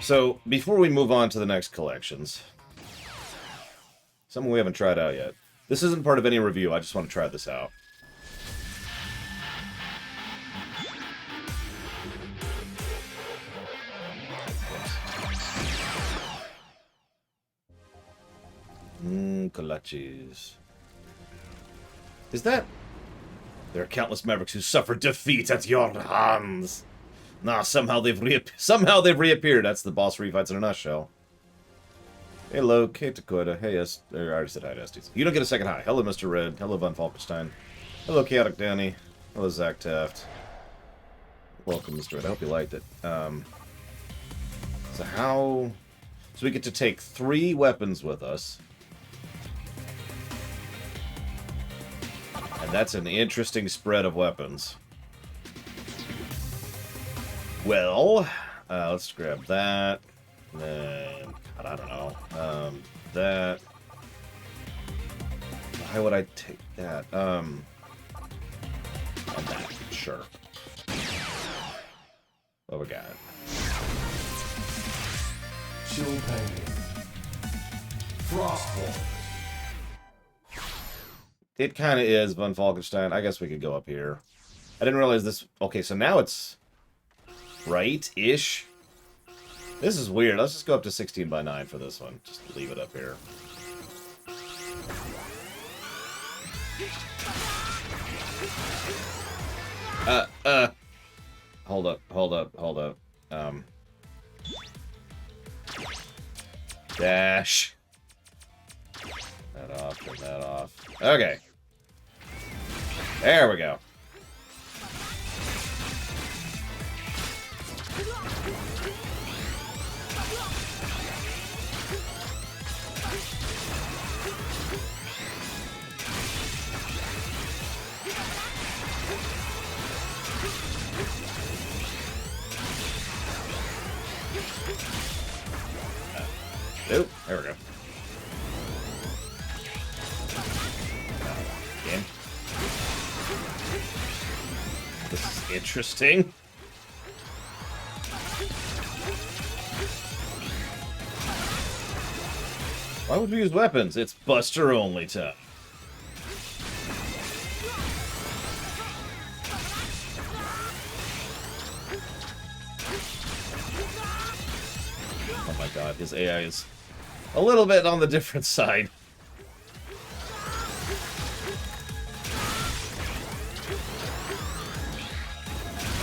So, before we move on to the next collections, something we haven't tried out yet. This isn't part of any review, I just want to try this out. Kolaches. Is that... There are countless Mavericks who suffered defeat at your hands. Nah, somehow they've reappeared. That's the boss refights in a nutshell. Hello, Kate Dakota. Hey, I already said hi to Estes. You don't get a second hi. Hello, Mr. Red. Hello, Von Falkenstein. Hello, Chaotic Danny. Hello, Zach Taft. Welcome, Mr. Red. I hope you liked it. So we get to take 3 weapons with us. And that's an interesting spread of weapons. Well, let's grab that. And then, I don't know. That. Why would I take that? And that. Sure. What we got? Chill Pain. Frostborn. It kind of is Von Falkenstein. I guess we could go up here. I didn't realize this. Okay, so now it's right-ish. This is weird. Let's just go up to 16 by 9 for this one. Just leave it up here. Hold up. Dash. That off, turn that off. Okay. There we go. Nope, there we go. Again. This is interesting. Why would we use weapons? It's Buster only time. Oh my god, his AI is a little bit on the different side.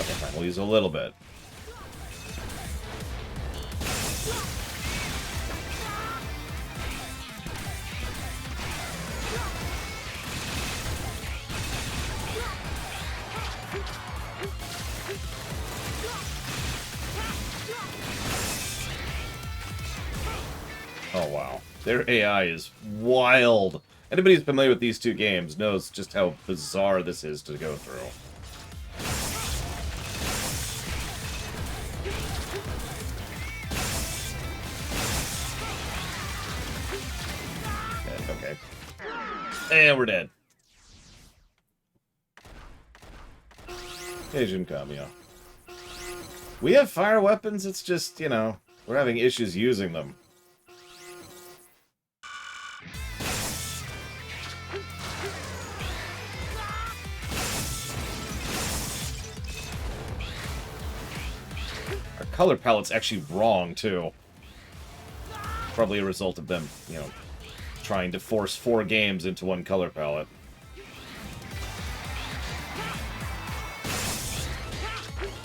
Okay, fine, we'll use a little bit. Oh, wow. Their AI is wild. Anybody who's familiar with these 2 games knows just how bizarre this is to go through. Okay. And we're dead. Asian Kamiya. We have fire weapons, it's just, you know, we're having issues using them. Color palette's actually wrong, too. Probably a result of them, you know, trying to force 4 games into one color palette.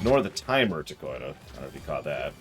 Nor the timer, Dakota. I don't know if you caught that.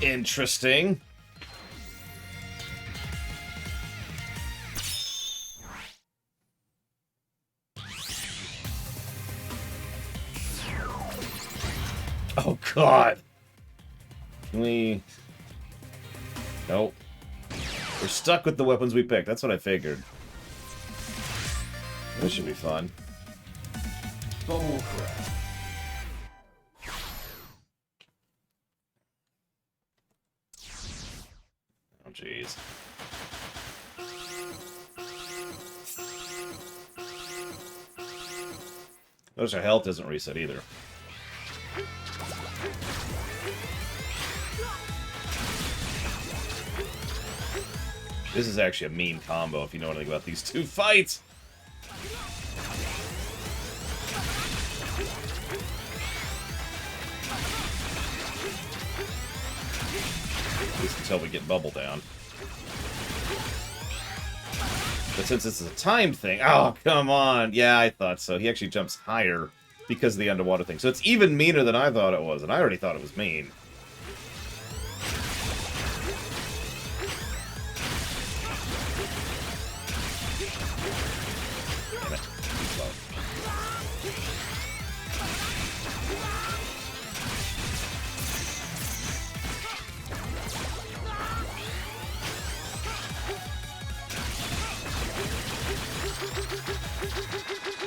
Interesting. Oh, God. Can we... Nope. We're stuck with the weapons we picked. That's what I figured. This should be fun. Bullcrap. Oh, jeez. Notice our health doesn't reset either. This is actually a mean combo if you know anything about these two fights. At least until we get Bubble down. But since this is a time thing... Oh, come on! Yeah, I thought so. He actually jumps higher because of the underwater thing. So it's even meaner than I thought it was, and I already thought it was mean. Damn it. Too slow.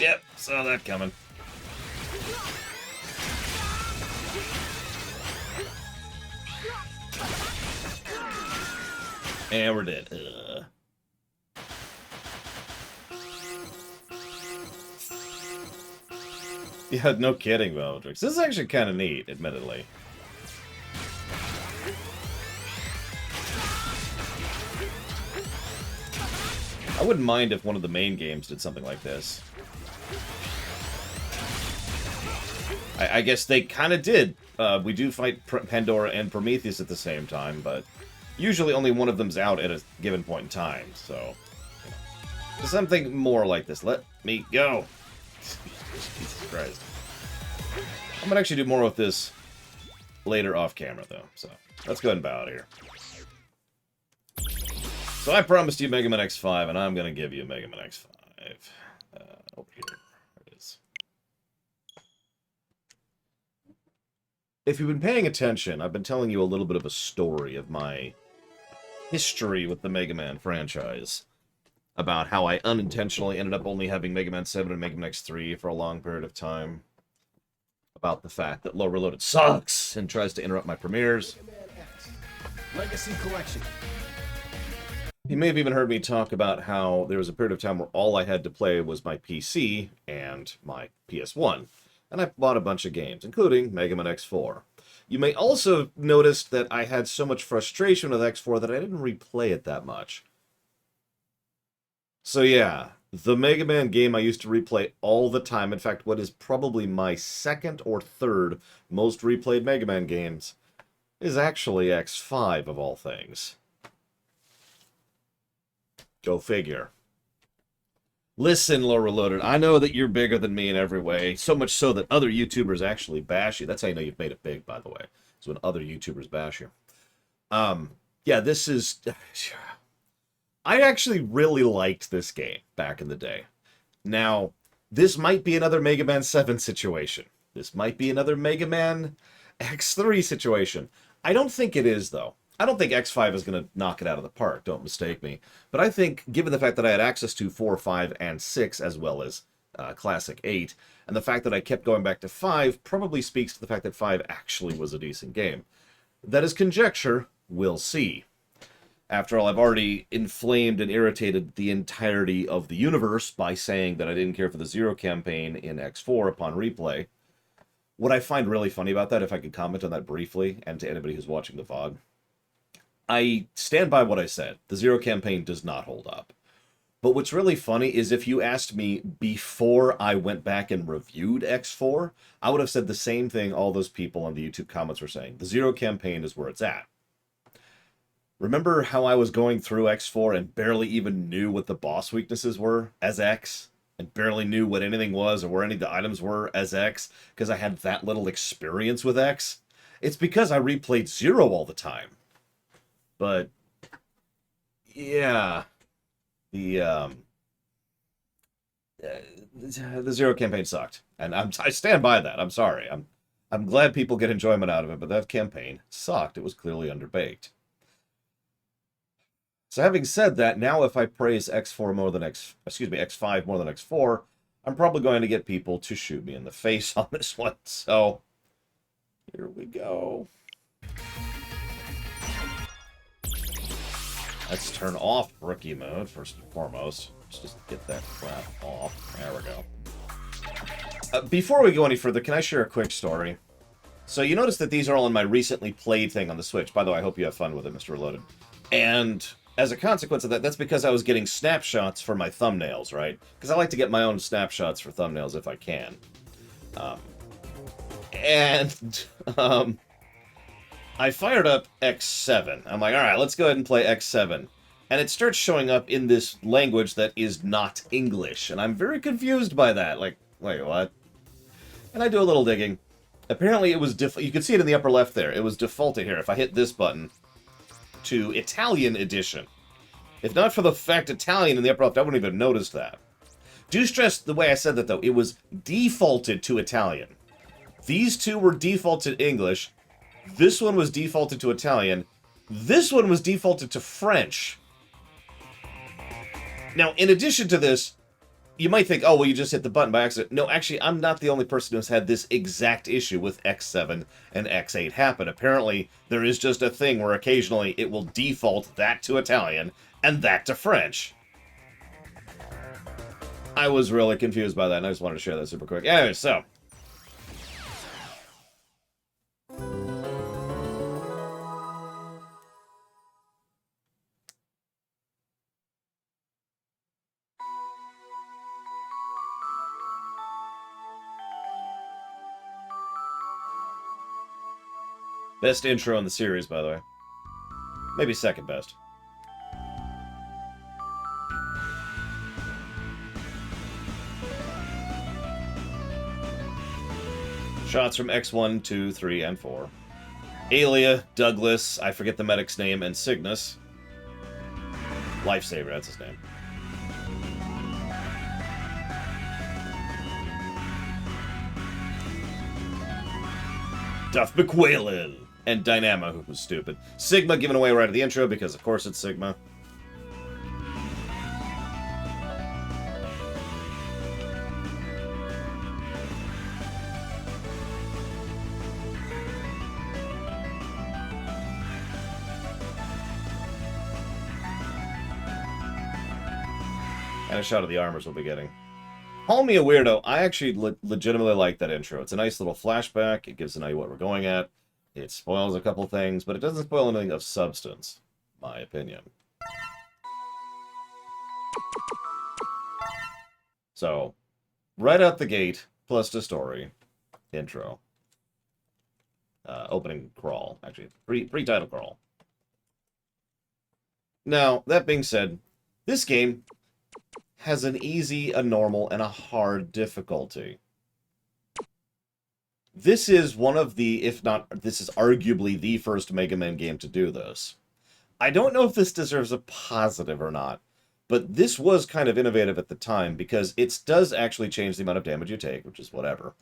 Yep, saw that coming. And we're dead. Yeah, no kidding, Veldrix. This is actually kind of neat, admittedly. I wouldn't mind if one of the main games did something like this. I guess they kind of did. We do fight Pandora and Prometheus at the same time, but usually only one of them's out at a given point in time, so... Something more like this. Let me go! Jesus Christ. I'm gonna actually do more with this later off camera, though, so let's go ahead and bow out here. So I promised you Mega Man X5, and I'm gonna give you Mega Man X5. Over here. There it is. If you've been paying attention, I've been telling you a little bit of a story of my history with the Mega Man franchise. About how I unintentionally ended up only having Mega Man 7 and Mega Man X3 for a long period of time. About the fact that Low Reloaded sucks and tries to interrupt my premieres. Mega Man X. Legacy Collection. You may have even heard me talk about how there was a period of time where all I had to play was my PC and my PS1. And I bought a bunch of games, including Mega Man X4. You may also have noticed that I had so much frustration with X4 that I didn't replay it that much. So yeah, the Mega Man game I used to replay all the time, in fact, what is probably my second or third most replayed Mega Man games, is actually X5 of all things. Go figure. Listen, Low Reloaded, I know that you're bigger than me in every way, so much so that other YouTubers actually bash you. That's how you know you've made it big, by the way. It's when other YouTubers bash you. Yeah, this is... I actually really liked this game back in the day. Now, this might be another Mega Man 7 situation. This might be another Mega Man X3 situation. I don't think it is, though. I don't think X5 is going to knock it out of the park, don't mistake me. But I think, given the fact that I had access to 4, 5, and 6, as well as Classic 8, and the fact that I kept going back to 5, probably speaks to the fact that 5 actually was a decent game. That is conjecture. We'll see. After all, I've already inflamed and irritated the entirety of the universe by saying that I didn't care for the Zero campaign in X4 upon replay. What I find really funny about that, if I could comment on that briefly, and to anybody who's watching the VOD, I stand by what I said. The Zero campaign does not hold up. But what's really funny is if you asked me before I went back and reviewed X4, I would have said the same thing all those people on the YouTube comments were saying. The Zero campaign is where it's at. Remember how I was going through X4 and barely even knew what the boss weaknesses were as X? And barely knew what anything was or where any of the items were as X? Because I had that little experience with X? It's because I replayed Zero all the time. But, yeah... The Zero campaign sucked, and I stand by that. I'm sorry. I'm glad people get enjoyment out of it, but that campaign sucked. It was clearly underbaked. So having said that, now if I praise X4 more than X5 more than X4, I'm probably going to get people to shoot me in the face on this one. So here we go. Let's turn off rookie mode, first and foremost. Let's just get that crap off. There we go. Before we go any further, can I share a quick story? So you notice that these are all in my recently played thing on the Switch. By the way, I hope you have fun with it, Mr. Reloaded. And as a consequence of that, that's because I was getting snapshots for my thumbnails, right? Because I like to get my own snapshots for thumbnails if I can. I fired up X7. I'm like, alright, let's go ahead and play X7. And it starts showing up in this language that is not English. And I'm very confused by that. Like, wait, what? And I do a little digging. Apparently it was you can see it in the upper left there. It was defaulted here. If I hit this button to Italian edition. If not for the fact Italian in the upper left, I wouldn't even have noticed that. Do stress the way I said that, though. It was defaulted to Italian. These two were defaulted English. This one was defaulted to Italian. This one was defaulted to French. Now, in addition to this, you might think, oh, well, you just hit the button by accident. No, actually, I'm not the only person who's had this exact issue with X7 and X8 happen. Apparently, there is just a thing where occasionally it will default that to Italian and that to French. I was really confused by that, and I just wanted to share that super quick. Anyway, so... Best intro in the series, by the way. Maybe second best. Shots from X1, 2, 3, and 4. Alia, Douglas, I forget the medic's name, and Cygnus. Lifesaver, that's his name. Duff McQuailin! And Dynamo, who was stupid. Sigma given away right at the intro, because of course it's Sigma. And a shot of the armors we'll be getting. Call me a weirdo. I actually legitimately like that intro. It's a nice little flashback. It gives an idea what we're going at. It spoils a couple things, but it doesn't spoil anything of substance, my opinion. So, right out the gate, plus the story, intro. Opening crawl, actually, pre-title crawl. Now, that being said, this game has an easy, a normal, and a hard difficulty. This is one of the, if not, this is arguably the first Mega Man game to do this. I don't know if this deserves a positive or not, but this was kind of innovative at the time because it does actually change the amount of damage you take, which is whatever.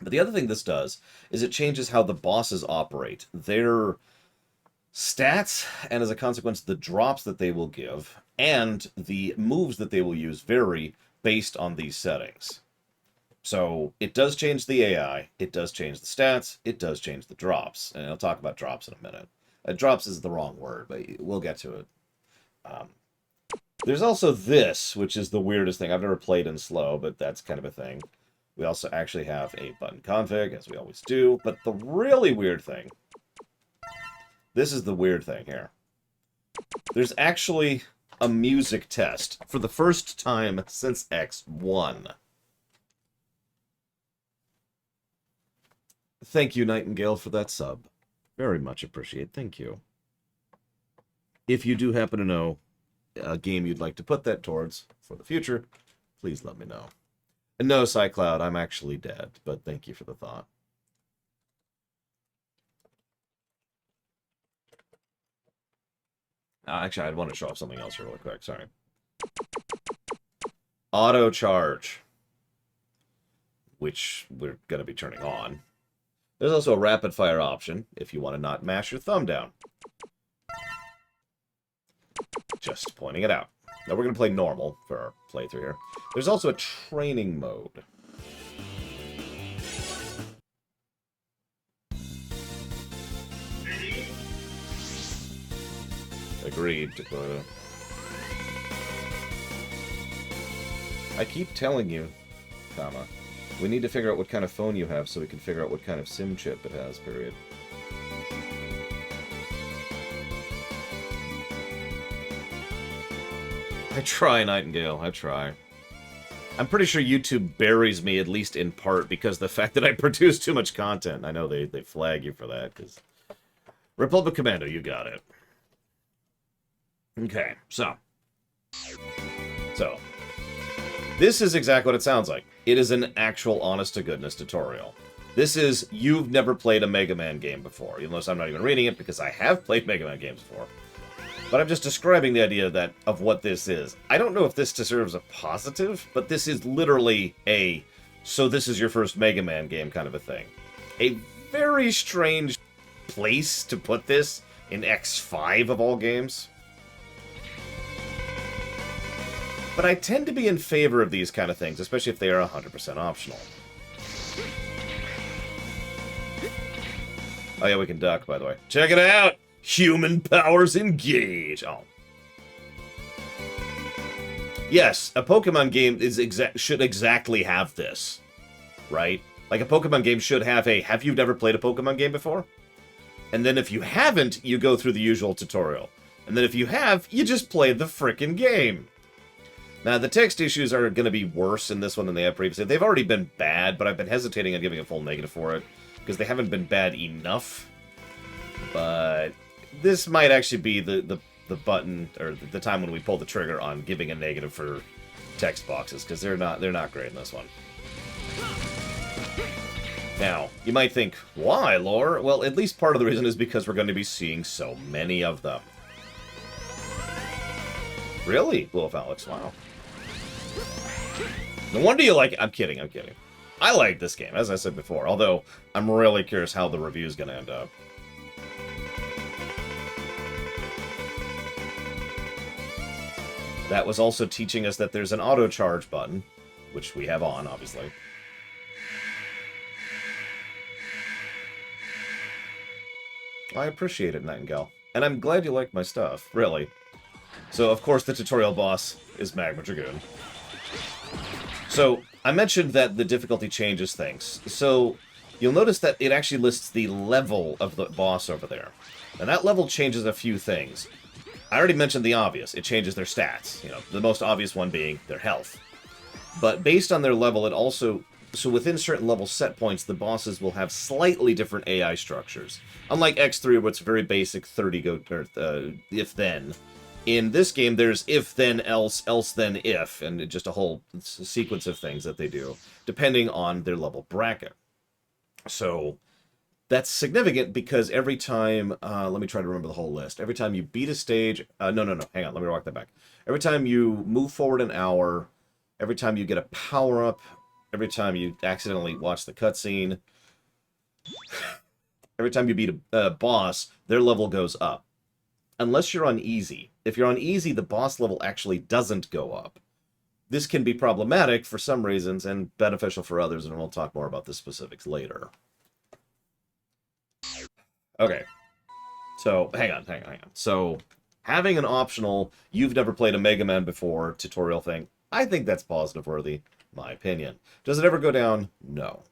But the other thing this does is it changes how the bosses operate. Their stats, and as a consequence, the drops that they will give, and the moves that they will use vary based on these settings. So it does change the AI, it does change the stats, it does change the drops. And I'll talk about drops in a minute. Drops is the wrong word, but we'll get to it. There's also this, which is the weirdest thing. I've never played in slow, but that's kind of a thing. We also actually have a button config, as we always do. But the really weird thing, this is the weird thing here. There's actually a music test for the first time since X1. Thank you, Nightingale, for that sub. Very much appreciate. Thank you. If you do happen to know a game you'd like to put that towards for the future, please let me know. And no, Cycloud, I'm actually dead, but thank you for the thought. Actually, I'd want to show off something else really quick. Sorry. Auto charge, which we're going to be turning on. There's also a rapid fire option if you want to not mash your thumb down. Just pointing it out. Now we're going to play normal for our playthrough here. There's also a training mode. Agreed, Dakota. I keep telling you, comma, we need to figure out what kind of phone you have so we can figure out what kind of SIM chip it has, period. I try, Nightingale, I try. I'm pretty sure YouTube buries me, at least in part, because the fact that I produce too much content. I know they flag you for that, because... Republic Commando, you got it. Okay, so... This is exactly what it sounds like. It is an actual honest-to-goodness tutorial. This is, you've never played a Mega Man game before. You'll notice I'm not even reading it, because I have played Mega Man games before. But I'm just describing the idea of what this is. I don't know if this deserves a positive, but this is literally a, so this is your first Mega Man game kind of a thing. A very strange place to put this in X5 of all games. But I tend to be in favor of these kind of things, especially if they are 100% optional. Oh yeah, we can duck, by the way. Check it out! Human powers engage! Oh. Yes, a Pokemon game should exactly have this. Right? Like, a Pokemon game should have a, have you never played a Pokemon game before? And then if you haven't, you go through the usual tutorial. And then if you have, you just play the frickin' game. Now, the text issues are going to be worse in this one than they have previously. They've already been bad, but I've been hesitating on giving a full negative for it, because they haven't been bad enough. But this might actually be the button, or the time when we pull the trigger on giving a negative for text boxes, because they're not great in this one. Now, you might think, why, Lore? Well, at least part of the reason is because we're going to be seeing so many of them. Really? Wolf Alex, wow. No wonder you like it. I'm kidding, I'm kidding. I like this game, as I said before, although I'm really curious how the review is going to end up. That was also teaching us that there's an auto charge button, which we have on, obviously. I appreciate it, Nightingale. And I'm glad you like my stuff, really. So, of course, the tutorial boss is Magma Dragoon. So, I mentioned that the difficulty changes things. So, you'll notice that it actually lists the level of the boss over there. And that level changes a few things. I already mentioned the obvious. It changes their stats. You know, the most obvious one being their health. But based on their level, it also... So within certain level set points, the bosses will have slightly different AI structures. Unlike X3, where it's very basic 30 go... if-then. In this game, there's if, then, else, then, if, and just a whole sequence of things that they do, depending on their level bracket. So, that's significant because every time, let me try to remember the whole list. Every time you beat a stage, no, hang on, let me walk that back. Every time you move forward an hour, every time you get a power-up, every time you accidentally watch the cutscene, every time you beat a boss, their level goes up. Unless you're on easy. If you're on easy, the boss level actually doesn't go up. This can be problematic for some reasons and beneficial for others, and we'll talk more about the specifics later. Okay. So, hang on. So, having an optional, you've never played a Mega Man before tutorial thing, I think that's positive worthy, my opinion. Does it ever go down? No.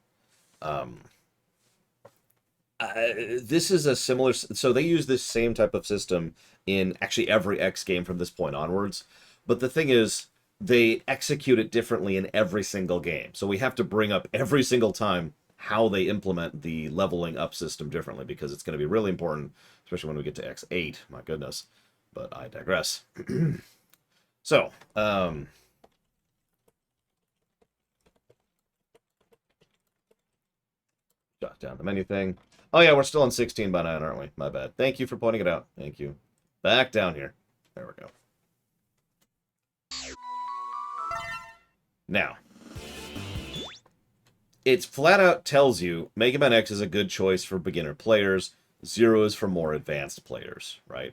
This is a similar. So they use this same type of system in actually every X game from this point onwards. But the thing is, they execute it differently in every single game. So we have to bring up every single time how they implement the leveling up system differently because it's going to be really important, especially when we get to X8. My goodness. But I digress. So, jot down the menu thing. Oh yeah, we're still on 16 by 9, aren't we? My bad. Thank you for pointing it out. Thank you. Back down here. There we go. Now, it flat out tells you Mega Man X is a good choice for beginner players. 0 is for more advanced players, right?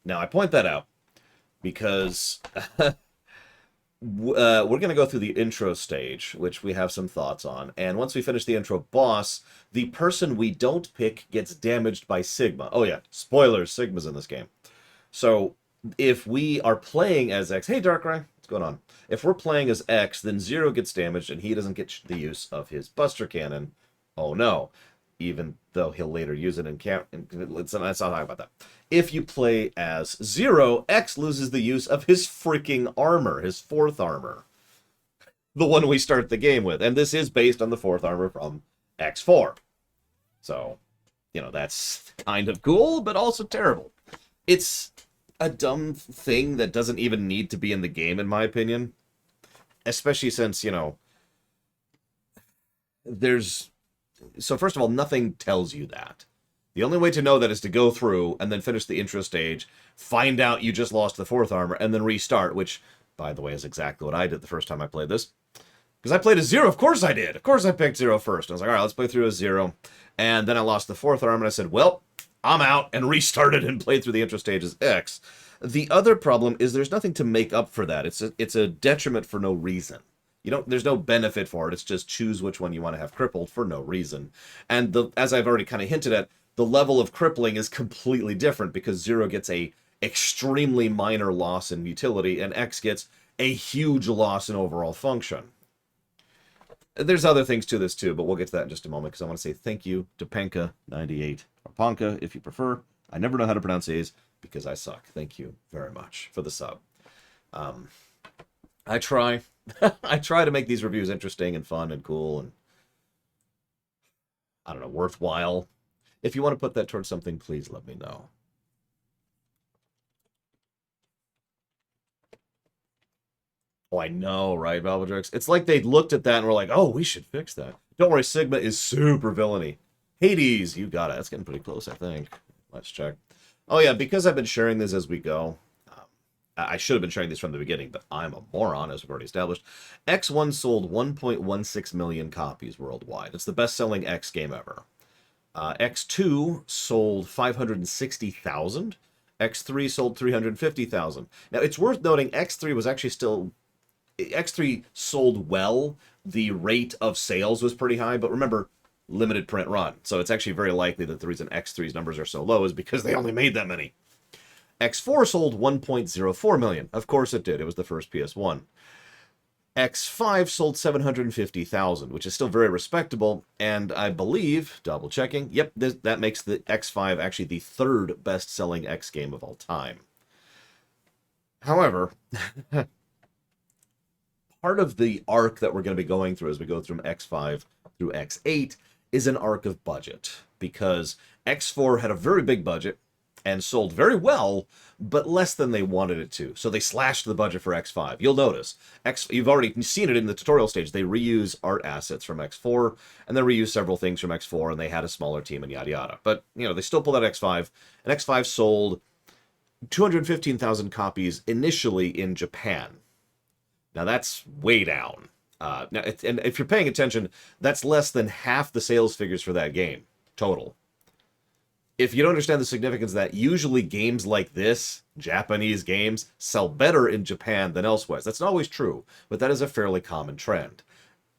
Now, I point that out because we're going to go through the intro stage, which we have some thoughts on. And once we finish the intro boss, the person we don't pick gets damaged by Sigma. Oh yeah, spoilers, Sigma's in this game. So if we are playing as X... Hey, Darkrai, what's going on? If we're playing as X, then 0 gets damaged and he doesn't get the use of his Buster Cannon. Oh no. Even though he'll later use it in camp. Let's not talk about that. If you play as 0, X loses the use of his freaking armor, his 4th armor. The one we start the game with. And this is based on the 4th armor from X4. So, you know, that's kind of cool, but also terrible. It's a dumb thing that doesn't even need to be in the game, in my opinion. Especially since, you know, there's... So first of all, nothing tells you that. The only way to know that is to go through and then finish the intro stage, find out you just lost the 4th armor, and then restart, which, by the way, is exactly what I did the first time I played this. Because I played as 0, of course I did! Of course I picked 0 first. I was like, alright, let's play through as 0. And then I lost the 4th armor, and I said, well, I'm out, and restarted and played through the intro stage as X. The other problem is there's nothing to make up for that. It's a detriment for no reason. There's no benefit for it. It's just choose which one you want to have crippled for no reason. And as I've already kind of hinted at, the level of crippling is completely different because 0 gets a extremely minor loss in utility and X gets a huge loss in overall function. There's other things to this too, but we'll get to that in just a moment because I want to say thank you to Penka98, or Ponka if you prefer. I never know how to pronounce A's because I suck. Thank you very much for the sub. I try. I try to make these reviews interesting and fun and cool and, I don't know, worthwhile. If you want to put that towards something, please let me know. Oh, I know, right, Valvedrix? It's like they looked at that and were like, oh, we should fix that. Don't worry, Sigma is super villainy. Hades, you got it. That's getting pretty close, I think. Let's check. Oh, yeah, because I've been sharing this as we go. I should have been sharing this from the beginning, but I'm a moron, as we've already established. X1 sold 1.16 million copies worldwide. It's the best-selling X game ever. X2 sold 560,000. X3 sold 350,000. Now, it's worth noting X3 was actually still... X3 sold well. The rate of sales was pretty high, but remember, limited print run. So it's actually very likely that the reason X3's numbers are so low is because they only made that many. X4 sold 1.04 million. Of course it did. It was the first PS1. X5 sold 750,000, which is still very respectable, and I believe, double checking, yep, that makes the X5 actually the 3rd best-selling X game of all time. However, part of the arc that we're going to be going through as we go from X5 through X8 is an arc of budget, because X4 had a very big budget, and sold very well, but less than they wanted it to. So they slashed the budget for X5. You'll notice, you've already seen it in the tutorial stage, they reuse art assets from X4, and they reuse several things from X4, and they had a smaller team and yada yada. But, you know, they still pulled out X5, and X5 sold 215,000 copies initially in Japan. Now that's way down. And if you're paying attention, that's less than half the sales figures for that game, total. If you don't understand the significance of that, usually games like this, Japanese games, sell better in Japan than elsewhere. That's not always true, but that is a fairly common trend.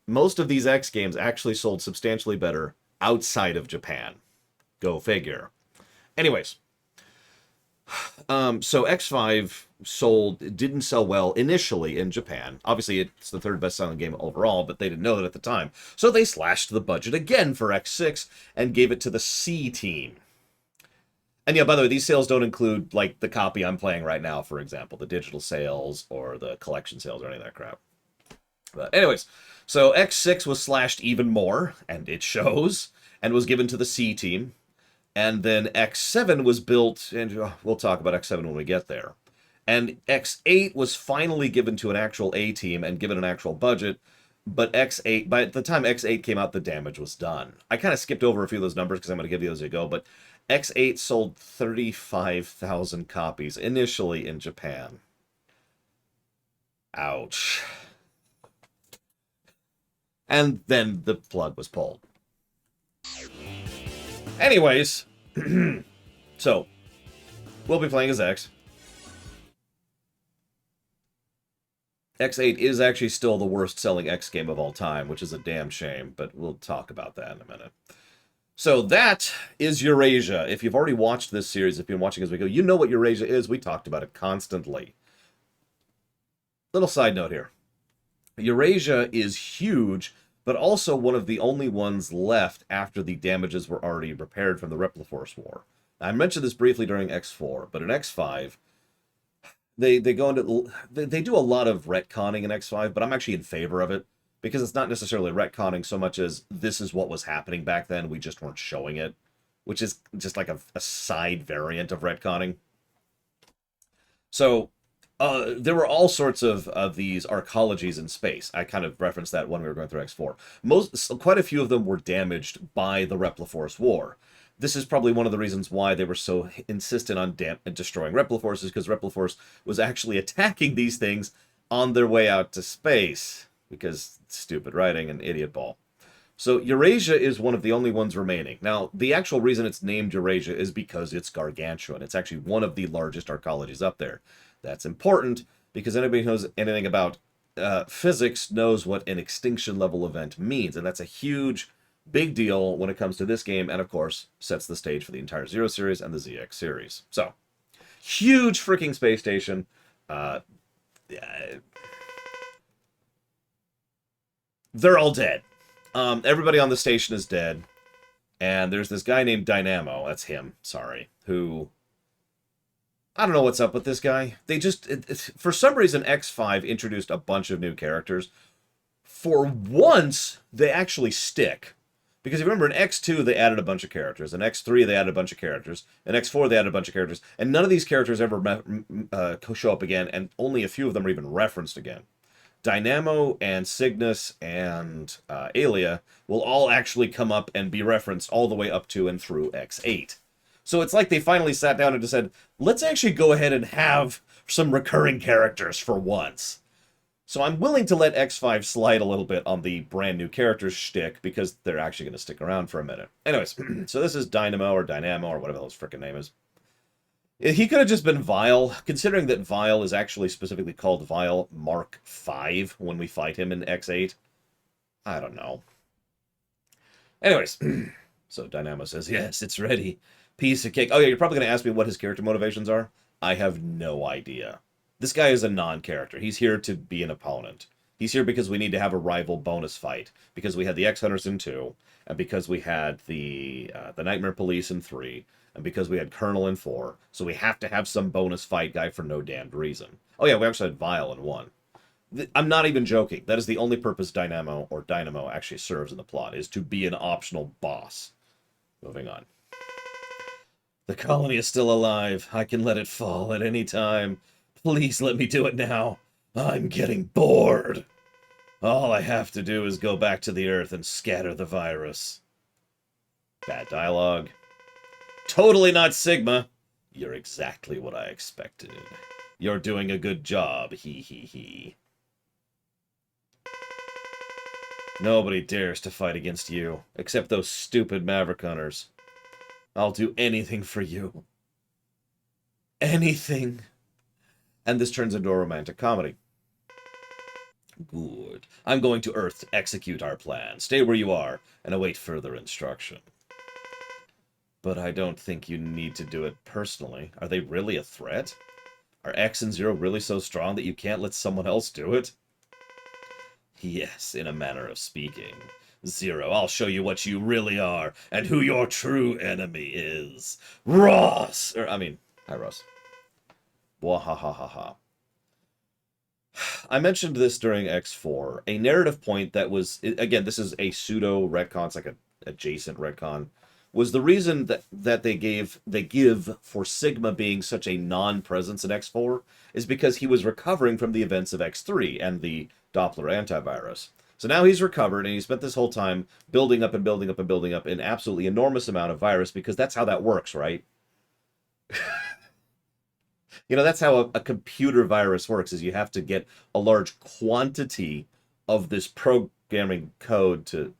Most of these X games actually sold substantially better outside of Japan. Go figure. Anyways, so X5 didn't sell well initially in Japan. Obviously, it's the third best-selling game overall, but they didn't know that at the time. So they slashed the budget again for X6 and gave it to the C team. And yeah, by the way, these sales don't include, like, the copy I'm playing right now, for example, the digital sales or the collection sales or any of that crap. But anyways, so X6 was slashed even more, and it shows, and was given to the C team. And then X7 was built, and we'll talk about X7 when we get there. And X8 was finally given to an actual A team and given an actual budget. But X8, by the time X8 came out, the damage was done. I kind of skipped over a few of those numbers because I'm going to give you those as you go. But X8 sold 35,000 copies initially in Japan. Ouch. And then the plug was pulled. Anyways, so we'll be playing as X. X8 is actually still the worst selling X game of all time, which is a damn shame, but we'll talk about that in a minute. So that is Eurasia. If you've already watched this series, if you've been watching as we go, you know what Eurasia is. We talked about it constantly. Little side note here. Eurasia is huge, but also one of the only ones left after the damages were already repaired from the Repliforce War. Now, I mentioned this briefly during X4, but in X5, they go into they do a lot of retconning in X5, but I'm actually in favor of it because it's not necessarily retconning so much as this is what was happening back then. We just weren't showing it, which is just like a side variant of retconning. So there were all sorts of these arcologies in space. I kind of referenced that when we were going through X4. Quite a few of them were damaged by the Repliforce War. This is probably one of the reasons why they were so insistent on destroying Repliforces, because Repliforce was actually attacking these things on their way out to space, because stupid writing and idiot ball. So Eurasia is one of the only ones remaining. Now, the actual reason it's named Eurasia is because it's gargantuan. It's actually one of the largest arcologies up there. That's important because anybody who knows anything about physics knows what an extinction level event means, and that's a huge, big deal when it comes to this game, and of course sets the stage for the entire Zero series and the ZX series. So, huge freaking space station. They're all dead. Everybody on the station is dead, and there's this guy named Dynamo. That's him. Sorry, who. I don't know what's up with this guy. They just, for some reason, X5 introduced a bunch of new characters. For once, they actually stick. Because if you remember, in X2, they added a bunch of characters. In X3, they added a bunch of characters. In X4, they added a bunch of characters. And none of these characters ever show up again, and only a few of them are even referenced again. Dynamo and Cygnus and Aelia will all actually come up and be referenced all the way up to and through X8. So it's like they finally sat down and just said, let's actually go ahead and have some recurring characters for once. So I'm willing to let X5 slide a little bit on the brand new characters shtick because they're actually going to stick around for a minute. Anyways, so this is Dynamo or whatever his frickin' name is. He could have just been Vile, considering that Vile is actually specifically called Vile Mark V when we fight him in X8. I don't know. Anyways, so Dynamo says, yes, it's ready. Piece of cake. Oh yeah, you're probably going to ask me what his character motivations are. I have no idea. This guy is a non-character. He's here to be an opponent. He's here because we need to have a rival bonus fight. Because we had the X-Hunters in 2, and because we had the Nightmare Police in 3, and because we had Colonel in 4. So we have to have some bonus fight guy for no damned reason. Oh yeah, we actually had Vile in 1. I'm not even joking. That is the only purpose Dynamo actually serves in the plot, is to be an optional boss. Moving on. The colony is still alive. I can let it fall at any time. Please let me do it now. I'm getting bored. All I have to do is go back to the Earth and scatter the virus. Bad dialogue. Totally not Sigma. You're exactly what I expected. You're doing a good job, hee hee hee. Nobody dares to fight against you, except those stupid Maverick Hunters. I'll do anything for you. Anything. And this turns into a romantic comedy. Good. I'm going to Earth to execute our plan. Stay where you are and await further instruction. But I don't think you need to do it personally. Are they really a threat? Are X and Zero really so strong that you can't let someone else do it? Yes, in a manner of speaking. Zero, I'll show you what you really are, and who your true enemy is. Ross! Hi, Ross. Wahahaha. I mentioned this during X4. A narrative point that was, again, this is a pseudo retcon, it's like an adjacent retcon, was the reason that they give for Sigma being such a non-presence in X4 is because he was recovering from the events of X3 and the Doppler antivirus. So now he's recovered, and he spent this whole time building up and building up and building up an absolutely enormous amount of virus, because that's how that works, right? You know, that's how a computer virus works, is you have to get a large quantity of this programming code to...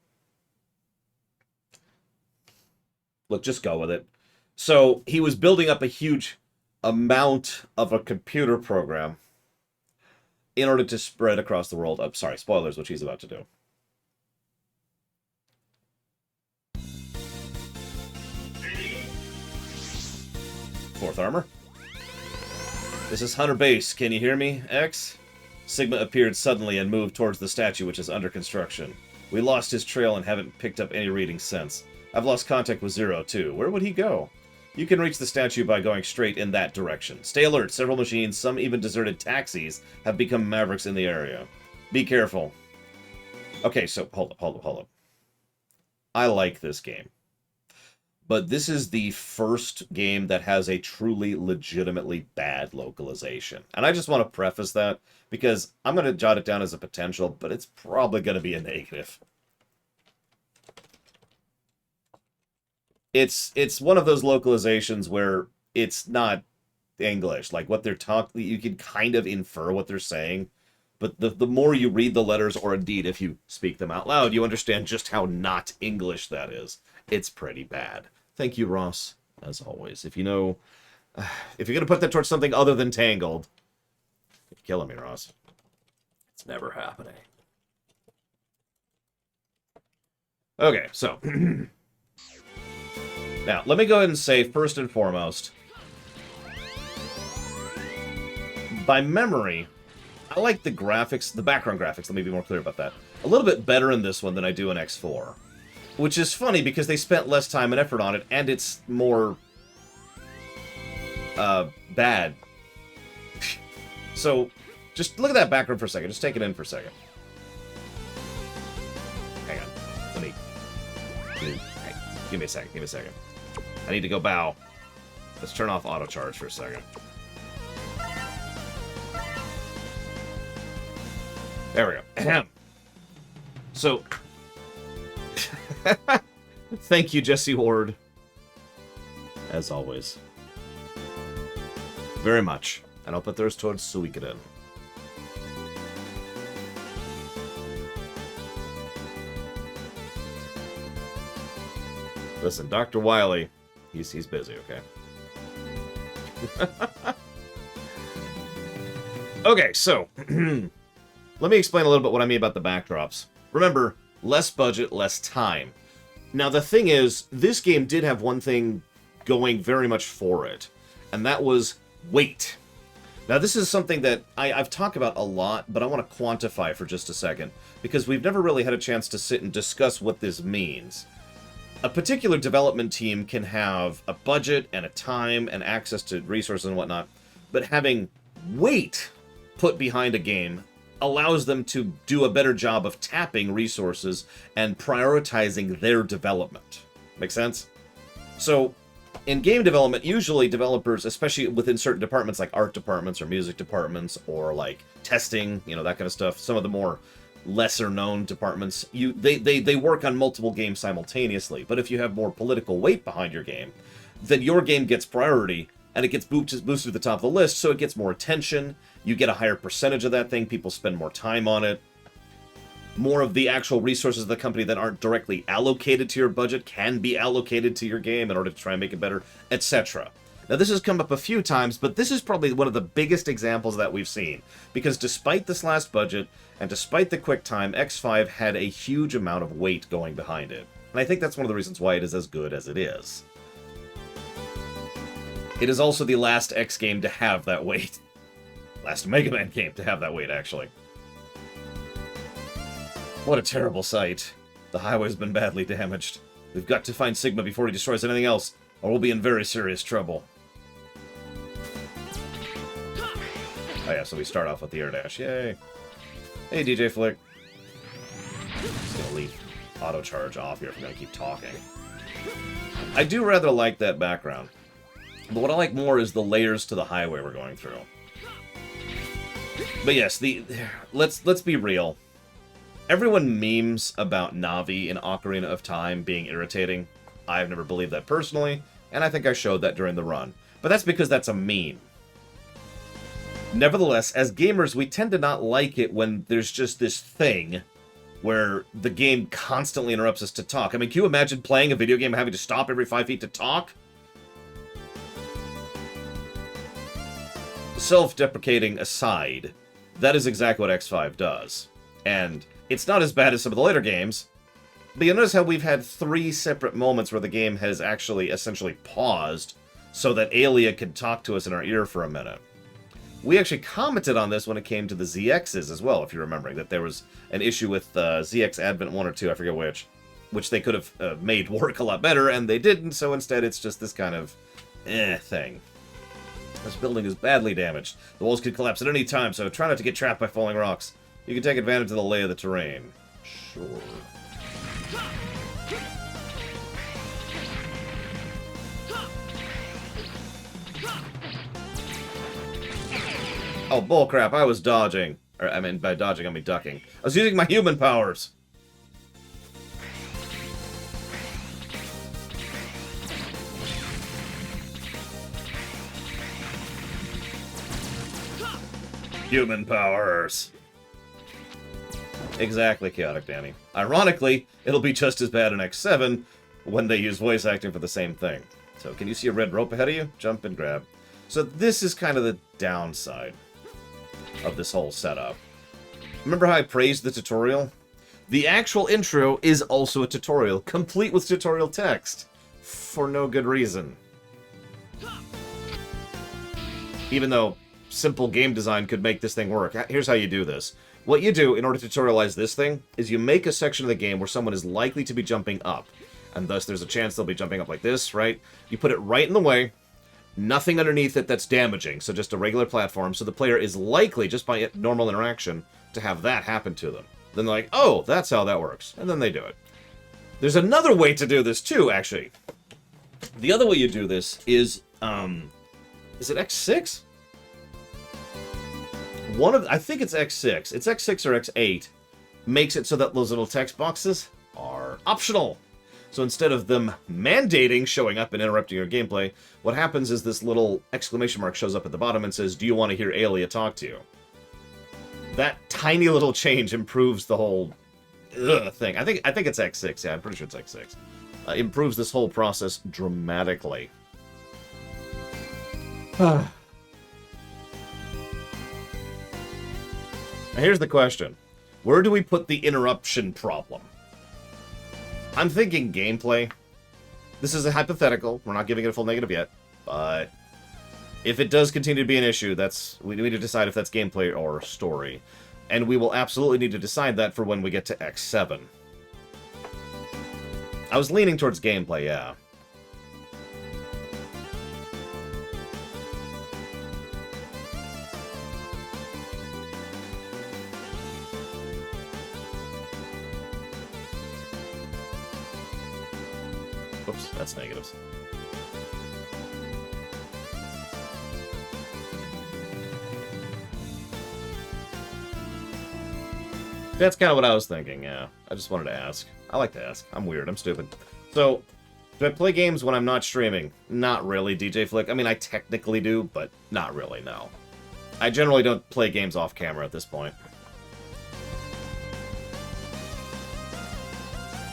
Look, just go with it. So he was building up a huge amount of a computer program in order to spread across the world. Oh, sorry, spoilers, what she's about to do. Fourth armor. This is Hunter Base. Can you hear me, X? Sigma appeared suddenly and moved towards the statue, which is under construction. We lost his trail and haven't picked up any readings since. I've lost contact with Zero, too. Where would he go? You can reach the statue by going straight in that direction. Stay alert. Several machines, some even deserted taxis, have become Mavericks in the area. Be careful. Okay, so hold up. I like this game. But this is the first game that has a truly, legitimately bad localization. And I just want to preface that, because I'm going to jot it down as a potential, but it's probably going to be a negative. It's one of those localizations where it's not English. Like, what they're talking, you can kind of infer what they're saying, but the more you read the letters, or indeed if you speak them out loud, you understand just how not English that is. It's pretty bad. Thank you, Ross, as always. If you know, if you're going to put that towards something other than Tangled, you're killing me, Ross. It's never happening. Okay, so... Now, let me go ahead and say, first and foremost, by memory, I like the graphics, the background graphics, let me be more clear about that, a little bit better in this one than I do in X4. Which is funny, because they spent less time and effort on it, and it's more... bad. So, just look at that background for a second. Just take it in for a second. Hang on. Hey, give me a second. I need to go bow. Let's turn off auto charge for a second. There we go. So... Thank you, Jesse Ward. As always. Very much. And I'll put those towards Suikoden. Listen, Dr. Wily, he's busy, okay? Okay, so... let me explain a little bit what I mean about the backdrops. Remember... less budget, less time. Now, the thing is, this game did have one thing going very much for it, and that was weight. Now, this is something that I've talked about a lot, but I want to quantify for just a second, because we've never really had a chance to sit and discuss what this means. A particular development team can have a budget and a time and access to resources and whatnot, but having weight put behind a game allows them to do a better job of tapping resources and prioritizing their development. Make sense? So, in game development, usually developers, especially within certain departments like art departments or music departments or like testing, you know, that kind of stuff, some of the more lesser-known departments, they work on multiple games simultaneously. But if you have more political weight behind your game, then your game gets priority, and it gets boosted to the top of the list, so it gets more attention. You get a higher percentage of that thing. People spend more time on it. More of the actual resources of the company that aren't directly allocated to your budget can be allocated to your game in order to try and make it better, etc. Now, this has come up a few times, but this is probably one of the biggest examples that we've seen. Because despite this last budget, and despite the quick time, X5 had a huge amount of weight going behind it. And I think that's one of the reasons why it is as good as it is. It is also the last X game to have that weight. Last Mega Man game to have that weight, actually. What a terrible sight. The highway's been badly damaged. We've got to find Sigma before he destroys anything else, or we'll be in very serious trouble. Oh yeah, so we start off with the air dash. Yay. Hey, DJ Flick. Just gonna leave auto charge off here if I'm gonna keep talking. I do rather like that background. But what I like more is the layers to the highway we're going through. But yes, let's be real. Everyone memes about Navi in Ocarina of Time being irritating. I've never believed that personally, and I think I showed that during the run. But that's because that's a meme. Nevertheless, as gamers, we tend to not like it when there's just this thing where the game constantly interrupts us to talk. I mean, can you imagine playing a video game and having to stop every 5 feet to talk? Self-deprecating aside, that is exactly what X5 does. And it's not as bad as some of the later games, but you notice how we've had 3 separate moments where the game has actually essentially paused so that Aelia could talk to us in our ear for a minute. We actually commented on this when it came to the ZXs as well, if you're remembering, that there was an issue with ZX Advent 1 or 2, I forget which they could have made work a lot better, and they didn't, so instead it's just this kind of thing. This building is badly damaged. The walls could collapse at any time, so try not to get trapped by falling rocks. You can take advantage of the lay of the terrain. Sure. Oh, bullcrap, I was dodging. Or, I mean, by dodging, I mean ducking. I was using my human powers. Human powers. Exactly, Chaotic Danny. Ironically, it'll be just as bad in X7 when they use voice acting for the same thing. So, can you see a red rope ahead of you? Jump and grab. So this is kind of the downside of this whole setup. Remember how I praised the tutorial? The actual intro is also a tutorial, complete with tutorial text, for no good reason. Even though simple game design could make this thing work. Here's how you do this. What you do in order to tutorialize this thing is you make a section of the game where someone is likely to be jumping up, and thus there's a chance they'll be jumping up like this, right? You put it right in the way, nothing underneath it that's damaging, so just a regular platform, so the player is likely, just by normal interaction, to have that happen to them. Then they're like, oh, that's how that works, and then they do it. There's another way to do this too, actually. The other way you do this is it X6? I think it's X6. It's X6 or X8. Makes it so that those little text boxes are optional. So instead of them mandating showing up and interrupting your gameplay, what happens is this little exclamation mark shows up at the bottom and says, do you want to hear Aelia talk to you? That tiny little change improves the whole thing. I think it's X6. Yeah, I'm pretty sure it's X6. Improves this whole process dramatically. Now here's the question. Where do we put the interruption problem? I'm thinking gameplay. This is a hypothetical. We're not giving it a full negative yet. But if it does continue to be an issue, we need to decide if that's gameplay or story. And we will absolutely need to decide that for when we get to X7. I was leaning towards gameplay, yeah. Oops, that's negatives. That's kind of what I was thinking, yeah. I just wanted to ask. I like to ask. I'm weird. I'm stupid. So, do I play games when I'm not streaming? Not really, DJ Flick. I mean, I technically do, but not really, no. I generally don't play games off camera at this point.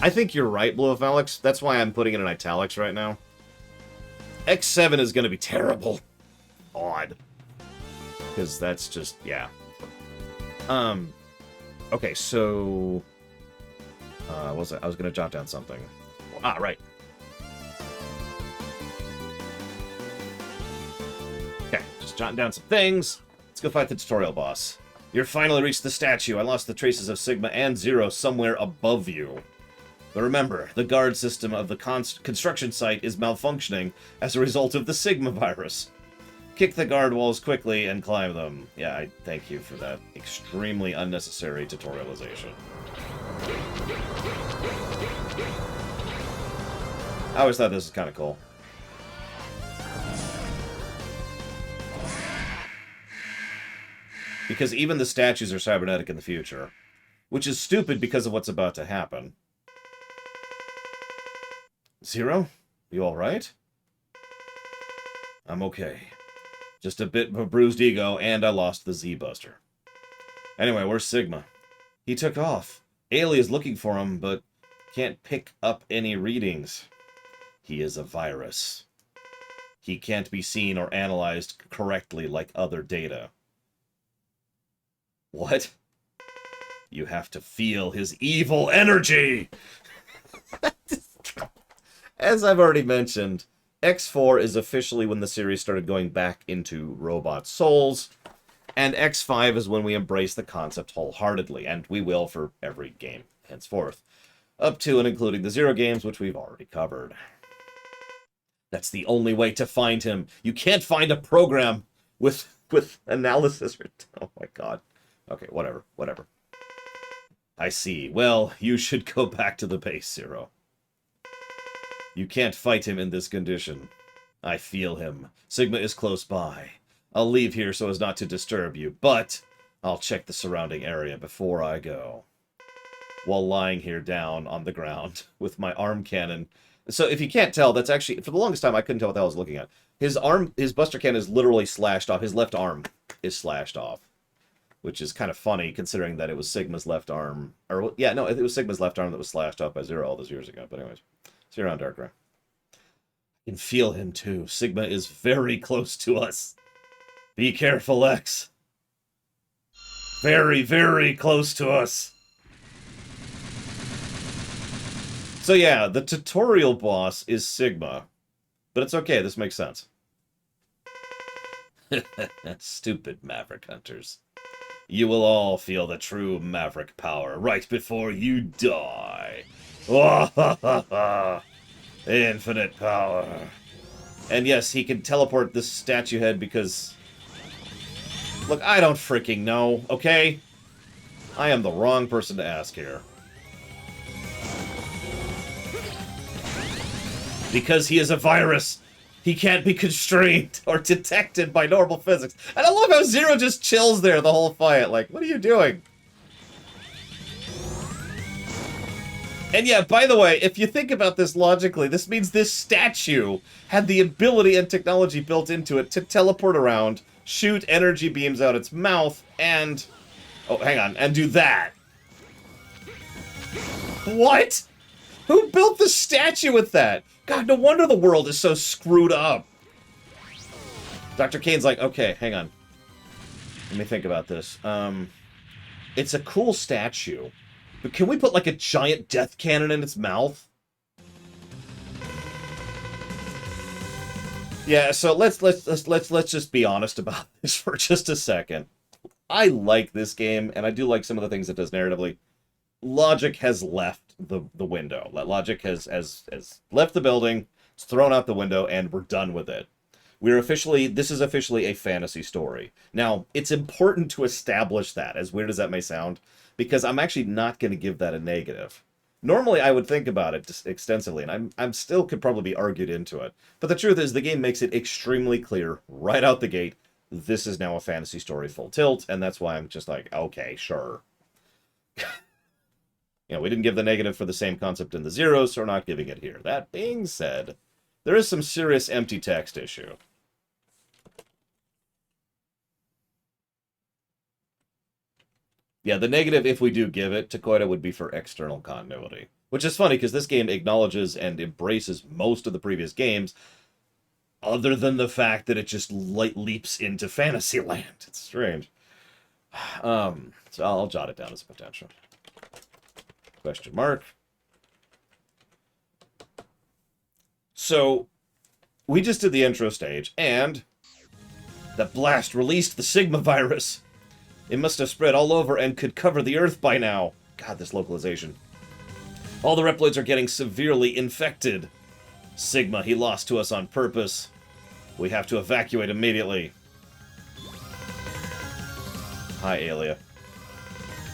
I think you're right, Blue of Alex. That's why I'm putting it in italics right now. X7 is going to be terrible. Odd. Because that's just, yeah. Okay, so... what was it? I was going to jot down something. Ah, right. Okay, just jotting down some things. Let's go fight the tutorial boss. You've finally reached the statue. I lost the traces of Sigma and Zero somewhere above you. But remember, the guard system of the construction site is malfunctioning as a result of the Sigma virus. Kick the guard walls quickly and climb them. Yeah, I thank you for that extremely unnecessary tutorialization. I always thought this was kind of cool. Because even the statues are cybernetic in the future. Which is stupid because of what's about to happen. Zero? You alright? I'm okay. Just a bit of a bruised ego, and I lost the Z-Buster. Anyway, where's Sigma? He took off. Ailey is looking for him, but can't pick up any readings. He is a virus. He can't be seen or analyzed correctly like other data. What? You have to feel his evil energy! As I've already mentioned, X4 is officially when the series started going back into robot souls, and X5 is when we embrace the concept wholeheartedly, and we will for every game henceforth. Up to and including the Zero games, which we've already covered. That's the only way to find him. You can't find a program with analysis. Oh my god. Okay, whatever. I see. Well, you should go back to the base, Zero. You can't fight him in this condition. I feel him. Sigma is close by. I'll leave here so as not to disturb you, but I'll check the surrounding area before I go. While lying here down on the ground with my arm cannon. So if you can't tell, that's actually, for the longest time I couldn't tell what the hell I was looking at. His Buster Cannon is literally slashed off. His left arm is slashed off. Which is kind of funny, considering that it was Sigma's left arm. Or, yeah, no, it was Sigma's left arm that was slashed off by Zero all those years ago. But anyways, Zero on Darkrai. I can feel him, too. Sigma is very close to us. Be careful, X. Very, very close to us. So yeah, the tutorial boss is Sigma. But it's okay, this makes sense. Stupid Maverick Hunters. You will all feel the true Maverick power right before you die. Infinite power. And yes, he can teleport this statue head because... Look, I don't freaking know, okay? I am the wrong person to ask here. Because he is a virus. He can't be constrained or detected by normal physics. And I love how Zero just chills there the whole fight. Like, what are you doing? And yeah, by the way, if you think about this logically, this means this statue had the ability and technology built into it to teleport around, shoot energy beams out its mouth, and... Oh, hang on, and do that. What? Who built the statue with that? God, no wonder the world is so screwed up. Dr. Kane's like, okay, hang on. Let me think about this. It's a cool statue, but can we put like a giant death cannon in its mouth? Yeah, so let's just be honest about this for just a second. I like this game, and I do like some of the things it does narratively. Logic has left the window. Logic has left the building, it's thrown out the window, and we're done with it. This is officially a fantasy story. Now, it's important to establish that, as weird as that may sound, because I'm actually not going to give that a negative. Normally, I would think about it extensively, and I'm still could probably be argued into it. But the truth is, the game makes it extremely clear, right out the gate, this is now a fantasy story full tilt, and that's why I'm just like, okay, sure. You know, we didn't give the negative for the same concept in the Zeros, so we're not giving it here. That being said, there is some serious empty text issue. Yeah, the negative, if we do give it to Koita, would be for external continuity. Which is funny, because this game acknowledges and embraces most of the previous games, other than the fact that it just leaps into Fantasyland. It's strange. So I'll jot it down as a potential. Question mark. So, we just did the intro stage, and That blast released the Sigma virus. It must have spread all over and could cover the Earth by now. God, this localization. All the Reploids are getting severely infected. Sigma, he lost to us on purpose. We have to evacuate immediately. Hi, Alia.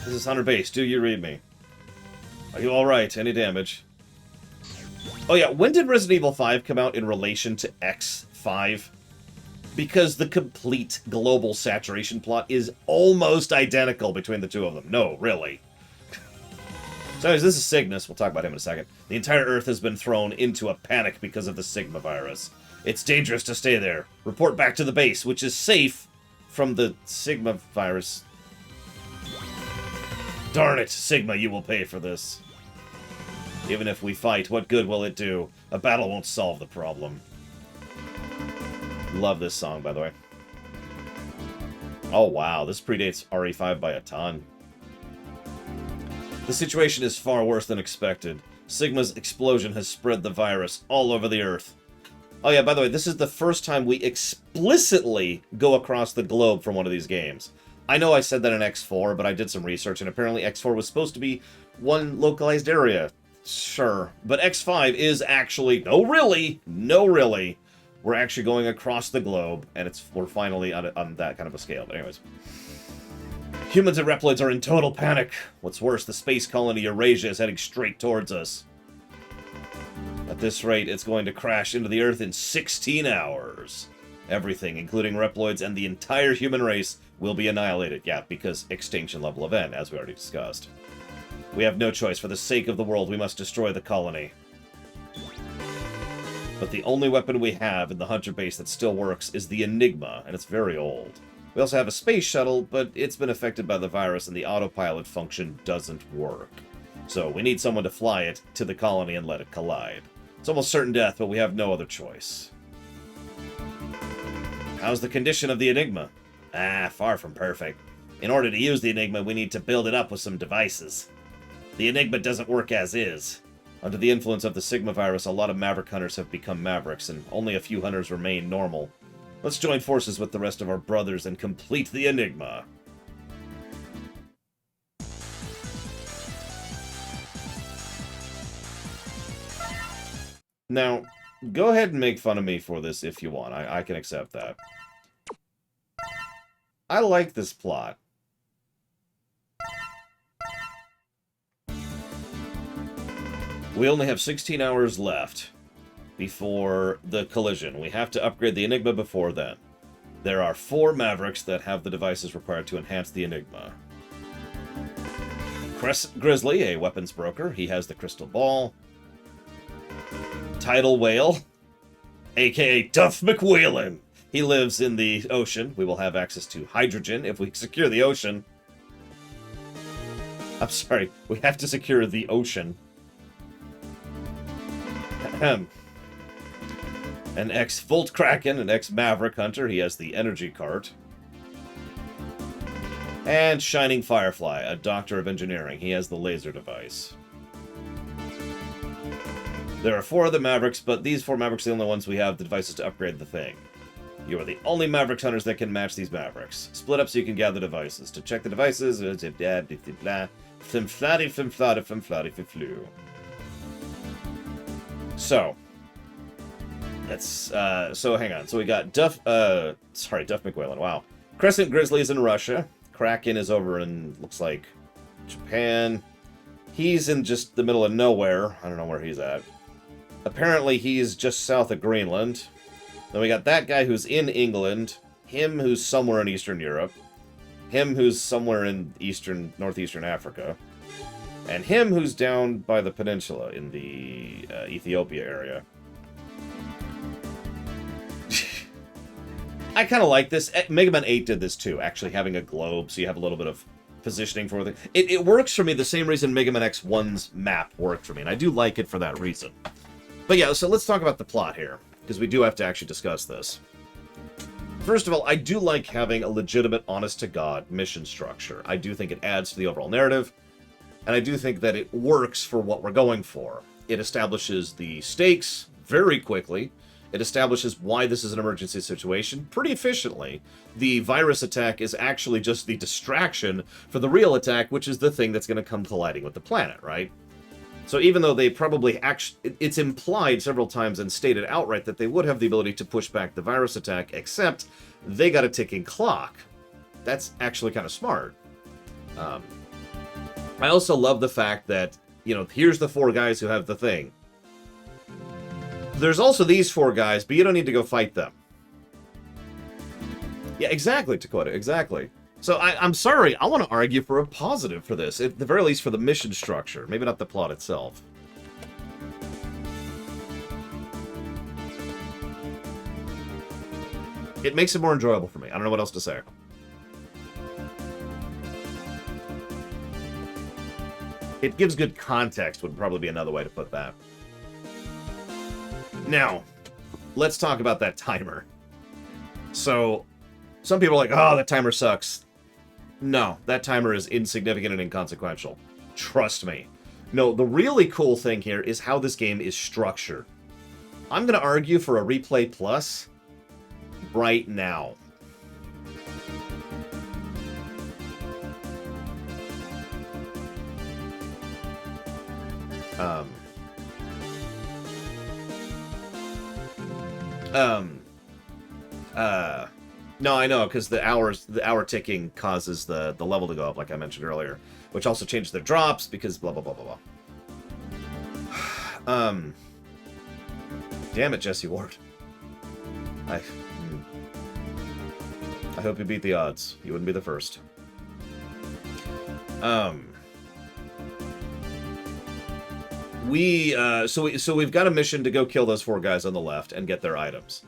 This is Hunter Base. Do you read me? Are you alright? Any damage? Oh yeah, when did Resident Evil 5 come out in relation to X5? Because the complete global saturation plot is almost identical between the two of them. No, really. So anyways, this is Cygnus. We'll talk about him in a second. The entire Earth has been thrown into a panic because of the Sigma virus. It's dangerous to stay there. Report back to the base, which is safe from the Sigma virus. Darn it, Sigma, you will pay for this. Even if we fight, what good will it do? A battle won't solve the problem. Love this song, by the way. Oh, wow. This predates RE5 by a ton. The situation is far worse than expected. Sigma's explosion has spread the virus all over the Earth. Oh, yeah, by the way, this is the first time we explicitly go across the globe from one of these games. I know I said that in X4, but I did some research, and apparently X4 was supposed to be one localized area. Sure. But X5 is actually... No, really! No, really! We're actually going across the globe, and we're finally on that kind of a scale. But anyways. Humans and Reploids are in total panic. What's worse, the space colony Eurasia is heading straight towards us. At this rate, it's going to crash into the Earth in 16 hours. Everything, including Reploids and the entire human race, will be annihilated. Yeah, because extinction level event, as we already discussed. We have no choice. For the sake of the world, we must destroy the colony. But the only weapon we have in the Hunter base that still works is the Enigma, and it's very old. We also have a space shuttle, but it's been affected by the virus and the autopilot function doesn't work. So we need someone to fly it to the colony and let it collide. It's almost certain death, but we have no other choice. How's the condition of the Enigma? Far from perfect. In order to use the Enigma, we need to build it up with some devices. The Enigma doesn't work as is. Under the influence of the Sigma virus, a lot of Maverick hunters have become Mavericks, and only a few hunters remain normal. Let's join forces with the rest of our brothers and complete the Enigma. Now, go ahead and make fun of me for this if you want. I can accept that. I like this plot. We only have 16 hours left before the collision. We have to upgrade the Enigma before then. There are 4 Mavericks that have the devices required to enhance the Enigma. Grizzly, a weapons broker. He has the crystal ball. Tidal Whale, a.k.a. Duff McWhelan. He lives in the ocean. We will have access to hydrogen if we secure the ocean. I'm sorry, we have to secure the ocean. An ex-Volt Kraken, an ex-Maverick Hunter. He has the energy cart. And Shining Firefly, a doctor of engineering. He has the laser device. There are 4 other Mavericks, but these 4 Mavericks are the only ones we have the devices to upgrade the thing. You are the only Maverick Hunters that can match these Mavericks. Split up so you can gather devices. To check the devices, So, let's, so hang on. So we got Duff McWhelan, wow. Crescent Grizzly's in Russia. Kraken is over in, looks like, Japan. He's in just the middle of nowhere. I don't know where he's at. Apparently he's just south of Greenland. Then we got that guy who's in England. Him who's somewhere in Eastern Europe. Him who's somewhere in northeastern Africa. And him who's down by the peninsula in the Ethiopia area. I kind of like this. Mega Man 8 did this too, actually having a globe, so you have a little bit of positioning for it. It works for me the same reason Mega Man X1's map worked for me, and I do like it for that reason. But yeah, so let's talk about the plot here, because we do have to actually discuss this. First of all, I do like having a legitimate, honest-to-God mission structure. I do think it adds to the overall narrative, and I do think that it works for what we're going for. It establishes the stakes very quickly. It establishes why this is an emergency situation pretty efficiently. The virus attack is actually just the distraction for the real attack, which is the thing that's going to come colliding with the planet, right? So even though they probably it's implied several times and stated outright that they would have the ability to push back the virus attack, except they got a ticking clock. That's actually kind of smart. I also love the fact that, you know, here's the 4 guys who have the thing. There's also these 4 guys, but you don't need to go fight them. Yeah, exactly, Dakota, exactly. So I'm sorry, I want to argue for a positive for this, at the very least for the mission structure, maybe not the plot itself. It makes it more enjoyable for me. I don't know what else to say. It gives good context would probably be another way to put that. Now, let's talk about that timer. So, some people are like, oh, that timer sucks. No, that timer is insignificant and inconsequential. Trust me. No, the really cool thing here is how this game is structured. I'm going to argue for a Replay Plus right now. No, I know, because the hour ticking causes the level to go up, like I mentioned earlier, which also changes their drops because blah blah blah blah blah. Damn it, Jesse Ward. I hope you beat the odds. You wouldn't be the first. So we've got a mission to go kill those 4 guys on the left and get their items.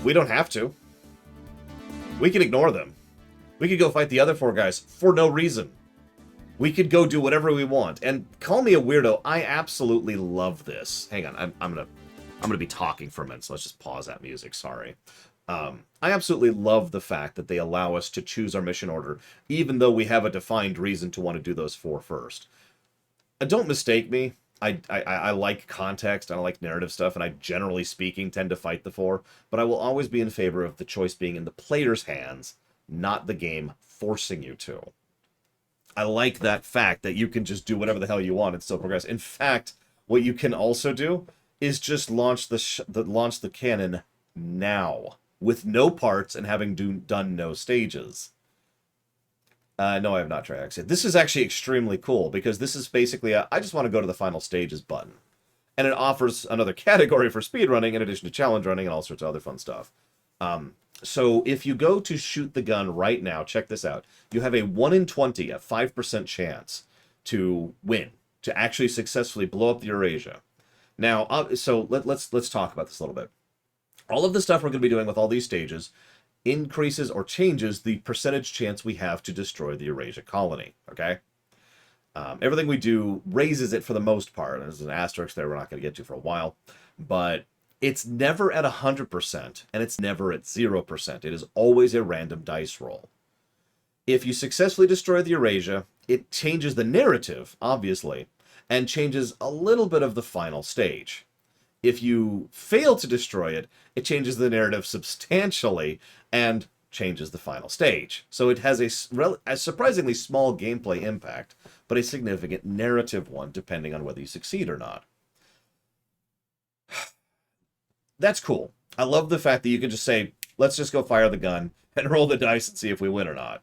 We don't have to. We can ignore them. We could go fight the other 4 guys for no reason. We could go do whatever we want. And call me a weirdo, I absolutely love this. Hang on, I'm gonna be talking for a minute, so let's just pause that music, sorry. I absolutely love the fact that they allow us to choose our mission order, even though we have a defined reason to want to do those 4 first. Don't mistake me. I like context, and I like narrative stuff, and I, generally speaking, tend to fight the 4, but I will always be in favor of the choice being in the player's hands, not the game forcing you to. I like that fact that you can just do whatever the hell you want and still progress. In fact, what you can also do is just launch the cannon now, with no parts and having done no stages. No, I have not tried Exit. This is actually extremely cool, because this is basically I just want to go to the final stages button. And it offers another category for speedrunning in addition to challenge running and all sorts of other fun stuff. So if you go to shoot the gun right now, check this out. You have a 1 in 20, a 5% chance to win, to actually successfully blow up the Eurasia. Now, so let's talk about this a little bit. All of the stuff we're going to be doing with all these stages increases or changes the percentage chance we have to destroy the Eurasia colony, okay? Everything we do raises it for the most part. There's an asterisk there we're not going to get to for a while, but it's never at 100%, and it's never at 0%. It is always a random dice roll. If you successfully destroy the Eurasia, it changes the narrative, obviously, and changes a little bit of the final stage. If you fail to destroy it, it changes the narrative substantially and changes the final stage. So it has a surprisingly small gameplay impact, but a significant narrative one, depending on whether you succeed or not. That's cool. I love the fact that you can just say, let's just go fire the gun and roll the dice and see if we win or not.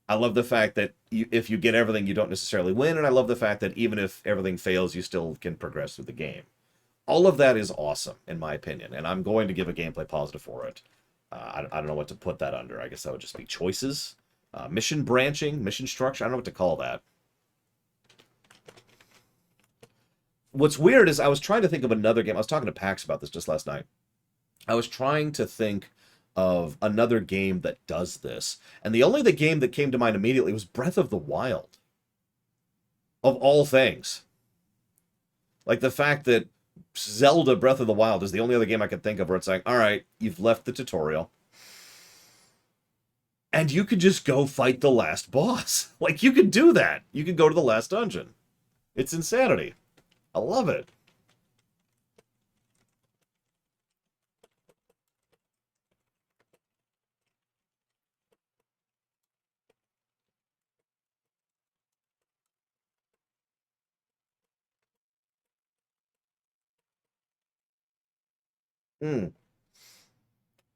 I love the fact that if you get everything, you don't necessarily win, and I love the fact that even if everything fails, you still can progress through the game. All of that is awesome, in my opinion, and I'm going to give a gameplay positive for it. I don't know what to put that under. I guess that would just be choices. Mission branching, mission structure, I don't know what to call that. What's weird is I was trying to think of another game. I was talking to Pax about this just last night. I was trying to think of another game that does this, and the only game that came to mind immediately was Breath of the Wild. Of all things. Like the fact that Zelda Breath of the Wild is the only other game I could think of where it's like, all right, you've left the tutorial, and you could just go fight the last boss. Like, you could do that. You could go to the last dungeon. It's insanity. I love it.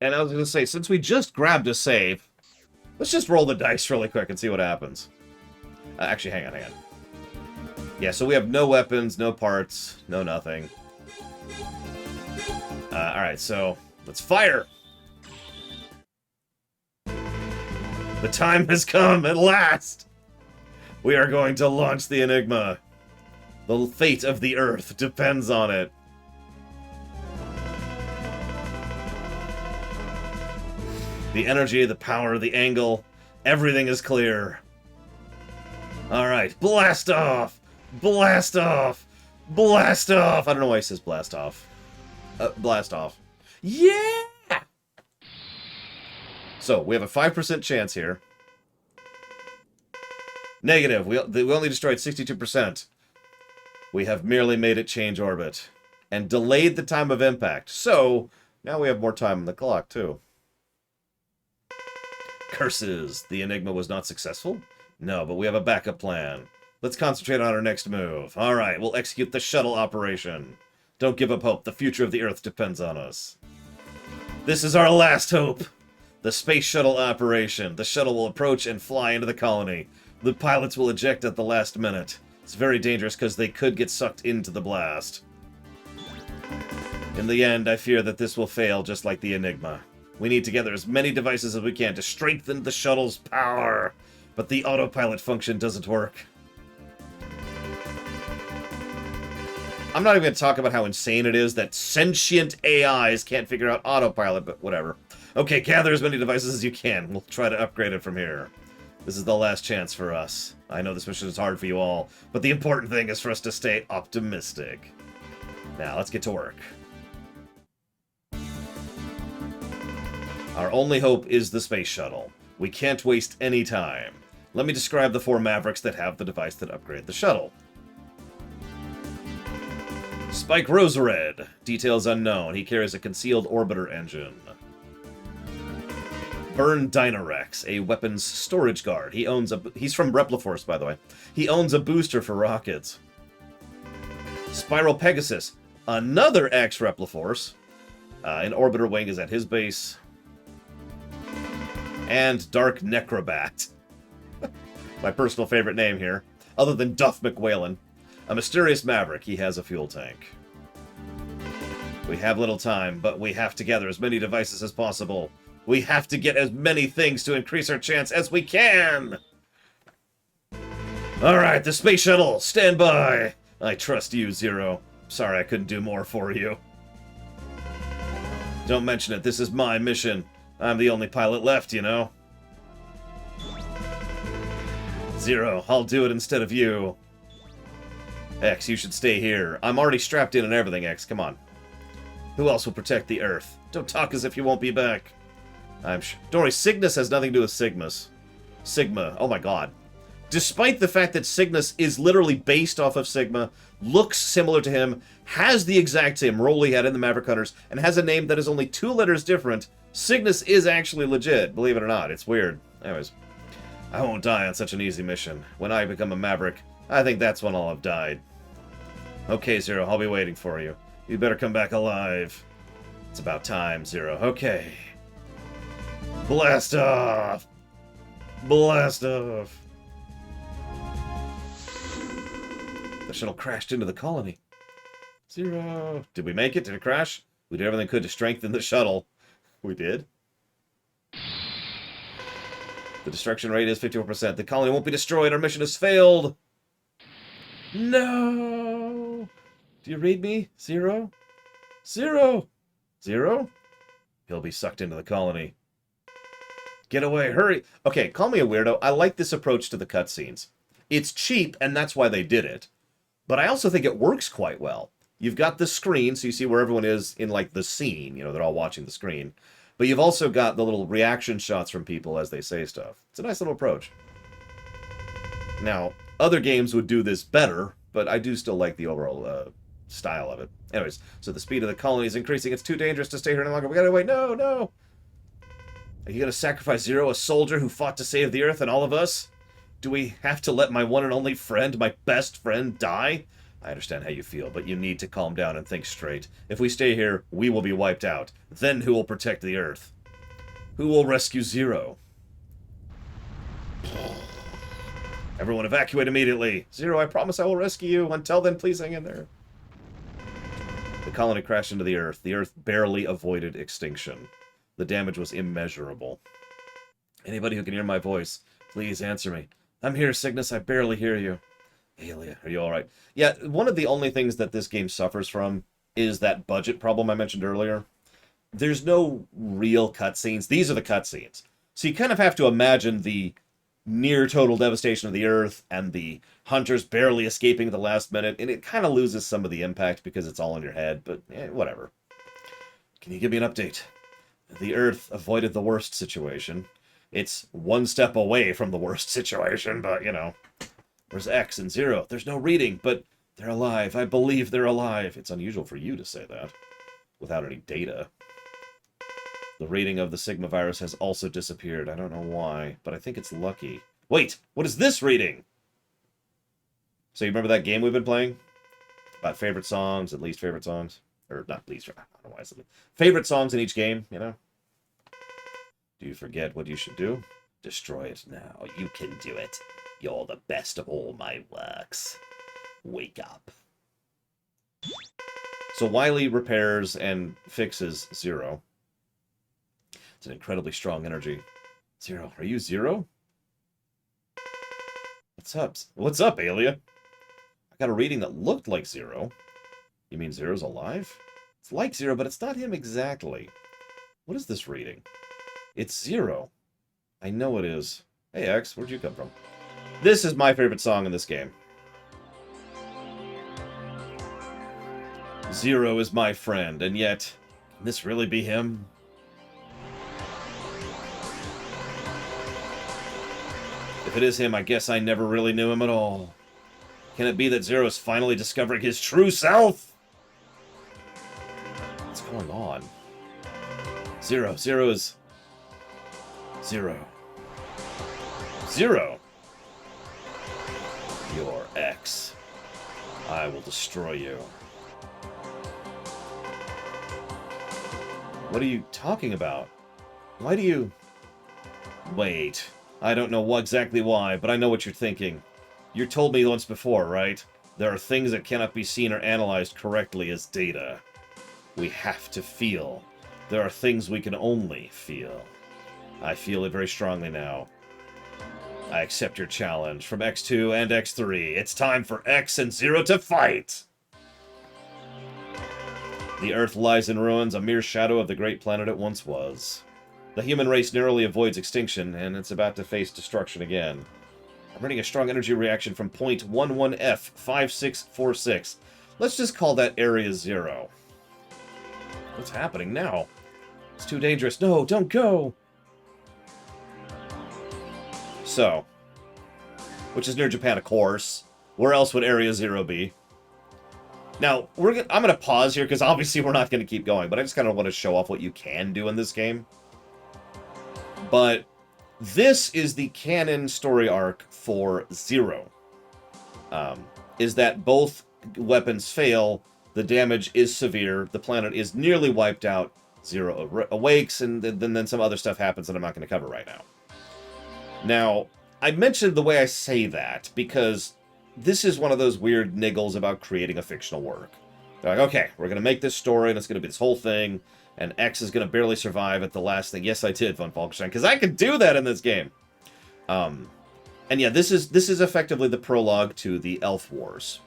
And I was going to say, since we just grabbed a save, let's just roll the dice really quick and see what happens. Actually, hang on. Yeah, so we have no weapons, no parts, no nothing. Alright, so let's fire! The time has come at last! We are going to launch the Enigma. The fate of the Earth depends on it. The energy, the power, the angle, everything is clear. Alright, blast off! Blast off! Blast off! I don't know why he says blast off. Blast off. Yeah! So, we have a 5% chance here. Negative. We only destroyed 62%. We have merely made it change orbit. And delayed the time of impact. So, now we have more time on the clock, too. Curses. The Enigma was not successful? No, but we have a backup plan. Let's concentrate on our next move. Alright, we'll execute the shuttle operation. Don't give up hope. The future of the Earth depends on us. This is our last hope. The space shuttle operation. The shuttle will approach and fly into the colony. The pilots will eject at the last minute. It's very dangerous because they could get sucked into the blast. In the end, I fear that this will fail just like the Enigma. We need to gather as many devices as we can to strengthen the shuttle's power. But the autopilot function doesn't work. I'm not even going to talk about how insane it is that sentient AIs can't figure out autopilot, but whatever. Okay, gather as many devices as you can. We'll try to upgrade it from here. This is the last chance for us. I know this mission is hard for you all, but the important thing is for us to stay optimistic. Now, let's get to work. Our only hope is the space shuttle. We can't waste any time. Let me describe the 4 Mavericks that have the device that upgrade the shuttle. Spike Rosered. Details unknown. He carries a concealed orbiter engine. Burn Dynarex, a weapons storage guard. He's from Repliforce, by the way. He owns a booster for rockets. Spiral Pegasus, another ex-Repliforce. An orbiter wing is at his base. And Dark Necrobat. My personal favorite name here, other than Duff McWhalen. A mysterious maverick. He has a fuel tank. We have little time, but we have to gather as many devices as possible. We have to get as many things to increase our chance as we can! Alright, the space shuttle, stand by! I trust you, Zero. Sorry I couldn't do more for you. Don't mention it, this is my mission. I'm the only pilot left, you know. Zero, I'll do it instead of you. X, you should stay here. I'm already strapped in and everything, X, come on. Who else will protect the Earth? Don't talk as if you won't be back. I'm sure. Don't worry, Cygnus has nothing to do with Sigmas. Sigma, oh my god. Despite the fact that Cygnus is literally based off of Sigma, looks similar to him, has the exact same role he had in the Maverick Hunters, and has a name that is only 2 letters different, Cygnus is actually legit, believe it or not. It's weird. Anyways, I won't die on such an easy mission. When I become a Maverick, I think that's when I'll have died. Okay, Zero, I'll be waiting for you. You better come back alive. It's about time, Zero. Okay. Blast off! Blast off! The shuttle crashed into the colony. Zero. Did we make it? Did it crash? We did everything we could to strengthen the shuttle. We did. The destruction rate is 54%. The colony won't be destroyed. Our mission has failed. No! Do you read me? Zero? Zero! Zero? He'll be sucked into the colony. Get away, hurry! Okay, call me a weirdo. I like this approach to the cutscenes. It's cheap, and that's why they did it. But I also think it works quite well. You've got the screen, so you see where everyone is in, like, the scene. You know, they're all watching the screen. But you've also got the little reaction shots from people as they say stuff. It's a nice little approach. Now, other games would do this better, but I do still like the overall style of it. Anyways, so the speed of the colony is increasing. It's too dangerous to stay here any longer. We gotta wait. No, no! Are you gonna sacrifice Zero, a soldier who fought to save the Earth and all of us? Do we have to let my one and only friend, my best friend, die? I understand how you feel, but you need to calm down and think straight. If we stay here, we will be wiped out. Then who will protect the Earth? Who will rescue Zero? Everyone evacuate immediately. Zero, I promise I will rescue you. Until then, please hang in there. The colony crashed into the Earth. The Earth barely avoided extinction. The damage was immeasurable. Anybody who can hear my voice, please answer me. I'm here, Cygnus. I barely hear you. Aelia, are you alright? Yeah, one of the only things that this game suffers from is that budget problem I mentioned earlier. There's no real cutscenes. These are the cutscenes. So you kind of have to imagine the near total devastation of the Earth and the hunters barely escaping at the last minute, and it kind of loses some of the impact because it's all in your head, but whatever. Can you give me an update? The Earth avoided the worst situation. It's one step away from the worst situation, but, you know. Where's X and Zero? There's no reading, but they're alive. I believe they're alive. It's unusual for you to say that without any data. The reading of the Sigma virus has also disappeared. I don't know why, but I think it's lucky. Wait, what is this reading? So you remember that game we've been playing? About favorite songs and least favorite songs? Or not least, I don't know why I said favorite songs in each game, you know? Do you forget what you should do? Destroy it now. You can do it. You're the best of all my works. Wake up. So Wily repairs and fixes Zero. It's an incredibly strong energy. Zero, are you Zero? What's up? What's up, Aelia? I got a reading that looked like Zero. You mean Zero's alive? It's like Zero, but it's not him exactly. What is this reading? It's Zero. I know it is. Hey, X, where'd you come from? This is my favorite song in this game. Zero is my friend, and yet, can this really be him? If it is him, I guess I never really knew him at all. Can it be that Zero is finally discovering his true self? What's going on? Zero is... Zero. You're X. I will destroy you. What are you talking about? Why do you... Wait. I don't know exactly why, but I know what you're thinking. You told me once before, right? There are things that cannot be seen or analyzed correctly as data. We have to feel. There are things we can only feel. I feel it very strongly now. I accept your challenge from X2 and X3. It's time for X and Zero to fight! The Earth lies in ruins, a mere shadow of the great planet it once was. The human race narrowly avoids extinction, and it's about to face destruction again. I'm reading a strong energy reaction from point 11F5646. Let's just call that Area 0. What's happening now? It's too dangerous. No, don't go! So, which is near Japan, of course. Where else would Area 0 be? Now, I'm going to pause here, because obviously we're not going to keep going, but I just kind of want to show off what you can do in this game. But this is the canon story arc for Zero. Is that both weapons fail, the damage is severe, the planet is nearly wiped out, Zero awakes, and then some other stuff happens that I'm not going to cover right now. Now, I mentioned the way I say that because this is one of those weird niggles about creating a fictional work. They're like, okay, we're going to make this story, and it's going to be this whole thing, and X is going to barely survive at the last thing. Yes, I did, Von Falkenstein, because I could do that in this game. And yeah, this is effectively the prologue to the Elf Wars,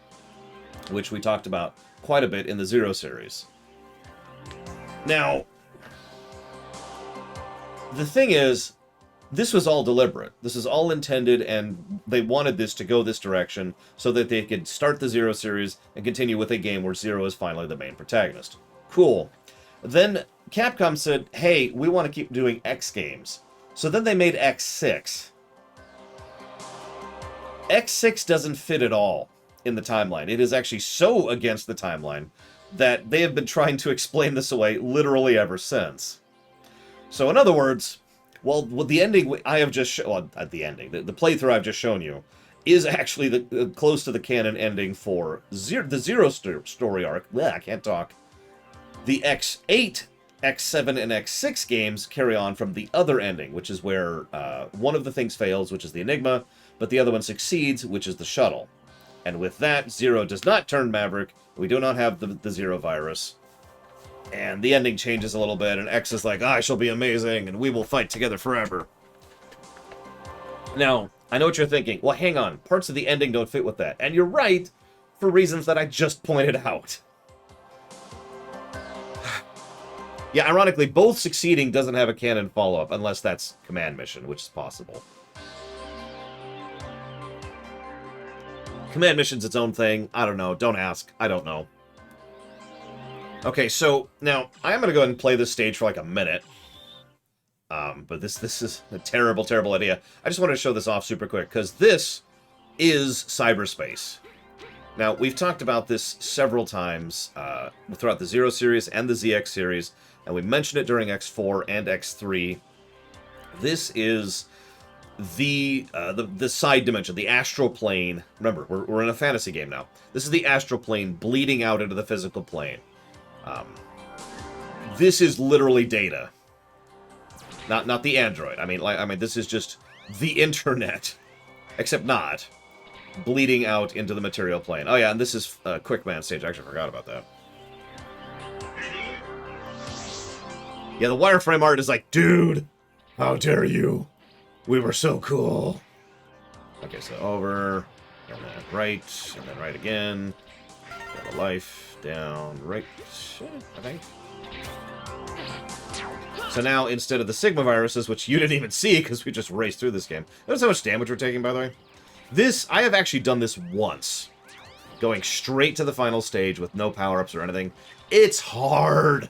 which we talked about quite a bit in the Zero series. Now, the thing is, this was all deliberate. This is all intended, and they wanted this to go this direction so that they could start the Zero series and continue with a game where Zero is finally the main protagonist. Cool. Then Capcom said, hey, we want to keep doing X games. So then they made X6. X6 doesn't fit at all in the timeline. It is actually so against the timeline that they have been trying to explain this away literally ever since. So in other words, well, the ending I have just the ending, the playthrough I've just shown you, is actually the close to the canon ending for the Zero story arc. Blech, I can't talk. The X8, X7, and X6 games carry on from the other ending, which is where one of the things fails, which is the Enigma, but the other one succeeds, which is the shuttle. And with that, Zero does not turn Maverick. We do not have the Zero virus. And the ending changes a little bit, and X is like, I shall be amazing, and we will fight together forever. Now, I know what you're thinking. Well, hang on. Parts of the ending don't fit with that. And you're right, for reasons that I just pointed out. Yeah, ironically, both succeeding doesn't have a canon follow-up, unless that's Command Mission, which is possible. Command Mission's its own thing. I don't know. Don't ask. I don't know. Okay, so now I am going to go ahead and play this stage for like a minute. But this is a terrible, terrible idea. I just wanted to show this off super quick, because this is cyberspace. Now, we've talked about this several times throughout the Zero series and the ZX series, and we mentioned it during X4 and X3. This is the side dimension, the astral plane. Remember, we're in a fantasy game now. This is the astral plane bleeding out into the physical plane. This is literally Data, not the android. I mean, this is just the internet, except not bleeding out into the material plane. Oh yeah, and this is Quickman stage. I actually forgot about that. Yeah, the wireframe art is like, dude, how dare you? We were so cool. Okay, so over, and then right, and then right again. Down the life, down, right, I think. So now, instead of the Sigma viruses, which you didn't even see because we just raced through this game. Notice how much damage we're taking, by the way? This, I have actually done this once. Going straight to the final stage with no power-ups or anything. It's hard.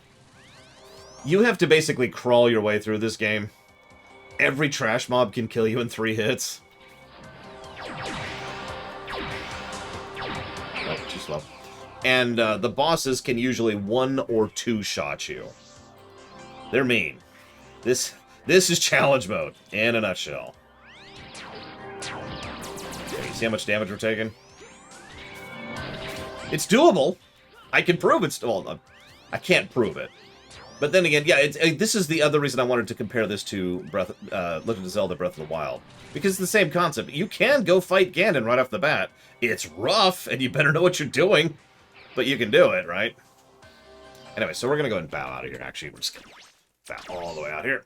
You have to basically crawl your way through this game. Every trash mob can kill you in 3 hits. Oh, too slow. And the bosses can usually 1 or 2 shot you. They're mean. This is challenge mode, in a nutshell. Okay, you see how much damage we're taking? It's doable. I can prove it's... Well, I can't prove it. But then again, yeah, this is the other reason I wanted to compare this to Legend of Zelda Breath of the Wild. Because it's the same concept. You can go fight Ganon right off the bat. It's rough, and you better know what you're doing. But you can do it, right? Anyway, so we're going to go ahead and bow out of here. Actually, we're just going to bow all the way out here.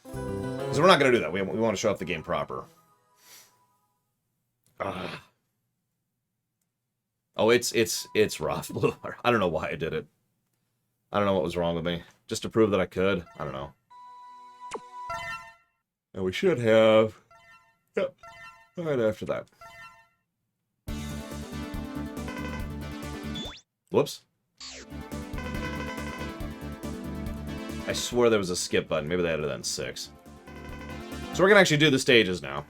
Because we're not going to do that. We want to show off the game proper. Oh, it's rough. I don't know why I did it. I don't know what was wrong with me. Just to prove that I could. I don't know. And we should have... Yep. Right after that. Whoops. I swore there was a skip button. Maybe they added that in 6. So we're going to actually do the stages now.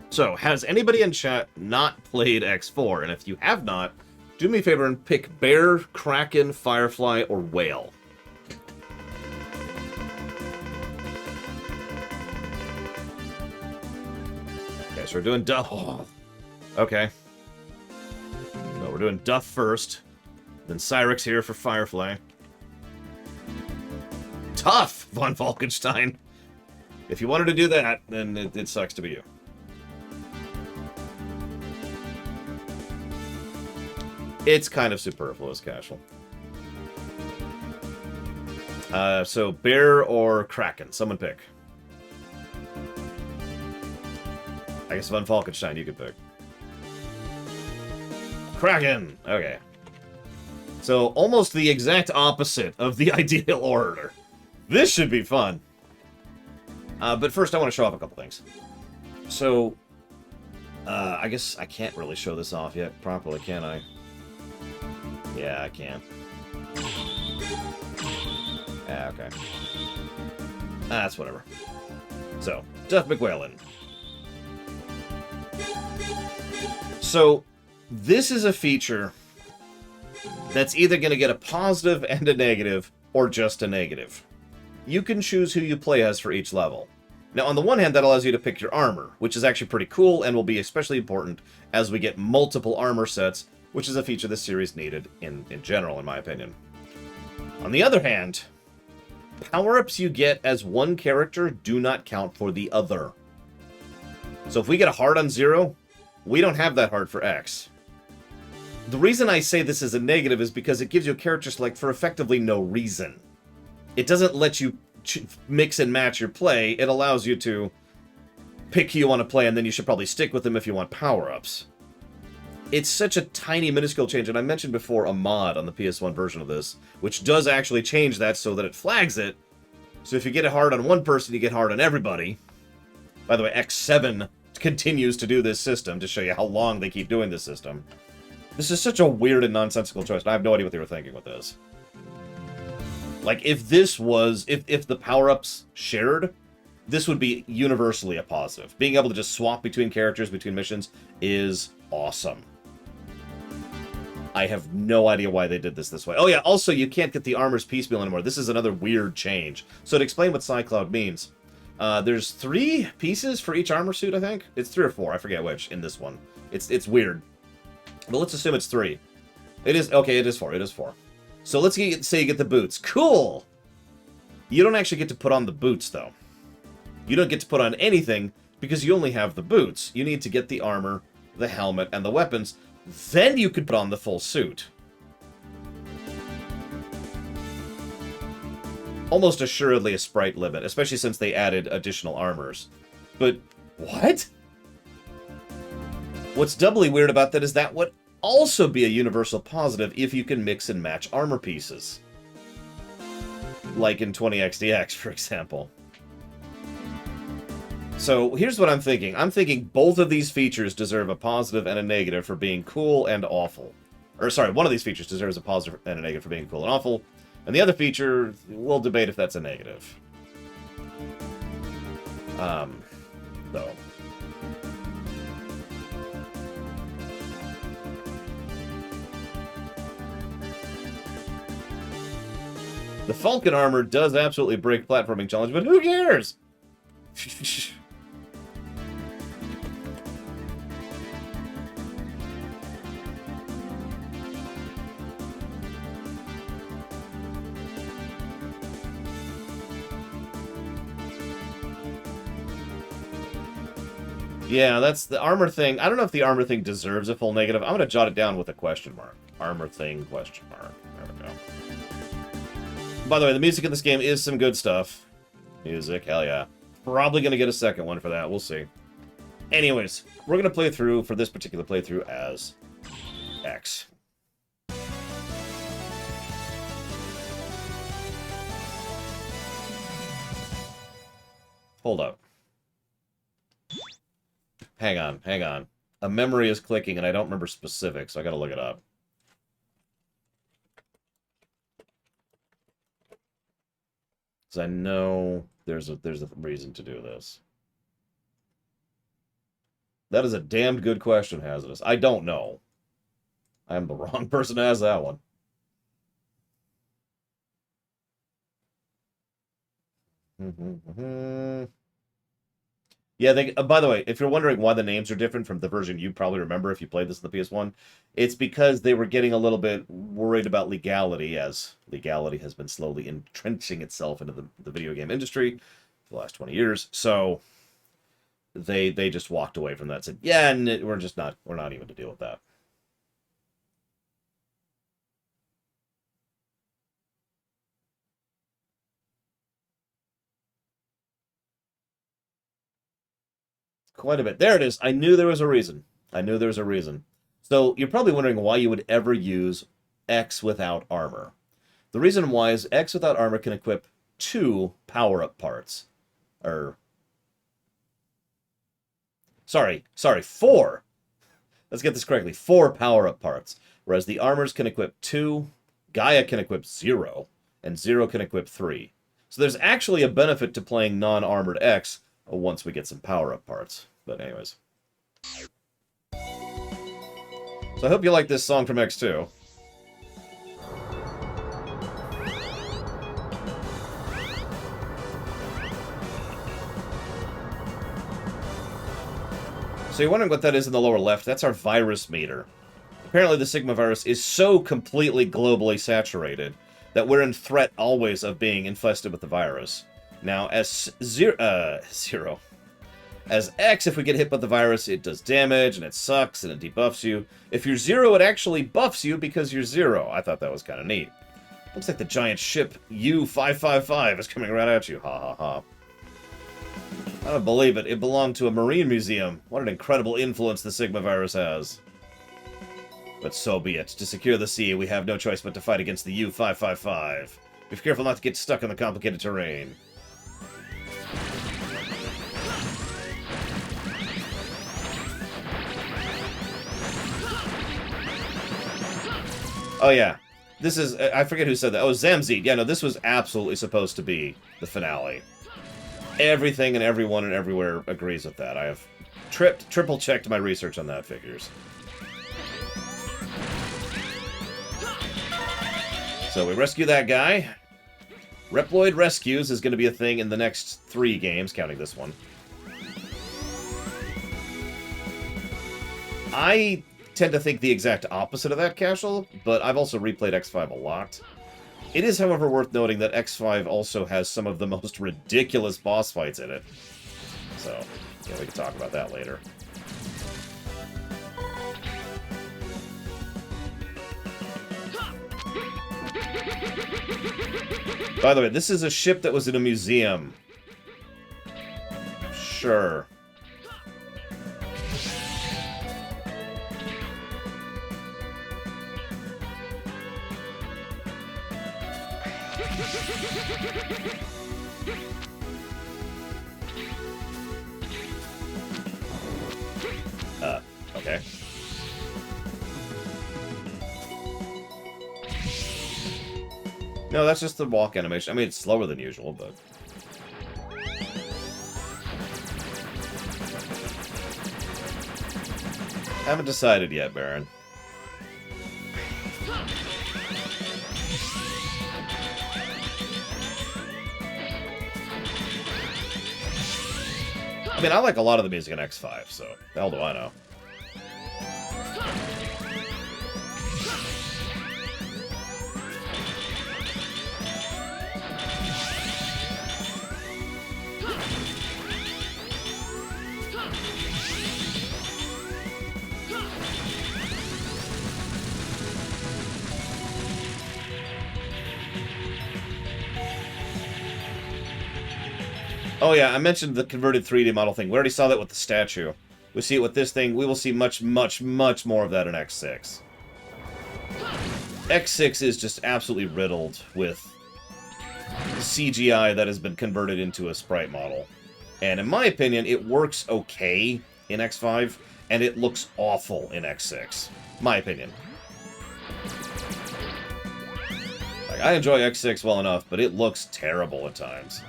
So, has anybody in chat not played X4? And if you have not, do me a favor and pick Bear, Kraken, Firefly, or Whale. Okay, so we're doing Duff. Oh, okay. So we're doing Duff first. Then Cyrix here for Firefly. Tough, Von Falkenstein. If you wanted to do that, then it sucks to be you. It's kind of superfluous, Casual. So, Bear or Kraken? Someone pick. I guess Von Falkenstein, you could pick. Kraken! Okay. So, almost the exact opposite of the ideal order. This should be fun. But first, I want to show off a couple things. So, I guess I can't really show this off yet properly, can I? Yeah, I can. Ah, okay. That's whatever. So, Duff McWhalen. So, this is a feature that's either going to get a positive and a negative, or just a negative. You can choose who you play as for each level. Now, on the one hand, that allows you to pick your armor, which is actually pretty cool and will be especially important as we get multiple armor sets, which is a feature this series needed in general, in my opinion. On the other hand, power-ups you get as one character do not count for the other. So if we get a heart on Zero, we don't have that heart for X. The reason I say this is a negative is because it gives you a character select for effectively no reason. It doesn't let you mix and match your play. It allows you to pick who you want to play, and then you should probably stick with them if you want power-ups. It's such a tiny, minuscule change, and I mentioned before a mod on the PS1 version of this, which does actually change that so that it flags it. So if you get it hard on one person, you get hard on everybody. By the way, X7 continues to do this system to show you how long they keep doing this system. This is such a weird and nonsensical choice, and I have no idea what they were thinking with this. Like, if this was... If the power-ups shared, this would be universally a positive. Being able to just swap between characters, between missions, is awesome. I have no idea why they did this way. Oh yeah, also, you can't get the armors piecemeal anymore. This is another weird change. So to explain what Psycloud means, there's 3 pieces for each armor suit, I think? It's 3 or 4, I forget which, in this one. It's weird. But let's assume it's 3. It is... Okay, it is 4. It is 4. So let's say you get the boots. Cool! You don't actually get to put on the boots, though. You don't get to put on anything because you only have the boots. You need to get the armor, the helmet, and the weapons. Then you could put on the full suit. Almost assuredly a sprite limit, especially since they added additional armors. But what? What's doubly weird about that is that would also be a universal positive if you can mix and match armor pieces. Like in 20XDX, for example. So here's what I'm thinking. I'm thinking both of these features deserve a positive and a negative for being cool and awful. Or sorry, one of these features deserves a positive and a negative for being cool and awful. And the other feature, we'll debate if that's a negative. Though. The Falcon armor does absolutely break platforming challenge, but who cares? Yeah, that's the armor thing. I don't know if the armor thing deserves a full negative. I'm going to jot it down with a question mark. Armor thing, question mark. There we go. By the way, the music in this game is some good stuff. Music, hell yeah. Probably going to get a second one for that. We'll see. Anyways, we're going to play through, for this particular playthrough, as X. Hold up. Hang on. A memory is clicking, and I don't remember specifics, so I gotta look it up. Because I know there's a reason to do this. That is a damned good question, Hazardous. I don't know. I am the wrong person to ask that one. Yeah, by the way, if you're wondering why the names are different from the version you probably remember if you played this in the PS1, it's because they were getting a little bit worried about legality, as legality has been slowly entrenching itself into the video game industry for the last 20 years. So they just walked away from that and said, yeah, and we're not even to deal with that. Quite a bit. There it is. I knew there was a reason. So you're probably wondering why you would ever use X without armor. The reason why is X without armor can equip 2 power-up parts. Sorry, 4. Let's get this correctly. 4 power-up parts. Whereas the armors can equip 2, Gaia can equip 0, and 0 can equip 3. So there's actually a benefit to playing non-armored X once we get some power-up parts. But anyways. So I hope you like this song from X2. So you're wondering what that is in the lower left? That's our virus meter. Apparently the Sigma virus is so completely globally saturated that we're in threat always of being infested with the virus. Now, as zero. As X, if we get hit by the virus, it does damage, and it sucks, and it debuffs you. If you're 0, it actually buffs you because you're 0. I thought that was kind of neat. Looks like the giant ship U-555 is coming right at you. Ha ha ha. I don't believe it. It belonged to a marine museum. What an incredible influence the Sigma virus has. But so be it. To secure the sea, we have no choice but to fight against the U-555. Be careful not to get stuck in the complicated terrain. Oh yeah, this is, I forget who said that. Oh, Zamzid. Yeah, no, this was absolutely supposed to be the finale. Everything and everyone and everywhere agrees with that. I have triple-checked my research on that, figures. So we rescue that guy. Reploid Rescues is going to be a thing in the next 3 games, counting this one. I tend to think the exact opposite of that, Cashel, but I've also replayed X5 a lot. It is, however, worth noting that X5 also has some of the most ridiculous boss fights in it. So, yeah, we can talk about that later. By the way, this is a ship that was in a museum. Sure. Okay. No, that's just the walk animation. I mean, it's slower than usual, but... Haven't decided yet, Baron. I mean, I like a lot of the music in X5, so the hell do I know? Oh yeah, I mentioned the converted 3D model thing. We already saw that with the statue. We see it with this thing. We will see much, much, much more of that in X6. X6 is just absolutely riddled with CGI that has been converted into a sprite model. And in my opinion, it works okay in X5, and it looks awful in X6. My opinion. Like, I enjoy X6 well enough, but it looks terrible at times.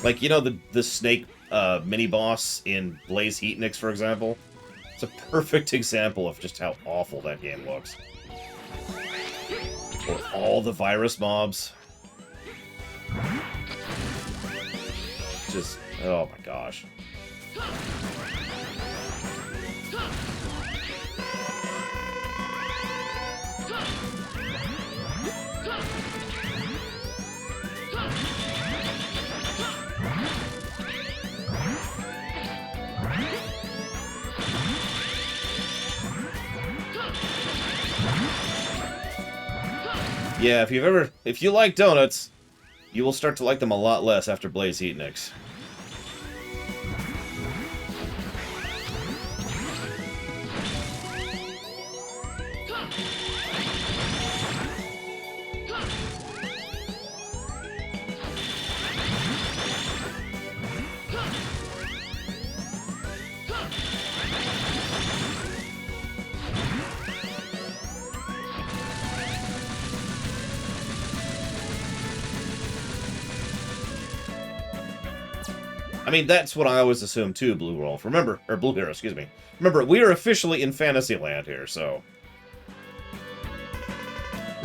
Like, you know, the snake mini-boss in Blaze Heatnix, for example? It's a perfect example of just how awful that game looks. Or all the virus mobs. Just, oh my gosh. Yeah, if you like donuts, you will start to like them a lot less after Blaze Heatnix. I mean, that's what I always assume too, Blue Wolf. Remember, or Blue Hero, excuse me. Remember, we are officially in Fantasyland here, so...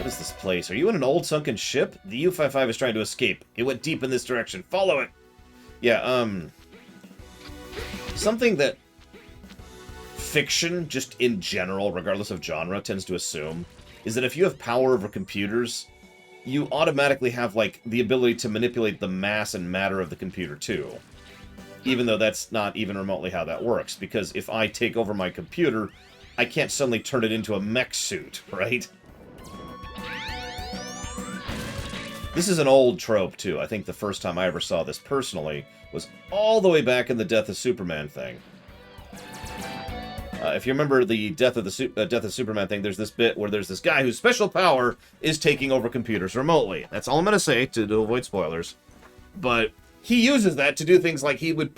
What is this place? Are you in an old sunken ship? The U-55 is trying to escape. It went deep in this direction. Follow it! Yeah, something that fiction, just in general, regardless of genre, tends to assume, is that if you have power over computers, you automatically have, like, the ability to manipulate the mass and matter of the computer, too. Even though that's not even remotely how that works, because if I take over my computer, I can't suddenly turn it into a mech suit, right? This is an old trope, too. I think the first time I ever saw this personally was all the way back in the Death of Superman thing. If you remember the Death of Superman thing, there's this bit where there's this guy whose special power is taking over computers remotely. That's all I'm going to say to avoid spoilers. But he uses that to do things like he would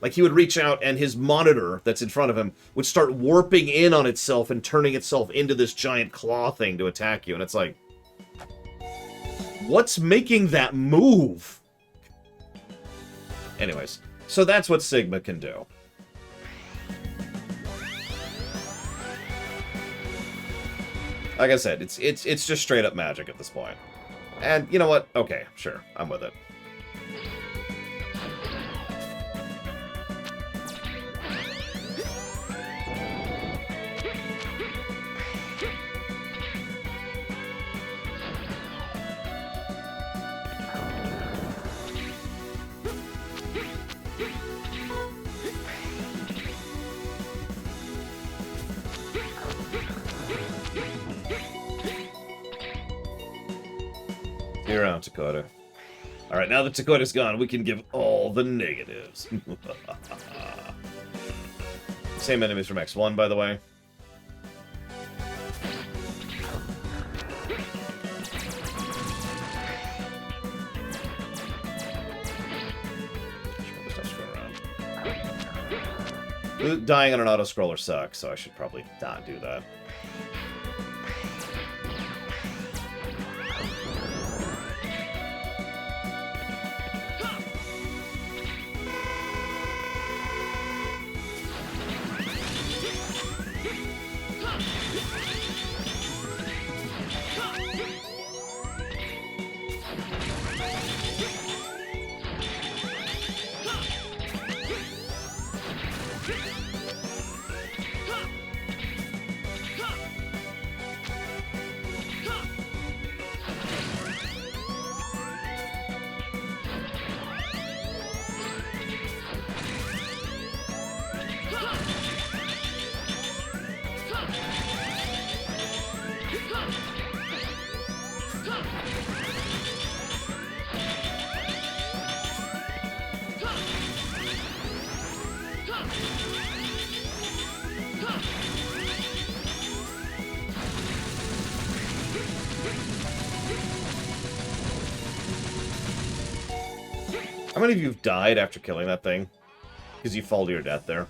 reach out and his monitor that's in front of him would start warping in on itself and turning itself into this giant claw thing to attack you. And it's like, what's making that move? Anyways, so that's what Sigma can do. Like I said, it's just straight up magic at this point. And you know what? Okay, sure, I'm with it. You're out, Dakota. Alright, now that Dakota's gone, we can give all the negatives. Same enemies from X1, by the way. Dying on an auto-scroller sucks, so I should probably not do that. How many of you have died after killing that thing? Because you fall to your death there.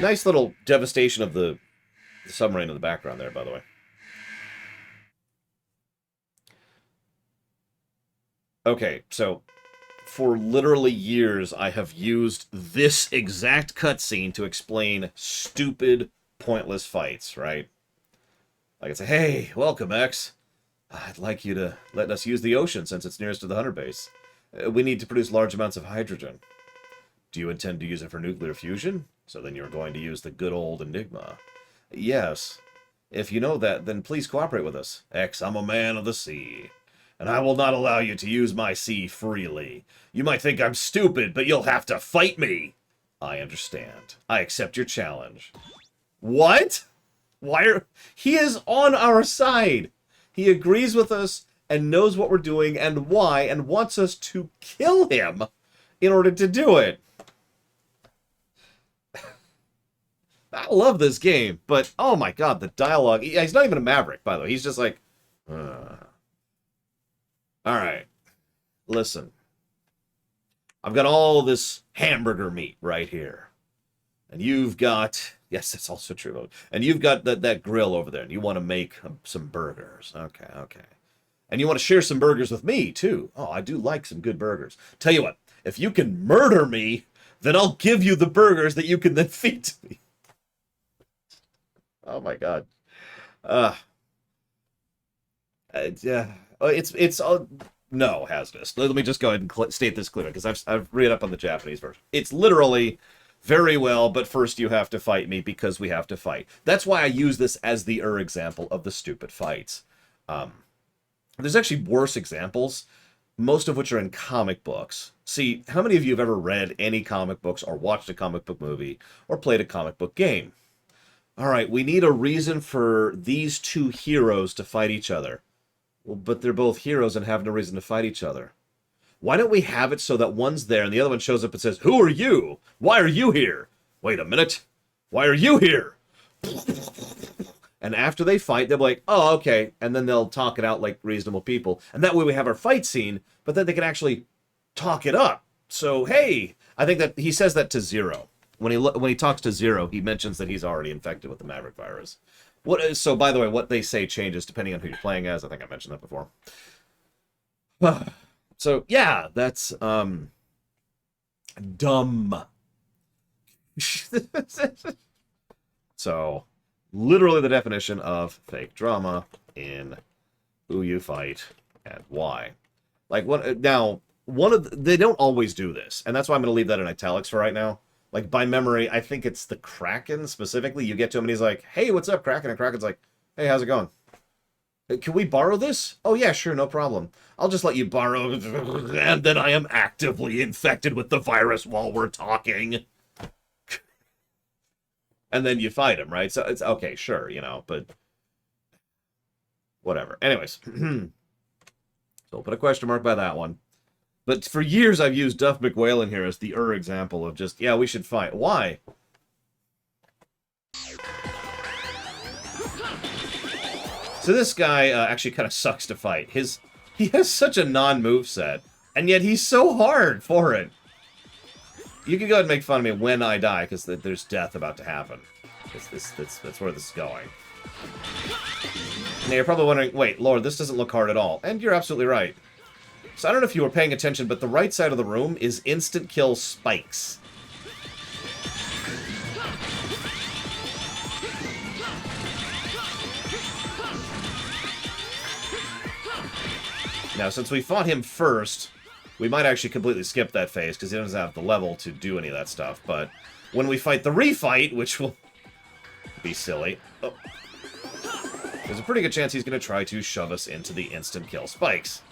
Nice little devastation of the submarine in the background there, by the way. Okay, so for literally years, I have used this exact cutscene to explain stupid, pointless fights, right? Like I'd say, hey, welcome, X. I'd like you to let us use the ocean since it's nearest to the Hunter base. We need to produce large amounts of hydrogen. Do you intend to use it for nuclear fusion? So then you're going to use the good old Enigma. Yes. If you know that, then please cooperate with us. X, I'm a man of the sea. And I will not allow you to use my sea freely. You might think I'm stupid, but you'll have to fight me. I understand. I accept your challenge. What? He is on our side. He agrees with us and knows what we're doing and why and wants us to kill him in order to do it. I love this game, but oh my god, the dialogue. He's not even a maverick, by the way. He's just like, Alright, listen. I've got all this hamburger meat right here. And you've got, yes, that's also true. And you've got that grill over there, and you want to make some burgers. Okay. And you want to share some burgers with me, too. Oh, I do like some good burgers. Tell you what, If you can murder me, then I'll give you the burgers that you can then feed to me. Oh my god. It's no, Hazardous. Let me just go ahead and state this clearly, because I've read up on the Japanese version. It's literally, very well, but first you have to fight me because we have to fight. That's why I use this as the example of the stupid fights. There's actually worse examples, most of which are in comic books. See, how many of you have ever read any comic books or watched a comic book movie or played a comic book game? All right, we need a reason for these two heroes to fight each other. Well, but they're both heroes and have no reason to fight each other. Why don't we have it so that one's there and the other one shows up and says, "Who are you? Why are you here? Wait a minute. Why are you here?" And after they fight, they'll be like, "Oh, okay." And then they'll talk it out like reasonable people. And that way we have our fight scene, but then they can actually talk it up. So, hey, I think that he says that to Zero. When he talks to Zero, he mentions that he's already infected with the Maverick virus. So, by the way, what they say changes depending on who you're playing as. I think I mentioned that before. So, yeah, that's, dumb. So, literally the definition of fake drama in who you fight and why. Like, they don't always do this, and that's why I'm going to leave that in italics for right now. Like, by memory, I think it's the Kraken, specifically. You get to him, and he's like, "Hey, what's up, Kraken?" And Kraken's like, "Hey, how's it going? Can we borrow this?" "Oh, yeah, sure, no problem. I'll just let you borrow, and then I am actively infected with the virus while we're talking." And then you fight him, right? So it's, okay, sure, but whatever. Anyways. So we'll put a question mark by that one. But for years, I've used Duff McWhalen here as the example of just, yeah, we should fight. Why? So this guy actually kind of sucks to fight. He has such a non-move set, and yet he's so hard for it. You can go ahead and make fun of me when I die, because there's death about to happen. That's where this is going. Now you're probably wondering, wait, Lord, this doesn't look hard at all. And you're absolutely right. So I don't know if you were paying attention, but the right side of the room is instant kill spikes. Now, since we fought him first, we might actually completely skip that phase, because he doesn't have the level to do any of that stuff. But when we fight the refight, which will be silly, there's a pretty good chance he's going to try to shove us into the instant kill spikes.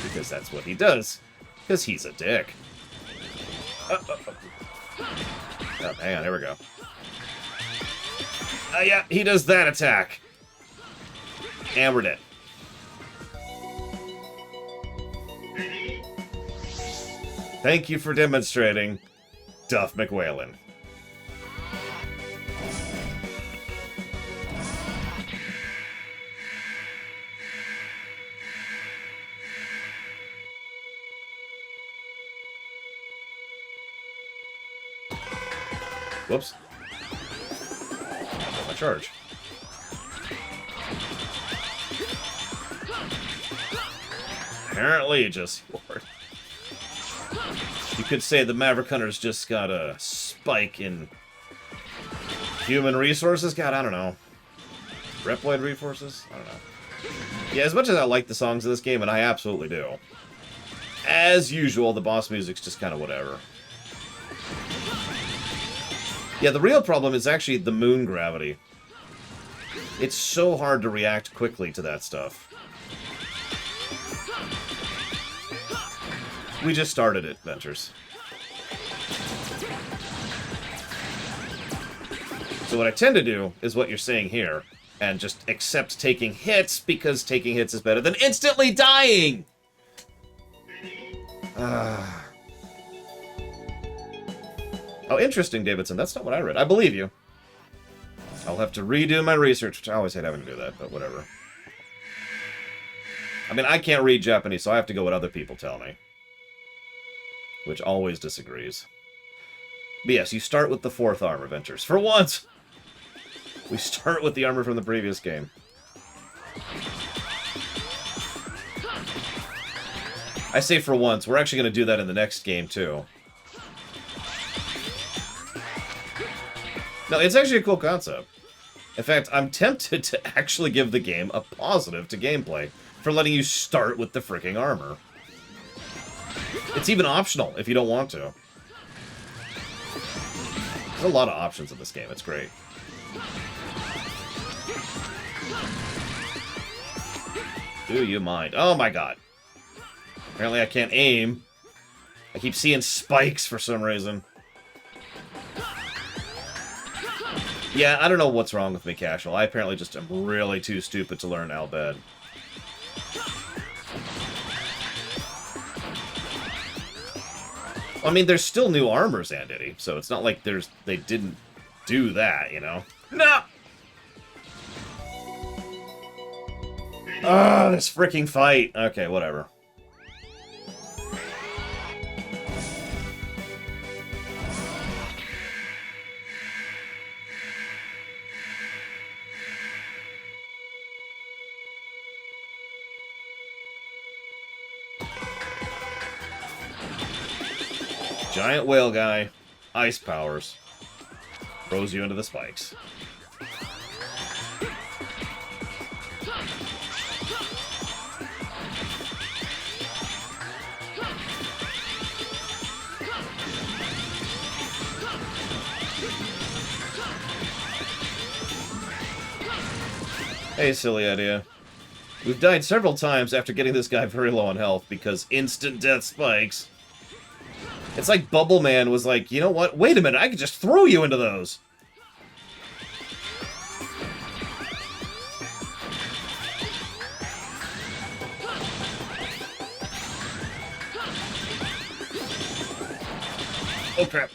Because that's what he does. Because he's a dick. Oh, hang on, here we go. Yeah, he does that attack. And we're dead. Thank you for demonstrating, Duff McWhalen. Whoops. My charge. Apparently, just you could say the Maverick Hunter's just got a spike in human resources. God, I don't know. Reploid resources? I don't know. Yeah, as much as I like the songs of this game, and I absolutely do, as usual, the boss music's just kind of whatever. Yeah, the real problem is actually the moon gravity. It's so hard to react quickly to that stuff. We just started it, Ventures. So what I tend to do is what you're saying here, and just accept taking hits, because taking hits is better than instantly dying! Oh, interesting, Davidson. That's not what I read. I believe you. I'll have to redo my research, which I always hate having to do that, but whatever. I mean, I can't read Japanese, so I have to go what other people tell me. Which always disagrees. But yes, you start with the 4th armor, Ventures. For once! We start with the armor from the previous game. I say for once, we're actually going to do that in the next game, too. No, it's actually a cool concept. In fact, I'm tempted to actually give the game a positive to gameplay for letting you start with the freaking armor. It's even optional if you don't want to. There's a lot of options in this game. It's great. Do you mind? Oh my god. Apparently I can't aim. I keep seeing spikes for some reason. Yeah, I don't know what's wrong with me, Casual. I apparently just am really too stupid to learn Al Bhed. I mean, there's still new armors, Andity, so it's not like they didn't do that, you know? No! Ah, this freaking fight. Okay, whatever. Giant whale guy, ice powers, throws you into the spikes. Hey, silly idea. We've died several times after getting this guy very low on health because instant death spikes. It's like Bubble Man was like, you know what? Wait a minute, I could just throw you into those. Oh, crap.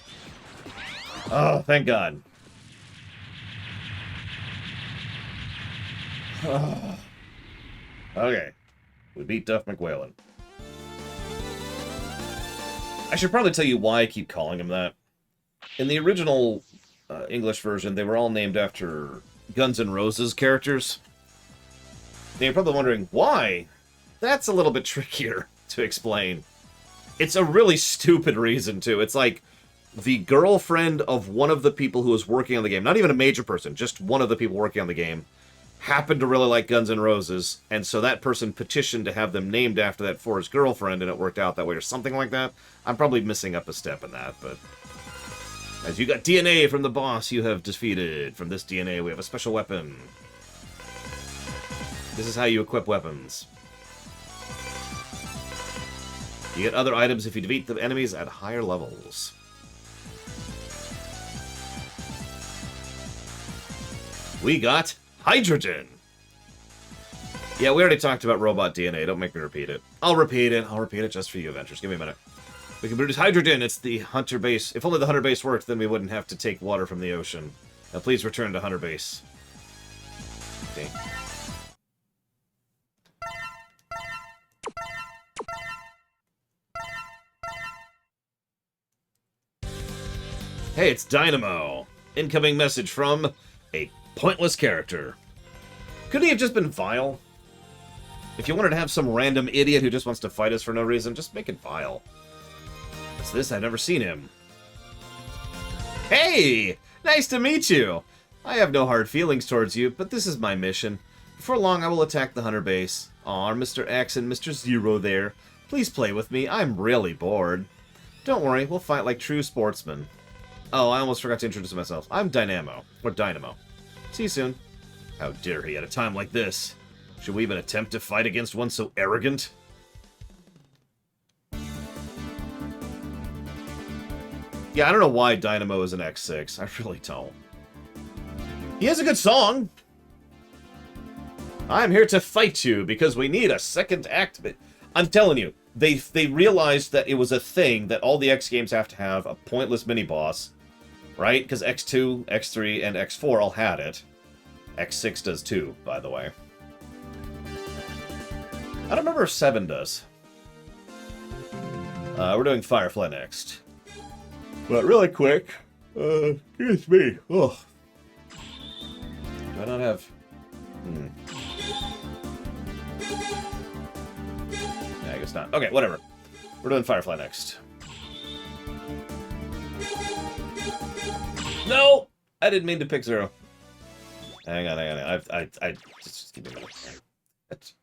Oh, thank God. Okay. We beat Duff McWhalen. I should probably tell you why I keep calling him that. In the original English version, they were all named after Guns N' Roses characters. Now you're probably wondering, why? That's a little bit trickier to explain. It's a really stupid reason, too. It's like the girlfriend of one of the people who was working on the game, not even a major person, just one of the people working on the game, happened to really like Guns N' Roses, and so that person petitioned to have them named after that for his girlfriend, and it worked out that way, or something like that. I'm probably missing up a step in that, but... As you got DNA from the boss you have defeated. From this DNA, we have a special weapon. This is how you equip weapons. You get other items if you defeat the enemies at higher levels. We got hydrogen! Yeah, we already talked about robot DNA. Don't make me repeat it. I'll repeat it. I'll repeat it just for you, Adventures. Give me a minute. We can produce hydrogen. It's the Hunter base. If only the Hunter base worked, then we wouldn't have to take water from the ocean. Now, please return to Hunter base. Okay. Hey, it's Dynamo. Incoming message from a pointless character. Could he have just been Vile? If you wanted to have some random idiot who just wants to fight us for no reason, just make it Vile. What's this? I've never seen him. Hey! Nice to meet you! I have no hard feelings towards you, but this is my mission. Before long, I will attack the Hunter base. Aw, Mr. X and Mr. Zero there. Please play with me. I'm really bored. Don't worry, we'll fight like true sportsmen. Oh, I almost forgot to introduce myself. I'm Dynamo. Or Dynamo. See you soon. How dare he at a time like this? Should we even attempt to fight against one so arrogant? Yeah, I don't know why Dynamo is an X6. I really don't. He has a good song. I'm here to fight you because we need a second act. I'm telling you, they realized that it was a thing that all the X games have to have a pointless mini-boss. Right? Because X2, X3, and X4 all had it. X6 does too, by the way. I don't remember if 7 does. We're doing Firefly next. But really quick, excuse me. Ugh. Do I not have... Yeah, I guess found. Okay, whatever. We're doing Firefly next. No! I didn't mean to pick 0. Hang on. I just give me a minute.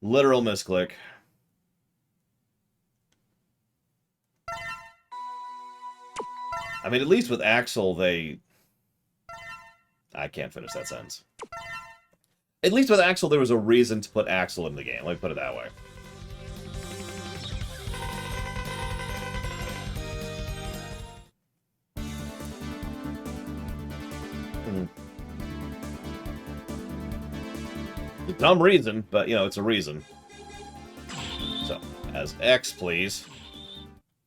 Literal misclick. I mean, at least with Axel, they... I can't finish that sentence. At least with Axel, there was a reason to put Axel in the game. Let me put it that way. A dumb reason, but, you know, it's a reason. So, as X, please.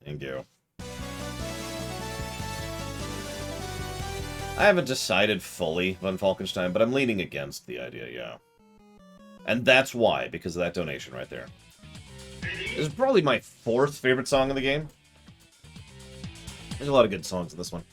Thank you. I haven't decided fully on Falkenstein, but I'm leaning against the idea, yeah. And that's why, because of that donation right there. This is probably my 4th favorite song in the game. There's a lot of good songs in this one.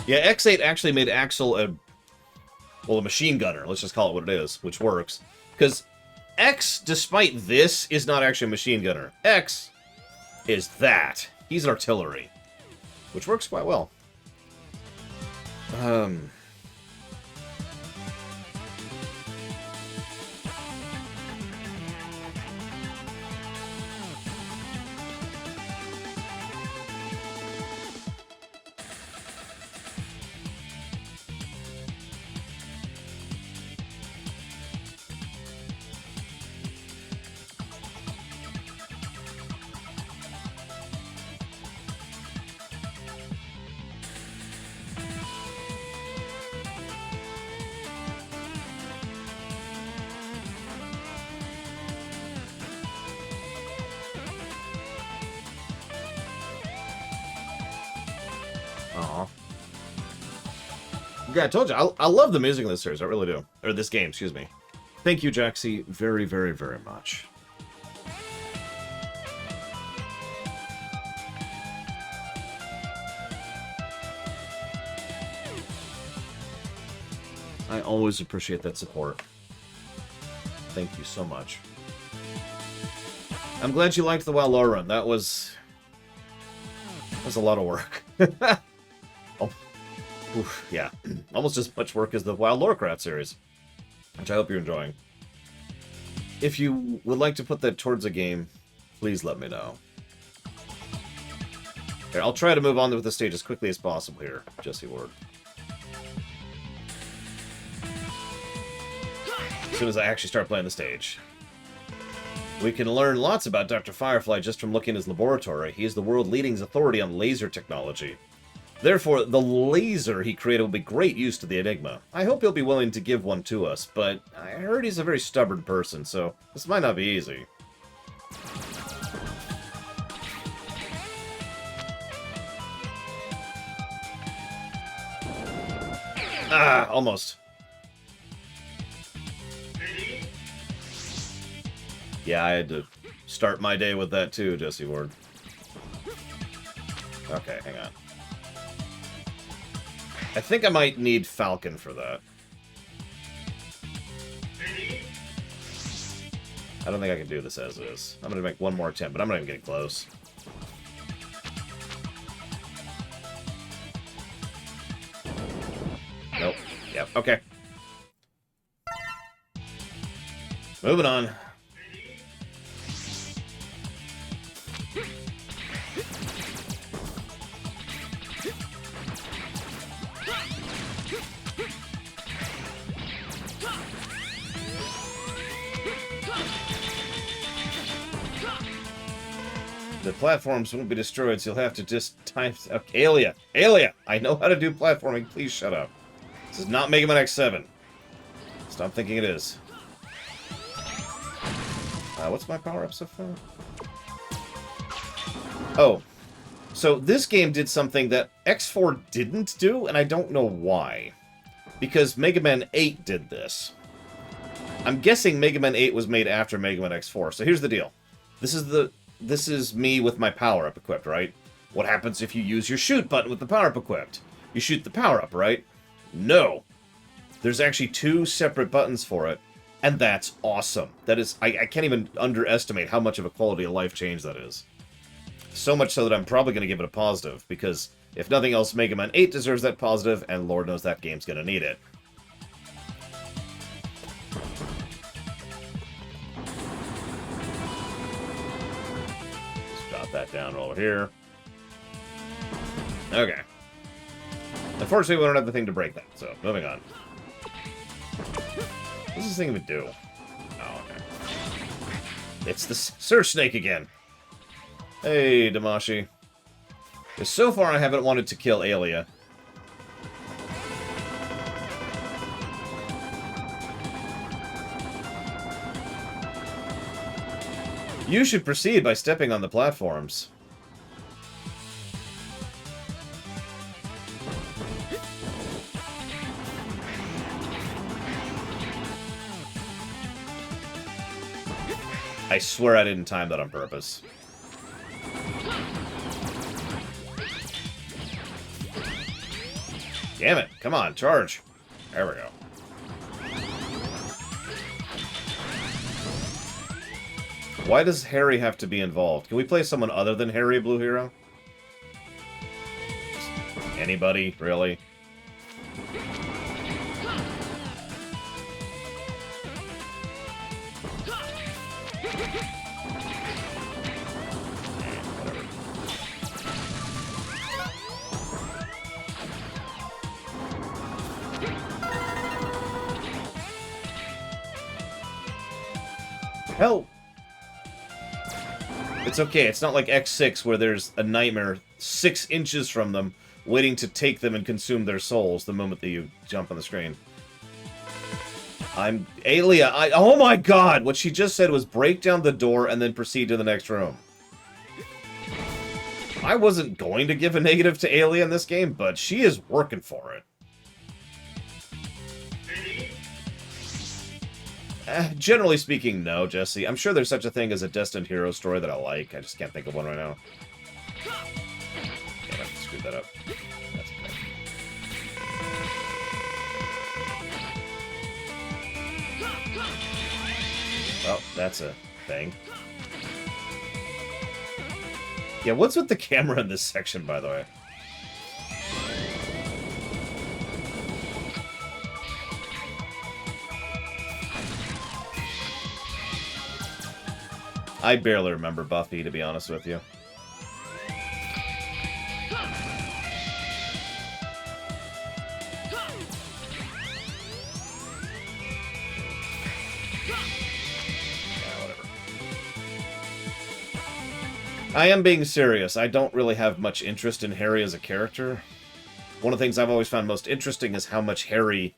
Yeah, X8 actually made Axel a machine gunner. Let's just call it what it is, which works. Because X, despite this, is not actually a machine gunner. X is that. He's an artillery, which works quite well. Aw. Yeah, I told you, I love the music in this series, I really do. Or this game, excuse me. Thank you, Jaxie, very, very, very much. I always appreciate that support. Thank you so much. I'm glad you liked the WoW lore run. That was a lot of work. Oh, oof, yeah, almost as much work as the WoW Lorecraft series, which I hope you're enjoying. If you would like to put that towards a game, please let me know. Here, I'll try to move on with the stage as quickly as possible here, Jesse Ward. As soon as I actually start playing the stage. We can learn lots about Dr. Firefly just from looking at his laboratory. He is the world-leading authority on laser technology. Therefore, the laser he created will be great use to the Enigma. I hope he'll be willing to give one to us, but I heard he's a very stubborn person, so this might not be easy. Ah, almost. Yeah, I had to start my day with that too, Jesse Ward. Okay, hang on. I think I might need Falcon for that. I don't think I can do this as is. I'm going to make one more attempt, but I'm not even getting close. Nope. Yep, okay. Moving on. The platforms won't be destroyed, so you'll have to just time... Okay, Aelia! Aelia! I know how to do platforming. Please shut up. This is not Mega Man X7. Stop thinking it is. What's my power-up so far? Oh, so this game did something that X4 didn't do, and I don't know why. Because Mega Man 8 did this. I'm guessing Mega Man 8 was made after Mega Man X4. So here's the deal. This is me with my power-up equipped, right? What happens if you use your shoot button with the power-up equipped? You shoot the power-up, right? No. There's actually 2 separate buttons for it, and that's awesome. That is, I can't even underestimate how much of a quality of life change that is. So much so that I'm probably going to give it a positive, because if nothing else, Mega Man 8 deserves that positive, and Lord knows that game's going to need it. Let's jot that down over here. Okay. Unfortunately, we don't have the thing to break that, so moving on. What does this thing even do? Oh, okay. It's the Sir Snake again. Hey, Damashi. So far, I haven't wanted to kill Aelia. You should proceed by stepping on the platforms. I swear I didn't time that on purpose. Damn it. Come on, charge. There we go. Why does Harry have to be involved? Can we play someone other than Harry, Blue Hero? Anybody, really? Hell, it's okay. It's not like X6 where there's a nightmare 6 inches from them waiting to take them and consume their souls the moment that you jump on the screen. Aelia, oh my god! What she just said was break down the door and then proceed to the next room. I wasn't going to give a negative to Aelia in this game, but she is working for it. Generally speaking, no, Jesse. I'm sure there's such a thing as a Destined Hero story that I like. I just can't think of one right now. Damn it, screwed that up. That's okay. Well, that's a thing. Yeah, what's with the camera in this section, by the way? I barely remember Buffy, to be honest with you. I am being serious. I don't really have much interest in Harry as a character. One of the things I've always found most interesting is how much Harry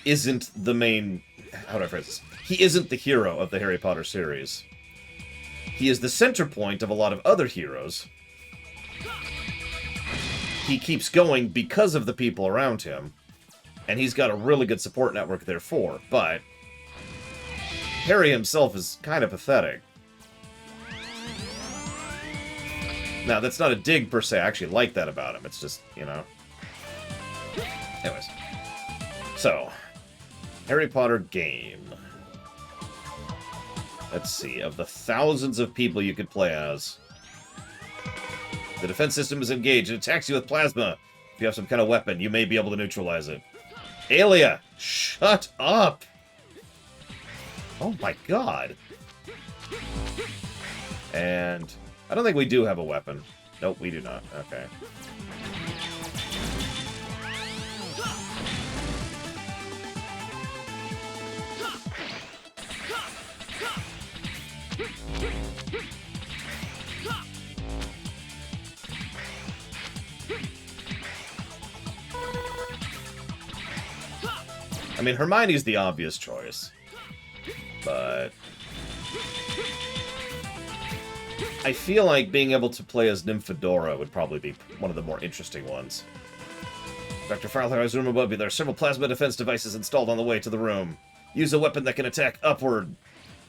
isn't the main... How do I phrase this? He isn't the hero of the Harry Potter series. He is the center point of a lot of other heroes. He keeps going because of the people around him. And he's got a really good support network therefore, but... Harry himself is kind of pathetic. Now, that's not a dig per se. I actually like that about him. It's just, you know... Anyways. So, Harry Potter game. Let's see, of the thousands of people you could play as. The defense system is engaged. It attacks you with plasma. If you have some kind of weapon, you may be able to neutralize it. Aelia, shut up! Oh my god. And I don't think we do have a weapon. Nope, we do not. Okay. I mean, Hermione's the obvious choice. But... I feel like being able to play as Nymphadora would probably be one of the more interesting ones. Dr. Firefly's room above you. There are several plasma defense devices installed on the way to the room. Use a weapon that can attack upward.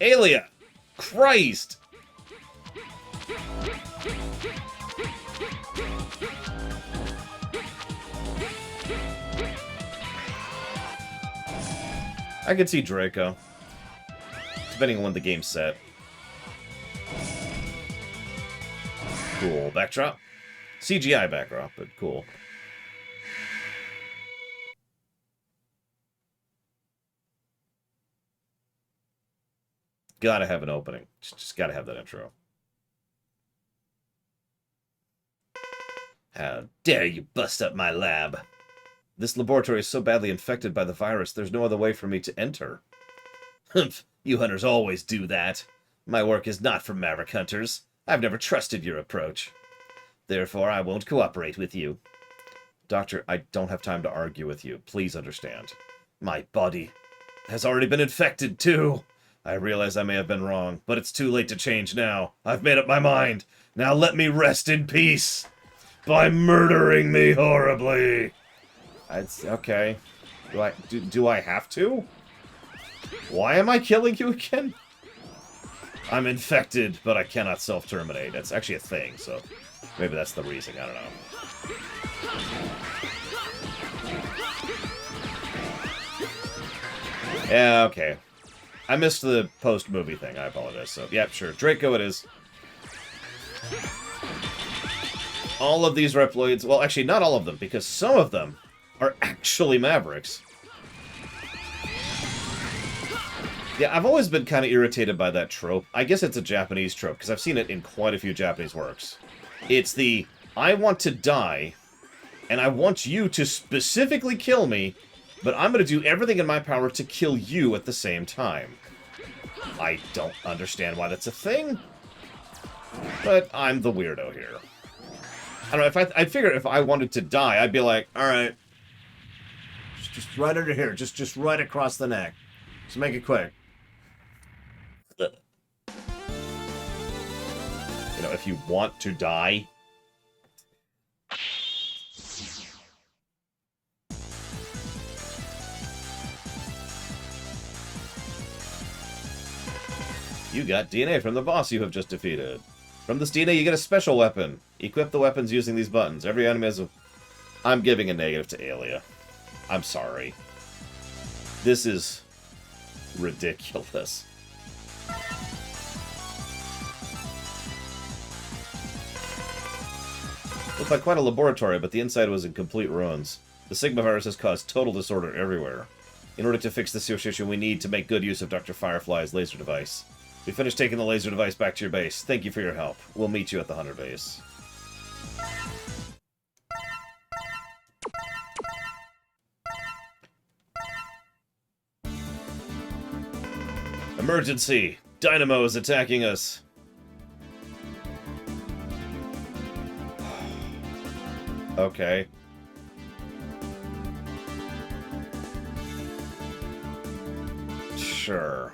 Aelia! Christ! I could see Draco. Depending on when the game's set. Cool. Backdrop? CGI backdrop, but cool. Gotta have an opening. Just gotta have that intro. How dare you bust up my lab? This laboratory is so badly infected by the virus, there's no other way for me to enter. Humph, you hunters always do that. My work is not for Maverick hunters. I've never trusted your approach. Therefore, I won't cooperate with you. Doctor, I don't have time to argue with you. Please understand. My body has already been infected, too. I realize I may have been wrong, but it's too late to change now. I've made up my mind. Now let me rest in peace by murdering me horribly. Okay. Do I have to? Why am I killing you again? I'm infected, but I cannot self-terminate. That's actually a thing, so maybe that's the reason. I don't know. Yeah, okay. I missed the post-movie thing. I apologize. So, yeah, sure. Draco it is. All of these Reploids... Well, actually, not all of them, because some of them are actually Mavericks. Yeah, I've always been kind of irritated by that trope. I guess it's a Japanese trope, because I've seen it in quite a few Japanese works. It's the, I want to die, and I want you to specifically kill me, but I'm going to do everything in my power to kill you at the same time. I don't understand why that's a thing, but I'm the weirdo here. I don't know, I figure if I wanted to die, I'd be like, alright, just right under here, just right across the neck. Just make it quick. You know, if you want to die. You got DNA from the boss you have just defeated. From this DNA, you get a special weapon. Equip the weapons using these buttons. Every enemy has a... I'm giving a negative to Aelia. I'm sorry. This is ridiculous. Looked like quite a laboratory, but the inside was in complete ruins. The Sigma virus has caused total disorder everywhere. In order to fix this situation, we need to make good use of Dr. Firefly's laser device. We finished taking the laser device back to your base. Thank you for your help. We'll meet you at the Hunter base. Emergency! Dynamo is attacking us! Okay. Sure.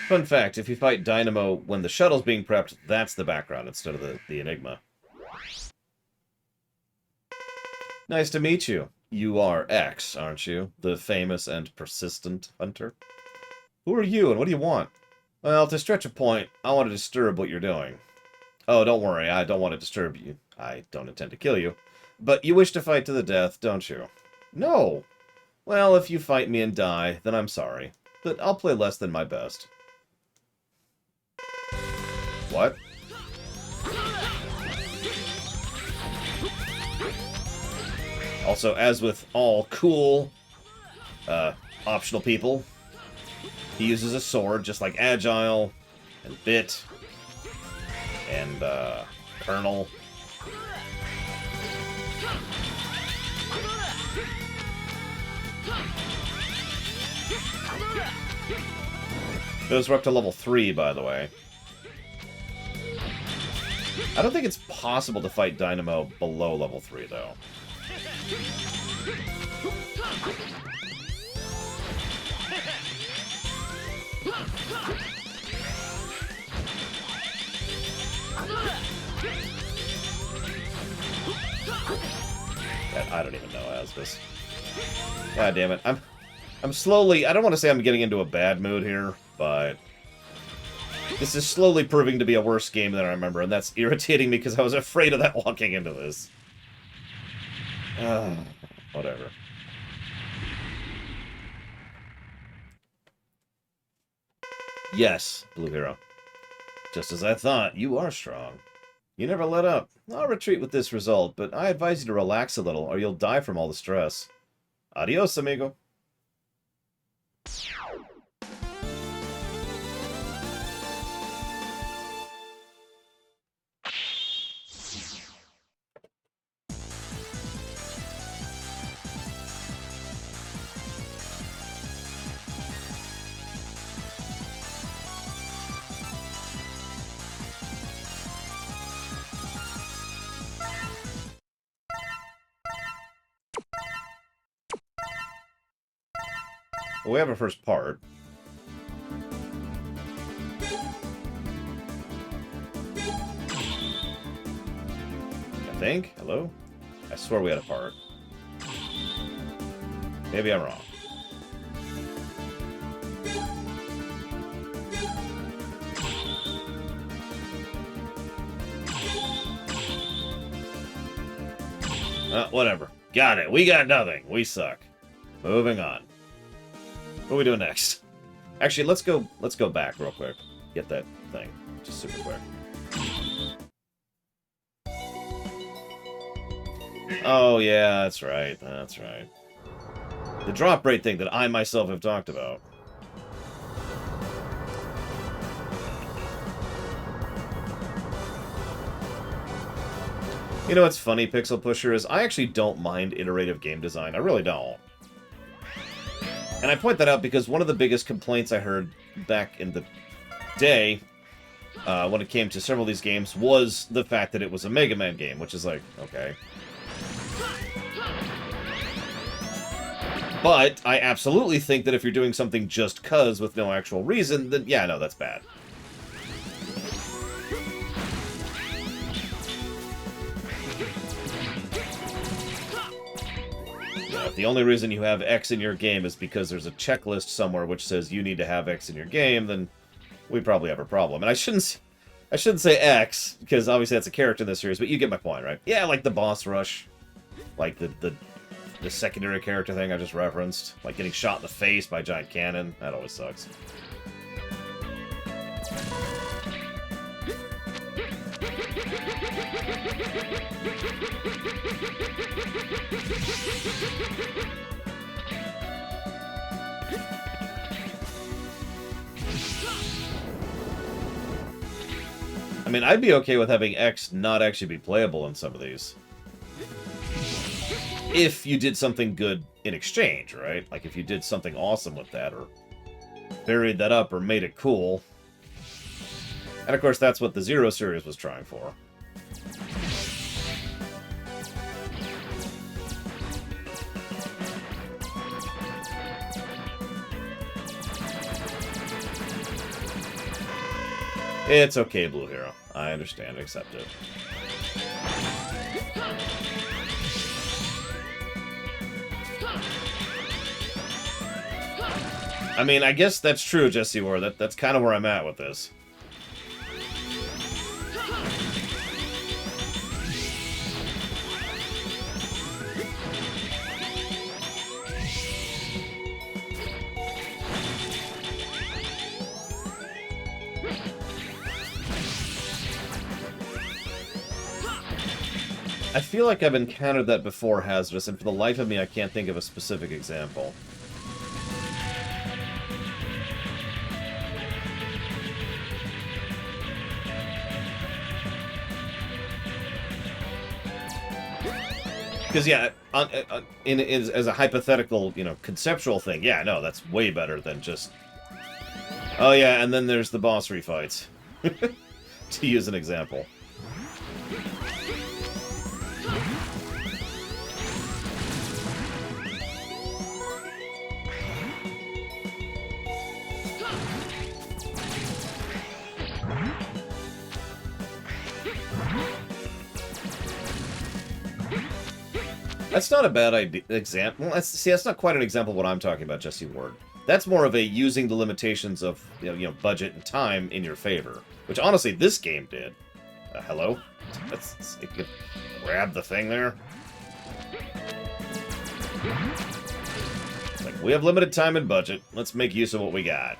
Fun fact, if you fight Dynamo when the shuttle's being prepped, that's the background instead of the Enigma. Nice to meet you. You are X, aren't you? The famous and persistent hunter? Who are you and what do you want? Well, to stretch a point, I want to disturb what you're doing. Oh, don't worry, I don't want to disturb you. I don't intend to kill you. But you wish to fight to the death, don't you? No. Well, if you fight me and die, then I'm sorry. But I'll play less than my best. What? Also, as with all cool, optional people, he uses a sword just like Agile, and Bit, and, Colonel. Those were up to level 3, by the way. I don't think it's possible to fight Dynamo below level 3, though. I don't even know Asbus. God damn it. I'm slowly... I don't want to say I'm getting into a bad mood here, but... this is slowly proving to be a worse game than I remember, and that's irritating me because I was afraid of that walking into this. Whatever. Yes, Blue Hero. Just as I thought, you are strong. You never let up. I'll retreat with this result, but I advise you to relax a little, or you'll die from all the stress. Adios, amigo. Well, we have our first part. I think? Hello? I swear we had a part. Maybe I'm wrong. Whatever. Got it. We got nothing. We suck. Moving on. What are we doing next? Actually, let's go back real quick. Get that thing. Just super quick. Oh, yeah, that's right. That's right. The drop rate thing that I myself have talked about. You know what's funny, Pixel Pusher, is I actually don't mind iterative game design. I really don't. And I point that out because one of the biggest complaints I heard back in the day, when it came to several of these games, was the fact that it was a Mega Man game, which is like, okay. But I absolutely think that if you're doing something just 'cause with no actual reason, then yeah, no, that's bad. If the only reason you have X in your game is because there's a checklist somewhere which says you need to have X in your game, then we probably have a problem. And I shouldn't say X, because obviously that's a character in this series, but you get my point, right? Yeah, like the boss rush. Like the secondary character thing I just referenced. Like getting shot in the face by a giant cannon. That always sucks. I mean, I'd be okay with having X not actually be playable in some of these. If you did something good in exchange, right? Like if you did something awesome with that, or varied that up, or made it cool. And of course, that's what the Zero series was trying for. It's okay, Blue Hero. I understand. Accept it. I mean, I guess that's true, Jesse War. That's kind of where I'm at with this. I feel like I've encountered that before, Hazardous, and for the life of me, I can't think of a specific example. Because, yeah, as a hypothetical, you know, conceptual thing, yeah, no, that's way better than just... Oh, yeah, and then there's the boss refights. To use an example. That's not a bad example. That's not quite an example of what I'm talking about, Jesse Ward. That's more of a using the limitations of you know budget and time in your favor, which honestly this game did. Hello? It could grab the thing there. Like, we have limited time and budget. Let's make use of what we got.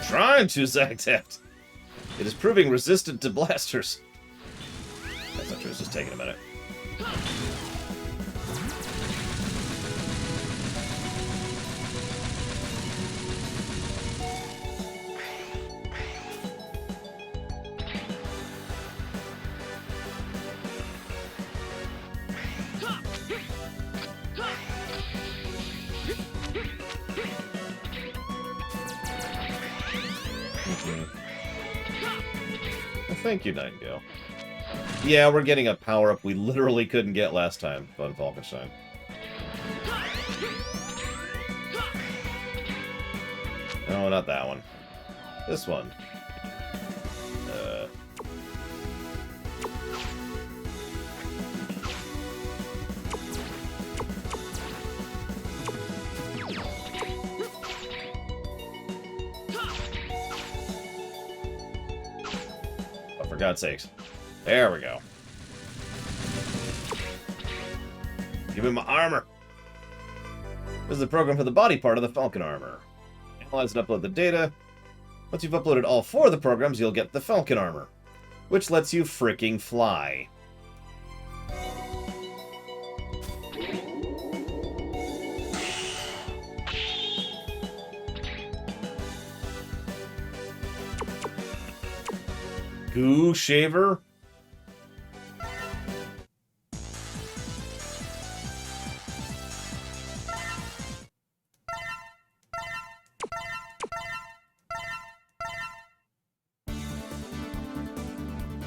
Trying to, Zagtaft. It is proving resistant to blasters. That's not true, it's just taking a minute. Thank you, Nightingale. Yeah, we're getting a power-up we literally couldn't get last time, Von Falkenstein. No, not that one. This one. For God's sakes. There we go. Give me my armor. This is the program for the body part of the Falcon armor. Analyze and upload the data. Once you've uploaded all 4 of the programs, you'll get the Falcon armor, which lets you freaking fly. Goo Shaver?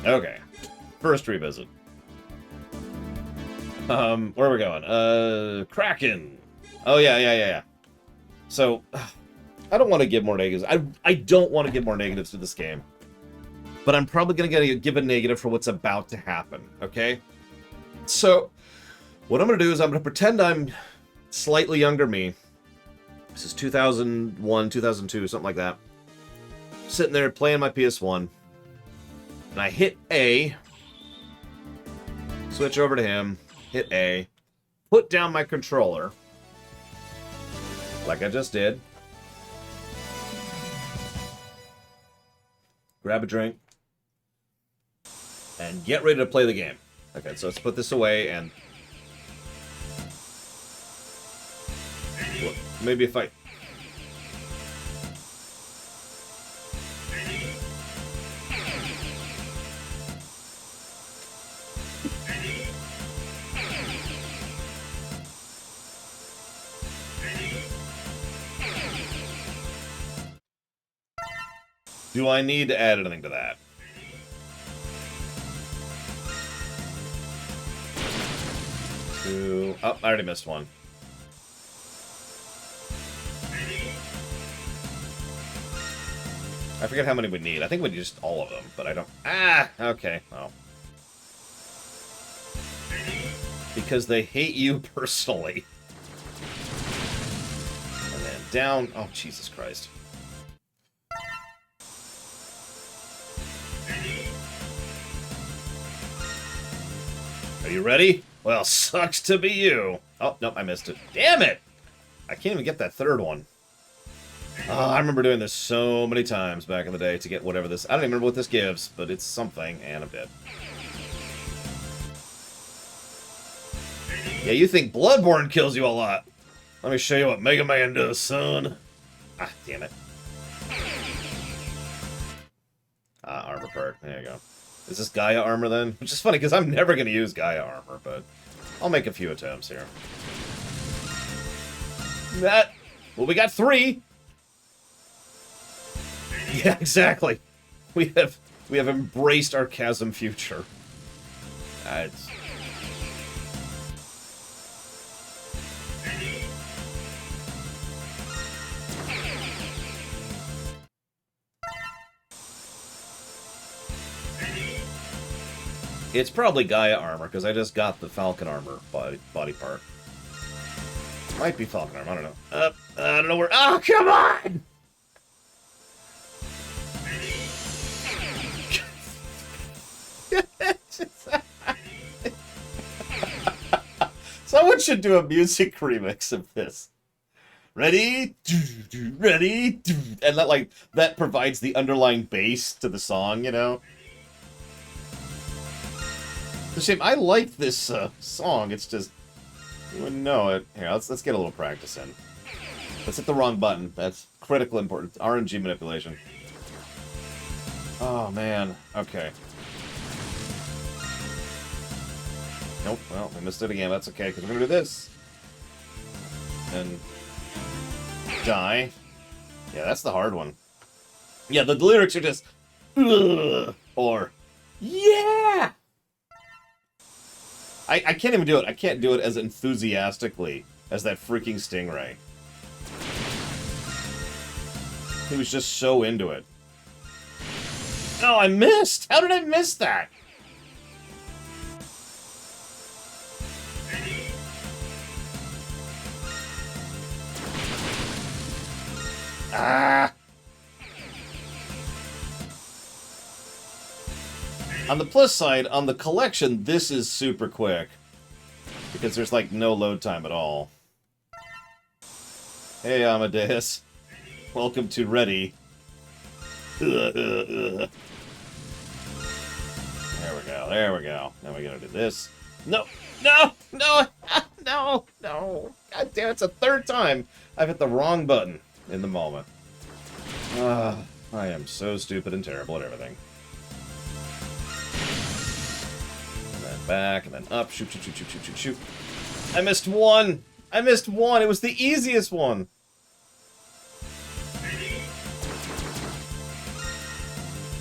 Okay. First revisit. Where are we going? Kraken! Oh, yeah. So, I don't want to give more negatives. I don't want to give more negatives to this game. But I'm probably going to give a negative for what's about to happen, okay? So, what I'm going to do is I'm going to pretend I'm slightly younger me. This is 2001, 2002, something like that. Sitting there playing my PS1. And I hit A. Switch over to him. Hit A. Put down my controller. Like I just did. Grab a drink. And get ready to play the game. Okay, so let's put this away and... maybe if I... Do I need to add anything to that? 2. Oh, I already missed one. I forget how many we need. I think we need just all of them, but I don't... Ah! Okay. Oh. Because they hate you personally. And then down... Oh, Jesus Christ. Are you ready? Well, sucks to be you. Oh, nope, I missed it. Damn it! I can't even get that third one. Oh, I remember doing this so many times back in the day to get whatever this... I don't even remember what this gives, but it's something, and I'm dead. Yeah, you think Bloodborne kills you a lot. Let me show you what Mega Man does, son. Ah, damn it. Ah, armor perk. There you go. Is this Gaia armor, then? Which is funny, because I'm never going to use Gaia armor, but I'll make a few attempts here. That... Well, we got 3! Yeah, exactly. We have embraced our chasm future. It's... It's probably Gaia armor, because I just got the Falcon armor body part. Might be Falcon armor, I don't know. I don't know where... Oh, come on! Someone should do a music remix of this. Ready? Ready? And that provides the underlying bass to the song, you know? It's a shame. I like this song. It's just you wouldn't know it. Here, let's get a little practice in. Let's hit the wrong button. That's critical importance. RNG manipulation. Oh man. Okay. Nope. Well, we missed it again. That's okay because we're gonna do this and die. Yeah, that's the hard one. Yeah, the lyrics are just ugh, or yeah. I can't even do it. I can't do it as enthusiastically as that freaking Stingray. He was just so into it. Oh, I missed! How did I miss that? Ah! On the plus side, on the collection, this is super quick. Because there's, like, no load time at all. Hey, Amadeus. Welcome to Ready. There we go, there we go. Now we gotta do this. No! No! No! No! No! God damn it, it's a third time I've hit the wrong button in the moment. I am so stupid and terrible at everything. Back, and then up. Shoot, shoot, shoot, shoot, shoot, shoot, shoot. I missed one! I missed one! It was the easiest one!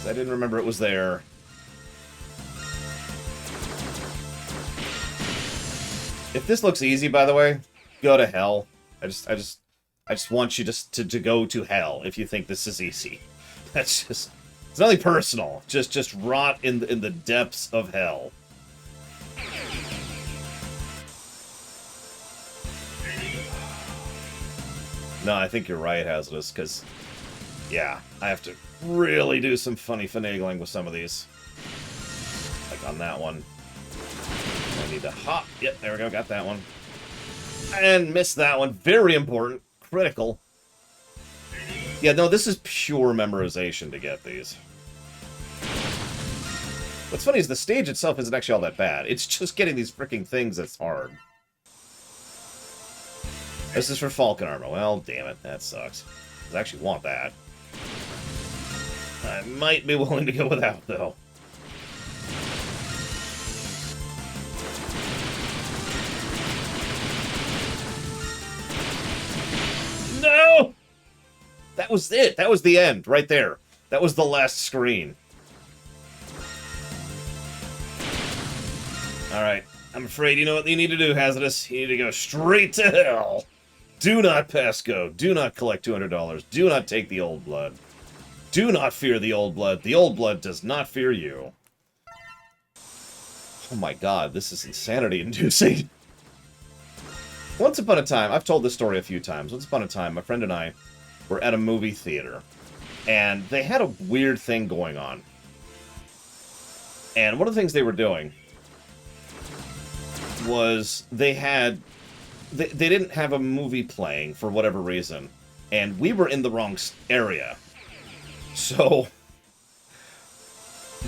I didn't remember it was there. If this looks easy, by the way, go to hell. I just want you to go to hell if you think this is easy. That's just... It's nothing personal. Just rot in the depths of hell. No, I think you're right, Hazardous, because, yeah, I have to really do some funny finagling with some of these. Like on that one. I need to hop. Yep, there we go, got that one. And missed that one. Very important. Critical. Yeah, no, this is pure memorization to get these. What's funny is the stage itself isn't actually all that bad. It's just getting these freaking things that's hard. This is for Falcon armor. Well, damn it. That sucks. I actually want that. I might be willing to go without, though. No! That was it. That was the end, right there. That was the last screen. Alright. I'm afraid you know what you need to do, Hazardous. You need to go straight to hell. Do not pass go. Do not collect $200. Do not take the old blood. Do not fear the old blood. The old blood does not fear you. Oh my god, this is insanity-inducing. Once upon a time, I've told this story a few times. Once upon a time, my friend and I were at a movie theater, and they had a weird thing going on. And one of the things they were doing was they didn't have a movie playing for whatever reason, and we were in the wrong area. So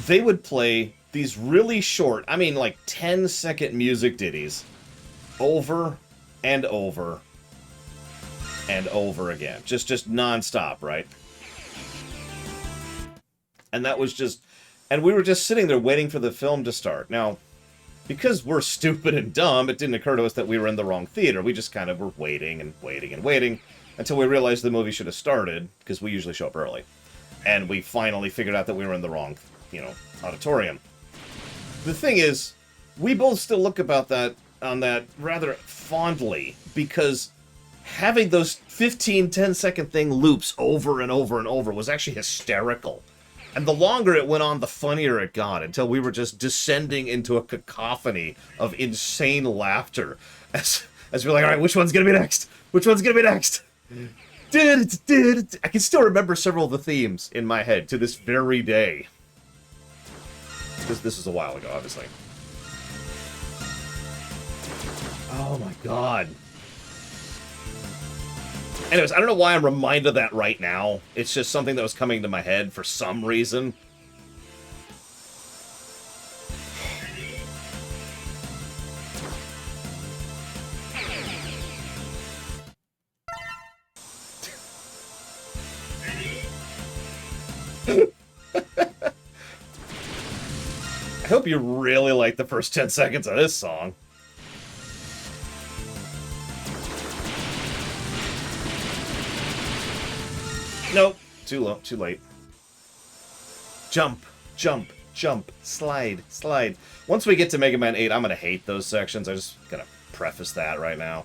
they would play these really short, I mean like 10-second music ditties over and over and over again. Just non-stop, right? And that was just... And we were just sitting there waiting for the film to start. Now, because we're stupid and dumb, it didn't occur to us that we were in the wrong theater. We just kind of were waiting and waiting and waiting until we realized the movie should have started, because we usually show up early. And we finally figured out that we were in the wrong, auditorium. The thing is, we both still look on that rather fondly, because having those 10-second thing loops over and over and over was actually hysterical. And the longer it went on, the funnier it got, until we were just descending into a cacophony of insane laughter. As we're like, alright, which one's gonna be next? Which one's gonna be next? I can still remember several of the themes in my head to this very day. This was a while ago, obviously. Oh my god. Anyways, I don't know why I'm reminded of that right now. It's just something that was coming to my head for some reason. I hope you really like the first 10 seconds of this song. Nope. Too low. Too late. Jump. Jump. Jump. Slide. Slide. Once we get to Mega Man 8, I'm gonna hate those sections. I'm just gonna preface that right now.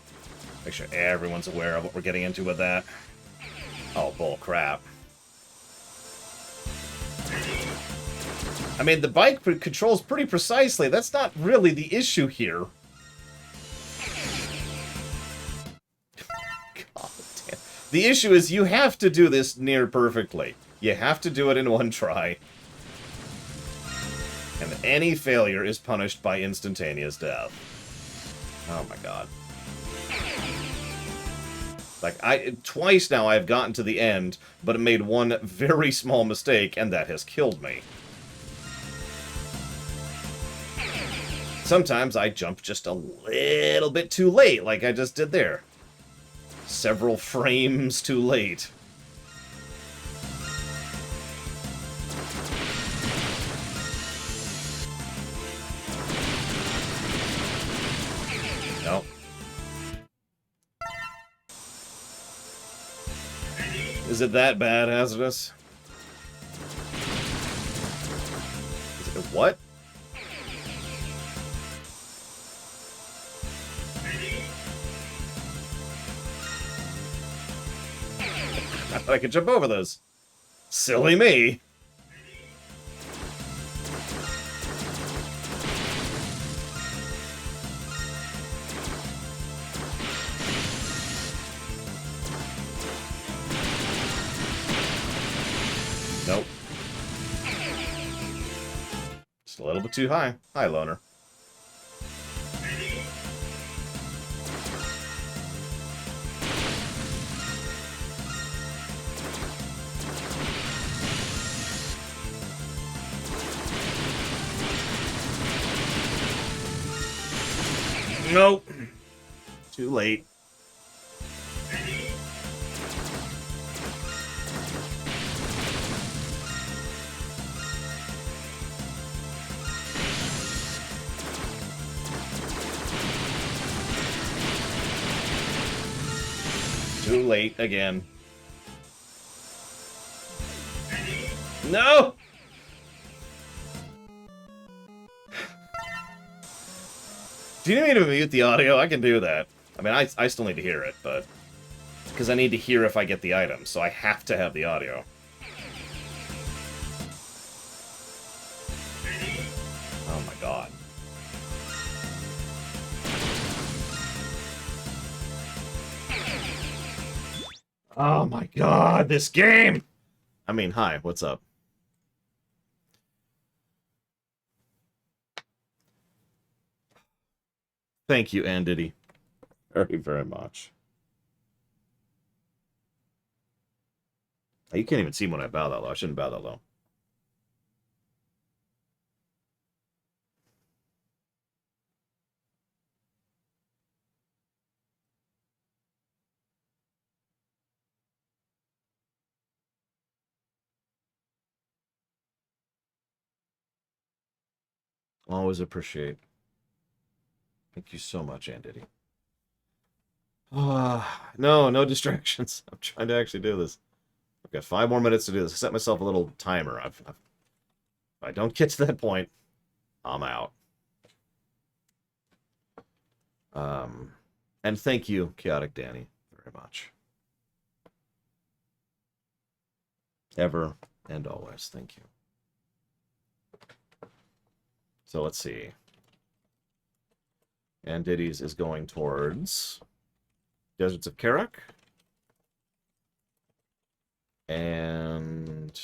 Make sure everyone's aware of what we're getting into with that. Oh, bull crap. I mean, the bike controls pretty precisely. That's not really the issue here. God damn. The issue is you have to do this near perfectly. You have to do it in one try. And any failure is punished by instantaneous death. Oh my god. Like, twice now I've gotten to the end, but it made one very small mistake, and that has killed me. Sometimes I jump just a little bit too late, like I just did there. Several frames too late. Nope. Is it that bad, Hazardous? Is it what? I thought I could jump over those. Silly me. Nope. Just a little bit too high. Hi, Loner. Nope. Too late. Too late again. No! Do you need me to mute the audio? I can do that. I mean, I still need to hear it, but... Because I need to hear if I get the item, so I have to have the audio. Oh my god. Oh my god, this game! I mean, hi, what's up? Thank you, Andity. Very, very much. You can't even see when I bow that low. I shouldn't bow that low. Always appreciate. Thank you so much, Andity. No distractions. I'm trying to actually do this. I've got 5 more minutes to do this. I set myself a little timer. If I don't get to that point, I'm out. And thank you, Chaotic Danny, very much. Ever and always. Thank you. So let's see. And Diddy's is going towards Deserts of Karak. And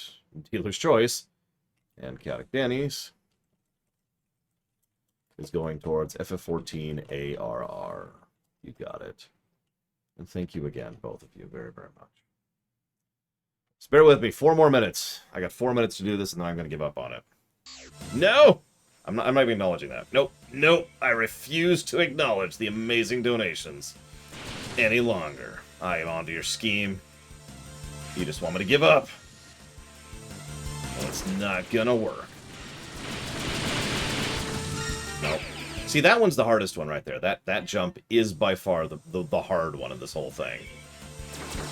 Dealer's Choice. And Chaotic Danny's is going towards FF14 ARR. You got it. And thank you again, both of you, very, very much. Just bear with me. 4 more minutes. I got 4 minutes to do this, and then I'm going to give up on it. No! I'm not even acknowledging that. Nope. I refuse to acknowledge the amazing donations any longer. I am onto your scheme. You just want me to give up. Well, it's not gonna work. Nope. See, that one's the hardest one right there. That jump is by far the hard one of this whole thing.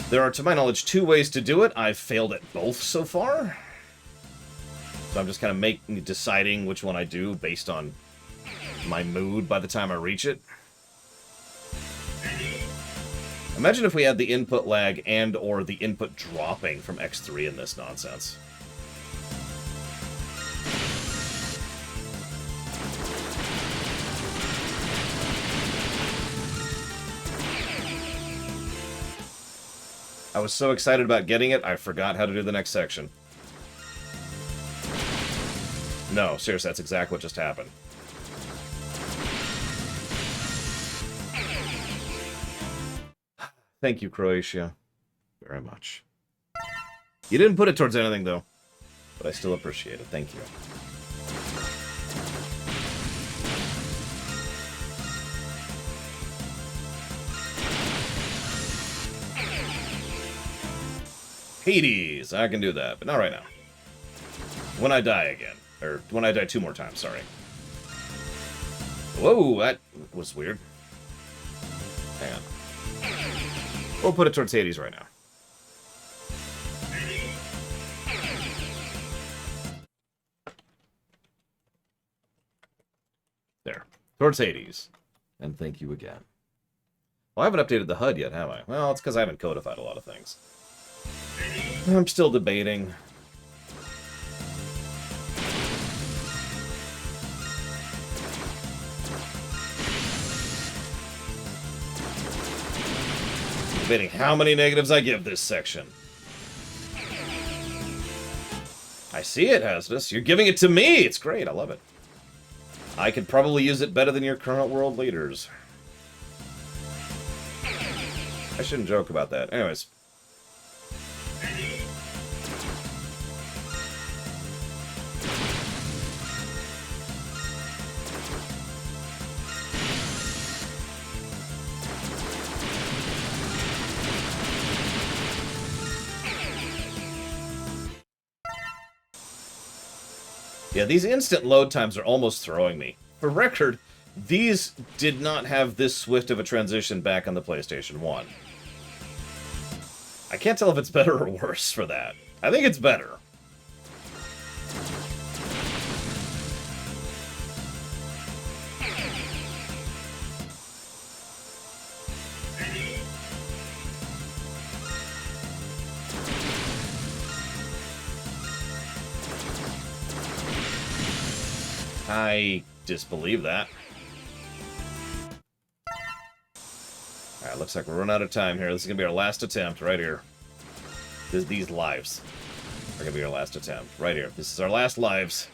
There are, to my knowledge, 2 ways to do it. I've failed at both so far. So I'm just kind of deciding which one I do based on my mood by the time I reach it. Imagine if we had the input lag and or the input dropping from X3 in this nonsense. I was so excited about getting it, I forgot how to do the next section. No, seriously, that's exactly what just happened. Thank you, Croatia. Very much. You didn't put it towards anything, though. But I still appreciate it. Thank you. Hades! I can do that, but not right now. When I die again. Or, when I die 2 more times, sorry. Whoa, that was weird. Hang on. We'll put it towards Hades right now. There. Towards Hades. And thank you again. Well, I haven't updated the HUD yet, have I? Well, it's because I haven't codified a lot of things. I'm still debating. Debating how many negatives I give this section. I see it, Hazardous. You're giving it to me! It's great, I love it. I could probably use it better than your current world leaders. I shouldn't joke about that. Anyways. Yeah, these instant load times are almost throwing me. For record, these did not have this swift of a transition back on the PlayStation 1. I can't tell if it's better or worse for that. I think it's better. I disbelieve that. Alright, looks like we're running out of time here. This is going to be our last attempt right here. These lives are going to be our last attempt right here. This is our last lives.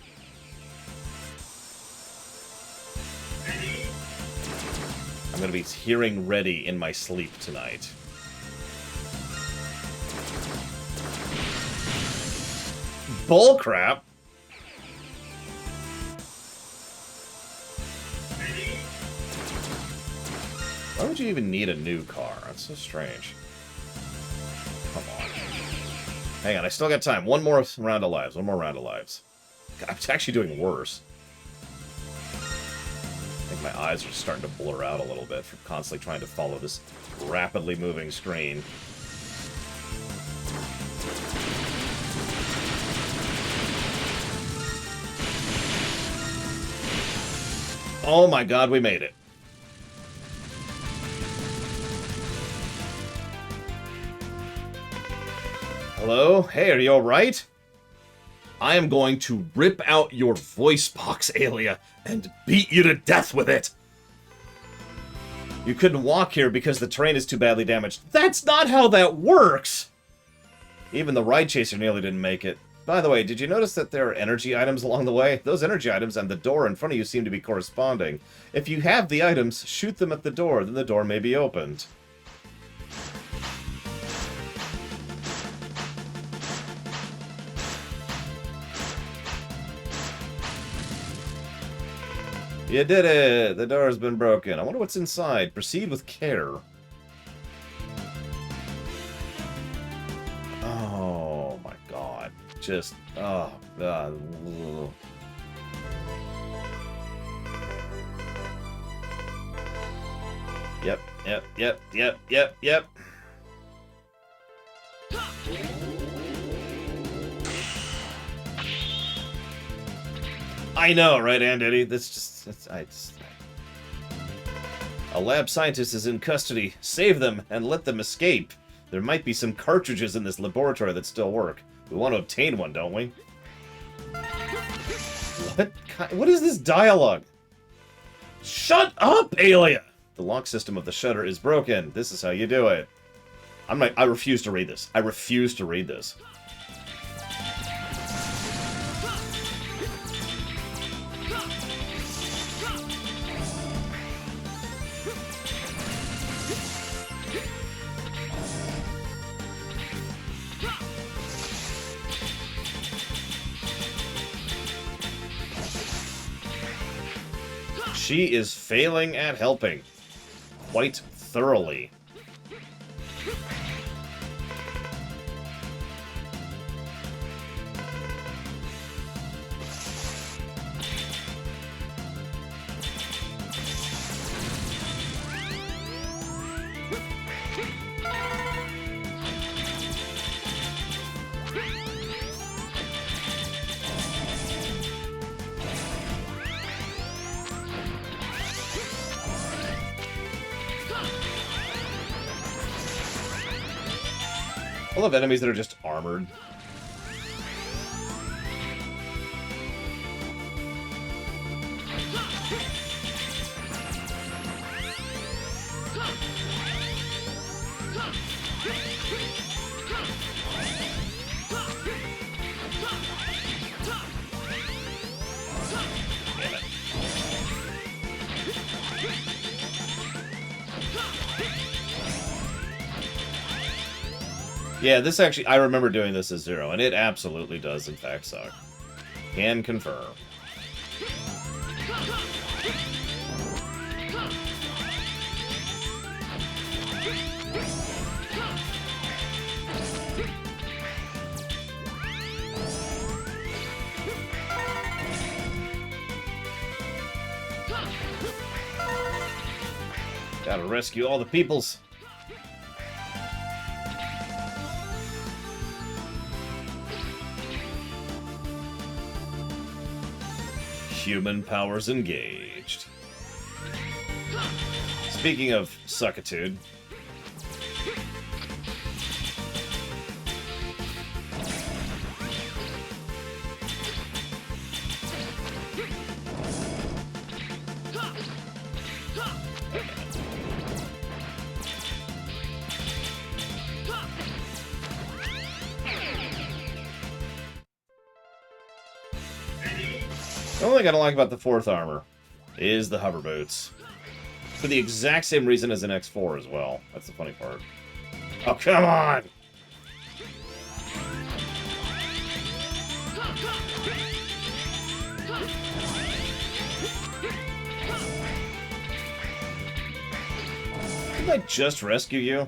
I'm going to be hearing ready in my sleep tonight. Bullcrap! Why would you even need a new car? That's so strange. Come on. Hang on, I still got time. One more round of lives. One more round of lives. God, I'm actually doing worse. I think my eyes are starting to blur out a little bit from constantly trying to follow this rapidly moving screen. Oh my god, we made it. Hello? Hey, are you alright? I am going to rip out your voice box, Aelia, and beat you to death with it! You couldn't walk here because the terrain is too badly damaged. That's not how that works! Even the Ride Chaser nearly didn't make it. By the way, did you notice that there are energy items along the way? Those energy items and the door in front of you seem to be corresponding. If you have the items, shoot them at the door, then the door may be opened. You did it! The door has been broken. I wonder what's inside. Proceed with care. Oh my god. Just, oh god. Yep. I know, right, Aunt Eddie? A lab scientist is in custody. Save them and let them escape. There might be some cartridges in this laboratory that still work. We want to obtain one, don't we? What is this dialogue? Shut up, Aelia! The lock system of the shutter is broken. This is how you do it. I refuse to read this. I refuse to read this. She is failing at helping. Quite thoroughly. I love enemies that are just armored. Yeah, this actually, I remember doing this as Zero, and it absolutely does, in fact, suck. Can confirm. Gotta rescue all the peoples. Human powers engaged. Speaking of suckitude. The only thing I don't like about the 4th armor is the hover boots. For the exact same reason as an X4 as well. That's the funny part. Oh, come on! Didn't I just rescue you?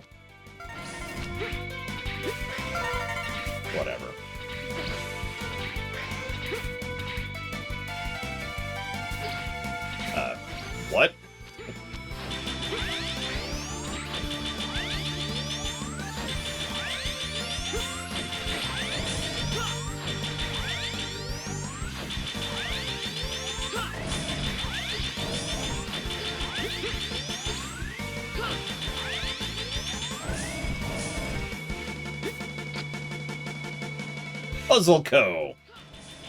Whatever. What? Puzzle Co.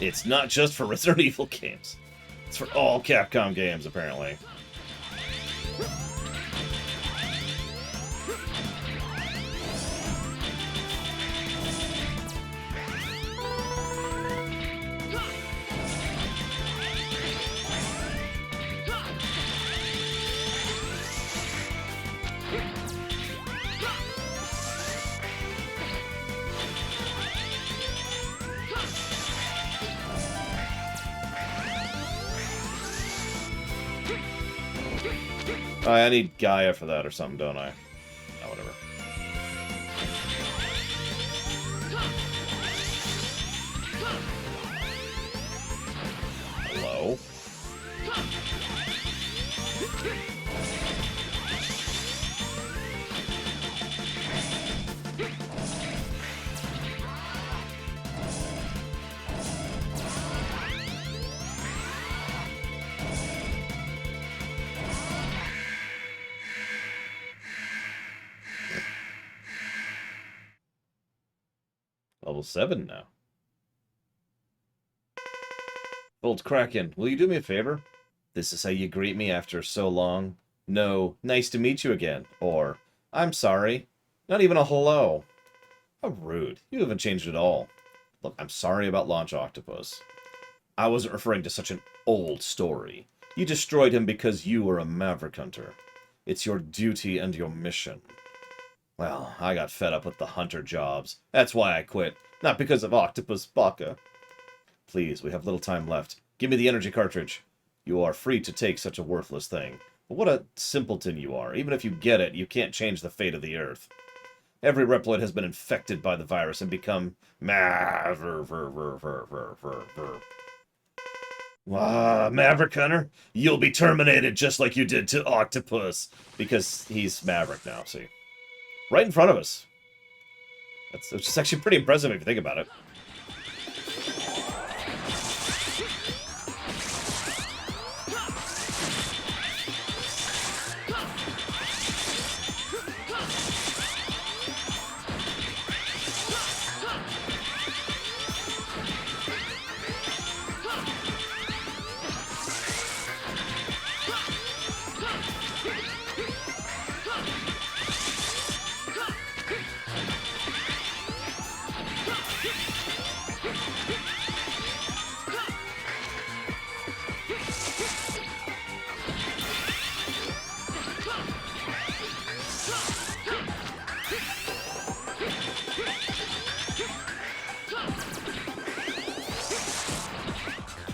It's not just for Resident Evil games. It's for all Capcom games, apparently. I need Gaia for that or something, don't I? Oh, whatever. Hello? Level 7 now. Old Kraken, will you do me a favor? This is how you greet me after so long? No, nice to meet you again. Or, I'm sorry. Not even a hello. How rude. You haven't changed at all. Look, I'm sorry about Launch Octopus. I wasn't referring to such an old story. You destroyed him because you were a Maverick Hunter. It's your duty and your mission. Well, I got fed up with the hunter jobs. That's why I quit. Not because of Octopus Baka. Please, we have little time left. Give me the energy cartridge. You are free to take such a worthless thing. But what a simpleton you are. Even if you get it, you can't change the fate of the Earth. Every Reploid has been infected by the virus and become Maverick Hunter, you'll be terminated just like you did to Octopus. Because he's Maverick now, see. Right in front of us. It's just actually pretty impressive if you think about it.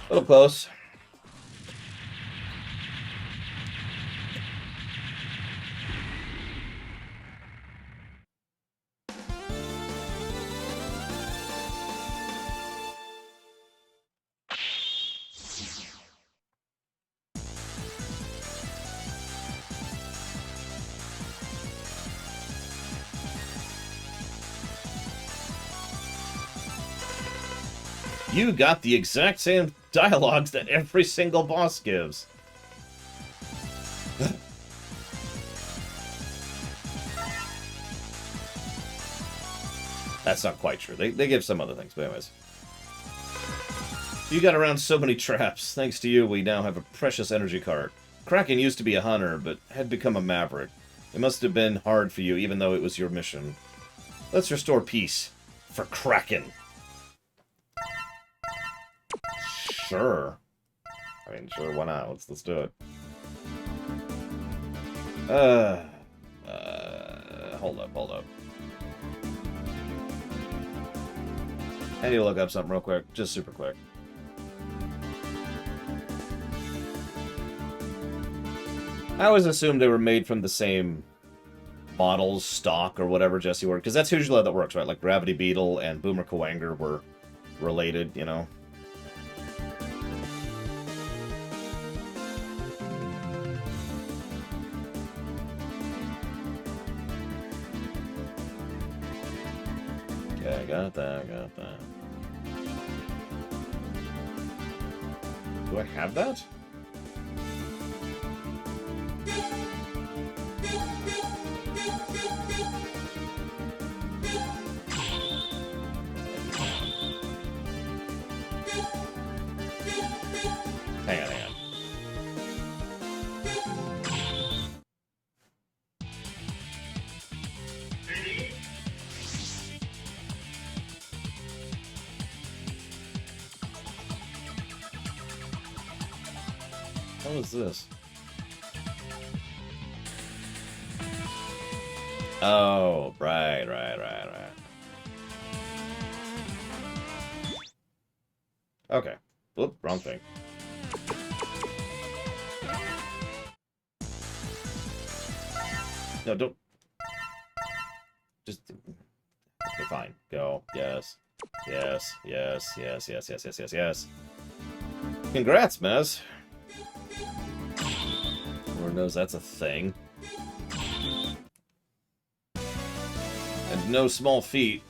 A little close. You got the exact same dialogues that every single boss gives. That's not quite true. They give some other things, but anyways. You got around so many traps. Thanks to you, we now have a precious energy cart. Kraken used to be a hunter, but had become a maverick. It must have been hard for you, even though it was your mission. Let's restore peace. For Kraken. Sure. I mean, sure, why not? Let's do it. Hold up. I need to look up something real quick, just super quick. I always assumed they were made from the same models, stock, or whatever Jesse worked, because that's usually how that works, right? Like Gravity Beetle and Boomer Kuwanger were related, you know? Okay, got that. Do I have that? Hang on. What is this? Oh, right. Okay. Whoop, wrong thing. No, don't. Just. Okay, fine. Go. Yes. Yes. Congrats, Mez. Lord knows that's a thing. And no small feat.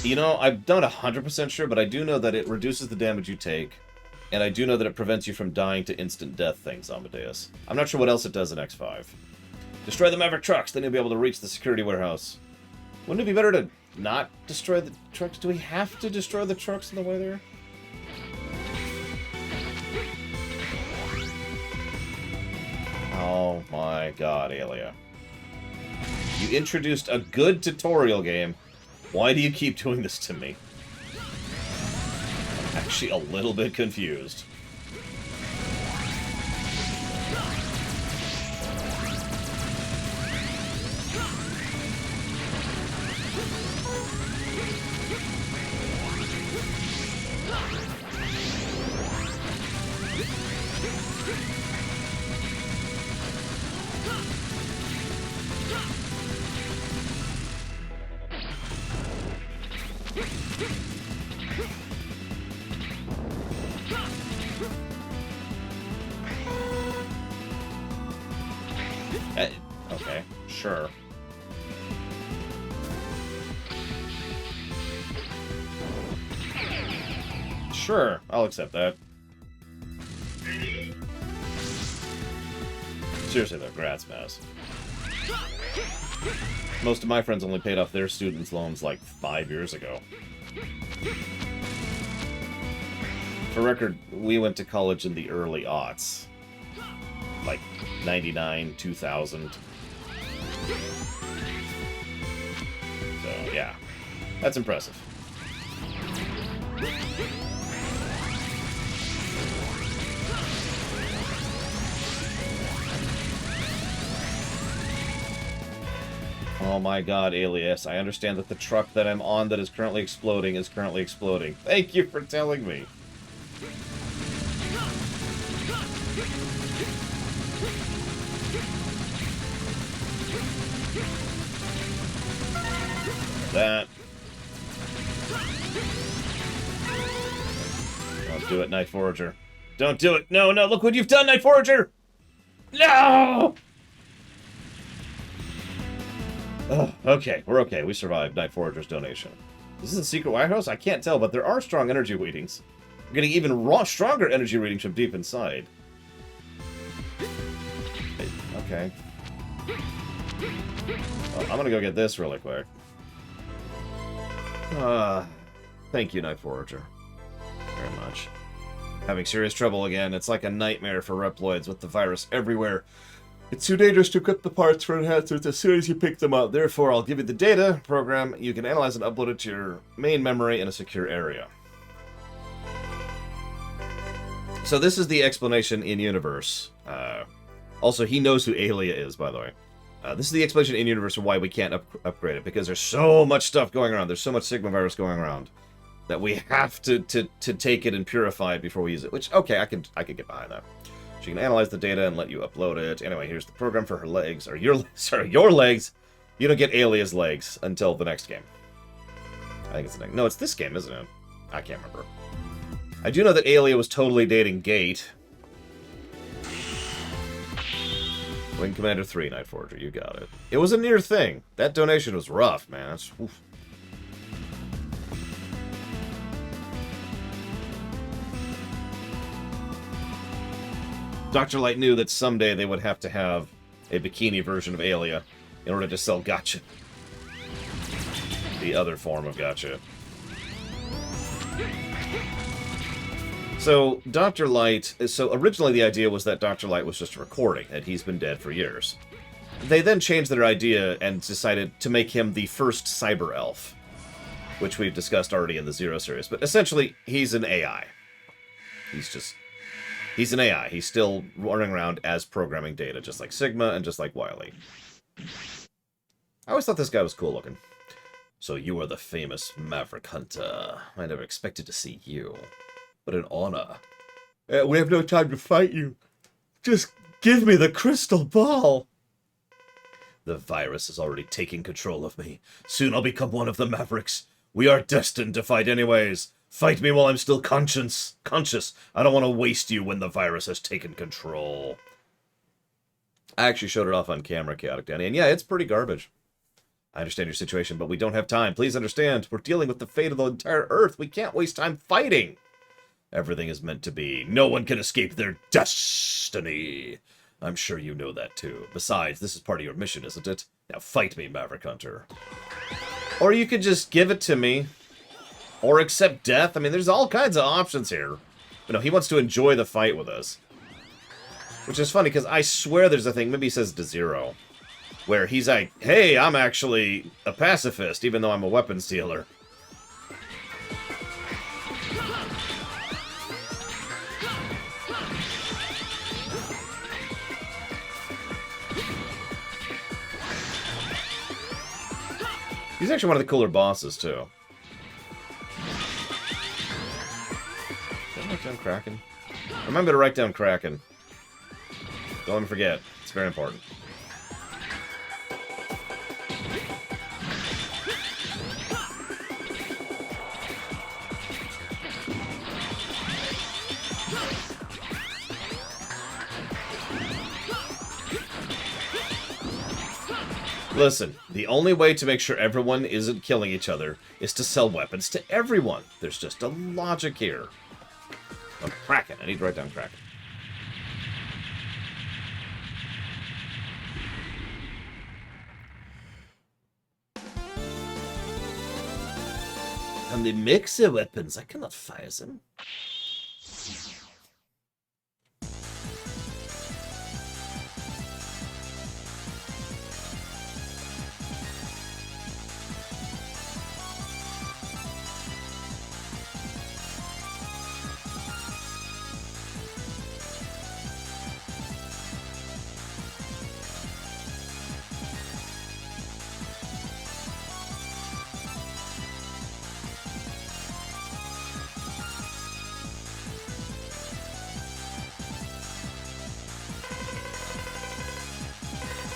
You know, I'm not 100% sure, but I do know that it reduces the damage you take, and I do know that it prevents you from dying to instant death things, Amadeus. I'm not sure what else it does in X5. Destroy the Maverick trucks, then you'll be able to reach the security warehouse. Wouldn't it be better to not destroy the trucks? Do we have to destroy the trucks on the way there? Oh my god, Aelia. You introduced a good tutorial game. Why do you keep doing this to me? I'm actually a little bit confused. Okay, sure. Sure, I'll accept that. Seriously though, congrats, Maz. Most of my friends only paid off their students' loans like 5 years ago. For record, we went to college in the early aughts. Like 99, 2000. So, yeah. That's impressive. Oh my god, Alias. I understand that the truck that I'm on that is currently exploding is currently exploding. Thank you for telling me. That. Don't do it, Night Forager. Don't do it. No, look what you've done, Night Forager! No! Oh, okay, we're okay. We survived Night Forager's donation. Is this a secret warehouse? I can't tell, but there are strong energy readings. We're getting even stronger energy readings from deep inside. Okay. Well, I'm gonna go get this really quick. Thank you, Night Forager. Very much. Having serious trouble again. It's like a nightmare for Reploids with the virus everywhere. It's too dangerous to equip the parts for enhancements as soon as you pick them up. Therefore, I'll give you the data program. You can analyze and upload it to your main memory in a secure area. So this is the explanation in universe. Also, he knows who Aelia is, by the way. This is the explanation in universe of why we can't upgrade it, because there's so much stuff going around. There's so much Sigma virus going around that we have to take it and purify it before we use it. Which, okay, I could get behind that. She can analyze the data and let you upload it. Anyway, here's the program for her legs, or your legs. You don't get Aelia's legs until the next game. I think it's the next. No, it's this game, isn't it? I can't remember. I do know that Aelia was totally dating Gate. Wing Commander 3, Night Forger, you got it. It was a near thing. That donation was rough, man. That's, oof. Dr. Light knew that someday they would have to have a bikini version of Aelia in order to sell Gacha. The other form of Gacha. So, Dr. Light... So, originally the idea was that Dr. Light was just a recording, and he's been dead for years. They then changed their idea and decided to make him the first cyber elf, which we've discussed already in the Zero series. But essentially, he's an AI. He's an AI. He's still running around as programming data, just like Sigma and just like Wily. I always thought this guy was cool looking. So you are the famous Maverick Hunter. I never expected to see you. What an honor. We have no time to fight you. Just give me the crystal ball. The virus is already taking control of me. Soon I'll become one of the Mavericks. We are destined to fight anyways. Fight me while I'm still conscious. I don't want to waste you when the virus has taken control. I actually showed it off on camera, Chaotic Danny, and yeah, it's pretty garbage. I understand your situation, but we don't have time. Please understand, we're dealing with the fate of the entire Earth. We can't waste time fighting. Everything is meant to be. No one can escape their destiny. I'm sure you know that too. Besides, this is part of your mission, isn't it? Now fight me, Maverick Hunter. Or you could just give it to me. Or accept death. I mean, there's all kinds of options here. But no, he wants to enjoy the fight with us. Which is funny, because I swear there's a thing, maybe he says to Zero, where he's like, hey, I'm actually a pacifist, even though I'm a weapons dealer. He's actually one of the cooler bosses, too. Did I write down Kraken? Remember to write down Kraken. Don't let me forget. It's very important. Listen, the only way to make sure everyone isn't killing each other is to sell weapons to everyone. There's just a logic here. Oh, Kraken. I need to write down Kraken. And the mixer weapons, I cannot fire them.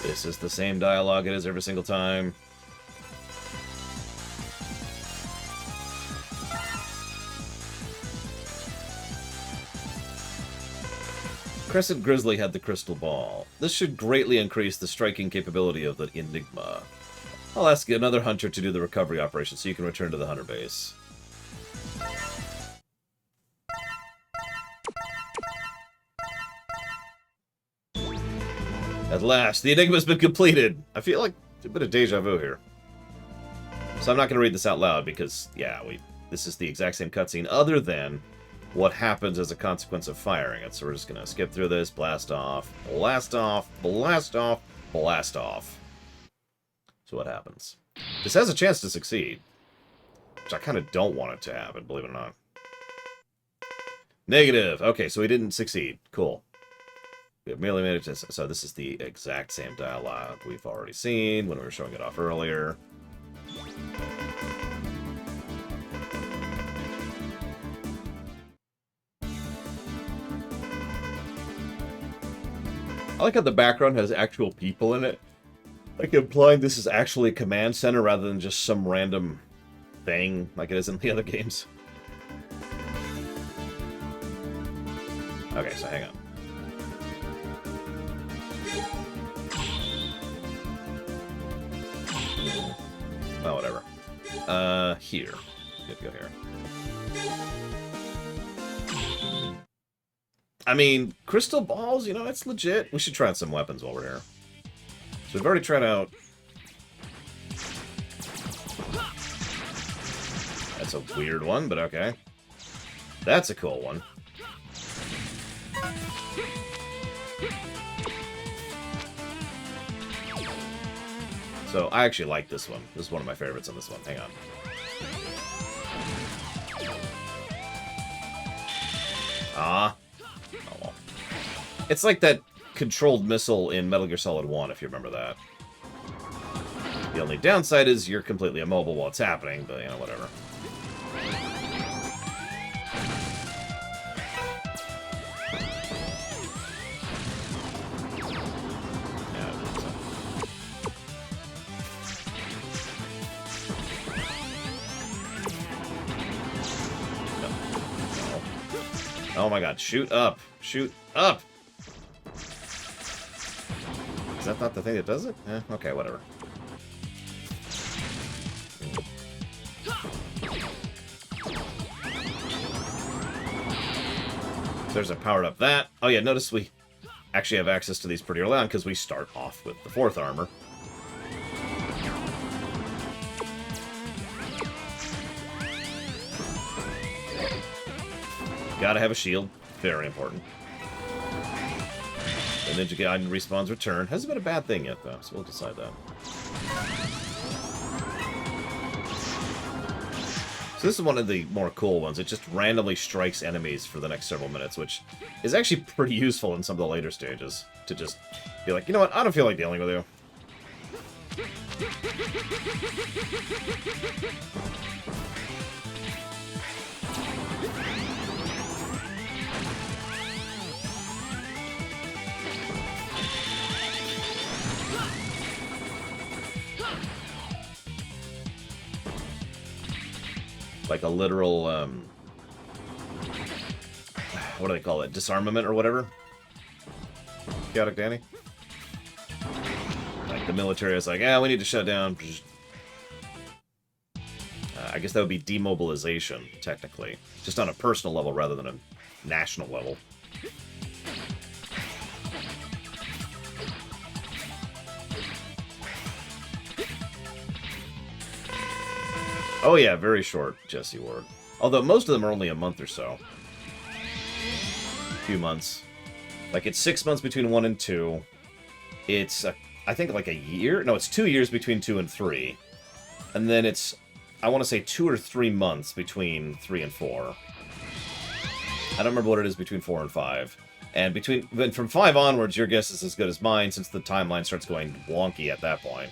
This is the same dialogue it is every single time. Crescent Grizzly had the crystal ball. This should greatly increase the striking capability of the Enigma. I'll ask another hunter to do the recovery operation so you can return to the hunter base. At last, the Enigma's been completed! I feel like a bit of deja vu here. So I'm not going to read this out loud because, yeah, this is the exact same cutscene, other than what happens as a consequence of firing it. So we're just going to skip through this, blast off, blast off, blast off, blast off. So what happens? This has a chance to succeed, which I kind of don't want it to happen, believe it or not. Negative. Okay, so he didn't succeed. Cool. We have merely made it to... So this is the exact same dialogue we've already seen when we were showing it off earlier. I like how the background has actual people in it. Like implying this is actually a command center rather than just some random thing like it is in the other games. Okay, so hang on. Oh, whatever. Here. Yep, go here. I mean, crystal balls, you know, it's legit. We should try out some weapons while we're here. So we've already tried out... That's a weird one, but okay. That's a cool one. So I actually like this one. This is one of my favorites on this one. Hang on. Ah. Oh, well. It's like that controlled missile in Metal Gear Solid 1, if you remember that. The only downside is you're completely immobile while it's happening, but, you know, whatever. Oh my god, shoot up! Shoot up! Is that not the thing that does it? Eh, okay, whatever. There's a powered up that. Oh yeah, notice we actually have access to these pretty early on because we start off with the 4th armor. Gotta have a shield. Very important. The Ninja Gaiden respawns return. Hasn't been a bad thing yet, though, so we'll decide that. So this is one of the more cool ones. It just randomly strikes enemies for the next several minutes, which is actually pretty useful in some of the later stages. To just be like, you know what, I don't feel like dealing with you. Like a literal, what do they call it? Disarmament or whatever? Chaotic Danny? Like the military is like, yeah, we need to shut down. I guess that would be demobilization, technically. Just on a personal level rather than a national level. Oh yeah, very short, Jesse Ward. Although most of them are only a month or so. A few months. Like, it's 6 months between 1 and 2. It's, I think, like a year? No, it's 2 years between 2 and 3. And then it's, I want to say 2 or 3 months between 3 and 4. I don't remember what it is between 4 and 5. And then from 5 onwards, your guess is as good as mine, since the timeline starts going wonky at that point.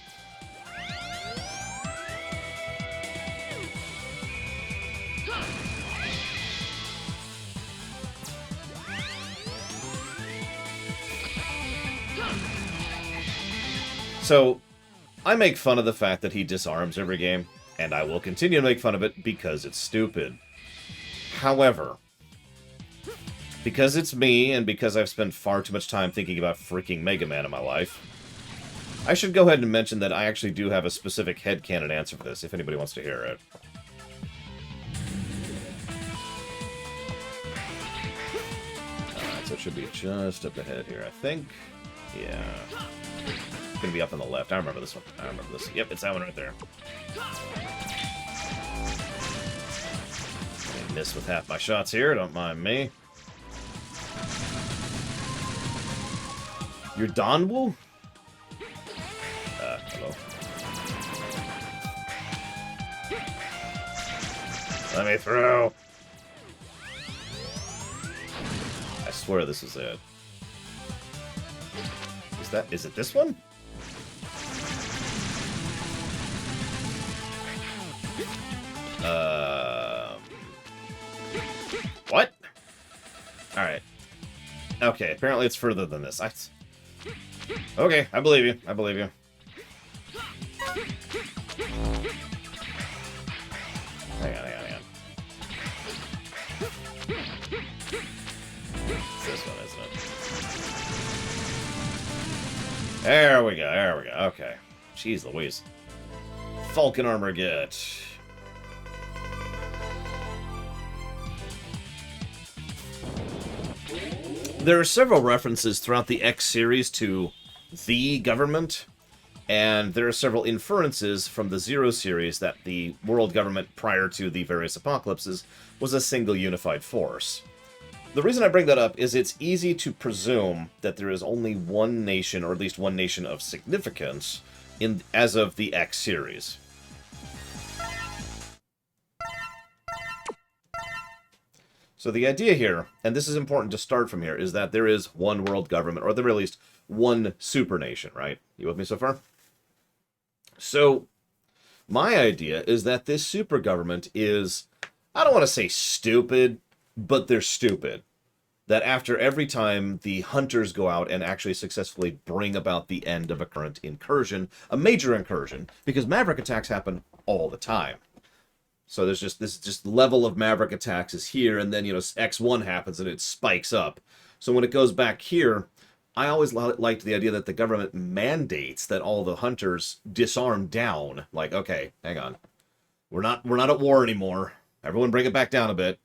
So, I make fun of the fact that he disarms every game, and I will continue to make fun of it because it's stupid. However, because it's me, and because I've spent far too much time thinking about freaking Mega Man in my life, I should go ahead and mention that I actually do have a specific headcanon answer for this, if anybody wants to hear it. Alright, so it should be just up ahead here, I think. Yeah. It's gonna be up on the left. I remember this one. I remember this. Yep, it's that one right there. Miss with half my shots here, don't mind me. You're Donwu? Hello. Let me through. I swear this is it. Is it this one? What? Alright. Okay, apparently it's further than this. Okay, I believe you. I believe you. Hang on. It's this one, isn't it? There we go, okay. Jeez Louise. Falcon armor get. There are several references throughout the X series to the government, and there are several inferences from the Zero series that the world government prior to the various apocalypses was a single unified force. The reason I bring that up is it's easy to presume that there is only one nation, or at least one nation of significance, as of the X series. So the idea here, and this is important to start from here, is that there is one world government, or at the very least, one super nation, right? You with me so far? So, my idea is that this super government is, I don't want to say stupid, but they're stupid. That after every time the hunters go out and actually successfully bring about the end of a current incursion, a major incursion, because Maverick attacks happen all the time. So there's just level of Maverick attacks is here, and then, you know, X1 happens and it spikes up. So when it goes back here, I always liked the idea that the government mandates that all the hunters disarm down. Like, okay, hang on. We're not at war anymore. Everyone bring it back down a bit.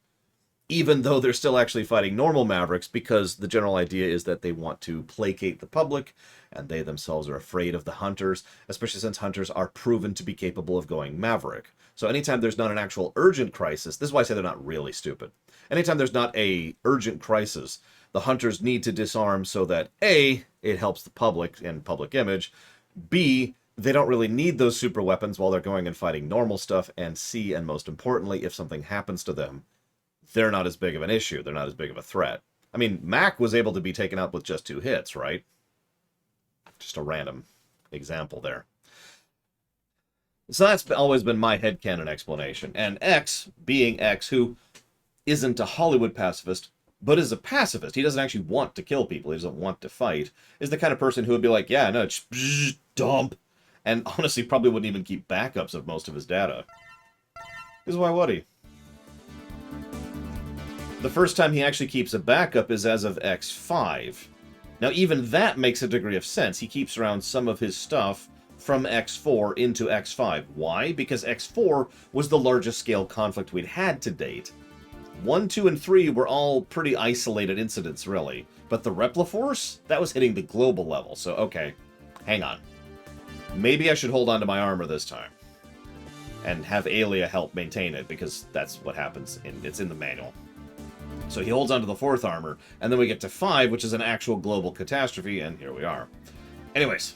Even though they're still actually fighting normal Mavericks, because the general idea is that they want to placate the public, and they themselves are afraid of the hunters, especially since hunters are proven to be capable of going Maverick. So anytime there's not an actual urgent crisis, this is why I say they're not really stupid. Anytime there's not a urgent crisis, the hunters need to disarm so that A, it helps the public and public image, B, they don't really need those super weapons while they're going and fighting normal stuff, and C, and most importantly, if something happens to them, they're not as big of an issue. They're not as big of a threat. I mean, Mac was able to be taken out with just 2 hits, right? Just a random example there. So that's always been my headcanon explanation. And X, being X, who isn't a Hollywood pacifist, but is a pacifist, he doesn't actually want to kill people, he doesn't want to fight, is the kind of person who would be like, yeah, no, just dump. And honestly, probably wouldn't even keep backups of most of his data. Because why would he? The first time he actually keeps a backup is as of X5. Now, even that makes a degree of sense. He keeps around some of his stuff from X4 into X5. Why? Because X4 was the largest scale conflict we'd had to date. 1, 2, and 3 were all pretty isolated incidents, really. But the Repliforce, that was hitting the global level. So, okay, hang on. Maybe I should hold on to my armor this time. And have Aelia help maintain it, because that's what happens. It's in the manual. So he holds onto the 4th armor, and then we get to 5, which is an actual global catastrophe, and here we are. Anyways,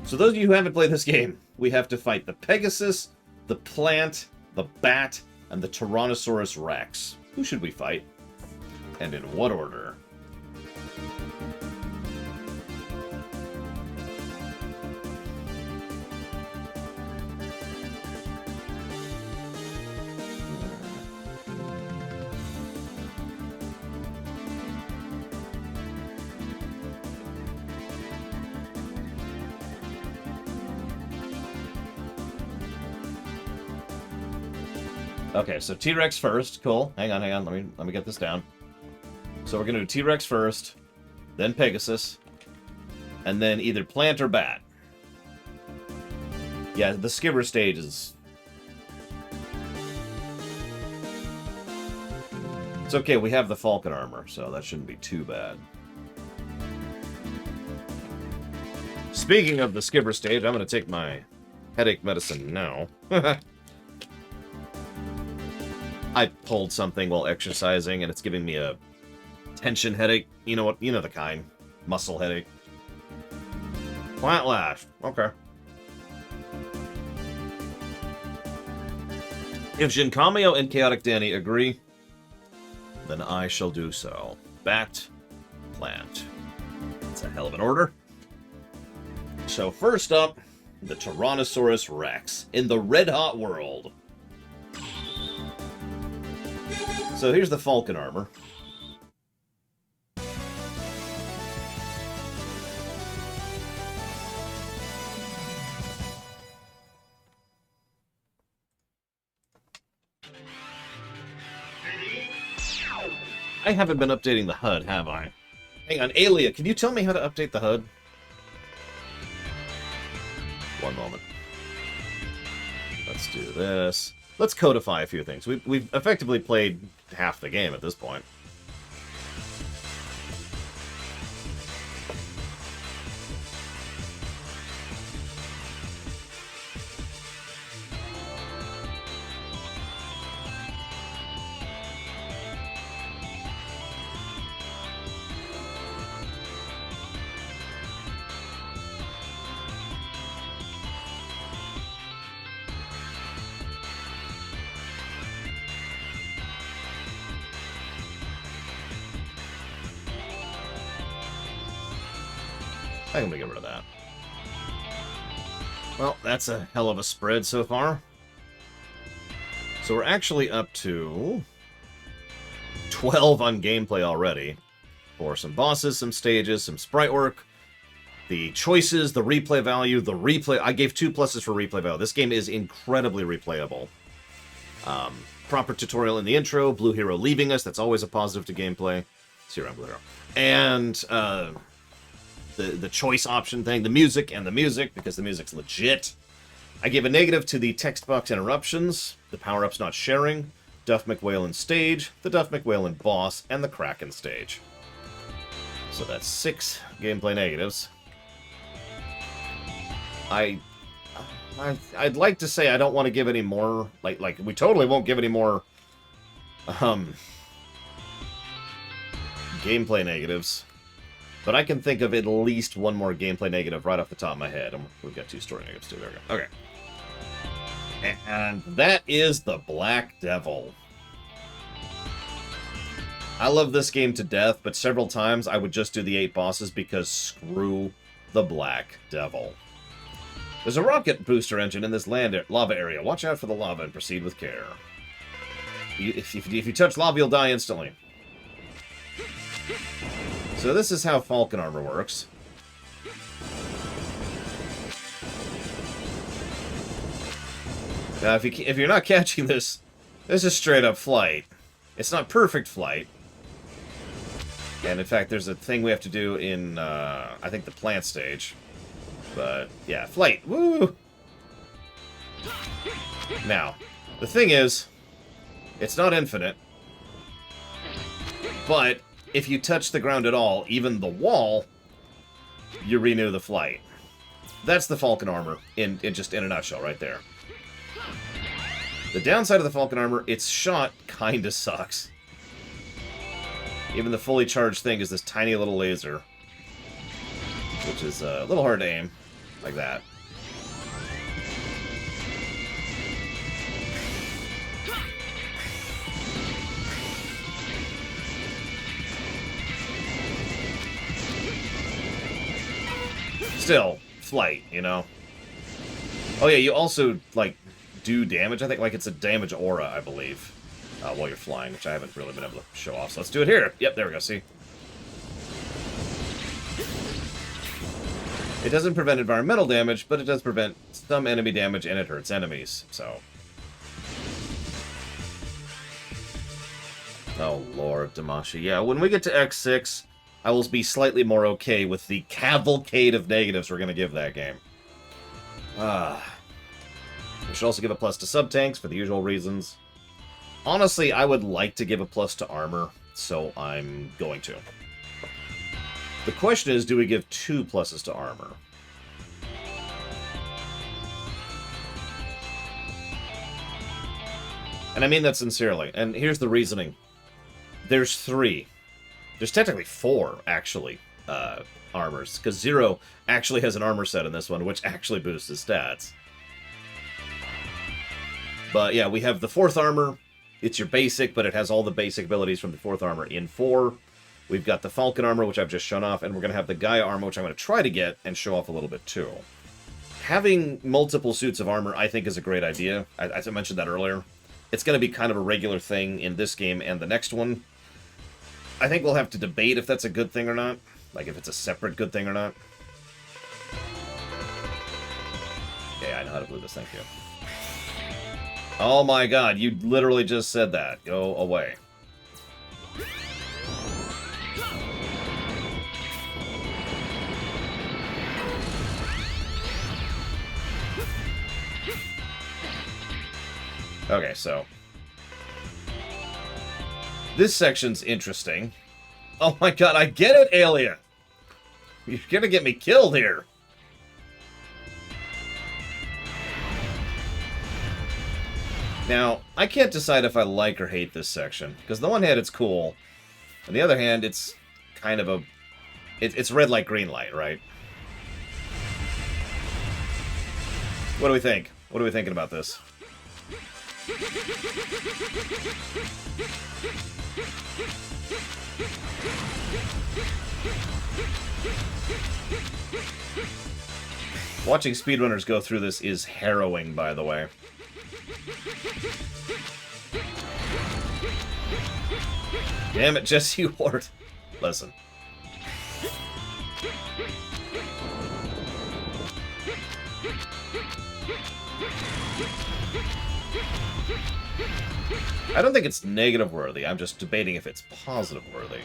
so those of you who haven't played this game, we have to fight the Pegasus, the Plant, the Bat, and the Tyrannosaurus Rex. Who should we fight? And in what order? Okay, so T-Rex first. Cool. Hang on. Let me get this down. So we're gonna do T-Rex first, then Pegasus, and then either Plant or Bat. Yeah, the Skibber stage is... It's okay, we have the Falcon armor, so that shouldn't be too bad. Speaking of the Skibber stage, I'm gonna take my headache medicine now. I pulled something while exercising, and it's giving me a tension headache. You know what? You know the kind. Muscle headache. Plant Lash. Okay. If Jinkamio and Chaotic Danny agree, then I shall do so. Bat, plant. That's a hell of an order. So first up, the Tyrannosaurus Rex in the Red Hot World. So here's the Falcon armor. I haven't been updating the HUD, have I? Hang on, Alia, can you tell me how to update the HUD? One moment. Let's do this. Let's codify a few things. We've effectively played half the game at this point. I'm gonna get rid of that. Well, that's a hell of a spread so far. So we're actually up to 12 on gameplay already. For some bosses, some stages, some sprite work, the choices, the replay value, the replay... I gave 2 pluses for replay value. This game is incredibly replayable. Proper tutorial in the intro, Blue Hero leaving us, that's always a positive to gameplay. See you around, Blue Hero. And, the choice option thing, the music, because the music's legit. I gave a negative to the text box interruptions, the power-ups not sharing, Duff McWhalen stage, the Duff McWhalen boss, and the Kraken stage. So that's 6 gameplay negatives. I'd like to say I don't want to give any more, like we totally won't give any more gameplay negatives. But I can think of at least one more gameplay negative right off the top of my head. We've got 2 story negatives too. There we go. Okay. And that is the Black Devil. I love this game to death, but several times I would just do the 8 bosses because screw the Black Devil. There's a rocket booster engine in this lava area. Watch out for the lava and proceed with care. If you touch lava, you'll die instantly. So this is how Falcon armor works. Now, if you're not catching this, this is straight up flight. It's not perfect flight. And in fact, there's a thing we have to do in, I think, the plant stage. But, yeah, flight. Woo! Now, the thing is, it's not infinite. But if you touch the ground at all, even the wall, you renew the flight. That's the Falcon armor in a nutshell right there. The downside of the Falcon armor, its shot kinda sucks. Even the fully charged thing is this tiny little laser, which is a little hard to aim, like that. Still, flight, you know? Oh yeah, you also, like, do damage, I think, like it's a damage aura, I believe, while you're flying, which I haven't really been able to show off, so let's do it here. Yep, there we go, see? It doesn't prevent environmental damage, but it does prevent some enemy damage, and it hurts enemies, so... Oh, Lord, Damashi. Yeah, when we get to X6, I will be slightly more okay with the cavalcade of negatives we're going to give that game. We should also give a plus to sub-tanks for the usual reasons. Honestly, I would like to give a plus to armor, so I'm going to. The question is, do we give 2 pluses to armor? And I mean that sincerely. And here's the reasoning. There's 3. There's technically 4, actually, armors. Because Zero actually has an armor set in this one, which actually boosts his stats. But yeah, we have the 4th armor. It's your basic, but it has all the basic abilities from the 4th armor in 4. We've got the Falcon armor, which I've just shown off, and we're going to have the Gaia armor, which I'm going to try to get and show off a little bit too. Having multiple suits of armor, I think, is a great idea. As I mentioned that earlier. It's going to be kind of a regular thing in this game and the next one. I think we'll have to debate if that's a good thing or not. Like, if it's a separate good thing or not. Yeah, I know how to blue this, thank you. Oh my god, you literally just said that. Go away. Okay, so this section's interesting. Oh my god, I get it, Alien! You're gonna get me killed here. Now, I can't decide if I like or hate this section, because on the one hand, it's cool. On the other hand, it's kind of a... It's red light, green light, right? What do we think? What are we thinking about this? Watching speedrunners go through this is harrowing, by the way. Damn it, Jesse Ward. Listen. I don't think it's negative worthy. I'm just debating if it's positive worthy.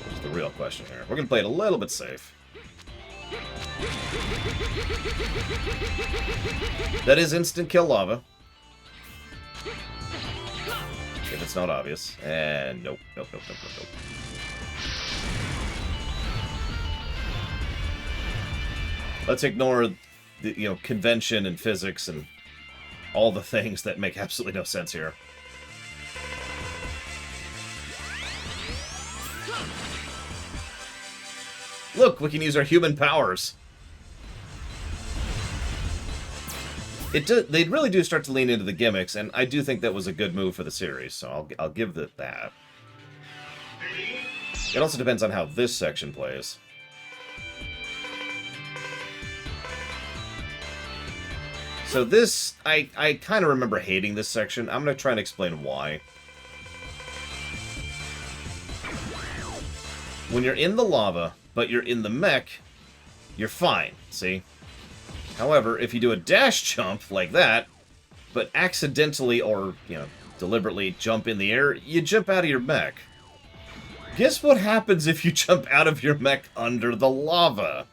That's the real question here. We're going to play it a little bit safe. That is instant kill lava. If it's not obvious. And nope, nope, nope, nope, nope, nope. Let's ignore the, convention and physics and all the things that make absolutely no sense here. Look, we can use our human powers. They really do start to lean into the gimmicks, and I do think that was a good move for the series, so I'll give it that. It also depends on how this section plays. So this, I kind of remember hating this section. I'm going to try and explain why. When you're in the lava, but you're in the mech, you're fine, see? However, if you do a dash jump like that, but accidentally or, deliberately jump in the air, you jump out of your mech. Guess what happens if you jump out of your mech under the lava?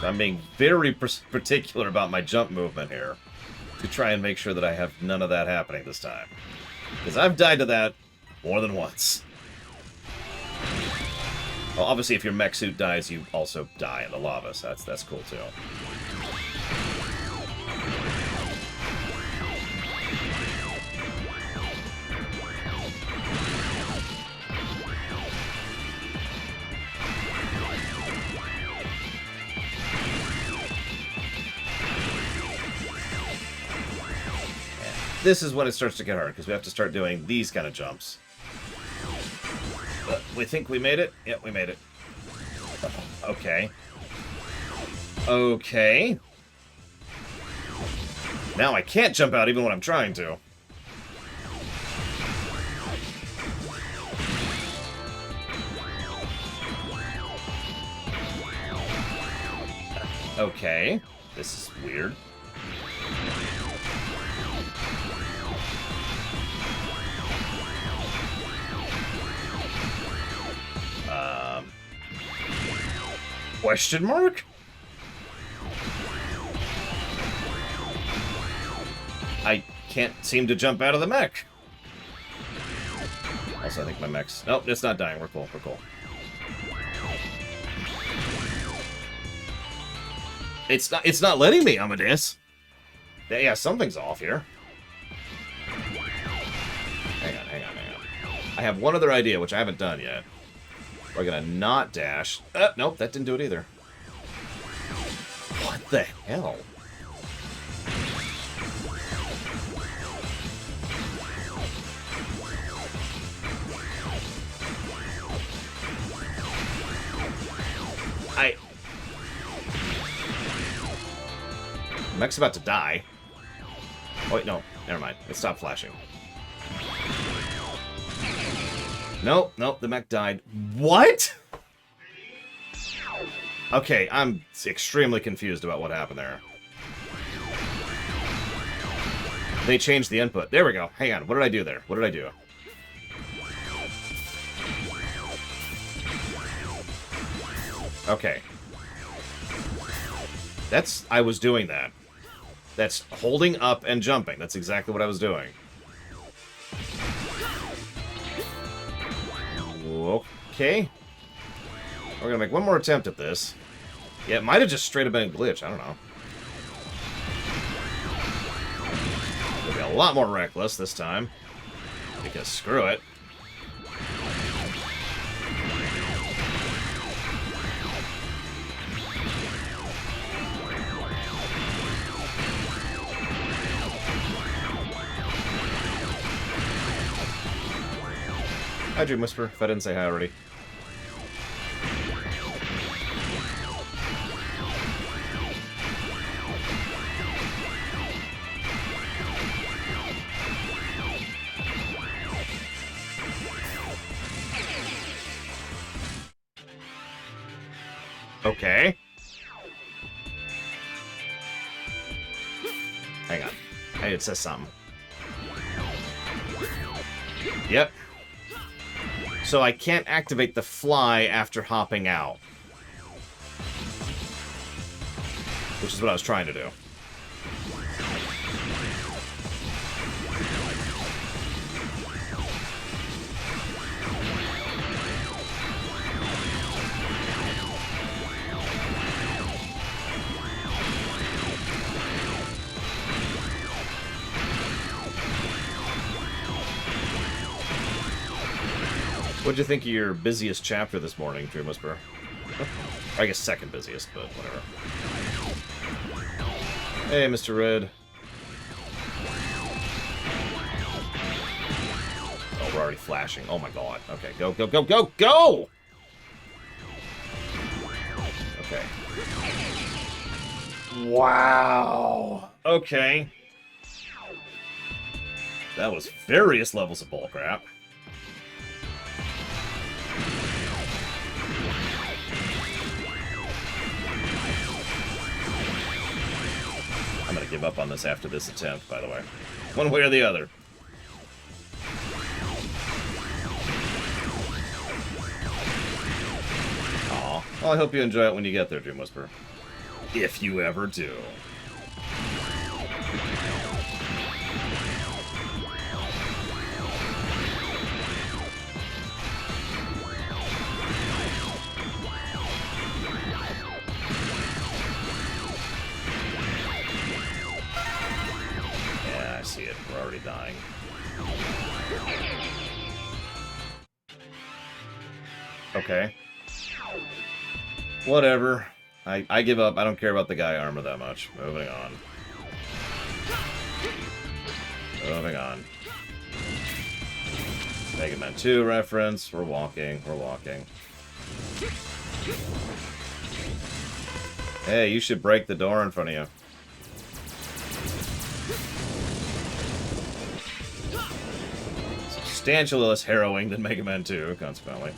I'm being very particular about my jump movement here to try and make sure that I have none of that happening this time. Because I've died to that more than once. Well, obviously, if your mech suit dies, you also die in the lava, so that's cool, too. This is when it starts to get hard, because we have to start doing these kind of jumps. But we think we made it? Yep, we made it. Okay. Okay. Now I can't jump out even when I'm trying to. Okay. This is weird. Question mark? I can't seem to jump out of the mech. Also, I think my mech's... Nope, it's not dying. We're cool. We're cool. It's not letting me, Amadeus. Yeah, something's off here. Hang on. I have one other idea, which I haven't done yet. We're gonna not dash. Nope, that didn't do it either. What the hell? Mech's about to die. Oh, wait, no. Never mind. It stopped flashing. Nope, the mech died. What? Okay, I'm extremely confused about what happened there. They changed the input. There we go. Hang on. What did I do there? What did I do? Okay. I was doing that. That's holding up and jumping. That's exactly what I was doing. Okay. We're gonna make one more attempt at this. Yeah, it might have just straight up been a glitch. I don't know. We'll be a lot more reckless this time. Because screw it. Hi, Dream Whisper, if I didn't say hi already. Okay. Hang on. Hey, it says something. Yep. So I can't activate the fly after hopping out. Which is what I was trying to do. What'd you think of your busiest chapter this morning, Dream Whisperer? I guess second busiest, but whatever. Hey, Mr. Red. Oh, we're already flashing. Oh my god. Okay, go, go, go, go, go! Okay. Wow. Okay. That was various levels of bullcrap. I'm gonna give up on this after this attempt, by the way. One way or the other. Aw. Well, I hope you enjoy it when you get there, Dream Whisperer. If you ever do. We're already dying. Okay. Whatever. I give up. I don't care about the guy armor that much. Moving on. Moving on. Mega Man 2 reference. We're walking. We're walking. Hey, you should break the door in front of you. Substantially less harrowing than Mega Man 2, consequently.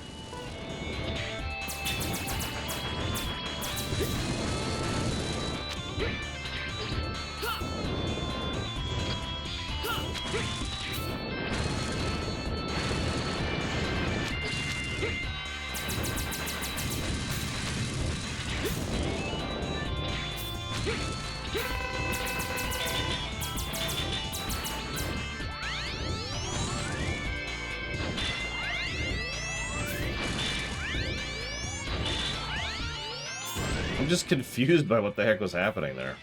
I'm just confused by what the heck was happening there.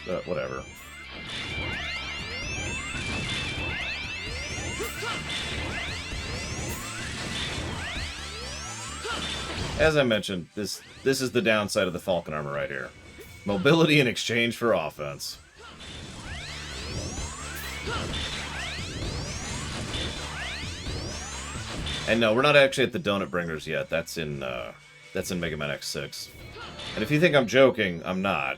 But whatever. As I mentioned, this is the downside of the Falcon armor right here. Mobility in exchange for offense. And no, we're not actually at the Donut Bringers yet. That's in Mega Man X6. And if you think I'm joking, I'm not.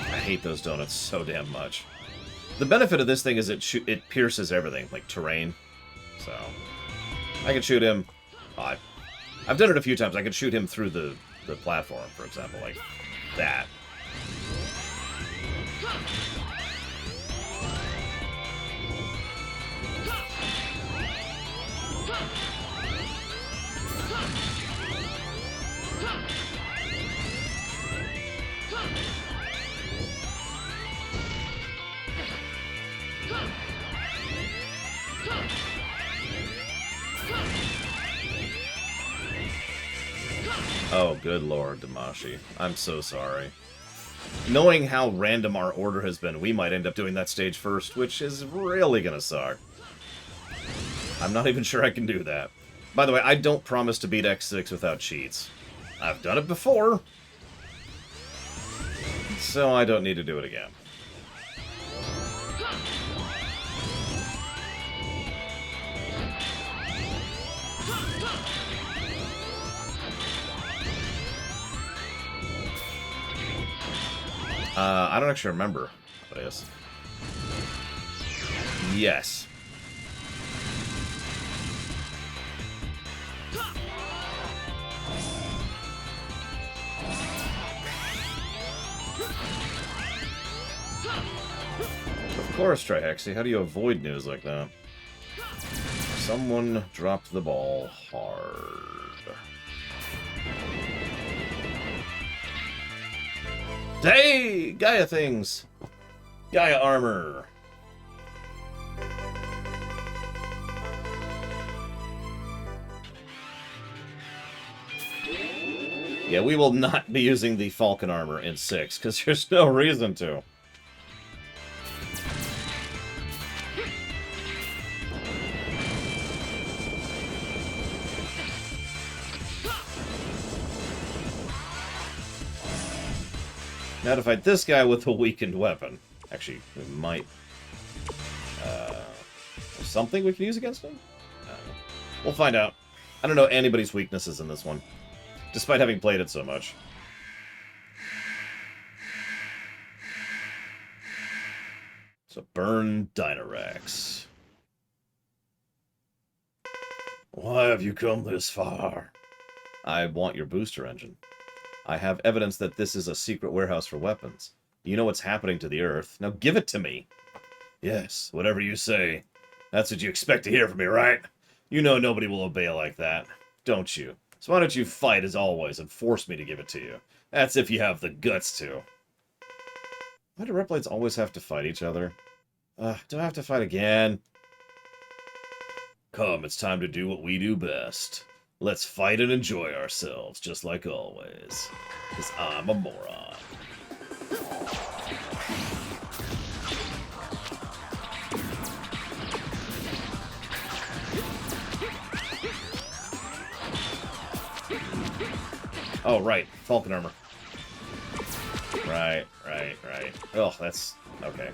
I hate those donuts so damn much. The benefit of this thing is it pierces everything, like terrain. So I can shoot him. Oh, I've done it a few times. I can shoot him through the platform, for example, like that. Oh, good lord, Damashi. I'm so sorry. Knowing how random our order has been, we might end up doing that stage first, which is really gonna suck. I'm not even sure I can do that. By the way, I don't promise to beat X6 without cheats. I've done it before, so I don't need to do it again. I don't actually remember what it is. Yes. Of course, Trihexy. How do you avoid news like that? Someone dropped the ball hard. Hey! Gaia things! Gaia armor! Yeah, we will not be using the Falcon armor in 6, because there's no reason to. Now to fight this guy with a weakened weapon. Actually, we might... something we can use against him? We'll find out. I don't know anybody's weaknesses in this one, despite having played it so much. So, burn Dynarax. Why have you come this far? I want your booster engine. I have evidence that this is a secret warehouse for weapons. You know what's happening to the Earth. Now give it to me. Yes, whatever you say. That's what you expect to hear from me, right? You know nobody will obey like that, don't you? So why don't you fight as always and force me to give it to you? That's if you have the guts to. Why do Reploids always have to fight each other? Do I have to fight again? Come, it's time to do what we do best. Let's fight and enjoy ourselves, just like always. Because I'm a moron. Oh, right. Falcon armor. Right. Oh, that's... okay.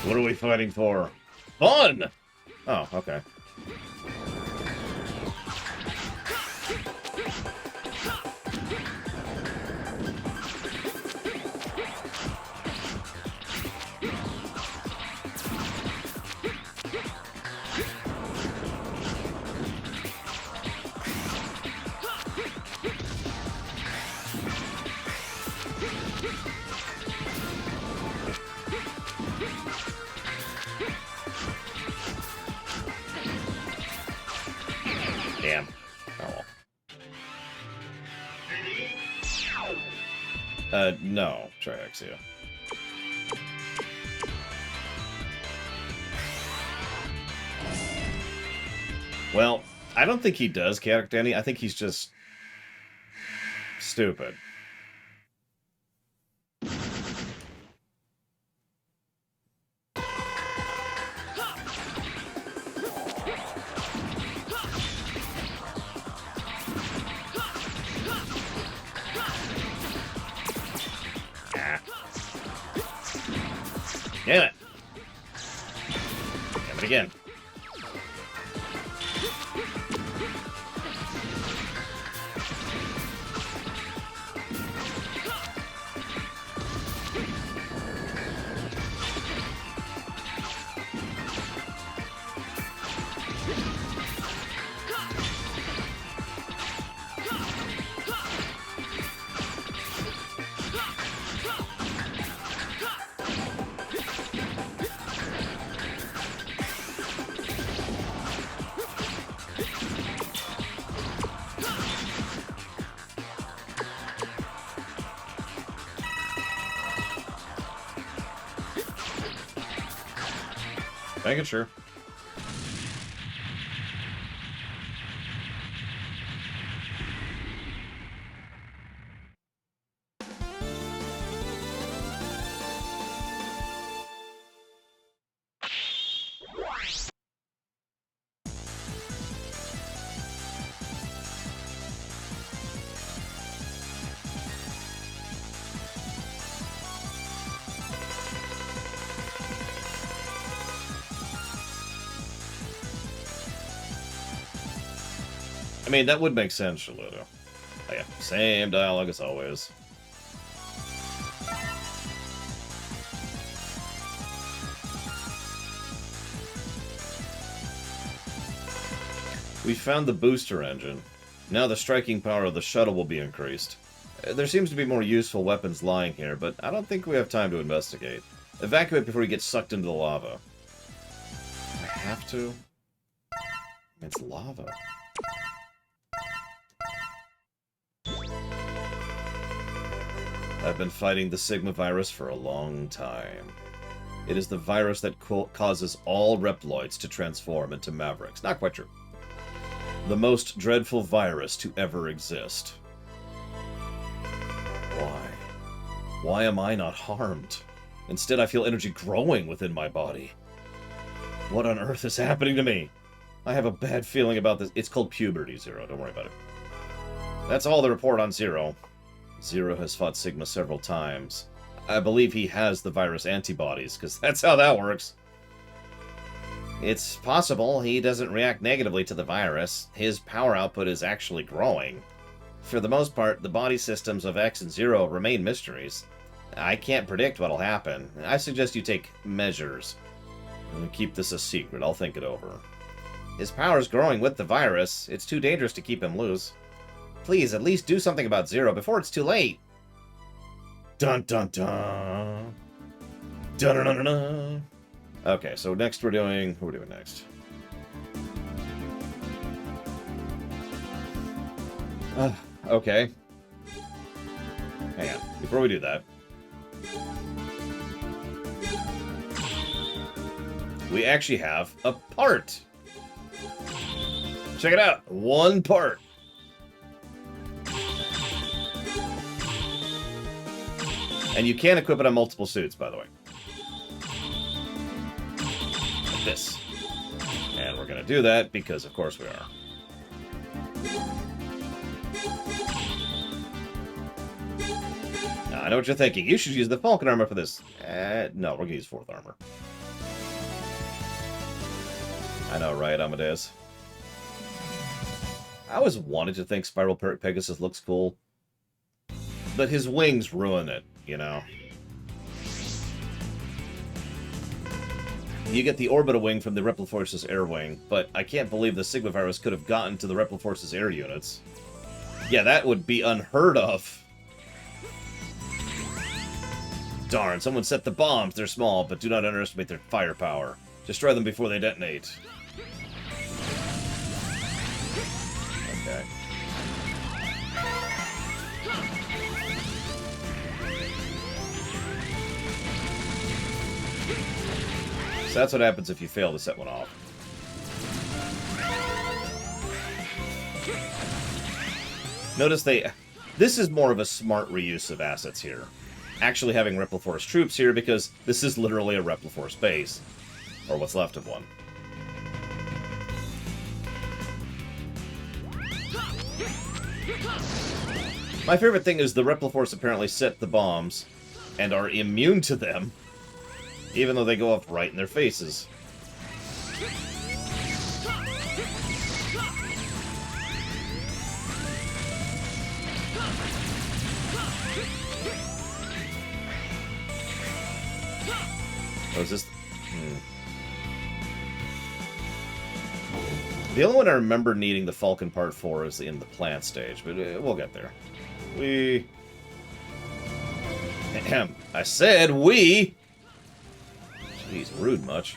What are we fighting for? Fun! Oh, okay. Damn. Oh well. No, Triaxia. Well, I don't think he does, Chaotic Danny. I think he's just stupid. Damn it. Damn it again. Making sure. I mean, that would make sense, Shaludo. Oh, yeah, same dialogue as always. We found the booster engine. Now the striking power of the shuttle will be increased. There seems to be more useful weapons lying here, but I don't think we have time to investigate. Evacuate before you get sucked into the lava. I have to? It's lava. I've been fighting the Sigma virus for a long time. It is the virus that causes all Reploids to transform into Mavericks. Not quite true. The most dreadful virus to ever exist. Why? Why am I not harmed? Instead, I feel energy growing within my body. What on earth is happening to me? I have a bad feeling about this. It's called puberty, Zero. Don't worry about it. That's all the report on Zero. Zero has fought Sigma several times. I believe he has the virus antibodies, because that's how that works. It's possible he doesn't react negatively to the virus. His power output is actually growing. For the most part, the body systems of X and Zero remain mysteries. I can't predict what'll happen. I suggest you take measures. Keep this a secret. I'll think it over. His power's growing with the virus. It's too dangerous to keep him loose. Please, at least do something about Zero before it's too late. Dun dun dun. Dun dun dun dun. Okay, so next we're doing... What are we doing next? Okay. Hang on. Before we do that... we actually have a part! Check it out! One part! And you can equip it on multiple suits, by the way. Like this. And we're going to do that because, of course, we are. Now, I know what you're thinking. You should use the Falcon armor for this. No, we're going to use 4th armor. I know, right, Amadeus? I always wanted to think Spiral Pegasus looks cool. But his wings ruin it, you know? You get the Orbital Wing from the Repl Force's air wing, but I can't believe the Sigma virus could have gotten to the Repl Force's air units. Yeah, that would be unheard of. Darn, someone set the bombs. They're small, but do not underestimate their firepower. Destroy them before they detonate. Okay. So that's what happens if you fail to set one off. Notice this is more of a smart reuse of assets here. Actually having Repliforce troops here, because this is literally a Repliforce base. Or what's left of one. My favorite thing is the Repliforce apparently set the bombs and are immune to them, even though they go off right in their faces. Oh, is this... The only one I remember needing the Falcon Part 4 is in the plant stage, but we'll get there. Ahem. I said we! Jeez, rude much.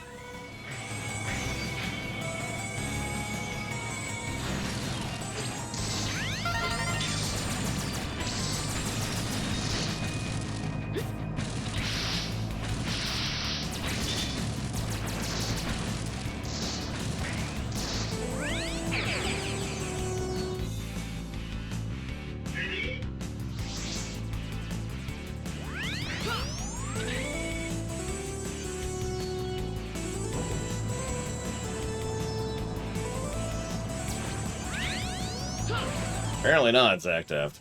Apparently not, Zach Taft.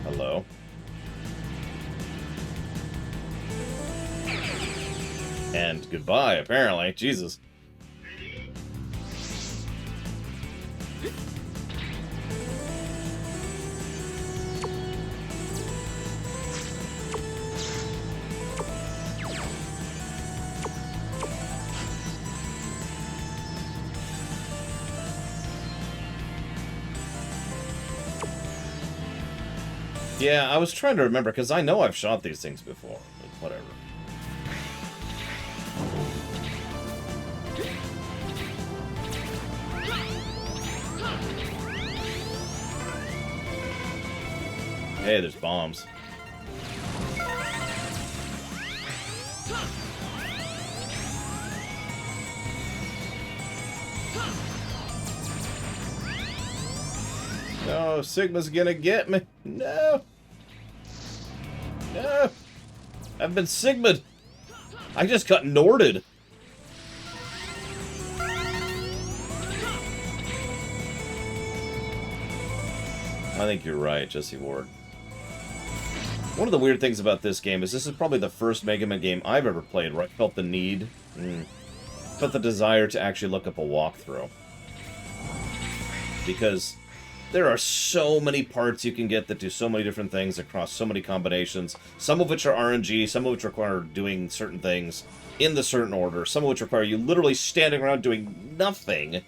Hello. And goodbye, apparently. Jesus. Yeah, I was trying to remember, because I know I've shot these things before, but whatever. Hey, there's bombs. No, Sigma's gonna get me. No. No. I've been Sigma'd. I just got Norded. I think you're right, Jesse Ward. One of the weird things about this game is this is probably the first Mega Man game I've ever played where I felt the need, felt the desire to actually look up a walkthrough. Because there are so many parts you can get that do so many different things across so many combinations, some of which are RNG, some of which require doing certain things in the certain order, some of which require you literally standing around doing nothing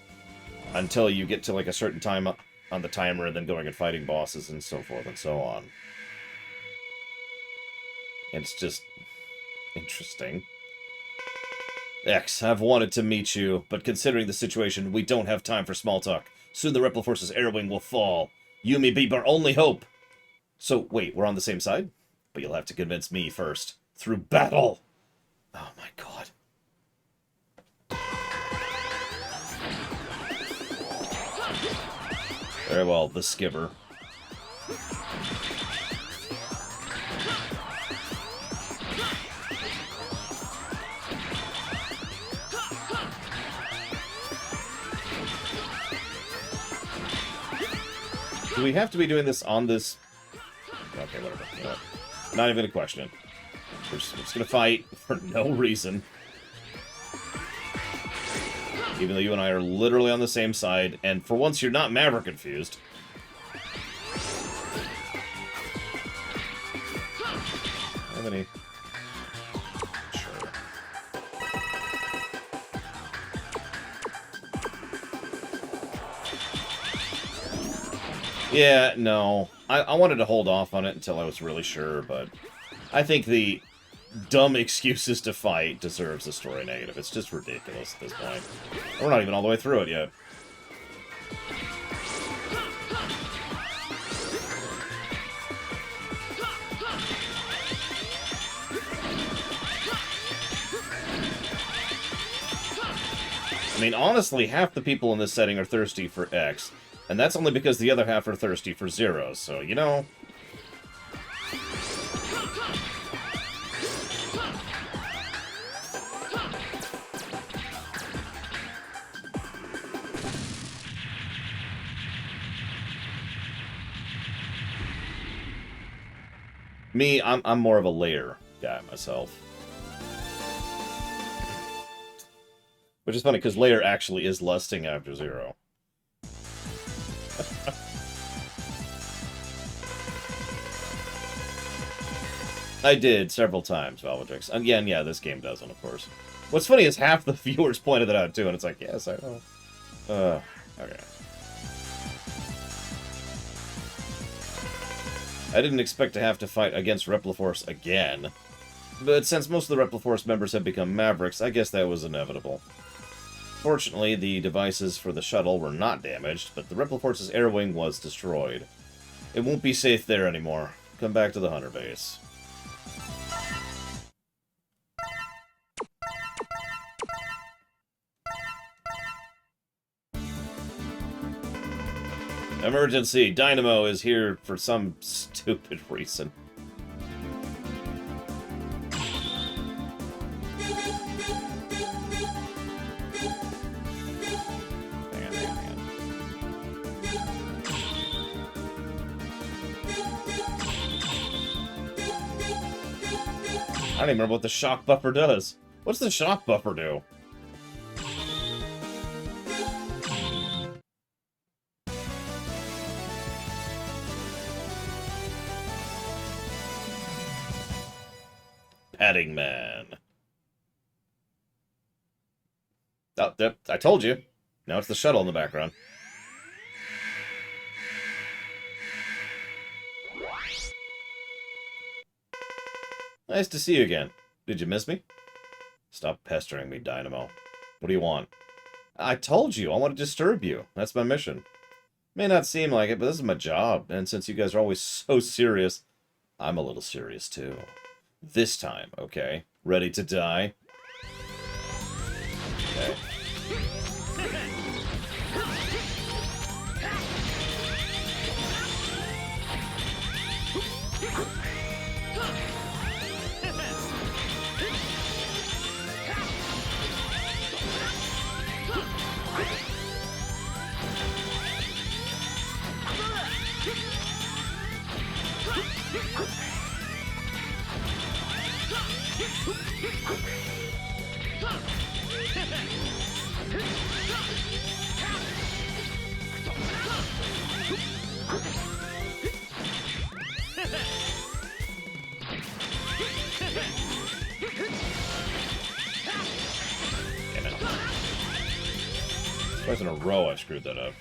until you get to like a certain time on the timer and then going and fighting bosses and so forth and so on. And it's just interesting. X, I've wanted to meet you, but considering the situation, we don't have time for small talk. Soon the Repliforce's air wing will fall. You may be our only hope. So, wait, we're on the same side? But you'll have to convince me first. Through battle! Oh my god. Very well, the Skipper. Do we have to be doing this on this? Okay, whatever. You know what? Not even gonna question it. We're just gonna fight for no reason. Even though you and I are literally on the same side, and for once you're not Maverick confused. have any? Sure. Yeah, no. I wanted to hold off on it until I was really sure, but I think the dumb excuses to fight deserves a story negative. It's just ridiculous at this point. We're not even all the way through it yet. I mean, honestly, half the people in this setting are thirsty for X, and that's only because the other half are thirsty for Zero, so, you know... Me, I'm more of a layer guy myself. Which is funny, because Layer actually is lusting after Zero. I did, several times, Valvatrix. Again, yeah, this game doesn't, of course. What's funny is half the viewers pointed it out, too, and it's like, yes, I know. Okay. I didn't expect to have to fight against Repliforce again. But since most of the Repliforce members have become Mavericks, I guess that was inevitable. Fortunately, the devices for the shuttle were not damaged, but the Repliforce's air wing was destroyed. It won't be safe there anymore. Come back to the Hunter base. Emergency! Dynamo is here for some stupid reason. I don't even remember what the shock buffer does. What's the shock buffer do? Padding Man. Oh, I told you. Now it's the shuttle in the background. Nice to see you again. Did you miss me? Stop pestering me, Dynamo. What do you want? I told you, I want to disturb you. That's my mission. May not seem like it, but this is my job. And since you guys are always so serious, I'm a little serious too. This time, okay? Ready to die? Okay. Twice in a row I screwed that up.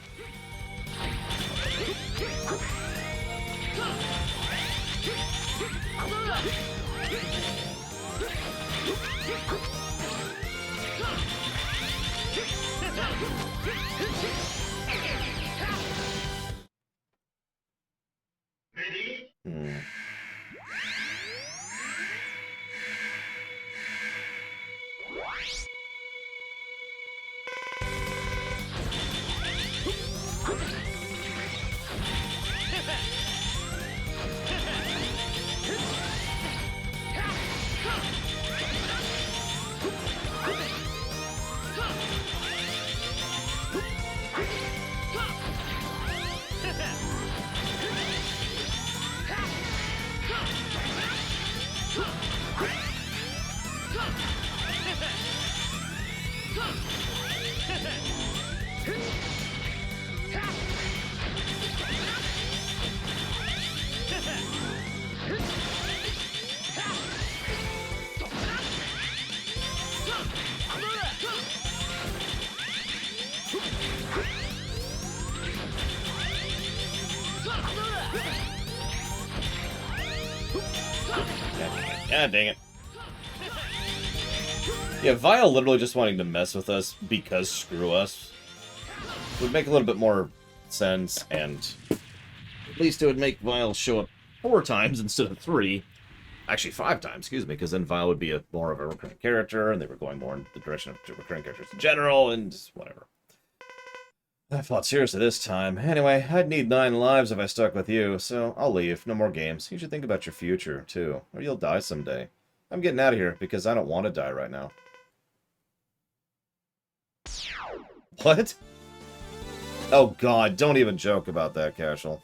God dang it. Yeah, Vile literally just wanting to mess with us because screw us would make a little bit more sense, and at least it would make Vile show up 4 times instead of 3. Actually, 5 times, excuse me, because then Vile would be more of a recurring character, and they were going more in the direction of recurring characters in general, and just whatever. I fought seriously this time. Anyway, I'd need 9 lives if I stuck with you, so I'll leave. No more games. You should think about your future, too, or you'll die someday. I'm getting out of here, because I don't want to die right now. What? Oh god, don't even joke about that, Cashel.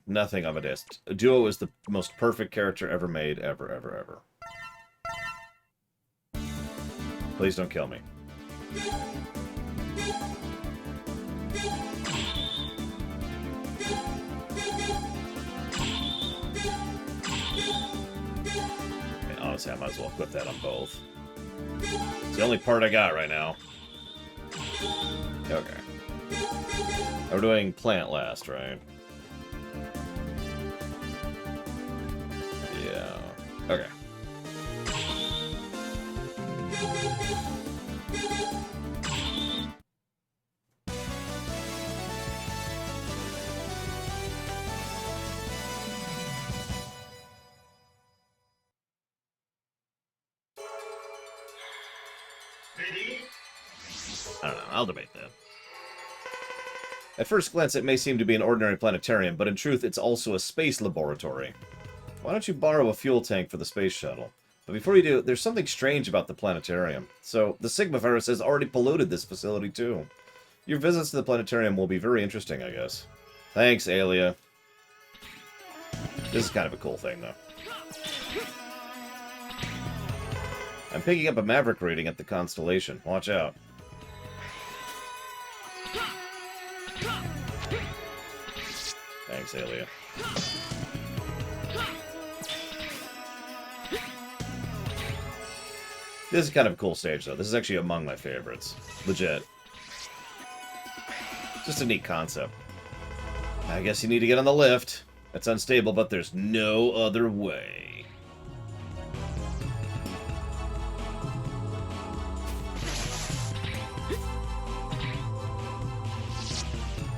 Nothing of it is. Duo is the most perfect character ever made, ever. Please don't kill me. Okay, honestly, I might as well equip that on both. It's the only part I got right now. Okay. We're doing plant last, right? Yeah. Okay. I don't know. I'll debate that. At first glance, it may seem to be an ordinary planetarium, but in truth, it's also a space laboratory. Why don't you borrow a fuel tank for the space shuttle? But before you do, there's something strange about the planetarium. So, the Sigma virus has already polluted this facility, too. Your visits to the planetarium will be very interesting, I guess. Thanks, Aelia. This is kind of a cool thing, though. I'm picking up a Maverick rating at the Constellation. Watch out. Thanks, Aelia. This is kind of a cool stage, though. This is actually among my favorites. Legit. Just a neat concept. I guess you need to get on the lift. It's unstable, but there's no other way.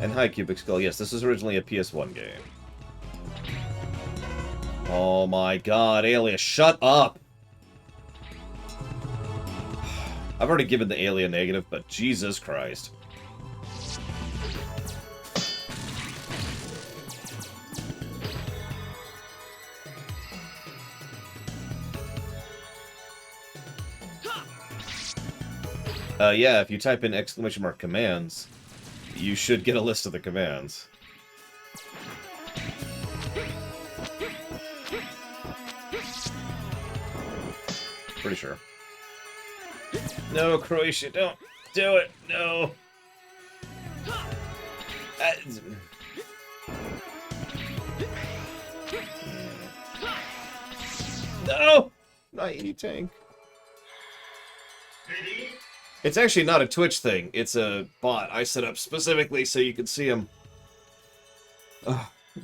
And hi, Cubic Skull. Yes, this was originally a PS1 game. Oh my god, Aelia, shut up! I've already given the Aelia negative, but Jesus Christ. Yeah, if you type in !" commands, you should get a list of the commands. Pretty sure. No, Croatia, don't do it. No. No! Not any tank. It's actually not a Twitch thing. It's a bot I set up specifically so you can see him.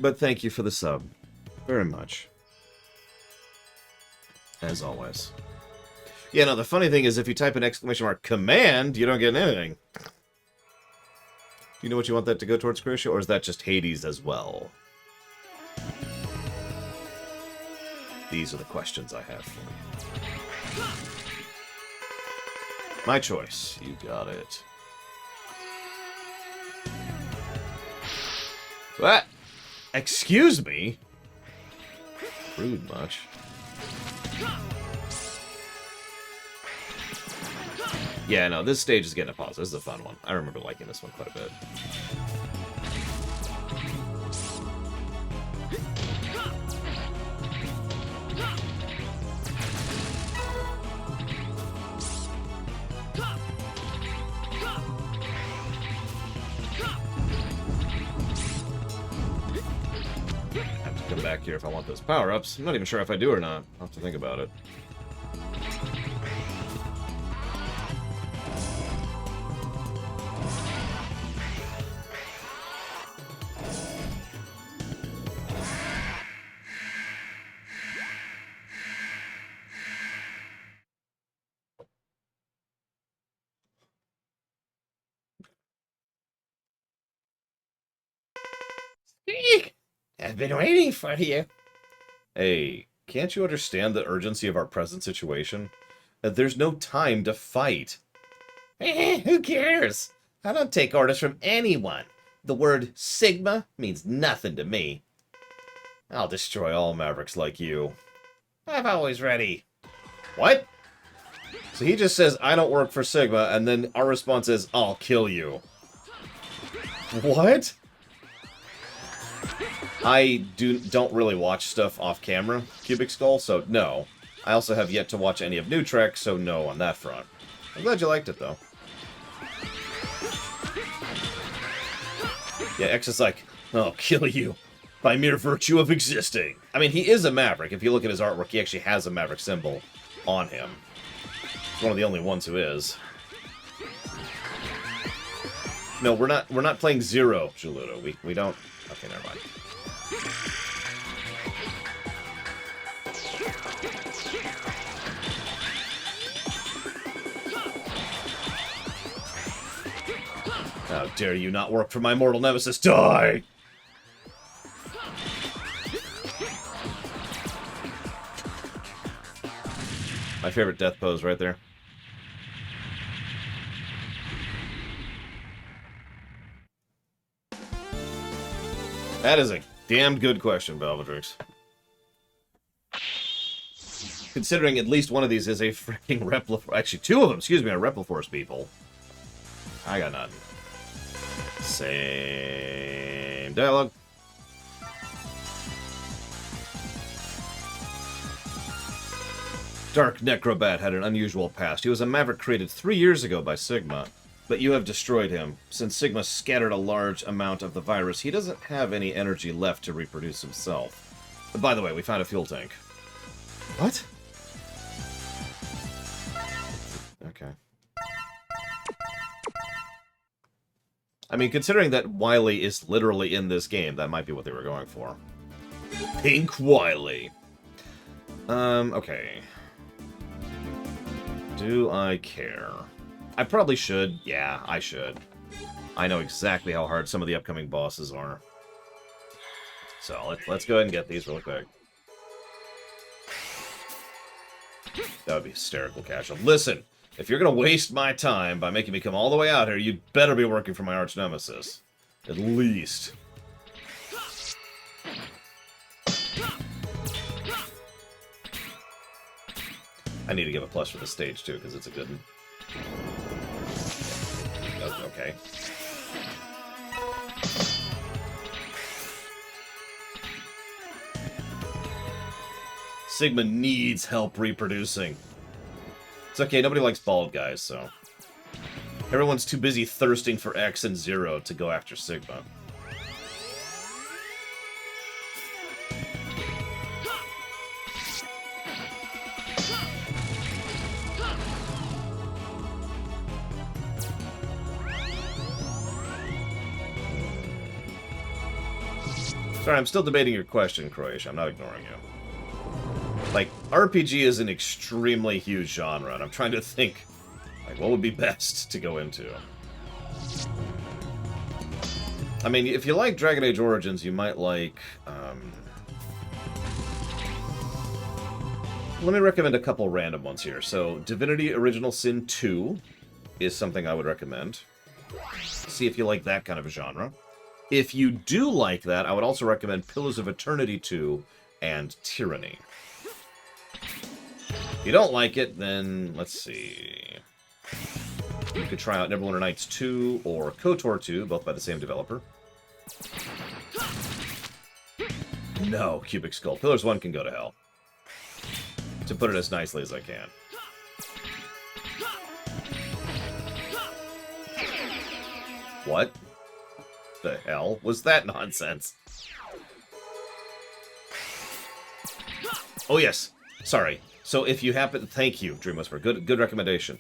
But thank you for the sub. Very much. As always. Yeah, no, the funny thing is if you type in ! command, you don't get anything. Do you know what you want that to go towards, Croatia, or is that just Hades as well? These are the questions I have for you. My choice. You got it. What? Excuse me? Rude much. Yeah, no, this stage is getting a pause. This is a fun one. I remember liking this one quite a bit. Come back here if I want those power-ups. I'm not even sure if I do or not. I'll have to think about it. Eek! I've been waiting for you. Hey, can't you understand the urgency of our present situation? There's no time to fight. Who cares? I don't take orders from anyone. The word Sigma means nothing to me. I'll destroy all Mavericks like you. I'm always ready. What? So he just says, I don't work for Sigma, and then our response is, I'll kill you. What? I don't really watch stuff off camera, Cubic Skull, so no. I also have yet to watch any of New Trek, so no on that front. I'm glad you liked it, though. Yeah, X is like, I'll kill you by mere virtue of existing. I mean, he is a Maverick. If you look at his artwork, he actually has a Maverick symbol on him. He's one of the only ones who is. No, we're not playing Zero, Juludo. We don't... Okay, never mind. How dare you not work for my mortal nemesis? Die! My favorite death pose right there. That is a damned good question, Belvedrix. Considering at least one of these is a freaking Repliforce. Actually, two of them, excuse me, are Repliforce people. I got nothing. Same dialogue. Dark Necrobat had an unusual past. He was a Maverick created 3 years ago by Sigma, but you have destroyed him. Since Sigma scattered a large amount of the virus, he doesn't have any energy left to reproduce himself. But by the way, we found a fuel tank. What? Okay. I mean, considering that Wily is literally in this game, that might be what they were going for. Pink Wily. Okay. Do I care? I probably should. Yeah, I should. I know exactly how hard some of the upcoming bosses are. So, let's go ahead and get these real quick. That would be hysterical, Casual. Listen, if you're going to waste my time by making me come all the way out here, you'd better be working for my arch nemesis. At least. I need to give a plus for the stage, too, because it's a good one. Okay. Sigma needs help reproducing. It's okay, nobody likes bald guys, so... Everyone's too busy thirsting for X and Zero to go after Sigma. Sorry, I'm still debating your question, Croatia. I'm not ignoring you. Like, RPG is an extremely huge genre, and I'm trying to think, like, what would be best to go into? I mean, if you like Dragon Age Origins, you might like, let me recommend a couple random ones here. So, Divinity Original Sin 2 is something I would recommend. See if you like that kind of a genre. If you do like that, I would also recommend Pillars of Eternity 2 and Tyranny. If you don't like it, then, let's see. You could try out Neverwinter Nights 2 or KOTOR 2, both by the same developer. No, Cubic Skull. Pillars 1 can go to hell. To put it as nicely as I can. What the hell was that nonsense? Oh, yes. Sorry. So if you happen... Thank you, Dream Whisperer. Good recommendation.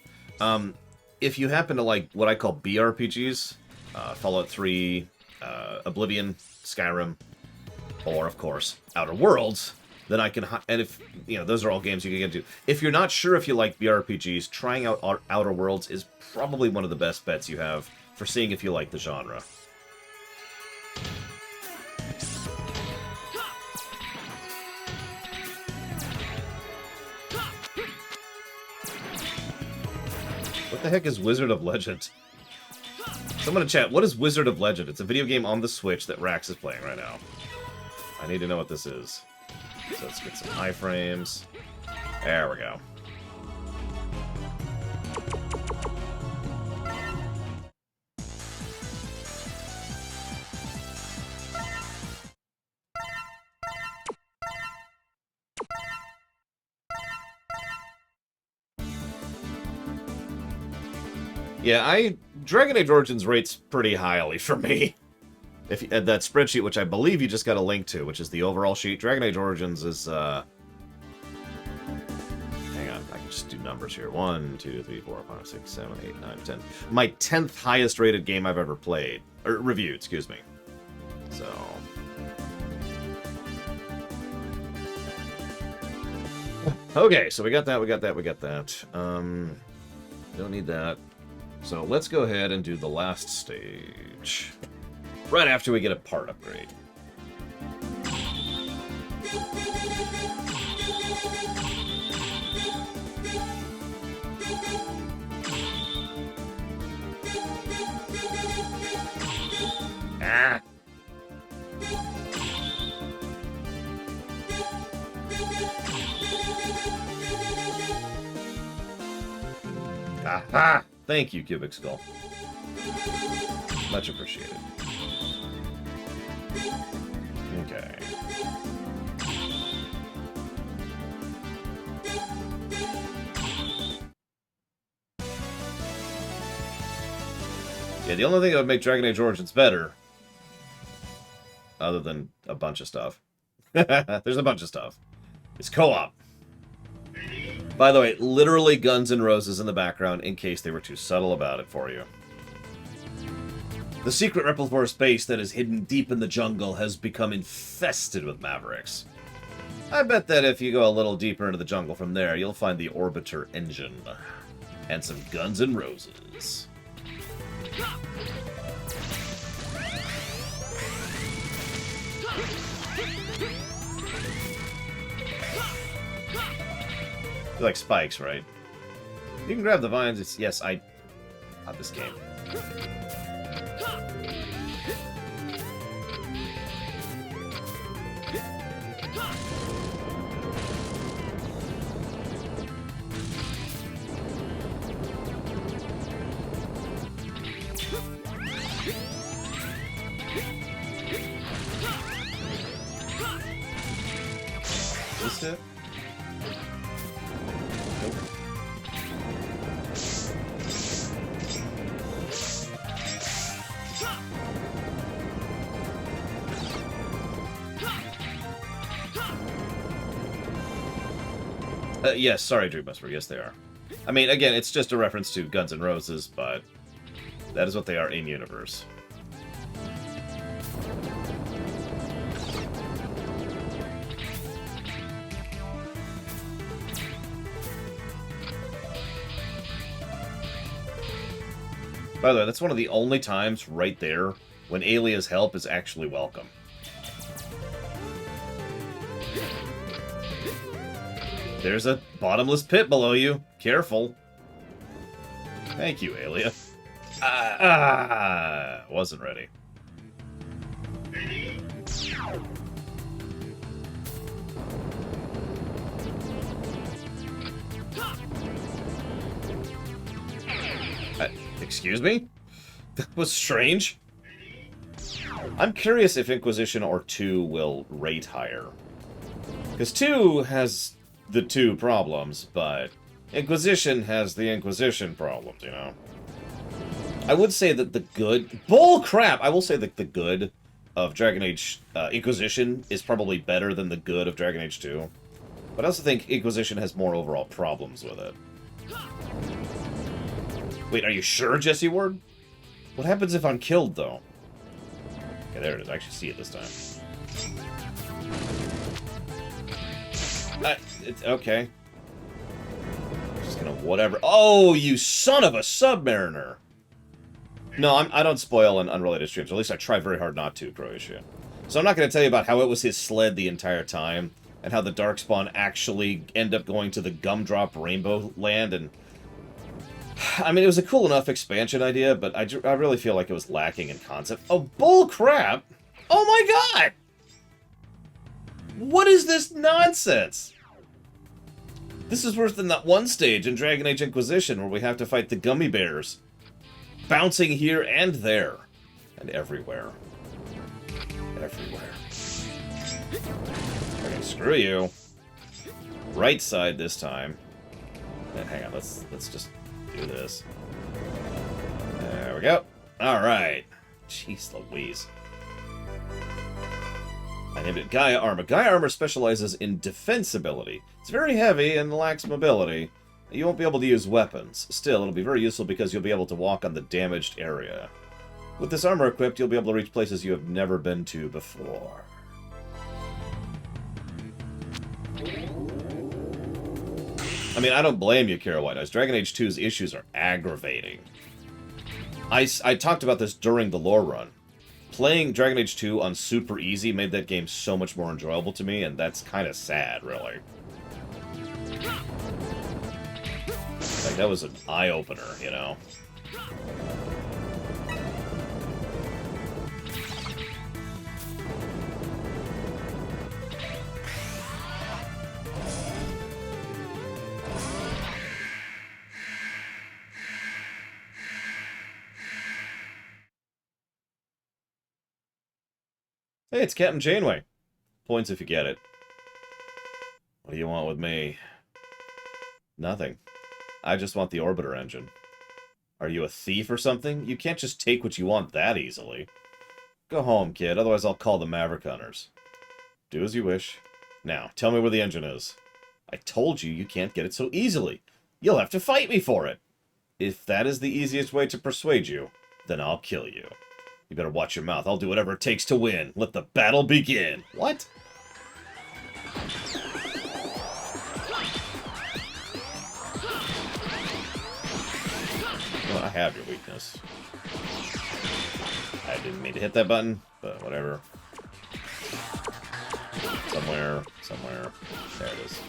If you happen to like what I call BRPGs, Fallout 3, Oblivion, Skyrim, or, of course, Outer Worlds, then I can... And if, you know, those are all games you can get into. If you're not sure if you like BRPGs, trying out Outer Worlds is probably one of the best bets you have for seeing if you like the genre. What the heck is Wizard of Legend? Someone in chat, what is Wizard of Legend? It's a video game on the Switch that Rax is playing right now. I need to know what this is. So let's get some iframes. There we go. Yeah, Dragon Age Origins rates pretty highly for me. If that spreadsheet, which I believe you just got a link to, which is the overall sheet, Dragon Age Origins is, hang on, I can just do numbers here. 1, 2, 3, 4, 5, 6, 7, 8, 9, 10. My 10th highest rated game I've ever played. Or reviewed, excuse me. So... Okay, so we got that. Don't need that. So let's go ahead and do the last stage. Right after we get a part upgrade. Ah! Aha! Thank you, Cubic Skull. Much appreciated. Okay. Yeah, the only thing that would make Dragon Age Origins better, other than a bunch of stuff, there's a bunch of stuff, is co-op. By the way, literally Guns N' Roses in the background in case they were too subtle about it for you. The secret reservoir space that is hidden deep in the jungle has become infested with Mavericks. I bet that if you go a little deeper into the jungle from there, you'll find the Orbiter engine. And some Guns N' Roses. You like spikes, right? You can grab the vines. It's yes, I love this game. Is this it? Yes, sorry, Dream Whisperer. Yes, they are. I mean, again, it's just a reference to Guns N' Roses, but that is what they are in universe. By the way, that's one of the only times right there when Alia's help is actually welcome. There's a bottomless pit below you. Careful. Thank you, Alia. Wasn't ready. Excuse me? That was strange. I'm curious if Inquisition or 2 will rate higher. Because 2 has the 2 problems, but Inquisition has the Inquisition problems, you know? I would say that the good... Bull crap! I will say that the good of Dragon Age Inquisition is probably better than the good of Dragon Age 2. But I also think Inquisition has more overall problems with it. Wait, are you sure, Jesse Ward? What happens if I'm killed, though? Okay, there it is. I actually see it this time. Okay. Just gonna whatever. Oh, you son of a Submariner! No, I don't spoil in unrelated streams. Or at least I try very hard not to, Croatia. So I'm not going to tell you about how it was his sled the entire time, and how the Darkspawn actually end up going to the Gumdrop Rainbow Land, and... I mean, it was a cool enough expansion idea, but I really feel like it was lacking in concept. Oh, bull crap! Oh my god! What is this nonsense? This is worse than that one stage in Dragon Age Inquisition where we have to fight the gummy bears. Bouncing here and there. And everywhere. Everywhere. Okay, screw you. Right side this time. Hang on, let's just do this. There we go. Alright. Jeez Louise. I named it Gaia Armor. Gaia Armor specializes in defensibility. It's very heavy and lacks mobility. You won't be able to use weapons. Still, it'll be very useful because you'll be able to walk on the damaged area. With this armor equipped, you'll be able to reach places you have never been to before. I mean, I don't blame you, Kara White Eyes. Dragon Age 2's issues are aggravating. I talked about this during the lore run. Playing Dragon Age 2 on super easy made that game so much more enjoyable to me, and that's kind of sad, really. Like, that was an eye-opener, you know? Hey, it's Captain Janeway. Points if you get it. What do you want with me? Nothing. I just want the Orbiter engine. Are you a thief or something? You can't just take what you want that easily. Go home, kid, otherwise I'll call the Maverick Hunters. Do as you wish. Now, tell me where the engine is. I told you you can't get it so easily. You'll have to fight me for it. If that is the easiest way to persuade you, then I'll kill you. You better watch your mouth. I'll do whatever it takes to win. Let the battle begin. What? Well, I have your weakness. I didn't mean to hit that button, but whatever. Somewhere. There it is.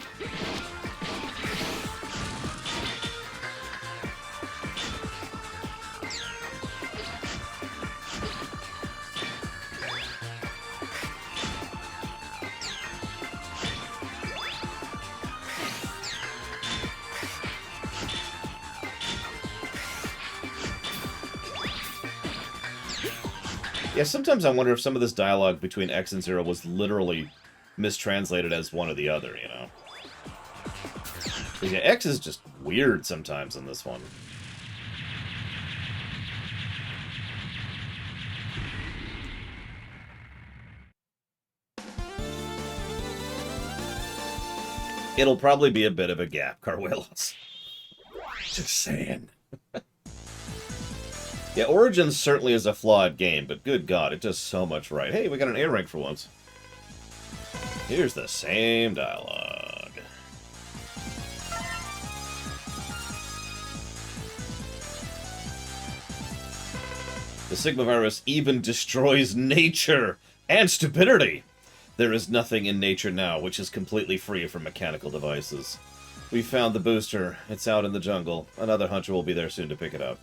Yeah, sometimes I wonder if some of this dialogue between X and Zero was literally mistranslated as one or the other, you know? Because, yeah, X is just weird sometimes in this one. It'll probably be a bit of a gap, Carwillos. Just saying. Yeah, Origins certainly is a flawed game, but good God, it does so much right. Hey, we got an A rank for once. Here's the same dialogue. The Sigma virus even destroys nature and stupidity. There is nothing in nature now which is completely free from mechanical devices. We found the booster. It's out in the jungle. Another hunter will be there soon to pick it up.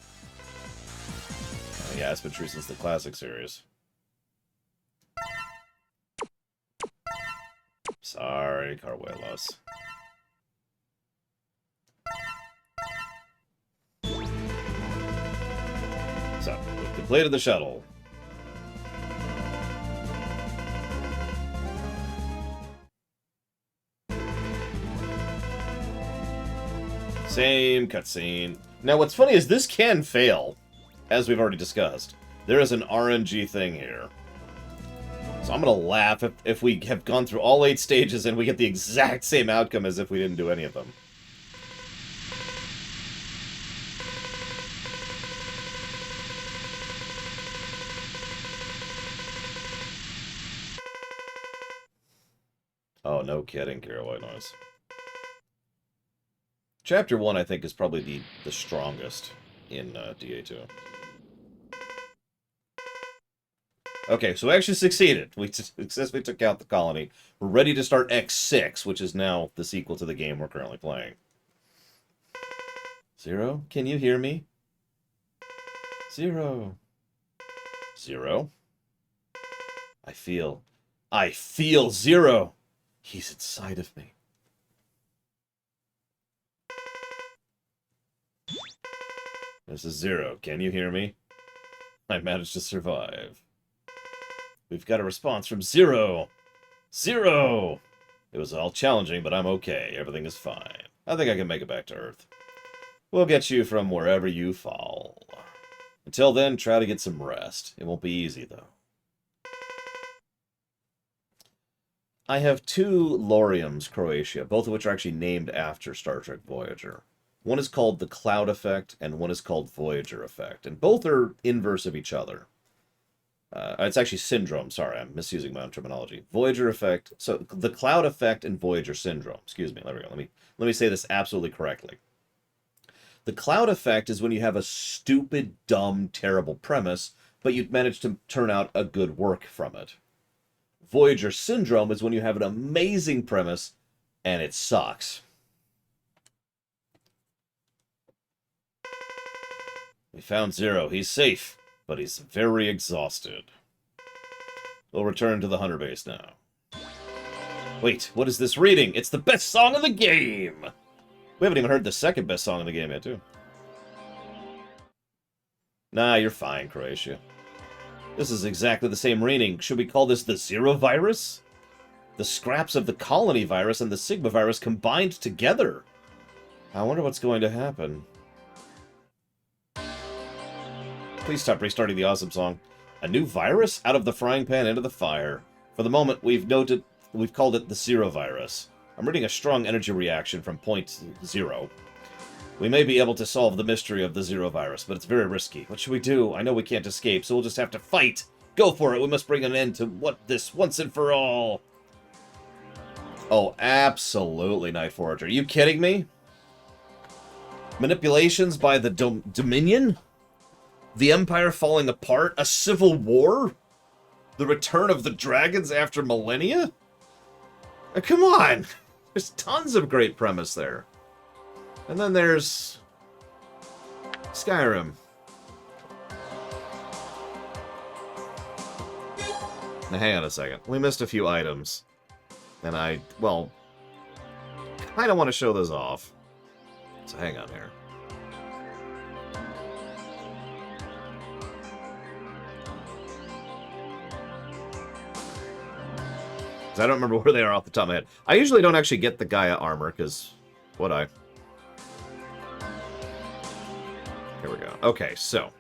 Yeah, it's been true since the classic series. Sorry, Carwillos. So, we've completed the shuttle. Same cutscene. Now, what's funny is this can fail. As we've already discussed, there is an RNG thing here. So I'm gonna laugh if we have gone through all 8 stages and we get the exact same outcome as if we didn't do any of them. Oh, no kidding, Kira White Noise. Chapter 1, I think, is probably the strongest in DA2. Okay, so we actually succeeded. We successfully took out the colony. We're ready to start X6, which is now the sequel to the game we're currently playing. Zero, can you hear me? Zero. Zero? I feel Zero! He's inside of me. This is Zero. Can you hear me? I managed to survive. We've got a response from Zero! Zero! It was all challenging, but I'm okay. Everything is fine. I think I can make it back to Earth. We'll get you from wherever you fall. Until then, try to get some rest. It won't be easy, though. I have 2 Loriums, Croatia, both of which are actually named after Star Trek Voyager. One is called the Cloud Effect, and one is called Voyager Effect, and both are inverse of each other. It's actually Syndrome, sorry, I'm misusing my own terminology. Voyager Effect, so the Cloud Effect and Voyager Syndrome, excuse me, there we go, let me say this absolutely correctly. The Cloud Effect is when you have a stupid, dumb, terrible premise, but you've managed to turn out a good work from it. Voyager Syndrome is when you have an amazing premise, and it sucks. We found Zero. He's safe, but he's very exhausted. We'll return to the Hunter base now. Wait, what is this reading? It's the best song in the game! We haven't even heard the second best song in the game yet, too. Nah, you're fine, Croatia. This is exactly the same reading. Should we call this the Zero virus? The scraps of the colony virus and the Sigma virus combined together. I wonder what's going to happen. Please stop restarting the awesome song. A new virus? Out of the frying pan into the fire. For the moment, we've called it the Zero virus. I'm reading a strong energy reaction from point 0. We may be able to solve the mystery of the Zero virus, but it's very risky. What should we do? I know we can't escape, so we'll just have to fight. Go for it. We must bring an end to this once and for all. Oh, absolutely, Night Forager. Are you kidding me? Manipulations by the Dominion? The Empire falling apart? A civil war? The return of the dragons after millennia? Come on! There's tons of great premise there. And then there's Skyrim. Now hang on a second. We missed a few items. And I, well, kind of want to show those off. So hang on here. I don't remember where they are off the top of my head. I usually don't actually get the Gaia armor, because would I? Here we go. Okay, so.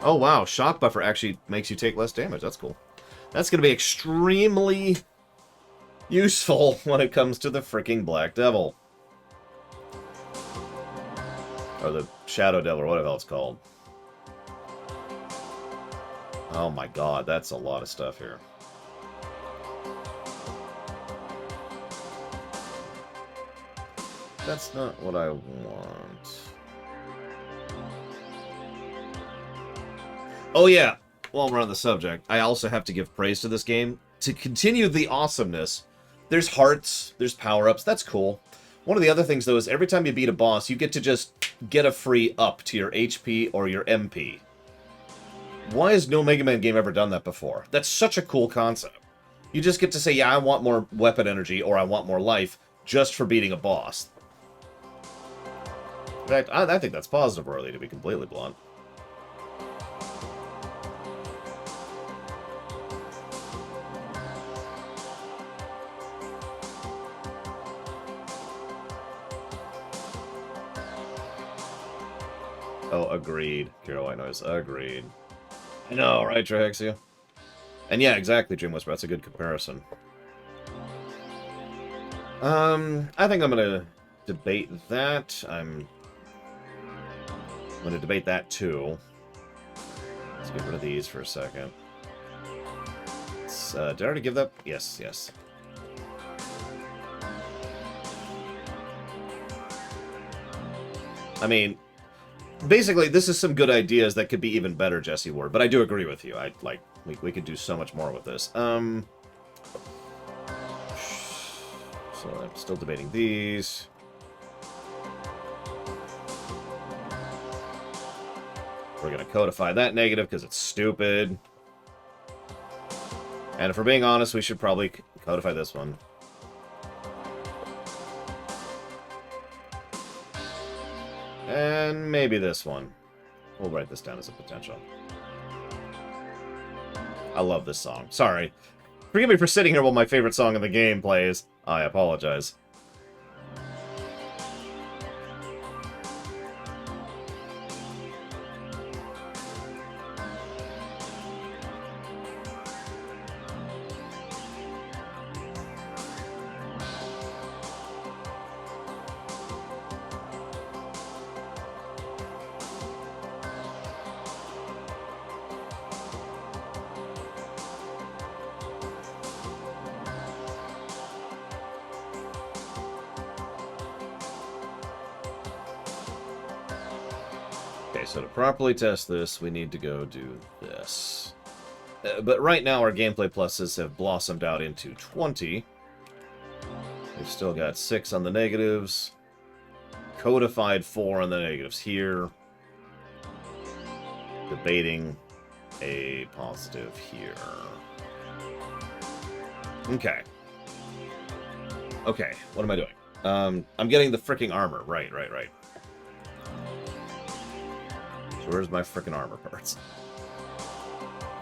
Oh, wow. Shock Buffer actually makes you take less damage. That's cool. That's going to be extremely useful when it comes to the freaking Black Devil. Or the Shadow Devil, or whatever it's called. Oh my god, that's a lot of stuff here. That's not what I want. Oh yeah, while we're on the subject, I also have to give praise to this game. To continue the awesomeness, there's hearts, there's power-ups, that's cool. One of the other things, though, is every time you beat a boss, you get to just get a free up to your HP or your MP. Why has no Mega Man game ever done that before? That's such a cool concept. You just get to say, yeah, I want more weapon energy, or I want more life, just for beating a boss. In fact, I think that's positive worthy, to be completely blunt. Oh, agreed. Kira White Noise, agreed. I know, right, Trahexia? And yeah, exactly, Dream Whisper. That's a good comparison. I think I'm gonna debate that. I'm gonna debate that too. Let's get rid of these for a second. Did I already give that? Yes, yes. I mean, basically, this is some good ideas that could be even better, Jesse Ward. But I do agree with you. We could do so much more with this. So I'm still debating these. We're gonna codify that negative because it's stupid. And if we're being honest, we should probably codify this one. And maybe this one. We'll write this down as a potential. I love this song. Sorry. Forgive me for sitting here while my favorite song in the game plays. I apologize. Okay, so to properly test this, we need to go do this. But right now, our gameplay pluses have blossomed out into 20. We've still got 6 on the negatives. Codified 4 on the negatives here. Debating a positive here. Okay. Okay, what am I doing? I'm getting the freaking armor. Right. So where's my freaking armor parts?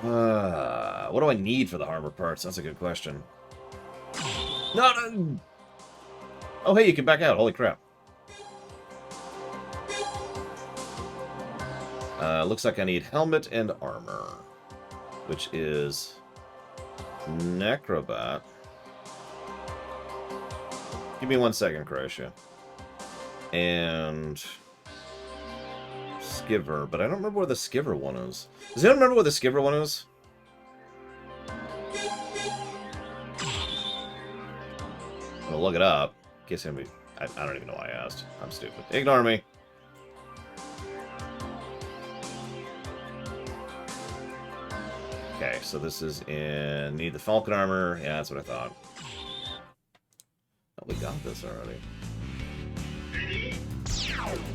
What do I need for the armor parts? That's a good question. No! Oh, hey, you can back out. Holy crap. Looks like I need helmet and armor, which is Necrobat. Give me 1 second, Croatia. And Skiver, but I don't remember where the Skiver one is. Does anyone remember where the Skiver one is? I'm gonna look it up. In case anybody... I don't even know why I asked. I'm stupid. Ignore me. Okay, so this is in... Need the Falcon armor. Yeah, that's what I thought. Oh, we got this already.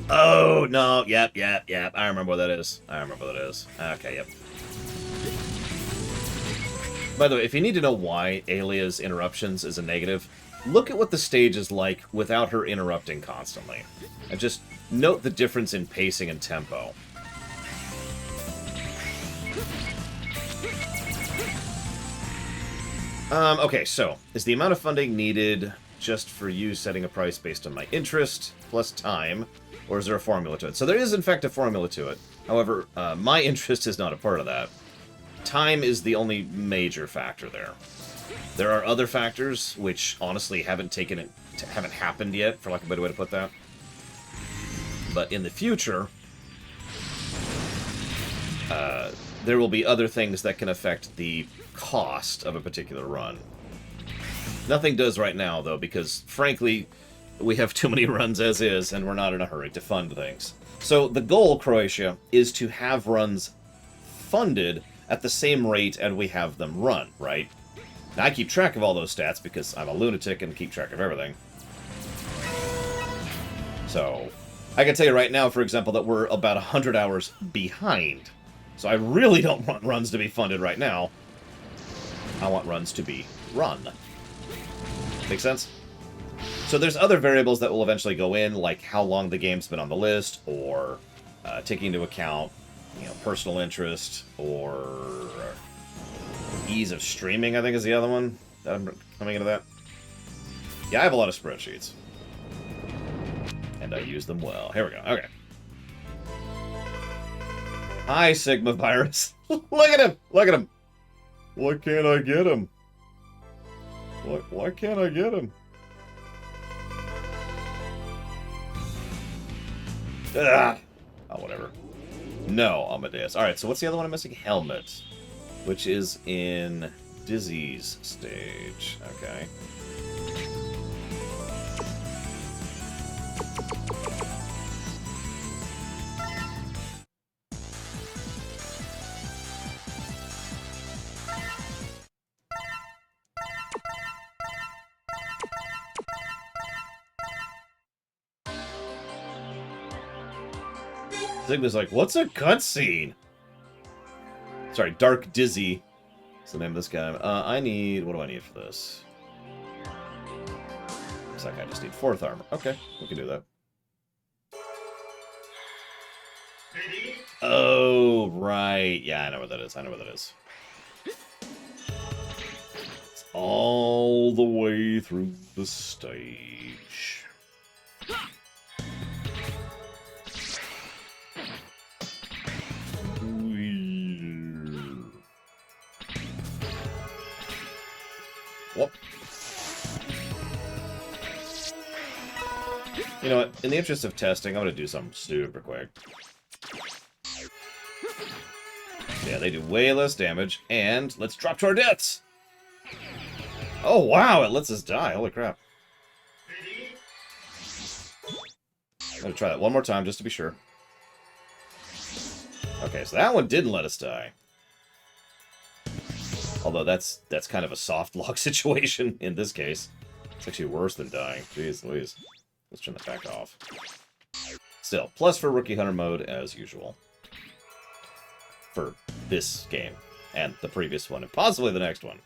Oh, no. Yep. I remember what that is. Okay, yep. By the way, if you need to know why Alia's interruptions is a negative, look at what the stage is like without her interrupting constantly. And just note the difference in pacing and tempo. Okay, so, is the amount of funding needed just for you setting a price based on my interest plus time, or is there a formula to it? So there is, in fact, a formula to it. However, my interest is not a part of that. Time is the only major factor there. There are other factors which, honestly, haven't happened yet, for lack of a better way to put that. But in the future, there will be other things that can affect the cost of a particular run. Nothing does right now, though, because, frankly, we have too many runs as is, and we're not in a hurry to fund things. So the goal, Croatia, is to have runs funded at the same rate as we have them run, right? Now, I keep track of all those stats because I'm a lunatic and keep track of everything. So, I can tell you right now, for example, that we're about 100 hours behind. So I really don't want runs to be funded right now. I want runs to be run. Make sense? So there's other variables that will eventually go in, like how long the game's been on the list, or taking into account, personal interest, or ease of streaming, I think is the other one. I'm coming into that. Yeah, I have a lot of spreadsheets. And I use them well. Here we go. Okay. Hi, Sigma Virus. Look at him! Look at him! Why can't I get him? Why can't I get him? Ah! Oh, whatever. No, Amadeus. Alright, so what's the other one I'm missing? Helmet. Which is in Dizzy's stage. Okay. Sigma's like, what's a cutscene? Sorry, Dark Dizzy is the name of this guy. I need... What do I need for this? Looks like I just need 4th armor. Okay, we can do that. Oh, right. Yeah, I know what that is. I know what that is. It's all the way through the stage. Whoop. You know what? In the interest of testing, I'm going to do something super quick. Yeah, they do way less damage, and let's drop to our deaths! Oh, wow, it lets us die. Holy crap. I'm going to try that one more time, just to be sure. Okay, so that one didn't let us die. Although that's kind of a soft lock situation in this case. It's actually worse than dying. Jeez Louise. Let's turn that back off. Still, plus for Rookie Hunter mode as usual. For this game. And the previous one. And possibly the next one.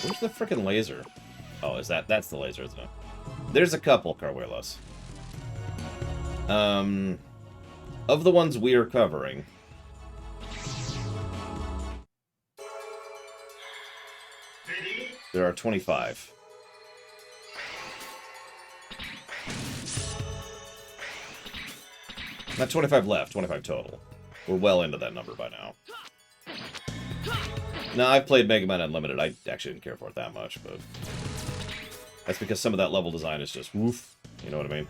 Where's the frickin' laser? Oh, is that's the laser, isn't it? There's a couple, Carwelos. Of the ones we are covering, there are 25. Not 25 left, 25 total. We're well into that number by now. No, I've played Mega Man Unlimited. I actually didn't care for it that much, but that's because some of that level design is just woof. You know what I mean?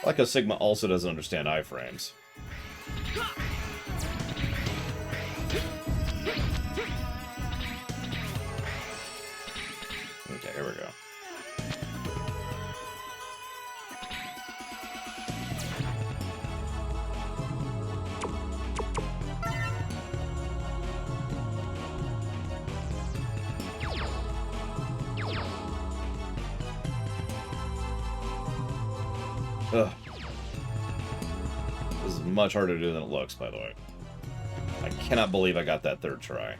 I like how Sigma also doesn't understand iframes. Okay, here we go. Ugh. This is much harder to do than it looks, by the way. I cannot believe I got that third try.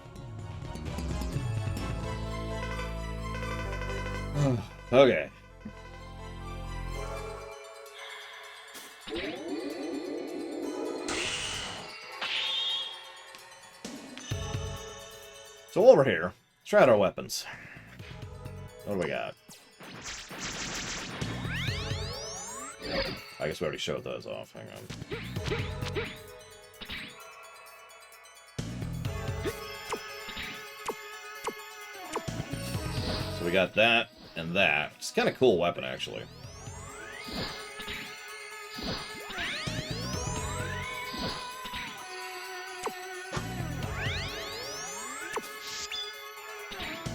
Okay. So while we're here, let's try out our weapons. What do we got? I guess we already showed those off. Hang on. So we got that and that. It's kind of cool weapon, actually.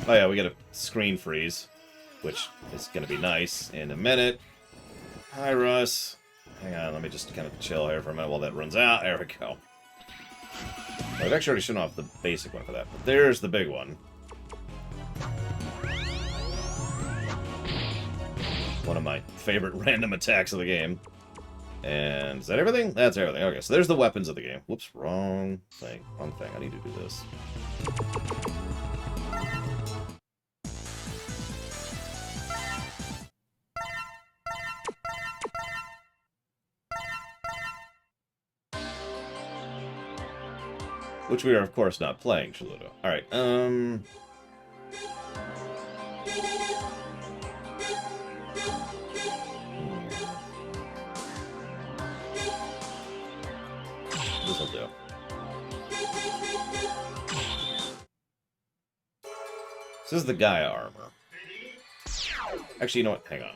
Oh yeah, we get a screen freeze, which is going to be nice in a minute. Hi, Russ. Hang on, let me just kind of chill here for a minute while that runs out. There we go. I've actually already shown off the basic one for that, but there's the big one. One of my favorite random attacks of the game. And is that everything? That's everything. Okay, so there's the weapons of the game. Whoops, wrong thing. Wrong thing. I need to do this. Which we are, of course, not playing, Chaluto. Alright, this'll do. This is the Gaia armor. Actually, you know what? Hang on.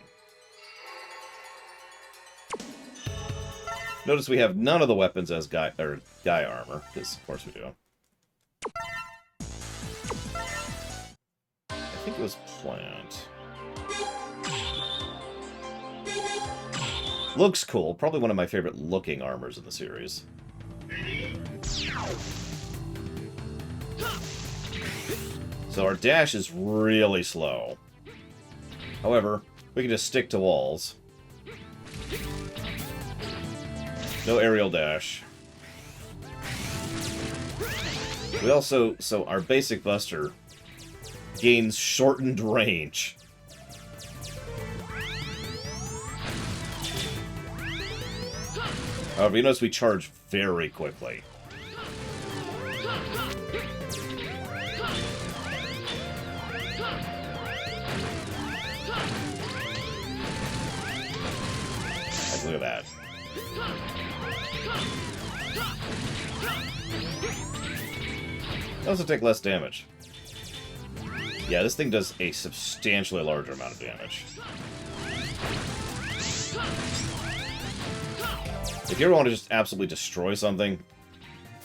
Notice we have none of the weapons as Gaia armor, because of course we do. I think it was plant. Looks cool. Probably one of my favorite looking armors in the series. So our dash is really slow. However, we can just stick to walls. No aerial dash. We also, so our basic buster gains shortened range. However, you notice we charge very quickly. Look at that. They also take less damage. Yeah, this thing does a substantially larger amount of damage. If you ever want to just absolutely destroy something,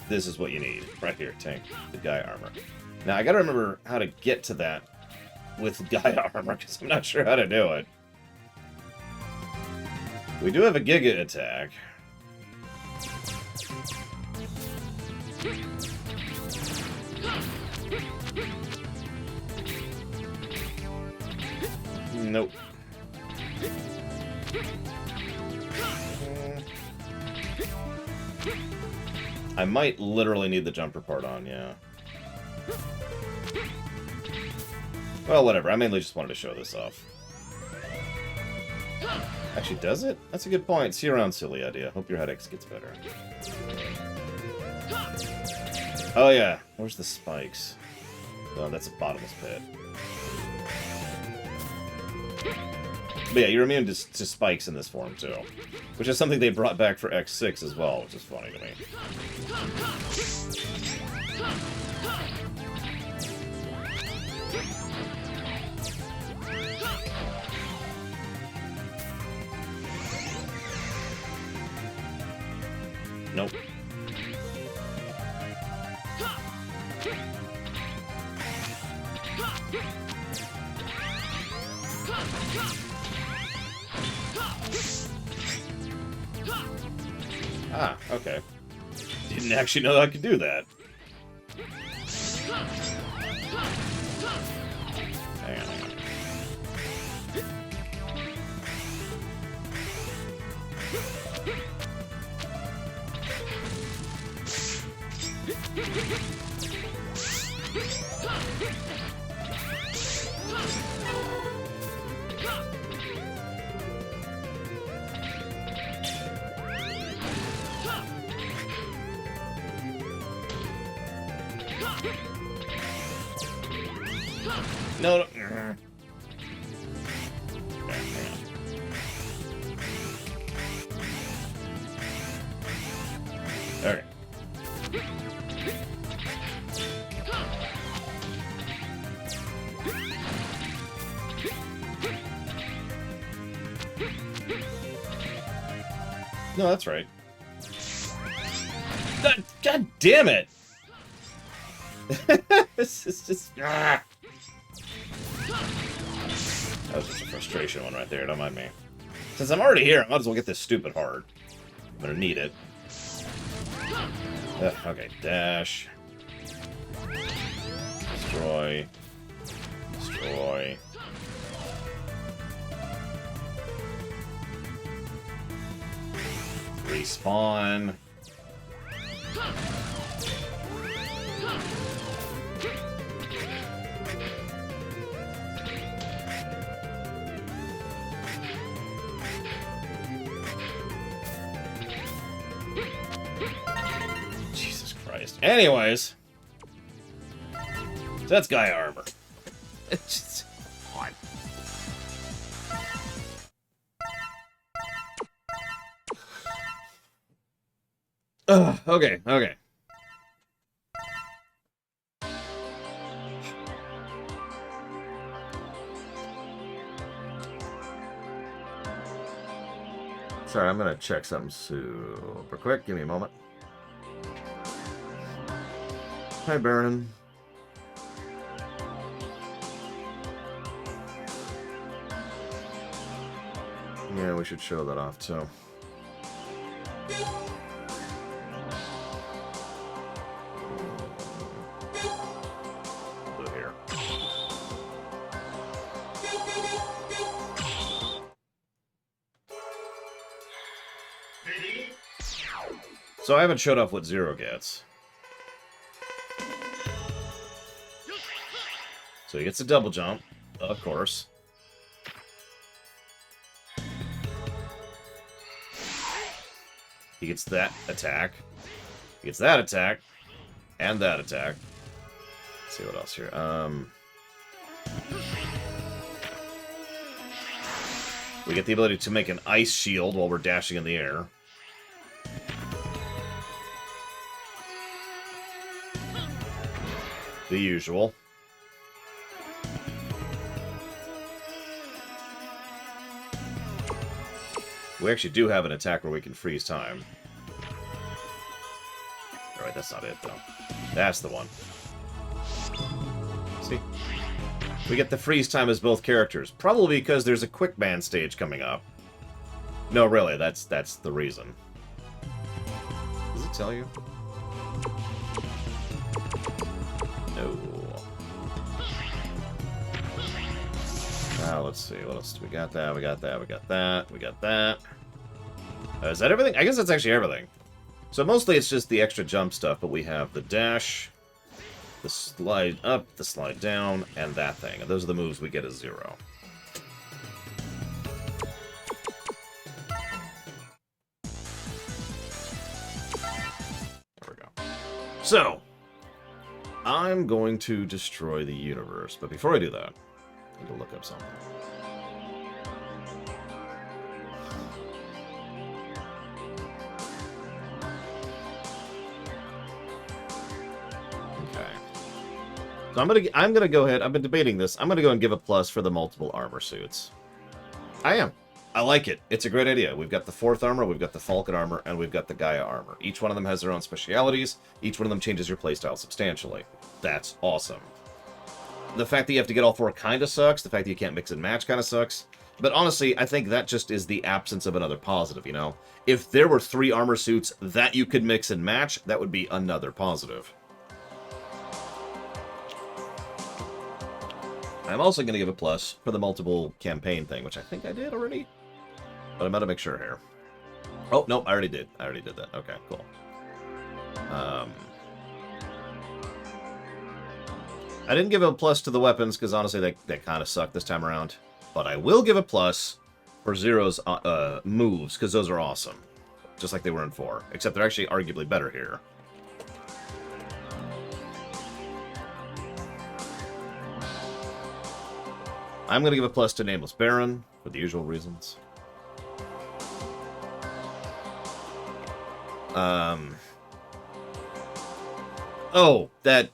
this is what you need. Right here, tank, the Gaia armor. Now, I gotta remember how to get to that with Gaia armor, because I'm not sure how to do it. We do have a Giga attack. Nope. I might literally need the jumper part on, yeah. Well, whatever. I mainly just wanted to show this off. Actually, does it? That's a good point. See you around, silly idea. Hope your headaches gets better. Oh, yeah. Where's the spikes? Oh, that's a bottomless pit. But yeah, you're immune to spikes in this form, too. Which is something they brought back for X6 as well, which is funny to me. Nope. Ah, okay. Didn't actually know I could do that. Hang on, hang on. No, no. Okay, hang on. Okay. No, that's right. God damn it! This is just... Ah. That was just a frustration one right there, don't mind me. Since I'm already here, I might as well get this stupid heart. I'm gonna need it. Okay, dash. Destroy. Destroy. Respawn. Jesus Christ. Anyways. So that's Gaia armor. It's just fine. Okay, okay. Sorry, I'm gonna check something super quick. Give me a moment. Hi, Baron. Yeah, we should show that off, too. Blue here. So I haven't showed off what Zero gets. So he gets a double jump, of course. He gets that attack. He gets that attack. And that attack. Let's see what else here. We get the ability to make an ice shield while we're dashing in the air. The usual. We actually do have an attack where we can freeze time. Alright, that's not it, though. That's the one. See? We get the freeze time as both characters. Probably because there's a quick man stage coming up. No, really, that's the reason. Does it tell you? No. Now, let's see. What else? We got that, we got that, we got that, we got that. Is that everything? I guess that's actually everything. So mostly it's just the extra jump stuff, but we have the dash, the slide up, the slide down, and that thing. And those are the moves we get as Zero. There we go. So, I'm going to destroy the universe. But before I do that, I need to look up something. So I'm gonna go ahead. I've been debating this. I'm gonna go and give a plus for the multiple armor suits. I am. I like it. It's a great idea. We've got the fourth armor, we've got the Falcon armor, and we've got the Gaia armor. Each one of them has their own specialities. Each one of them changes your playstyle substantially. That's awesome. The fact that you have to get all four kind of sucks. The fact that you can't mix and match kind of sucks. But honestly, I think that just is the absence of another positive, you know? If there were 3 armor suits that you could mix and match, that would be another positive. I'm also going to give a plus for the multiple campaign thing, which I think I did already. But I'm going to make sure here. Oh, no, I already did. I already did that. Okay, cool. I didn't give a plus to the weapons, because honestly, they kind of suck this time around. But I will give a plus for Zero's moves, because those are awesome. Just like they were in 4. Except they're actually arguably better here. I'm going to give a plus to Nameless Baron, for the usual reasons. Oh, that...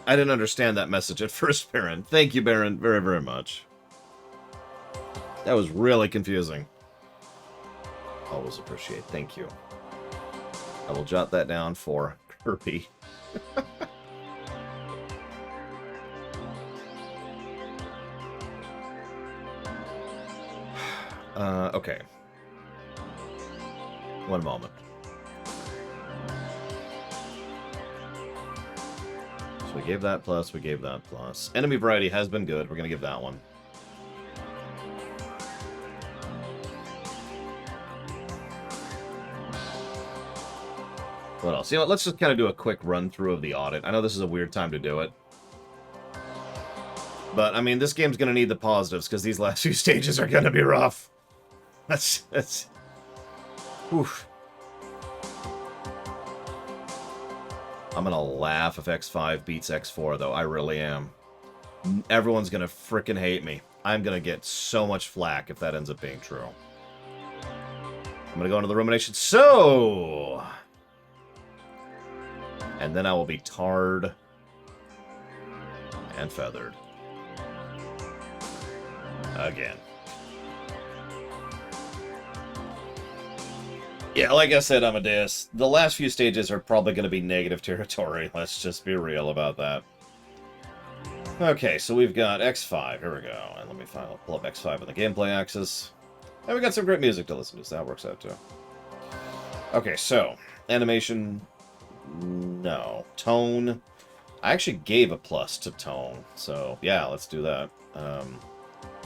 I didn't understand that message at first, Baron. Thank you, Baron, very, very much. That was really confusing. Always appreciate. Thank you. I will jot that down for Kirby. Okay. One moment. So we gave that plus, we gave that plus. Enemy variety has been good. We're going to give that one. What else? You know what, let's just kind of do a quick run-through of the audit. I know this is a weird time to do it. But, I mean, this game's going to need the positives, because these last few stages are going to be rough. That's... Oof. I'm going to laugh if X5 beats X4, though. I really am. Everyone's going to frickin' hate me. I'm going to get so much flack if that ends up being true. I'm going to go into the rumination. So... And then I will be tarred and feathered. Again. Yeah, like I said, Amadeus, the last few stages are probably going to be negative territory. Let's just be real about that. Okay, so we've got X5. Here we go. And let me pull up X5 on the gameplay axis. And we got some great music to listen to, so that works out too. Okay, so animation, no. Tone, I actually gave a plus to tone, so yeah, let's do that.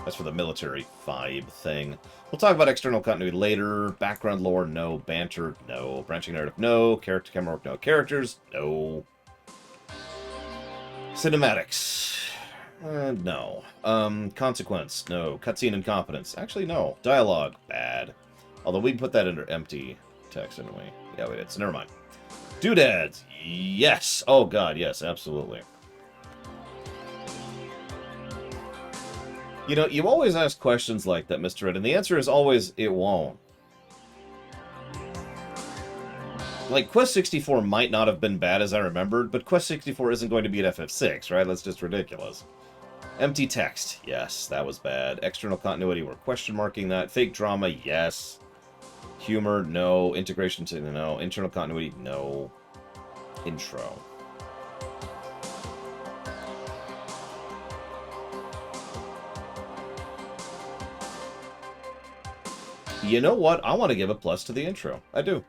That's for the military vibe thing. We'll talk about external continuity later. Background lore, no. Banter, no. Branching narrative, no. Character camera work, no. Characters, no. Cinematics, no. Consequence, no. Cutscene incompetence, actually no. Dialogue, bad. Although we put that under empty text, didn't we? Yeah, we did, so never mind. Doodads, yes. Oh god, yes, absolutely. You know, you always ask questions like that, Mr. Ed, and the answer is always, it won't. Like, Quest 64 might not have been bad as I remembered, but Quest 64 isn't going to beat FF6, right? That's just ridiculous. Empty text, yes, that was bad. External continuity, we're question marking that. Fake drama, yes. Humor, no. Integration to, no. Internal continuity, no. Intro. You know what? I want to give a plus to the intro. I do.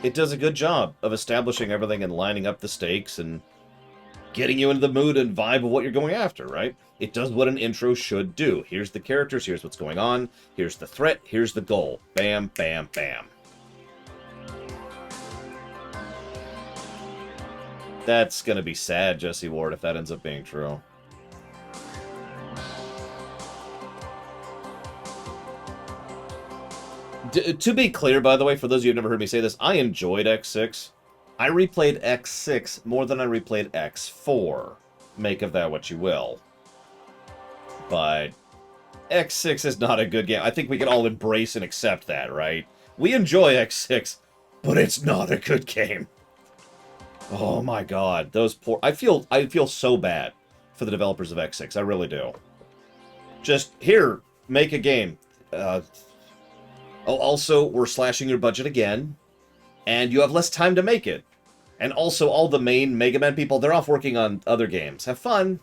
It does a good job of establishing everything and lining up the stakes and getting you into the mood and vibe of what you're going after, right? It does what an intro should do. Here's the characters, here's what's going on, here's the threat, here's the goal. Bam, bam, bam. That's gonna be sad, Jesse Ward, if that ends up being true. To be clear, by the way, for those of you who've never heard me say this, I enjoyed X6. I replayed X6 more than I replayed X4. Make of that what you will. But X6 is not a good game. I think we can all embrace and accept that, right? We enjoy X6, but it's not a good game. Oh my god, those poor... I feel so bad for the developers of X6. I really do. Just, here, make a game. Also, we're slashing your budget again, and you have less time to make it. And also, all the main Mega Man people, they're off working on other games. Have fun.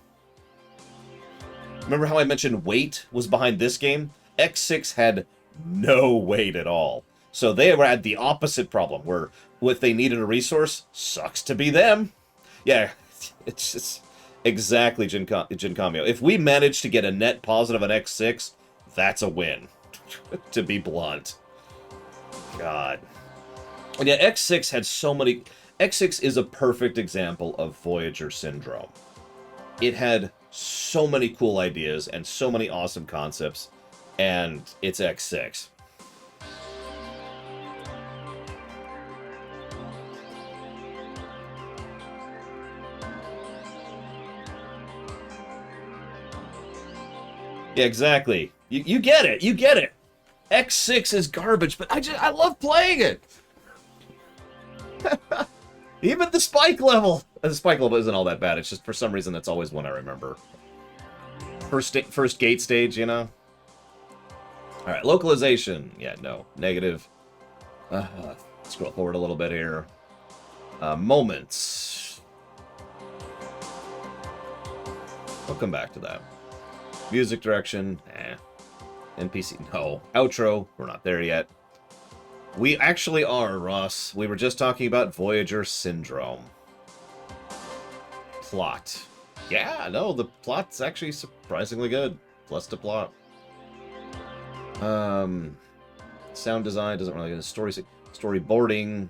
Remember how I mentioned weight was behind this game? X6 had no weight at all. So they had the opposite problem, where if they needed a resource, sucks to be them. Yeah, it's just exactly Jin Kamiya. If we manage to get a net positive on X6, that's a win. To be blunt. God. And yeah, X6 had so many... X6 is a perfect example of Voyager syndrome. It had so many cool ideas and so many awesome concepts, and it's X6. Yeah, exactly. You get it. You get it. X6 is garbage, but I love playing it. Even the spike level. The spike level isn't all that bad. It's just for some reason that's always one I remember. First gate stage, you know? Alright, localization. Yeah, no. Negative. Scroll forward a little bit here. Moments. We'll come back to that. Music direction. NPC. No. Outro. We're not there yet. We actually are, Ross. We were just talking about Voyager Syndrome. Plot. Yeah, no, the plot's actually surprisingly good. Plus the plot. Sound design doesn't really get storyboarding.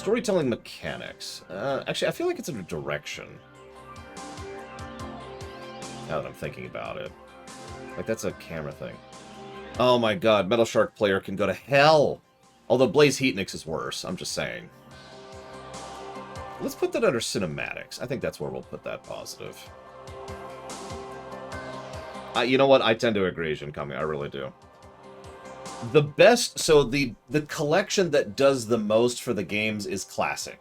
Storytelling mechanics. Actually, I feel like it's a direction. Now that I'm thinking about it. Like, that's a camera thing. Oh my god, Metal Shark player can go to hell! Although Blaze Heatnix is worse, I'm just saying. Let's put that under cinematics. I think that's where we'll put that positive. You know what? I tend to agree, Shinkami. I really do. The best... So, the collection that does the most for the games is Classic,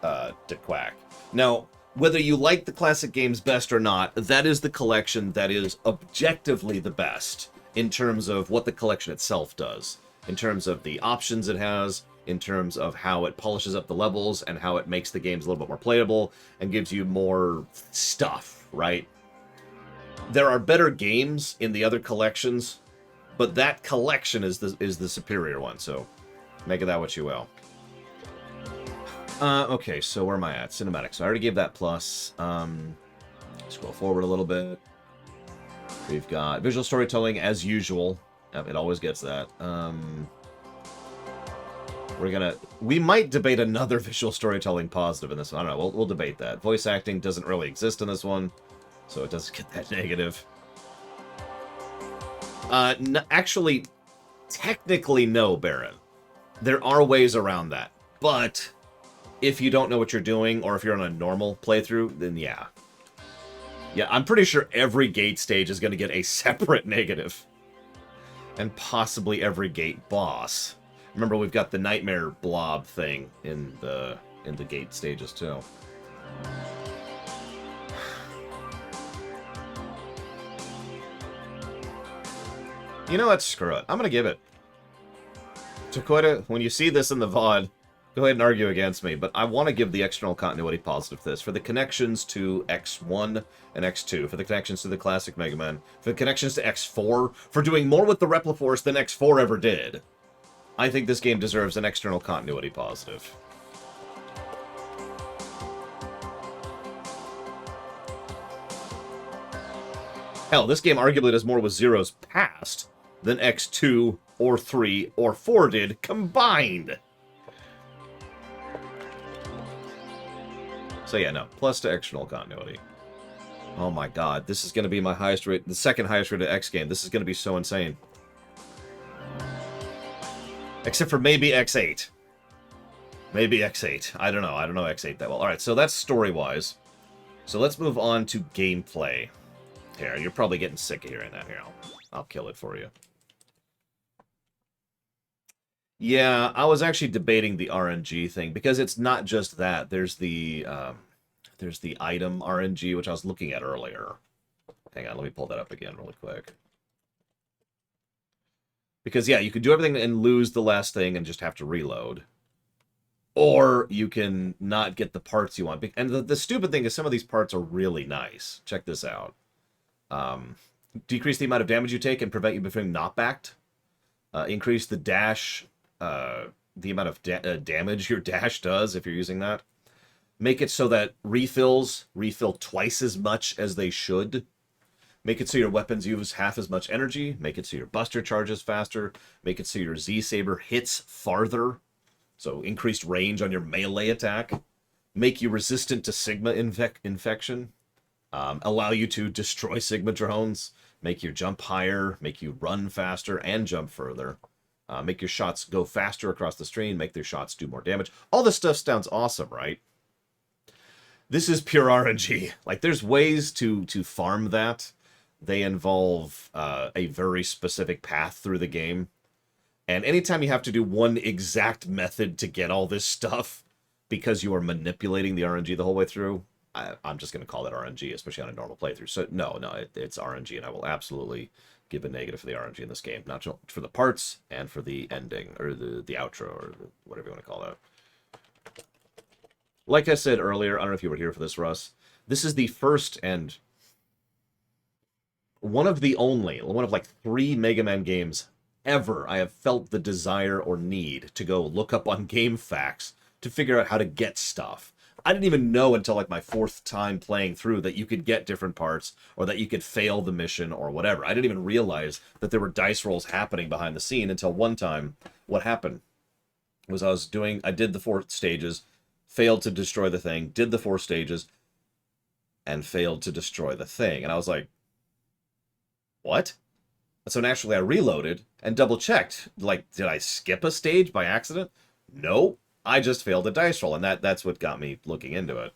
DeQuack. Now, whether you like the Classic games best or not, that is the collection that is objectively the best in terms of what the collection itself does. In terms of the options it has, in terms of how it polishes up the levels, and how it makes the games a little bit more playable, and gives you more stuff, right? There are better games in the other collections, but that collection is the superior one, so make of that what you will. Okay, so where am I at? Cinematics. I already gave that plus. Scroll forward a little bit. We've got visual storytelling as usual. It always gets that. We might debate another visual storytelling positive in this one. I don't know. We'll debate that. Voice acting doesn't really exist in this one, so it doesn't get that negative. Actually, technically no, Baron. There are ways around that, but if you don't know what you're doing, or if you're on a normal playthrough, then yeah. Yeah, I'm pretty sure every gate stage is going to get a separate negative. And possibly every gate boss. Remember, we've got the nightmare blob thing in the gate stages too. You know what? Screw it. I'm gonna give it. Takoida, when you see this in the VOD, go ahead and argue against me, but I want to give the external continuity positive to this. For the connections to X1 and X2, for the connections to the classic Mega Man, for the connections to X4, for doing more with the Repliforce than X4 ever did. I think this game deserves an external continuity positive. Hell, this game arguably does more with Zero's past than X2 or 3 or 4 did combined. So yeah, no, plus to external continuity. Oh my god, this is going to be my highest rate, the second highest rated X game. This is going to be so insane. Except for maybe X8. Maybe X8. I don't know. I don't know X8 that well. Alright, so that's story-wise. So let's move on to gameplay. Here, you're probably getting sick of hearing that. Here, I'll kill it for you. Yeah, I was actually debating the RNG thing, because it's not just that. There's the item RNG, which I was looking at earlier. Hang on, let me pull that up again really quick. Because, yeah, you can do everything and lose the last thing and just have to reload. Or you can not get the parts you want. And the stupid thing is some of these parts are really nice. Check this out. Decrease the amount of damage you take and prevent you from being knockbacked. Increase the dash, the amount of damage your dash does if you're using that. Make it so that refills refill twice as much as they should. Make it so your weapons use half as much energy. Make it so your buster charges faster. Make it so your Z-Saber hits farther. So increased range on your melee attack. Make you resistant to Sigma infection. Allow you to destroy Sigma drones. Make you jump higher. Make you run faster and jump further. Make your shots go faster across the screen. Make their shots do more damage. All this stuff sounds awesome, right? This is pure RNG. Like, there's ways to farm that. They involve a very specific path through the game. And anytime you have to do one exact method to get all this stuff because you are manipulating the RNG the whole way through, I'm just going to call that RNG, especially on a normal playthrough. So, no, it's RNG, and I will absolutely give a negative for the RNG in this game. Not just for the parts, and for the ending, or the outro, or whatever you want to call that. Like I said earlier, I don't know if you were here for this, Russ. This is the first and one of like 3 Mega Man games ever I have felt the desire or need to go look up on GameFAQs to figure out how to get stuff. I didn't even know until like my 4th time playing through that you could get different parts, or that you could fail the mission or whatever. I didn't even realize that there were dice rolls happening behind the scene until one time. What happened? was I did the 4 stages, failed to destroy the thing, did the 4 stages, and failed to destroy the thing. And I was like, what? So naturally I reloaded and double checked. Like, did I skip a stage by accident? No, I just failed a dice roll, and that's what got me looking into it.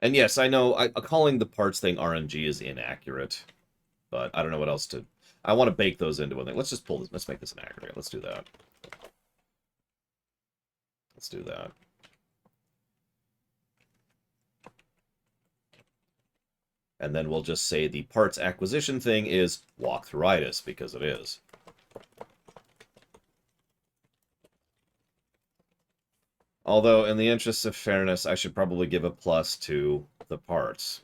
And yes, I know calling the parts thing RNG is inaccurate, but I don't know what else to... I want to bake those into one thing. Let's just pull this. Let's make this an aggregate. Let's do that. Let's do that. And then we'll just say the parts acquisition thing is walkthroughitis, because it is. Although, in the interest of fairness, I should probably give a plus to the parts.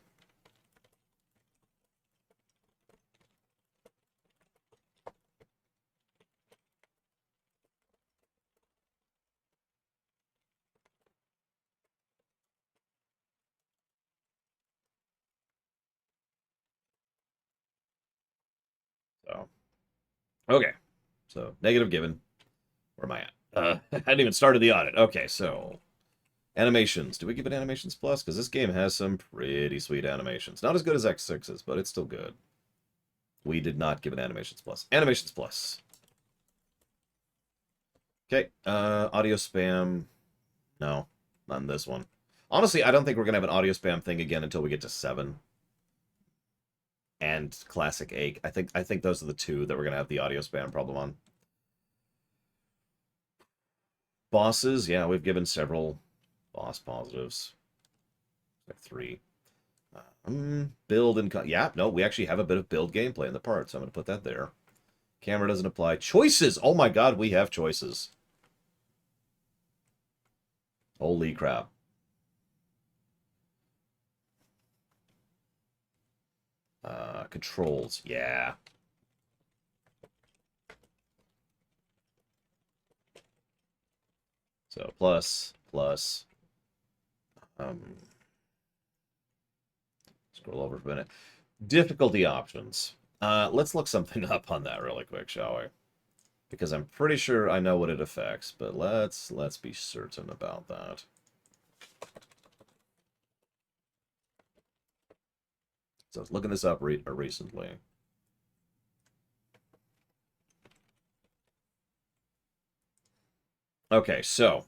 So, okay. So, negative given. Where am I at? I hadn't even started the audit. Okay, so animations. Do we give it animations plus? Because this game has some pretty sweet animations. Not as good as X6's, but it's still good. We did not give it animations plus. Animations plus. Okay, audio spam. No, not in this one. Honestly, I don't think we're going to have an audio spam thing again until we get to 7. And Classic Ache. I think those are the 2 that we're going to have the audio spam problem on. Bosses, yeah, we've given several boss positives. Like 3. Build and... yeah, no, we actually have a bit of build gameplay in the part, so I'm going to put that there. Camera doesn't apply. Choices! Oh my god, we have choices. Holy crap. Controls, yeah. So, plus. Scroll over for a minute. Difficulty options. Let's look something up on that really quick, shall we? Because I'm pretty sure I know what it affects, but let's be certain about that. So I was looking this up recently. Okay, so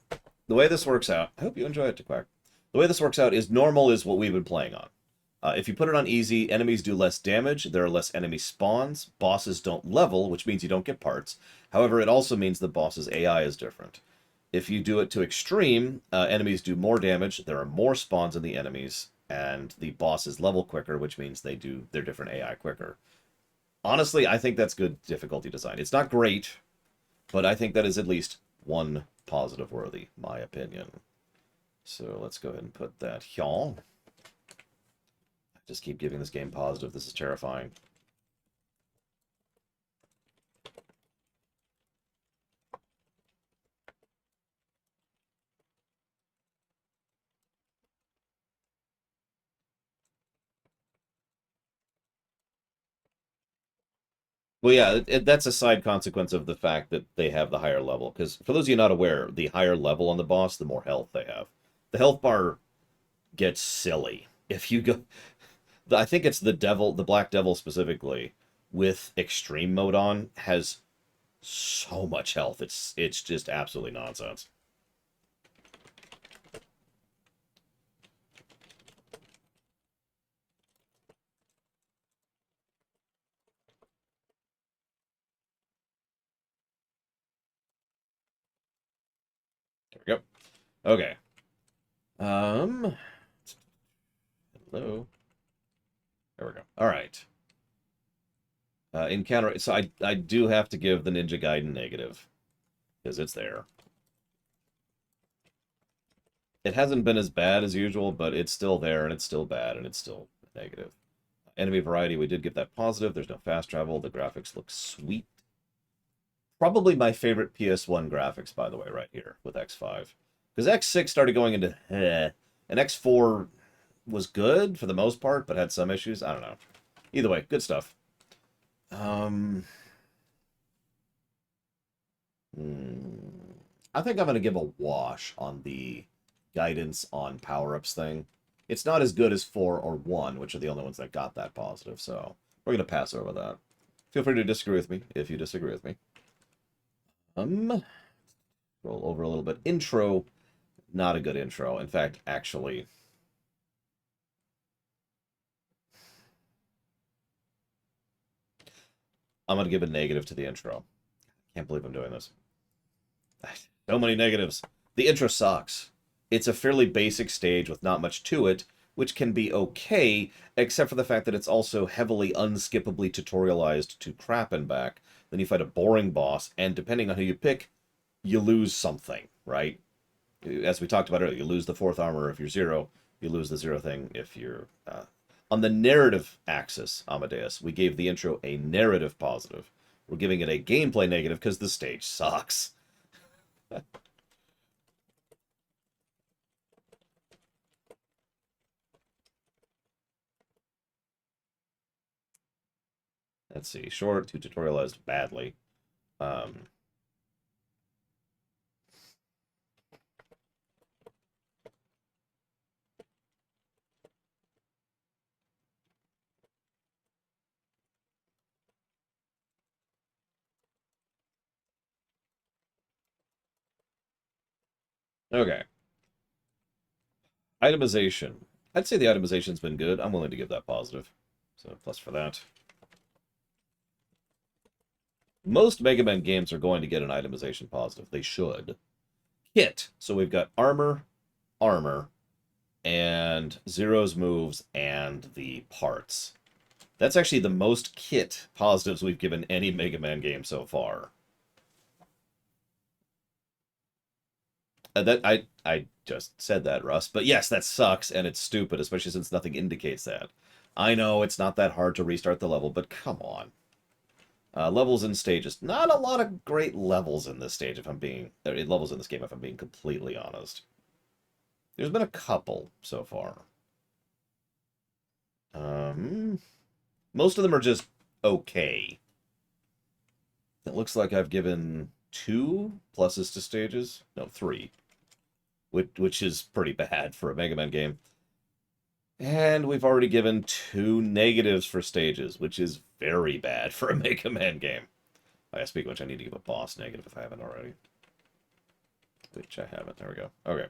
the way this works out, I hope you enjoy it, Tikquak. The way this works out is normal is what we've been playing on. If you put it on easy, enemies do less damage, there are less enemy spawns, bosses don't level, which means you don't get parts. However, it also means the boss's AI is different. If you do it to extreme, enemies do more damage, there are more spawns in the enemies, and the bosses level quicker, which means they do their different AI quicker. Honestly, I think that's good difficulty design. It's not great, but I think that is at least one positive worthy, my opinion. So let's go ahead and put that here. Just keep giving this game positive. This is terrifying. Well, yeah, that's a side consequence of the fact that they have the higher level. Because for those of you not aware, the higher level on the boss, the more health they have. The health bar gets silly. If you go... I think it's the devil, the Black Devil specifically, with extreme mode on, has so much health. It's just absolutely nonsense. There we go. Okay. Hello. There we go. All right. Encounter. So I do have to give the Ninja Gaiden negative because it's there. It hasn't been as bad as usual, but it's still there, and it's still bad, and it's still negative. Enemy variety, we did give that positive. There's no fast travel. The graphics look sweet. Probably my favorite PS1 graphics, by the way, right here with X5. Because X6 started going into and X4 was good for the most part, but had some issues. I don't know. Either way, good stuff. Um, I think I'm going to give a wash on the guidance on power-ups thing. It's not as good as 4 or 1, which are the only ones that got that positive, so we're going to pass over that. Feel free to disagree with me if you disagree with me. Roll over a little bit. Intro, not a good intro. In fact, actually, I'm going to give a negative to the intro. Can't believe I'm doing this. So many negatives. The intro sucks. It's a fairly basic stage with not much to it, which can be okay, except for the fact that it's also heavily unskippably tutorialized to crap and back. Then you fight a boring boss, and depending on who you pick, you lose something, right? As we talked about earlier, you lose the 4th armor if you're 0, you lose the 0 thing if you're... On the narrative axis, Amadeus, we gave the intro a narrative positive. We're giving it a gameplay negative because the stage sucks. Let's see. Short, too tutorialized badly. Okay. Itemization. I'd say the itemization's been good. I'm willing to give that positive. So, plus for that. Most Mega Man games are going to get an itemization positive. They should. Kit. So we've got armor, and Zero's moves, and the parts. That's actually the most kit positives we've given any Mega Man game so far. I just said that, Russ. But yes, that sucks, and it's stupid, especially since nothing indicates that. I know it's not that hard to restart the level, but come on. Levels and stages. Not a lot of great levels in this stage, if I'm being... levels in this game, if I'm being completely honest. There's been a couple so far. Most of them are just okay. It looks like I've given 2 pluses to stages. No, 3. Which is pretty bad for a Mega Man game. And we've already given 2 negatives for stages, which is very bad for a Mega Man game. Speaking of which, I need to give a boss negative if I haven't already. Which I haven't. There we go. Okay.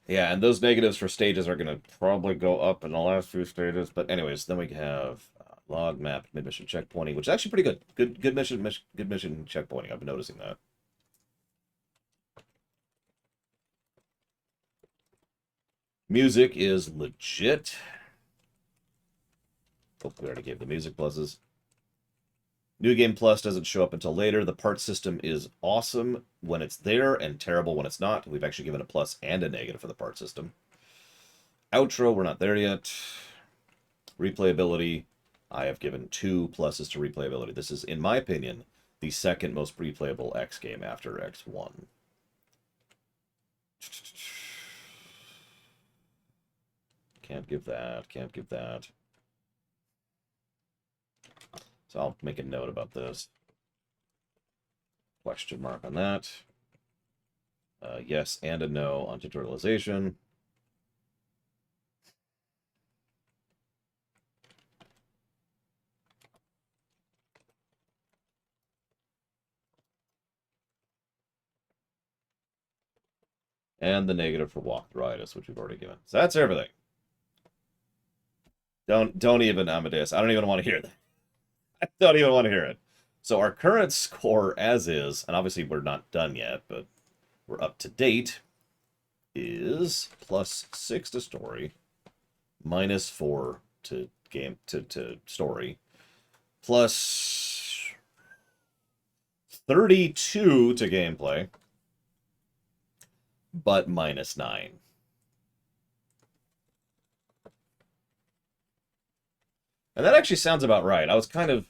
Yeah, and those negatives for stages are going to probably go up in the last few stages. But anyways, then we have log map, mid-mission checkpointing, which is actually pretty good. Good mission checkpointing. I've been noticing that. Music is legit. Oh, we already gave the music pluses. New Game Plus doesn't show up until later. The part system is awesome when it's there and terrible when it's not. We've actually given a plus and a negative for the part system. Outro, we're not there yet. Replayability, I have given 2 pluses to replayability. This is, in my opinion, the second most replayable X game after X1. Can't give that, can't give that. So I'll make a note about this. Question mark on that. Yes and a no on tutorialization. And the negative for walkthroughitis, which we've already given. So that's everything. Don't even, Amadeus. I don't even want to hear that. I don't even want to hear it. So our current score as is, and obviously we're not done yet, but we're up to date, is +6 to story, -4 to game to story, plus 32 to gameplay, but -9. And that actually sounds about right. I was kind of...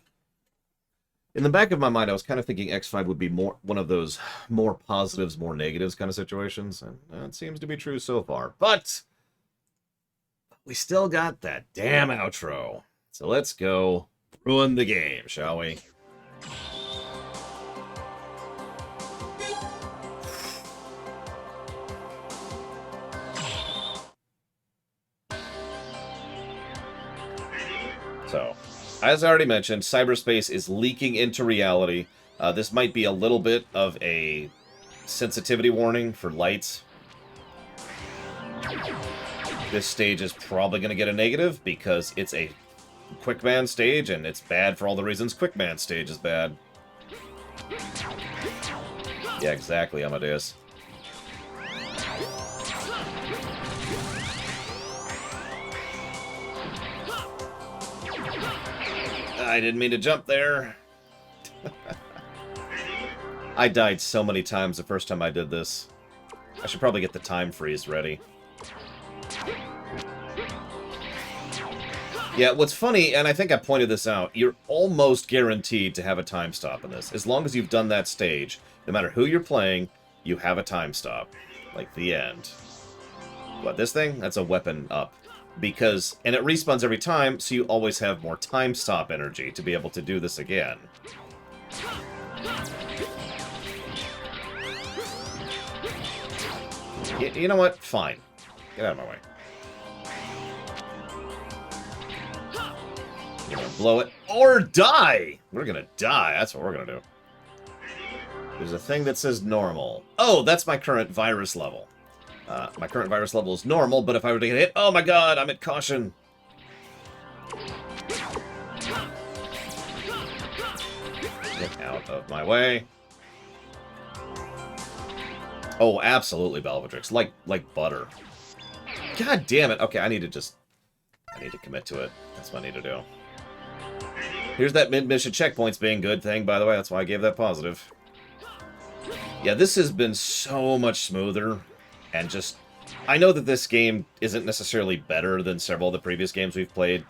In the back of my mind, I was kind of thinking X5 would be more one of those more positives, more negatives kind of situations, and that seems to be true so far. But we still got that damn outro. So let's go ruin the game, shall we? So, as I already mentioned, cyberspace is leaking into reality. This might be a little bit of a sensitivity warning for lights. This stage is probably going to get a negative because it's a Quickman stage, and it's bad for all the reasons Quickman stage is bad. Yeah, exactly, Amadeus. I didn't mean to jump there. I died so many times the first time I did this. I should probably get the time freeze ready. Yeah, what's funny, and I think I pointed this out, you're almost guaranteed to have a time stop in this. As long as you've done that stage, no matter who you're playing, you have a time stop. Like the end. What, this thing? That's a weapon up. Because, and it respawns every time, so you always have more time stop energy to be able to do this again. You know what? Fine. Get out of my way. We're gonna blow it or die! We're gonna die. That's what we're gonna do. There's a thing that says normal. Oh, that's my current virus level. My current virus level is normal, but if I were to get hit... Oh my god, I'm at caution. Get out of my way. Oh, absolutely, Belvatrix. Like butter. God damn it. Okay, I need to commit to it. That's what I need to do. Here's that mid-mission checkpoints being good thing, by the way. That's why I gave that positive. Yeah, this has been so much smoother. And just... I know that this game isn't necessarily better than several of the previous games we've played,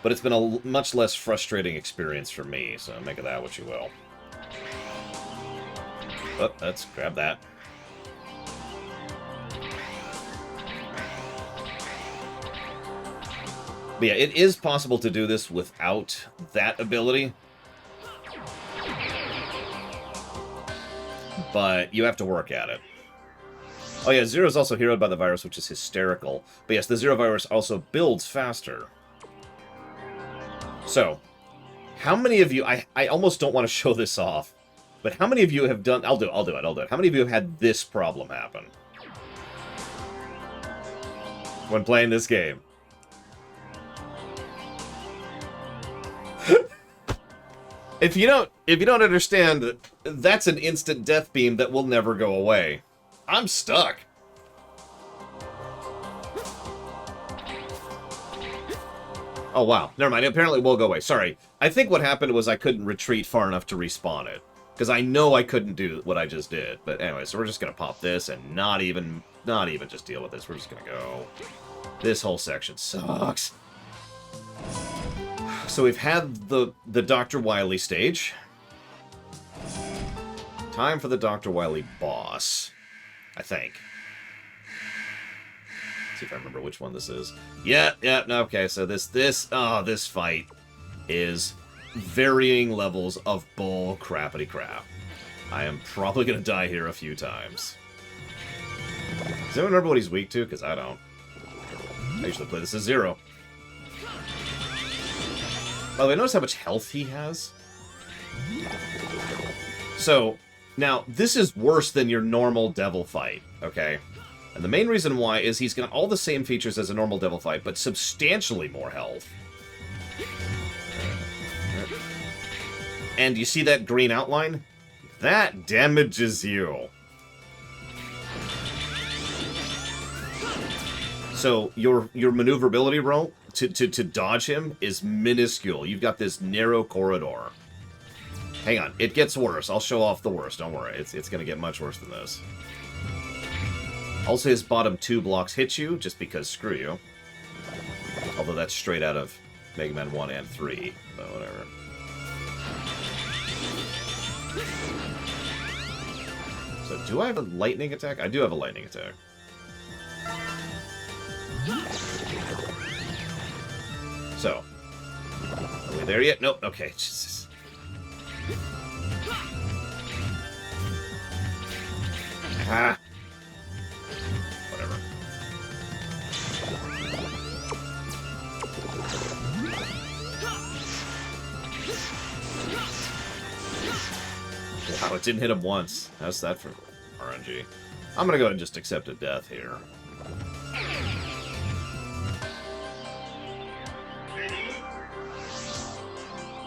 but it's been a much less frustrating experience for me, so make of that what you will. Oh, let's grab that. But yeah, it is possible to do this without that ability. But you have to work at it. Oh yeah, Zero is also heroed by the virus, which is hysterical. But yes, the Zero virus also builds faster. So, how many of you... I almost don't want to show this off. But how many of you have done... I'll do it. How many of you have had this problem happen? When playing this game. If you don't understand, that's an instant death beam that will never go away. I'm stuck. Oh wow, never mind. Apparently it will go away. Sorry. I think what happened was I couldn't retreat far enough to respawn it. Because I know I couldn't do what I just did. But anyway, so we're just gonna pop this and not even just deal with this. We're just gonna go. This whole section sucks. So we've had the Dr. Wily stage. Time for the Dr. Wily boss, I think. Let's see if I remember which one this is. Yeah, okay, so this fight is varying levels of bull crappity crap. I am probably gonna die here a few times. Does anyone remember what he's weak to? Because I don't. I usually play this as Zero. By the way, notice how much health he has? So, now, this is worse than your normal devil fight, okay? And the main reason why is he's got all the same features as a normal devil fight, but substantially more health. And you see that green outline? That damages you. So, your maneuverability roll to dodge him is minuscule. You've got this narrow corridor. Hang on, it gets worse. I'll show off the worst, don't worry. It's going to get much worse than this. Also, his bottom 2 blocks hit you, just because screw you. Although that's straight out of Mega Man 1 and 3, but whatever. Do I have a lightning attack? I do have a lightning attack. So. Are we there yet? Nope. Okay. Jesus. Ah. Whatever. Wow, it didn't hit him once. How's that for RNG? I'm gonna go ahead and just accept a death here.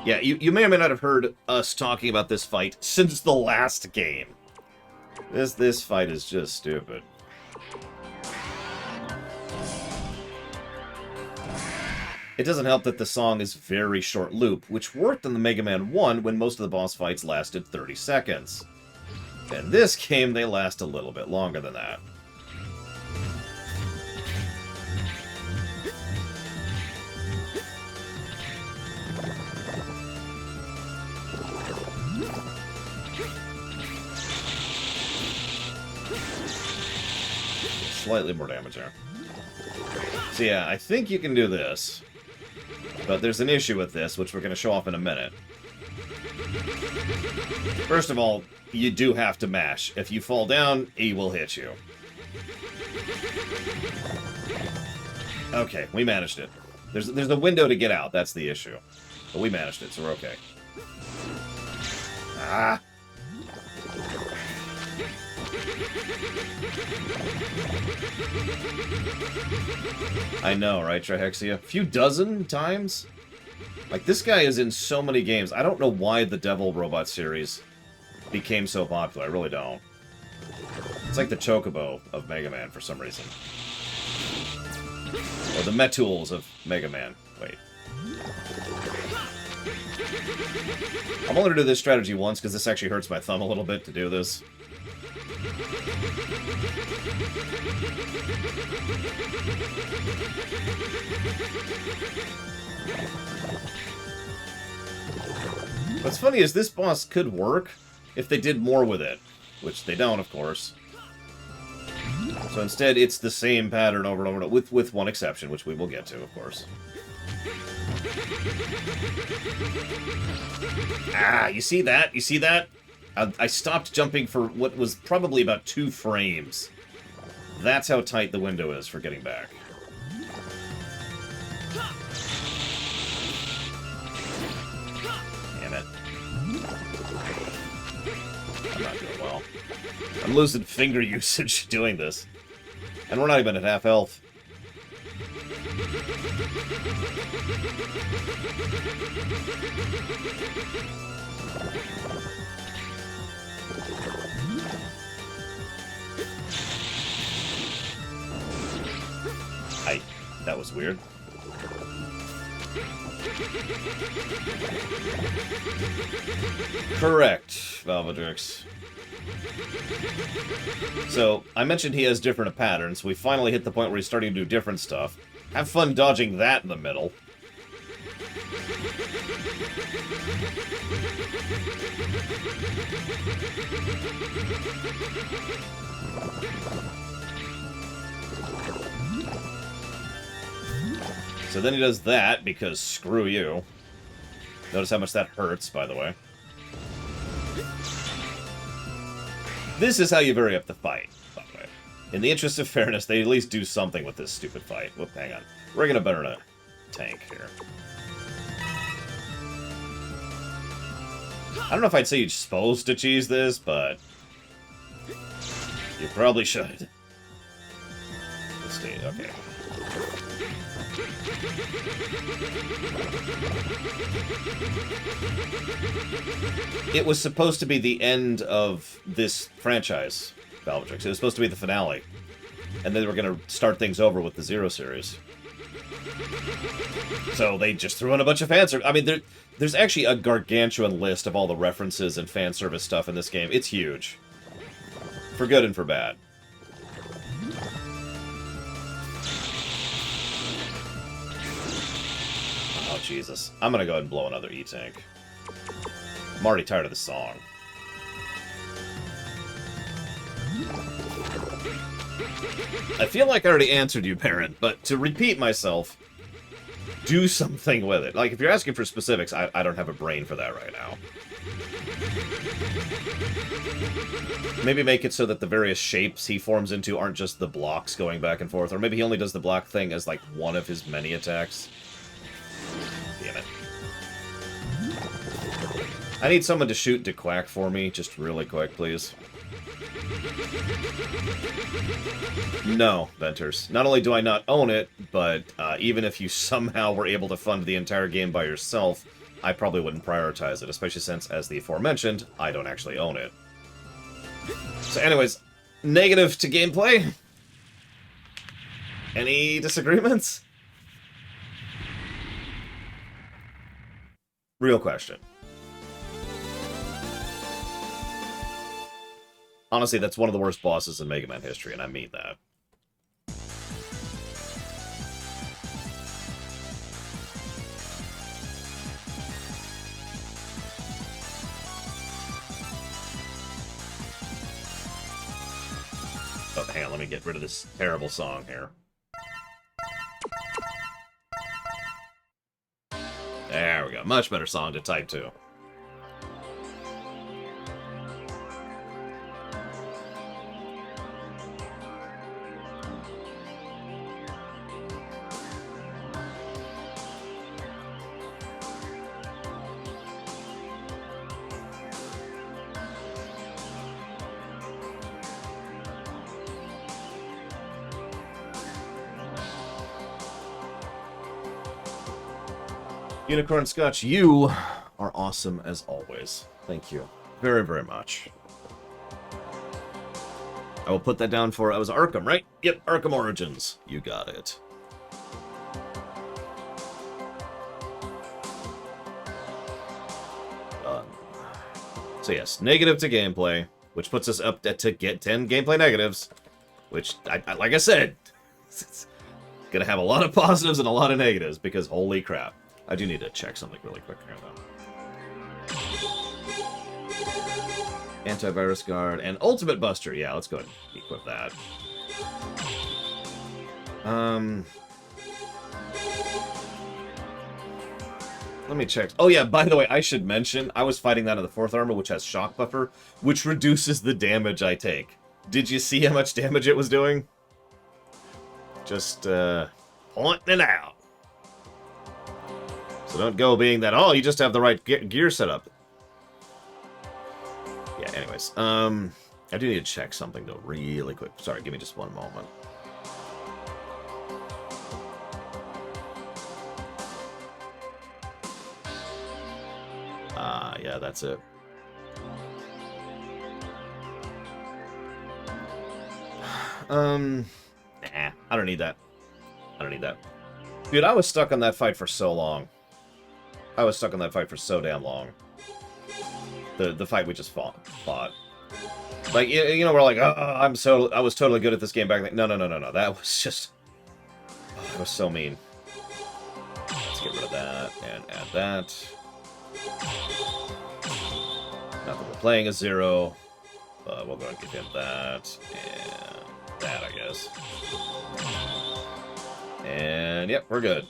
Yeah, you may or may not have heard us talking about this fight since the last game. This fight is just stupid. It doesn't help that the song is very short loop, which worked in the Mega Man 1 when most of the boss fights lasted 30 seconds. In this game, they last a little bit longer than that. Slightly more damage there. So yeah, I think you can do this. But there's an issue with this, which we're going to show off in a minute. First of all, you do have to mash. If you fall down, he will hit you. Okay, we managed it. There's a window to get out, that's the issue. But we managed it, so we're okay. Ah! I know, right, Trihexia? A few dozen times? Like, this guy is in so many games. I don't know why the Devil Robot series became so popular. I really don't. It's like the Chocobo of Mega Man for some reason. Or the Metools of Mega Man. Wait. I'm only going to do this strategy once, because this actually hurts my thumb a little bit to do this. What's funny is this boss could work if they did more with it, which they don't, of course. So instead, it's the same pattern over and over, with one exception, which we will get to, of course. Ah, you see that? You see that? I stopped jumping for what was probably about 2 frames. That's how tight the window is for getting back. Damn it. I'm not doing well. I'm losing finger usage doing this. And we're not even at half health. That was weird. Correct, Valvedrix. So, I mentioned he has different patterns. We finally hit the point where he's starting to do different stuff. Have fun dodging that in the middle. So then he does that, because screw you. Notice how much that hurts, by the way. This is how you vary up the fight, by the way. In the interest of fairness, they at least do something with this stupid fight. Whoop, hang on. We're gonna burn a tank here. I don't know if I'd say you're supposed to cheese this, but you probably should. Let's see, okay. It was supposed to be the end of this franchise, Valvedrix. It was supposed to be the finale. And they were going to start things over with the Zero series. So they just threw in a bunch of fan service. I mean, there's actually a gargantuan list of all the references and fan service stuff in this game. It's huge. For good and for bad. Oh, Jesus. I'm gonna go ahead and blow another E-Tank. I'm already tired of this song. I feel like I already answered you, Parent, but to repeat myself, do something with it. Like, if you're asking for specifics, I don't have a brain for that right now. Maybe make it so that the various shapes he forms into aren't just the blocks going back and forth, or maybe he only does the block thing as, like, one of his many attacks. Damn it. I need someone to shoot DeQuack for me, just really quick, please. No, Venters. Not only do I not own it, but even if you somehow were able to fund the entire game by yourself, I probably wouldn't prioritize it, especially since, as the aforementioned, I don't actually own it. So anyways, negative to gameplay? Any disagreements? Real question. Honestly, that's one of the worst bosses in Mega Man history, and I mean that. Oh, hang on, let me get rid of this terrible song here. There we go. Much better song to type to. Unicorn Scotch, you are awesome as always. Thank you very, very much. I will put that down for, it was Arkham, right? Yep, Arkham Origins. You got it. So yes, negative to gameplay, which puts us up to get 10 gameplay negatives, which, like I said, it's gonna have a lot of positives and a lot of negatives, because holy crap. I do need to check something really quick here, though. Antivirus Guard and Ultimate Buster. Yeah, let's go ahead and equip that. Let me check. Oh, yeah, by the way, I should mention, I was fighting that in the 4th armor, which has Shock Buffer, which reduces the damage I take. Did you see how much damage it was doing? Just, pointing it out. So don't go being that, oh, you just have the right gear set up. Yeah, anyways. I do need to check something, though, really quick. Sorry, give me just one moment. Yeah, that's it. Nah, I don't need that. I don't need that. Dude, I was stuck on that fight for so long. I was stuck on that fight for so damn long. The fight we just fought. Like, you know, we're like, oh, I was totally good at this game back then. No. That was just... Oh, that was so mean. Let's get rid of that and add that. Not that we're playing a 0, but we'll go and give him that and that, I guess. And, yep, we're good.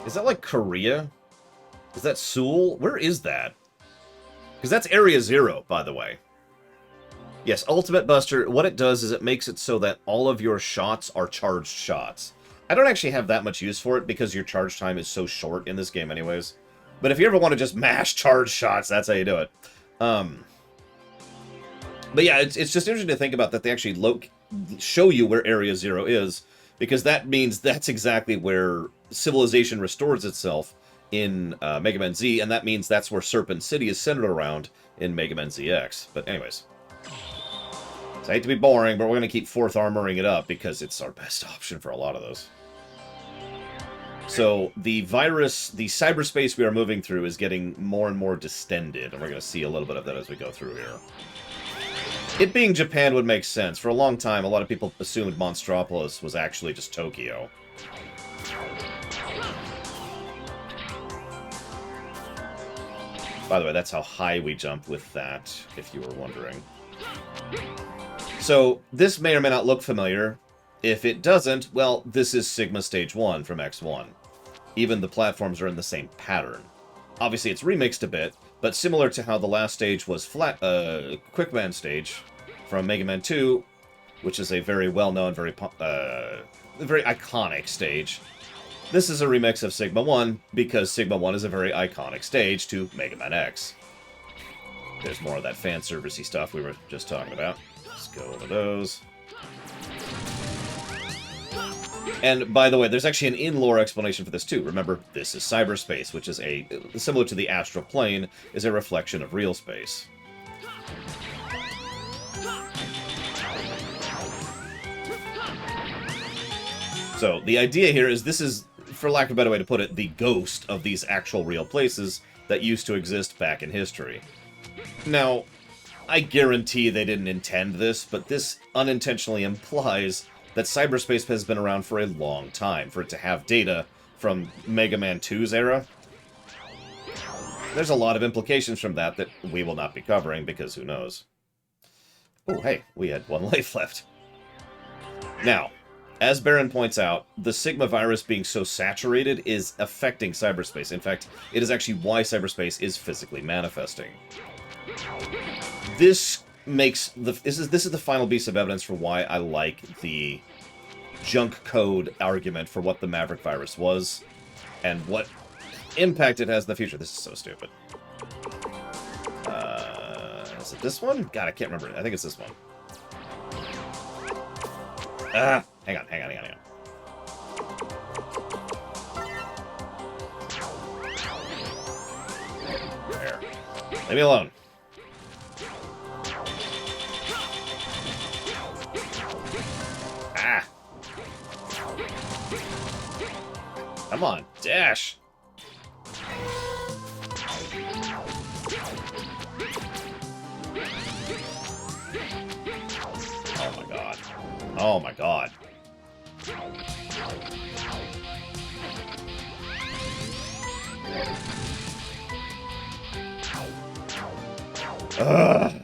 Is that like Korea? Is that Seoul? Where is that? Because that's Area 0, by the way. Yes, Ultimate Buster, what it does is it makes it so that all of your shots are charged shots. I don't actually have that much use for it because your charge time is so short in this game anyways. But if you ever want to just mash charge shots, that's how you do it. But yeah, it's just interesting to think about that they actually show you where Area 0 is, because that means that's exactly where civilization restores itself in Mega Man Z, and that means that's where Serpent City is centered around in Mega Man ZX. But anyways. So I hate to be boring, but we're going to keep 4th armoring it up because it's our best option for a lot of those. So the cyberspace we are moving through is getting more and more distended, and we're going to see a little bit of that as we go through here. It being Japan would make sense. For a long time, a lot of people assumed Monstropolis was actually just Tokyo. By the way, that's how high we jump with that, if you were wondering. So, this may or may not look familiar. If it doesn't, well, this is Sigma Stage 1 from X1. Even the platforms are in the same pattern. Obviously, it's remixed a bit, but similar to how the last stage was Quickman stage from Mega Man 2, which is a very well-known, very iconic stage. This is a remix of Sigma 1, because Sigma 1 is a very iconic stage to Mega Man X. There's more of that fan servicey stuff we were just talking about. Let's go over those. And, by the way, there's actually an in-lore explanation for this, too. Remember, this is cyberspace, which is similar to the astral plane, is a reflection of real space. So, the idea here is this is, for lack of a better way to put it, the ghost of these actual real places that used to exist back in history. Now, I guarantee they didn't intend this, but this unintentionally implies that cyberspace has been around for a long time, for it to have data from Mega Man 2's era. There's a lot of implications from that that we will not be covering, because who knows. Oh, hey, we had one life left. Now, as Baron points out, the Sigma virus being so saturated is affecting cyberspace. In fact, it is actually why cyberspace is physically manifesting. This makes this is the final piece of evidence for why I like the junk code argument for what the Maverick virus was and what impact it has in the future. This is so stupid. Is it this one? God, I can't remember. I think it's this one. Hang on. There. Leave me alone. Ah! Come on, dash! Oh my god. Oh my god.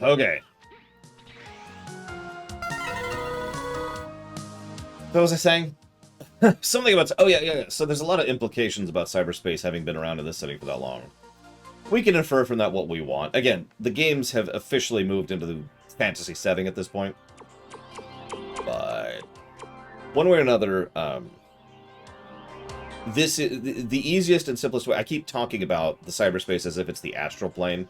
Okay. What was I saying? Something about... Oh, yeah. So there's a lot of implications about cyberspace having been around in this setting for that long. We can infer from that what we want. Again, the games have officially moved into the fantasy setting at this point. But one way or another, this is the easiest and simplest way. I keep talking about the cyberspace as if it's the astral plane.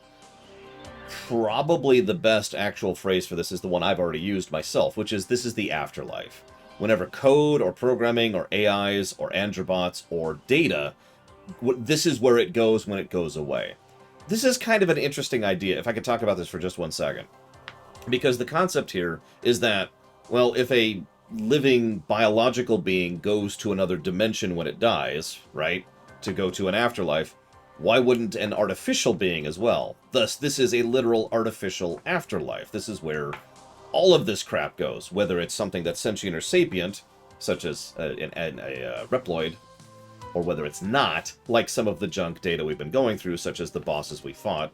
Probably the best actual phrase for this is the one I've already used myself, which is this is the afterlife. Whenever code or programming or AIs or androbots or data, this is where it goes when it goes away. This is kind of an interesting idea, if I could talk about this for just 1 second. Because the concept here is that, well, if a living biological being goes to another dimension when it dies, right, to go to an afterlife, why wouldn't an artificial being as well? Thus, this is a literal artificial afterlife. This is where all of this crap goes, whether it's something that's sentient or sapient, such as a Reploid, or whether it's not, like some of the junk data we've been going through, such as the bosses we fought,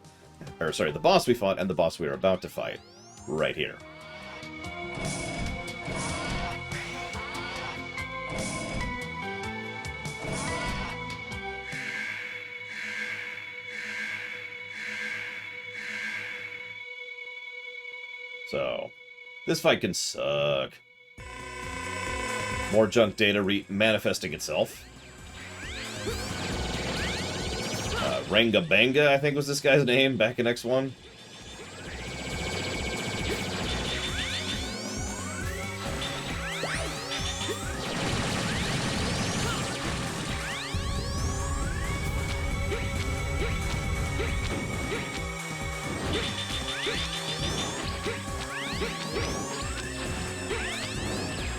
or sorry, the boss we fought and the boss we are about to fight, right here. So, this fight can suck. More junk data manifesting itself. Ranga Banga, I think was this guy's name back in X1.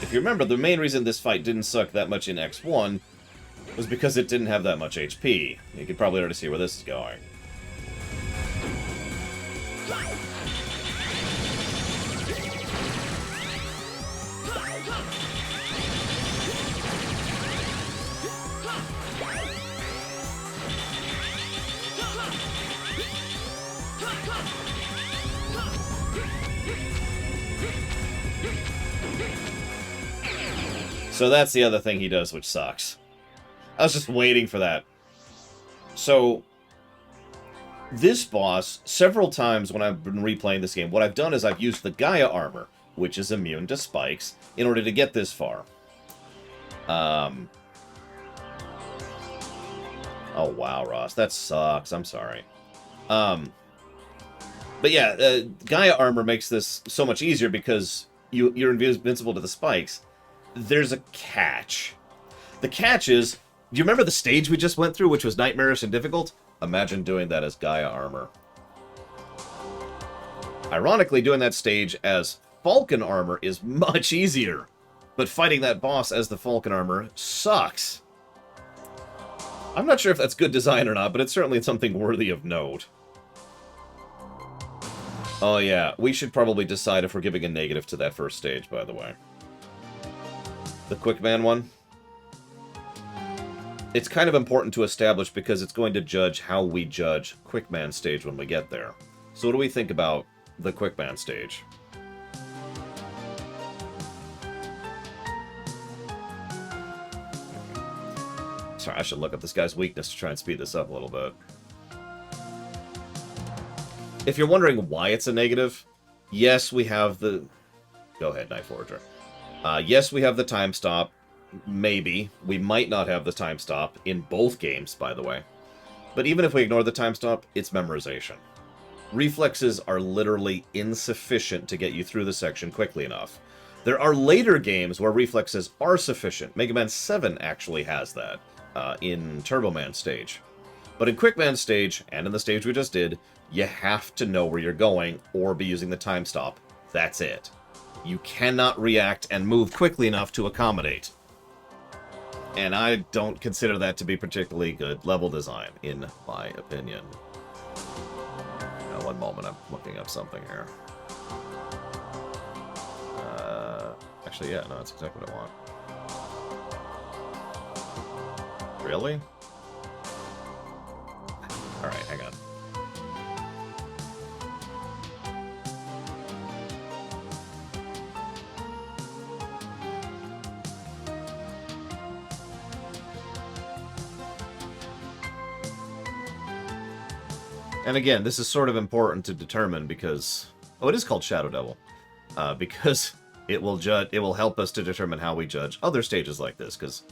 If you remember, the main reason this fight didn't suck that much in X1 was because it didn't have that much HP. You can probably already see where this is going. So that's the other thing he does, which sucks. I was just waiting for that. So, this boss, several times when I've been replaying this game, what I've done is I've used the Gaia armor, which is immune to spikes, in order to get this far. Oh, wow, Ross. That sucks. I'm sorry. But yeah, Gaia armor makes this so much easier because you're invincible to the spikes. There's a catch. The catch is, do you remember the stage we just went through, which was nightmarish and difficult? Imagine doing that as Gaia armor. Ironically, doing that stage as Falcon armor is much easier. But fighting that boss as the Falcon armor sucks. I'm not sure if that's good design or not, but it's certainly something worthy of note. Oh yeah, we should probably decide if we're giving a negative to that first stage, by the way. The Quickman one. It's kind of important to establish because it's going to judge how we judge Quickman stage when we get there. So what do we think about the Quickman stage? Sorry, I should look up this guy's weakness to try and speed this up a little bit. If you're wondering why it's a negative, yes, we have the... Go ahead, Night Forger. Yes, we have the time stop. Maybe. We might not have the time stop in both games, by the way. But even if we ignore the time stop, it's memorization. Reflexes are literally insufficient to get you through the section quickly enough. There are later games where reflexes are sufficient. Mega Man 7 actually has that in Turbo Man stage. But in Quick Man stage, and in the stage we just did, you have to know where you're going or be using the time stop. That's it. You cannot react and move quickly enough to accommodate. And I don't consider that to be particularly good level design, in my opinion. Now, one moment, I'm looking up something here. Actually, yeah, no, that's exactly what I want. Really? Alright, hang on. And again, this is sort of important to determine because... Oh, it is called Shadow Devil. Because it will help us to determine how we judge other stages like this, because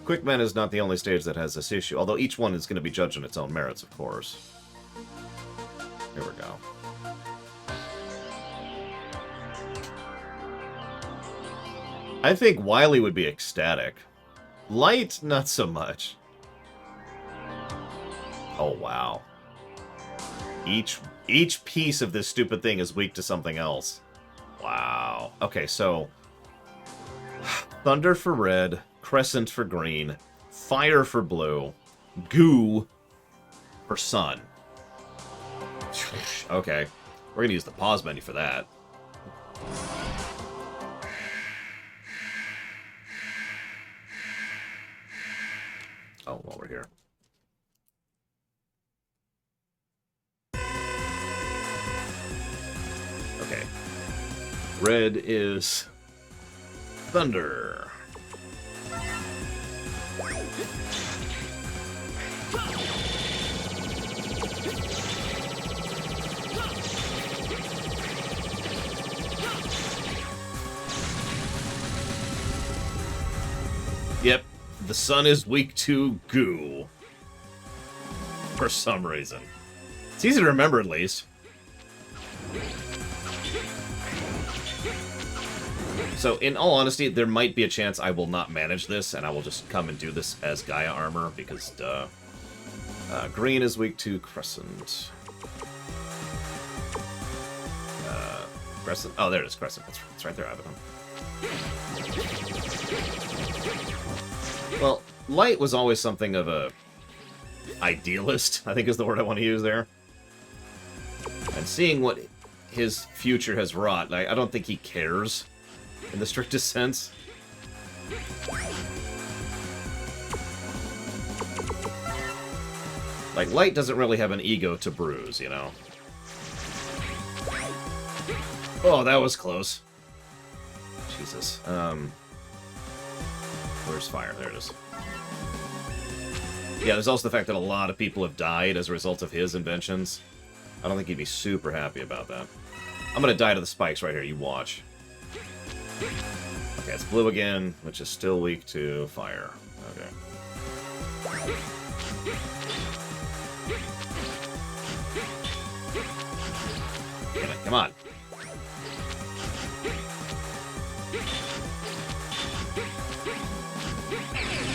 Quickman is not the only stage that has this issue, although each one is going to be judged on its own merits, of course. Here we go. I think Wily would be ecstatic. Light, not so much. Oh, wow. Each piece of this stupid thing is weak to something else. Wow. Okay, so... Thunder for red, Crescent for green, Fire for blue, Goo for sun. Okay. We're gonna use the pause menu for that. Oh, while we're here. Okay. Red is thunder. Yep, the sun is weak to goo. For some reason. It's easy to remember, at least. So, in all honesty, there might be a chance I will not manage this, and I will just come and do this as Gaia armor, because, duh. Green is weak to Crescent. Crescent. Oh, there it is, Crescent. It's right there, Abaddon. Well, Light was always something of a idealist, I think is the word I want to use there. And seeing what his future has wrought, I don't think he cares. In the strictest sense. Like, Light doesn't really have an ego to bruise, you know? Oh, that was close. Jesus. Where's fire? There it is. Yeah, there's also the fact that a lot of people have died as a result of his inventions. I don't think he'd be super happy about that. I'm gonna die to the spikes right here, you watch. Okay, it's blue again, which is still weak to fire. Okay. Damn it, come on.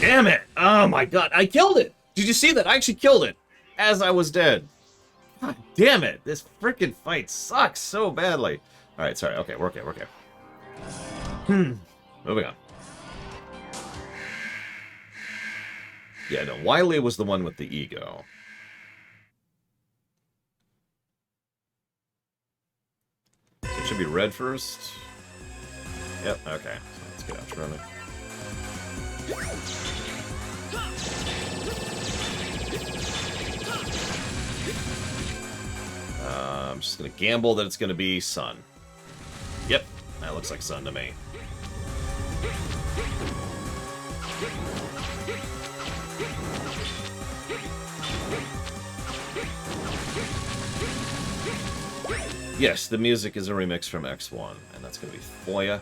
Damn it! Oh my god, I killed it! Did you see that? I actually killed it as I was dead. God damn it! This freaking fight sucks so badly. Alright, sorry. Okay, we're okay, we're okay. Moving on. Yeah, no, Wily was the one with the ego. So it should be red first. Yep, okay. So let's get out running. I'm just gonna gamble that it's gonna be sun. Yep, that looks like sun to me. Yes, the music is a remix from X1, and that's gonna be Foya.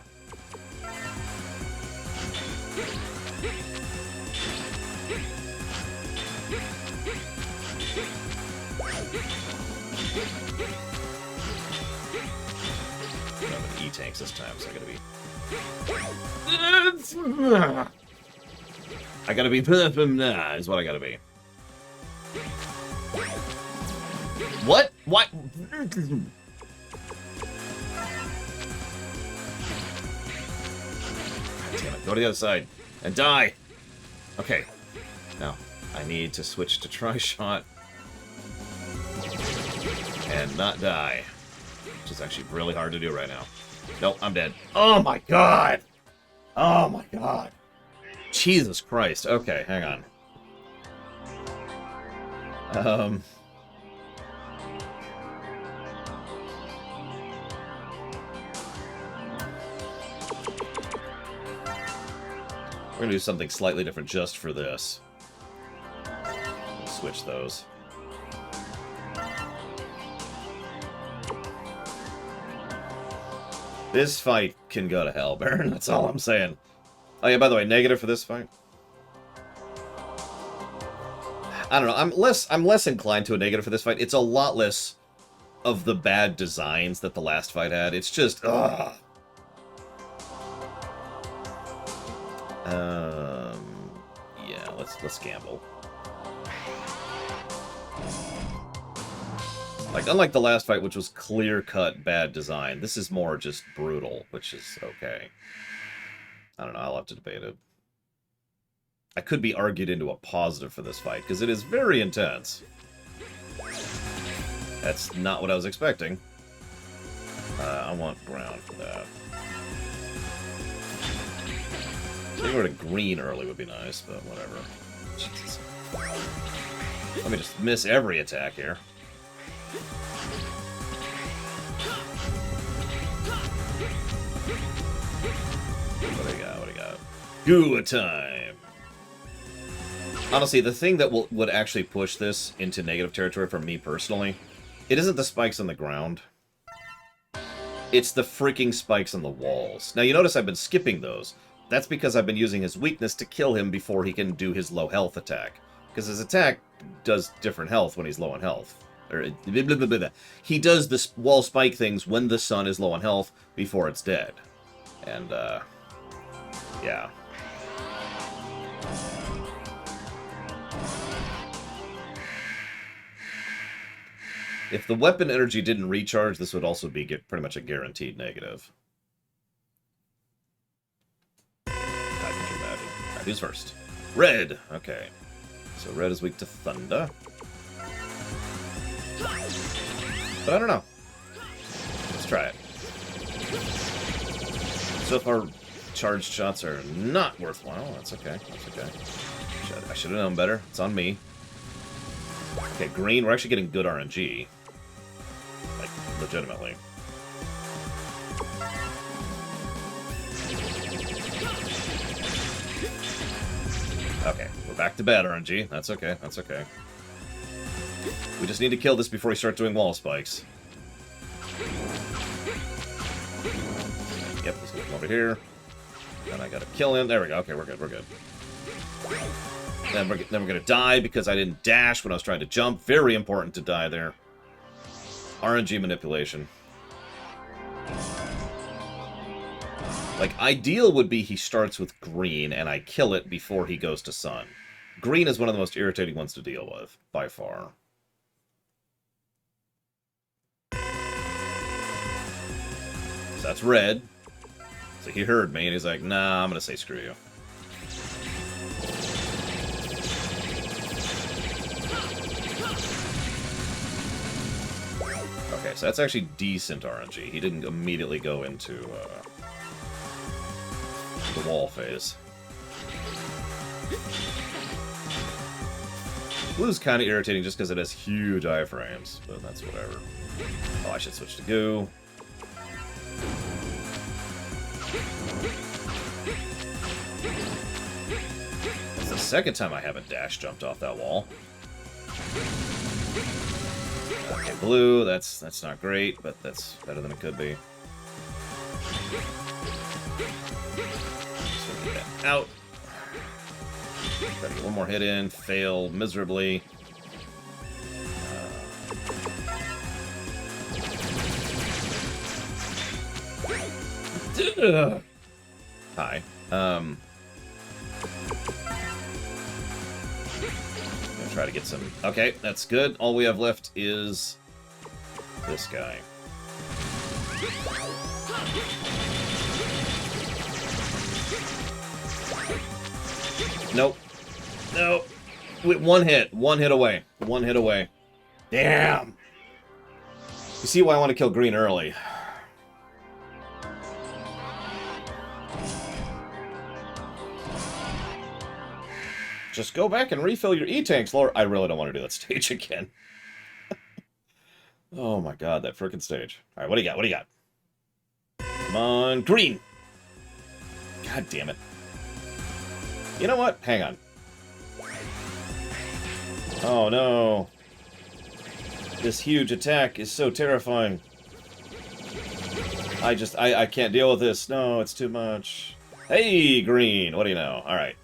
I'm E-tanks this time, so I gotta be is what I gotta be. What? What? Damn it, go to the other side and die. Okay, now I need to switch to Tri-Shot and not die, which is actually really hard to do right now. Nope, I'm dead. Oh my god! Oh my god! Jesus Christ. Okay, hang on. We're gonna do something slightly different just for this. Switch those. This fight can go to hell, Baron. That's all I'm saying. Oh yeah, by the way, negative for this fight. I don't know. I'm less inclined to a negative for this fight. It's a lot less of the bad designs that the last fight had. It's just ugh. Yeah, let's gamble. Like, unlike the last fight, which was clear-cut bad design, this is more just brutal, which is okay. I don't know, I'll have to debate it. I could be argued into a positive for this fight, because it is very intense. That's not what I was expecting. I want ground for that. Getting rid of green early would be nice, but whatever. Jesus. Let me just miss every attack here. What do you got? What do you got? Goo time! Honestly, the thing that would actually push this into negative territory for me personally, it isn't the spikes on the ground. It's the freaking spikes on the walls. Now, you notice I've been skipping those. That's because I've been using his weakness to kill him before he can do his low health attack. Because his attack does different health when he's low on health. Or, blah, blah, blah, blah. He does the wall spike things when the sun is low on health before it's dead. And, yeah. If the weapon energy didn't recharge, this would also be pretty much a guaranteed negative. Alright, who's first? Red! Okay. So red is weak to thunder. But I don't know. Let's try it. So far, charged shots are not worthwhile. That's okay. That's okay. I should have known better. It's on me. Okay, green. We're actually getting good RNG. Like, legitimately. We're back to bad, RNG. That's okay, that's okay. We just need to kill this before he starts doing wall spikes. Yep, he's gonna come over here. Then I gotta kill him. There we go. Okay, we're good, we're good. Then we're gonna die because I didn't dash when I was trying to jump. Very important to die there. RNG manipulation. Like, ideal would be he starts with green and I kill it before he goes to sun. Green is one of the most irritating ones to deal with, by far. So that's red. So he heard me and he's like, nah, I'm gonna say screw you. Okay, so that's actually decent RNG. He didn't immediately go into the wall phase. Blue's kind of irritating just because it has huge iframes, but that's whatever. Oh, I should switch to goo. It's the second time I haven't dash jumped off that wall. Okay, blue, that's not great, but that's better than it could be. Just gonna get that out. Try to get one more hit in, fail miserably. Hi. I'm gonna try to get some... Okay, that's good. All we have left is this guy. Nope. Nope. Wait, one hit away. One hit away. Damn. You see why I want to kill green early. Just go back and refill your E-tanks, Laura. I really don't want to do that stage again. Oh my god, that frickin' stage. Alright, what do you got? What do you got? Come on, green! God damn it. You know what? Hang on. Oh no. This huge attack is so terrifying. I can't deal with this. No, it's too much. Hey, green! What do you know? Alright.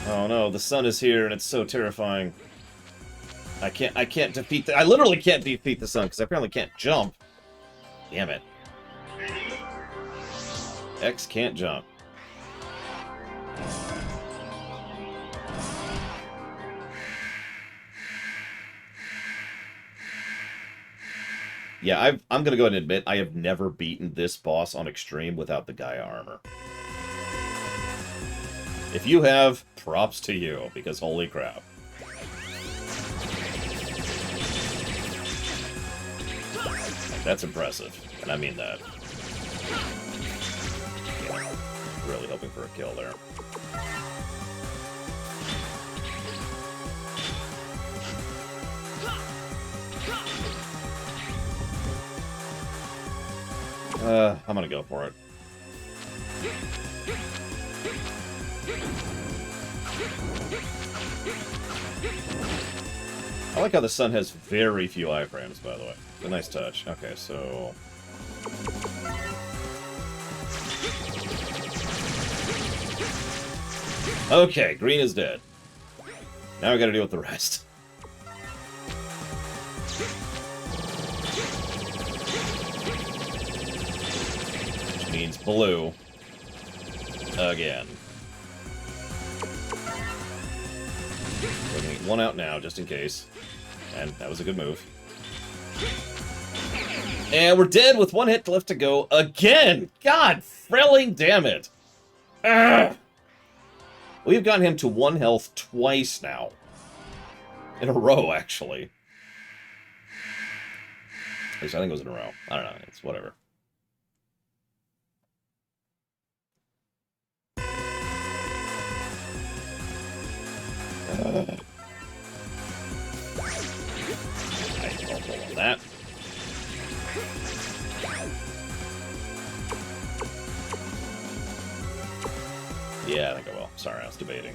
Oh no, the sun is here and it's so terrifying. I can't defeat I literally can't defeat the sun because I apparently can't jump. Damn it. X can't jump. Yeah, I'm gonna go ahead and admit I have never beaten this boss on Extreme without the Gaia armor. If you have, props to you, because holy crap. That's impressive, and I mean that. Yeah, really hoping for a kill there. I'm gonna go for it. I like how the sun has very few iframes, by the way. It's a nice touch. Okay, so... Okay, green is dead. Now we gotta deal with the rest. Which means blue. Again. We're gonna get one out now, just in case. And that was a good move. And we're dead with one hit left to go again! God frilling damn it! Ugh. We've gotten him to 1 health twice now. In a row, actually. At least I think it was in a row. I don't know, it's whatever. Yeah, I think I will. Sorry, I was debating.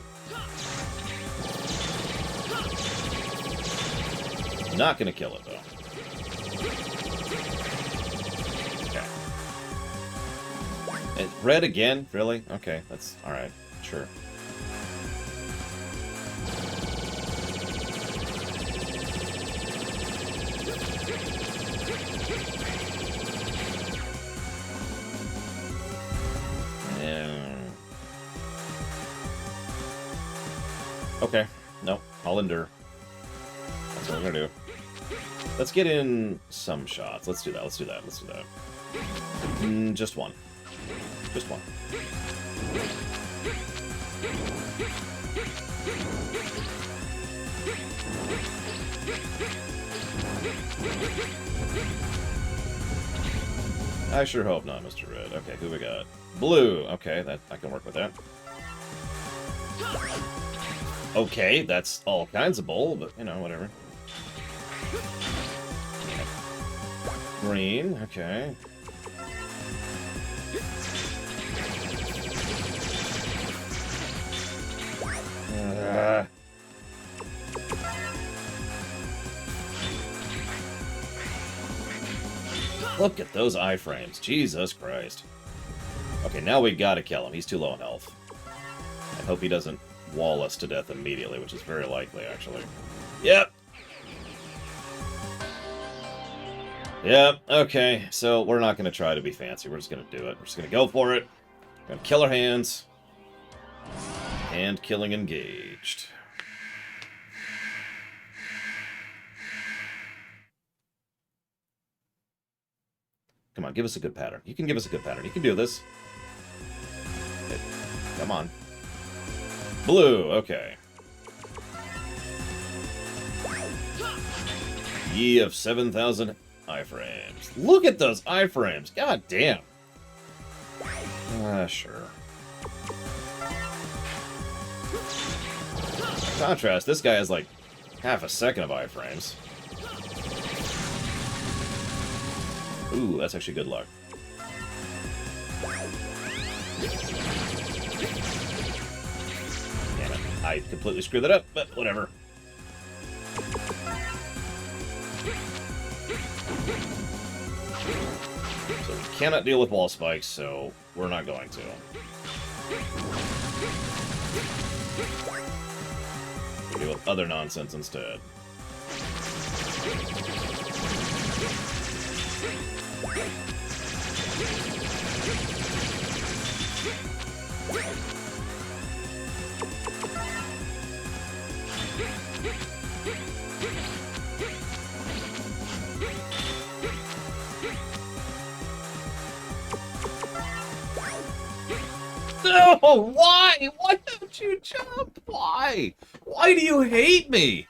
Not gonna kill it, though. Okay. And red again? Really? Okay, that's alright. Sure. Okay. Nope. I'll endure. That's what we're gonna do. Let's get in some shots. Let's do that. Let's do that. Let's do that. Just one. Just one. I sure hope not, Mr. Red. Okay, who we got? Blue. Okay, that I can work with that. Okay, that's all kinds of bull, but, you know, whatever. Green, okay. Look at those iframes. Jesus Christ. Okay, now we gotta kill him. He's too low in health. I hope he doesn't wall us to death immediately, which is very likely, actually. Yep. Yep, okay. So we're not going to try to be fancy. We're just going to do it. We're just going to go for it. We're going to kill our hands. Hand killing engaged. Come on, give us a good pattern. You can give us a good pattern. You can do this. Okay. Come on. Blue, okay. Ye of 7,000 iframes. Look at those iframes. God damn. Sure. Contrast, this guy has like half a second of iframes. Ooh, that's actually good luck. Damn it. I completely screwed that up, but whatever. So we cannot deal with wall spikes, so we're not going to. We deal with other nonsense instead. No! Why? Why don't you jump? Why? Why do you hate me?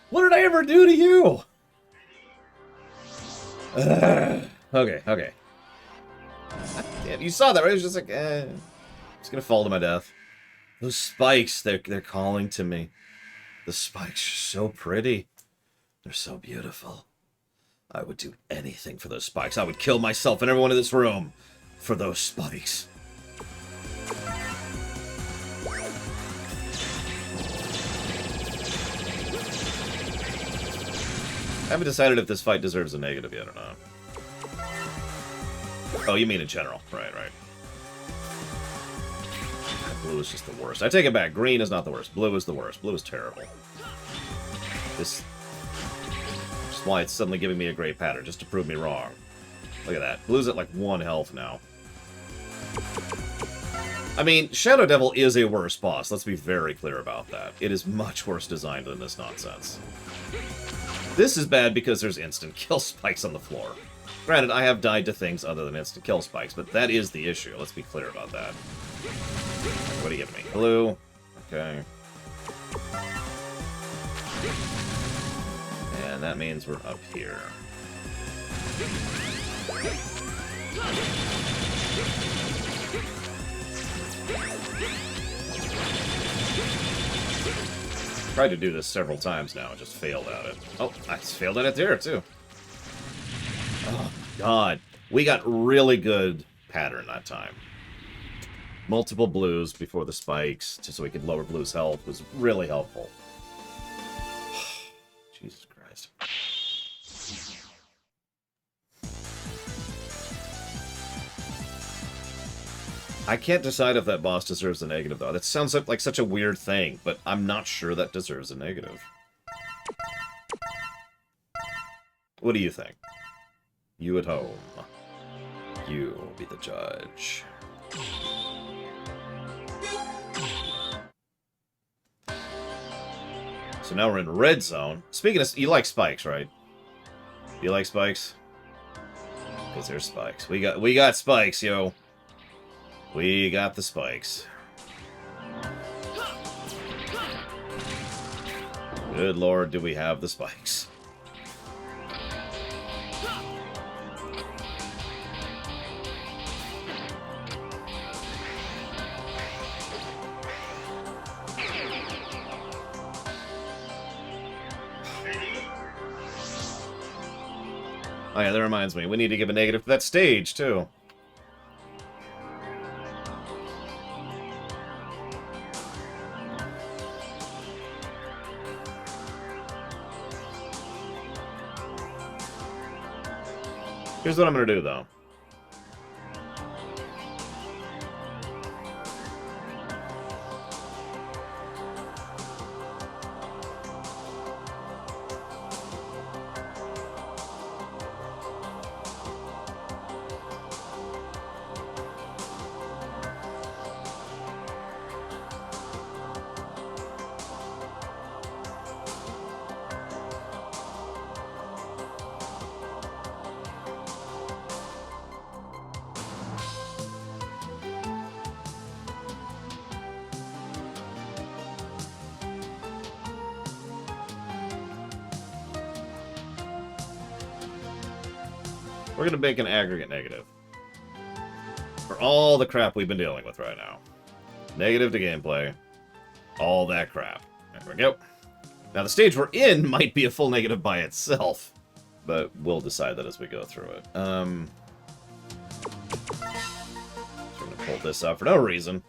What did I ever do to you? Okay, okay. Damn, you saw that, right? It was just like, just gonna fall to my death. Those spikes, they're calling to me. The spikes are so pretty. They're so beautiful. I would do anything for those spikes. I would kill myself and everyone in this room for those spikes. I haven't decided if this fight deserves a negative yet or not. Oh, you mean in general. Right, right. Blue is just the worst. I take it back. Green is not the worst. Blue is the worst. Blue is terrible. This is why it's suddenly giving me a great pattern, just to prove me wrong. Look at that. Blue's at like 1 health now. I mean, Shadow Devil is a worse boss. Let's be very clear about that. It is much worse designed than this nonsense. This is bad because there's instant kill spikes on the floor. Granted, I have died to things other than instant kill spikes, but that is the issue. Let's be clear about that. What are you giving me? Blue. Okay. And that means we're up here. Tried to do this several times now and just failed at it. Oh, I just failed at it there, too. Oh, God. We got really good pattern that time. Multiple blues before the spikes, just so we could lower blue's health, was really helpful. Jesus Christ. I can't decide if that boss deserves a negative, though. That sounds like such a weird thing, but I'm not sure that deserves a negative. What do you think? You at home. You be the judge. So now we're in red zone. Speaking of, you like spikes, right? You like spikes? Because there's spikes. We got spikes, yo. We got the spikes. Good lord, do we have the spikes. Oh yeah, that reminds me. We need to give a negative to that stage, too. Here's what I'm going to do, though. We're going to make an aggregate negative. For all the crap we've been dealing with right now. Negative to gameplay. All that crap. There we go. Now, the stage we're in might be a full negative by itself. But we'll decide that as we go through it. So we're going to pull this out for no reason.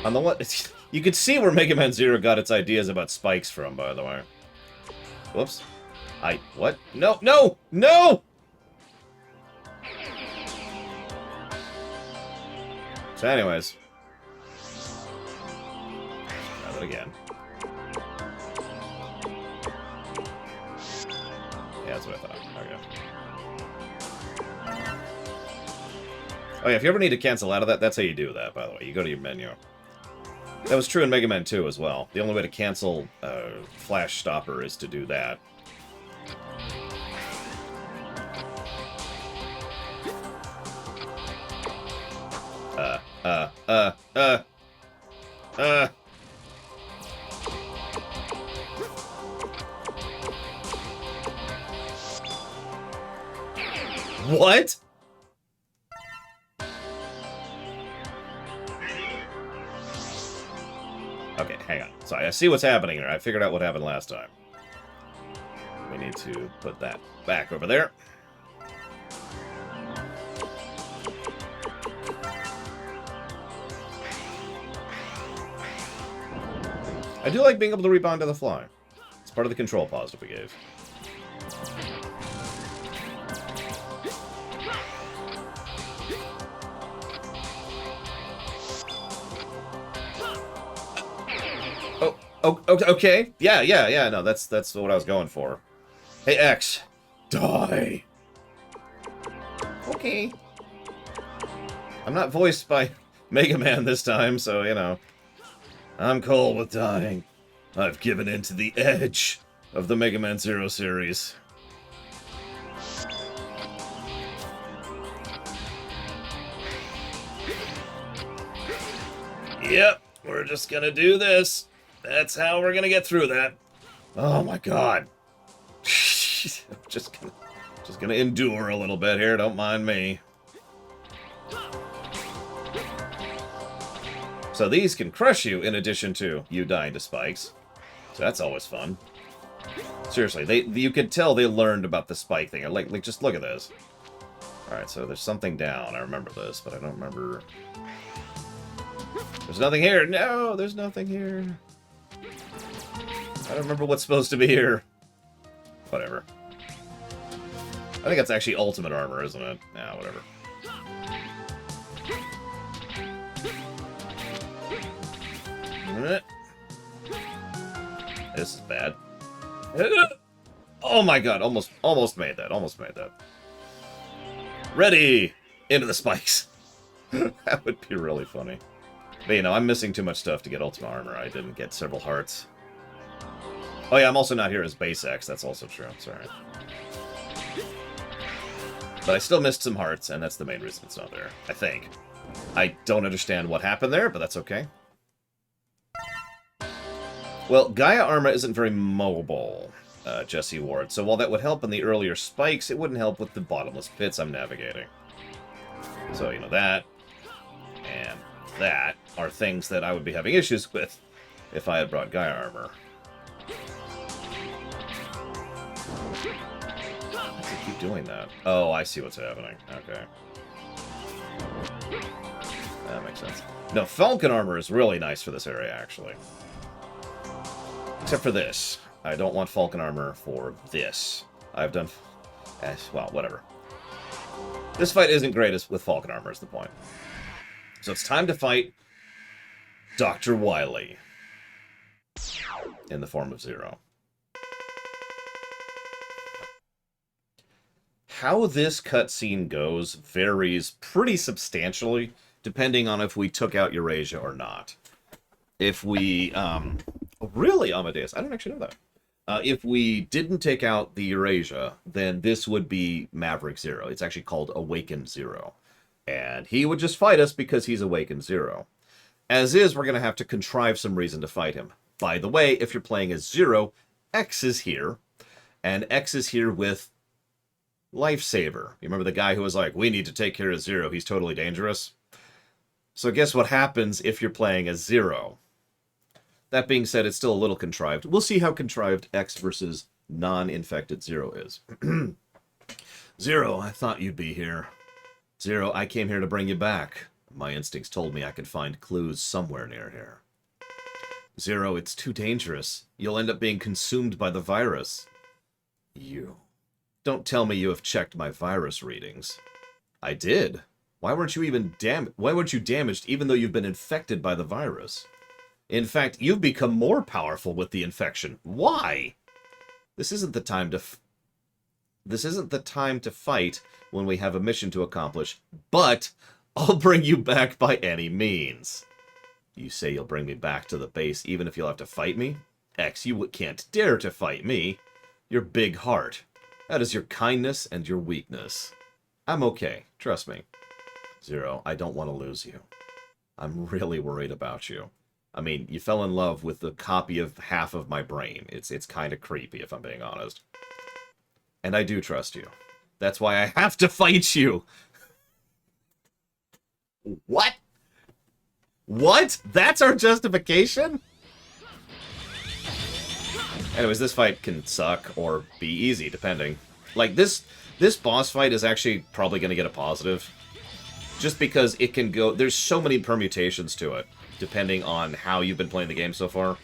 On the one, you could see where Mega Man Zero got its ideas about spikes from, by the way. Whoops. What? No, no, no! So anyways. Try that again. Yeah, that's what I thought. Okay. Oh yeah, if you ever need to cancel out of that, that's how you do that, by the way. You go to your menu. That was true in Mega Man 2 as well. The only way to cancel Flash Stopper is to do that. What? Okay, hang on. Sorry, I see what's happening here. I figured out what happened last time. We need to put that back over there. I do like being able to rebound to the fly. It's part of the control positive we gave. Oh, okay. Yeah. No, that's what I was going for. Hey, X. Die. Okay. I'm not voiced by Mega Man this time, so, you know. I'm cool with dying. I've given in to the edge of the Mega Man Zero series. Yep, we're just gonna do this. That's how we're gonna get through that. Oh my god. just gonna endure a little bit here, don't mind me. So these can crush you in addition to you dying to spikes. So that's always fun. Seriously, you could tell they learned about the spike thing. Like just look at this. Alright, so there's something down. I remember this, but I don't remember... There's nothing here! No, there's nothing here. I don't remember what's supposed to be here. Whatever. I think that's actually ultimate armor, isn't it? Nah, whatever. This is bad. Oh my god, almost made that. Almost made that. Ready! Into the spikes. That would be really funny. But you know, I'm missing too much stuff to get ultimate armor. I didn't get several hearts. Oh yeah, I'm also not here as base X. That's also true. Sorry. But I still missed some hearts, and that's the main reason it's not there. I think. I don't understand what happened there, but that's okay. Well, Gaia Arma isn't very mobile, Jesse Ward. So while that would help in the earlier spikes, it wouldn't help with the bottomless pits I'm navigating. So, you know, that and that are things that I would be having issues with if I had brought Gaia Armor. Why does it keep doing that? Oh, I see what's happening. Okay. That makes sense. No, Falcon Armor is really nice for this area, actually. Except for this. I don't want Falcon Armor for this. I've done... well, whatever. This fight isn't great with Falcon Armor, is the point. So it's time to fight Dr. Wily. In the form of Zero. How this cutscene goes varies pretty substantially, depending on if we took out Eurasia or not. If we... really, Amadeus? I don't actually know that. If we didn't take out the Eurasia, then this would be Maverick Zero. It's actually called Awakened Zero. And he would just fight us because he's Awakened Zero. As is, we're going to have to contrive some reason to fight him. By the way, if you're playing as Zero, X is here. And X is here with Lifesaver. You remember the guy who was like, we need to take care of Zero, he's totally dangerous? So guess what happens if you're playing as Zero? That being said, it's still a little contrived. We'll see how contrived X versus non-infected Zero is. Zero, I thought you'd be here. Zero, I came here to bring you back. My instincts told me I could find clues somewhere near here. Zero, it's too dangerous. You'll end up being consumed by the virus. You. Don't tell me you have checked my virus readings. I did. Why weren't you damaged even though you've been infected by the virus? In fact, you've become more powerful with the infection. Why? This isn't the time to fight when we have a mission to accomplish, but I'll bring you back by any means. You say you'll bring me back to the base even if you'll have to fight me? X, you can't dare to fight me. Your big heart. That is your kindness and your weakness. I'm okay, trust me. Zero, I don't want to lose you. I'm really worried about you. I mean, you fell in love with the copy of half of my brain. It's kind of creepy, if I'm being honest. And I do trust you. That's why I have to fight you! What? What? That's our justification? Anyways, this fight can suck or be easy, depending. Like, this boss fight is actually probably going to get a positive. Just because it can go... There's so many permutations to it, depending on how you've been playing the game so far.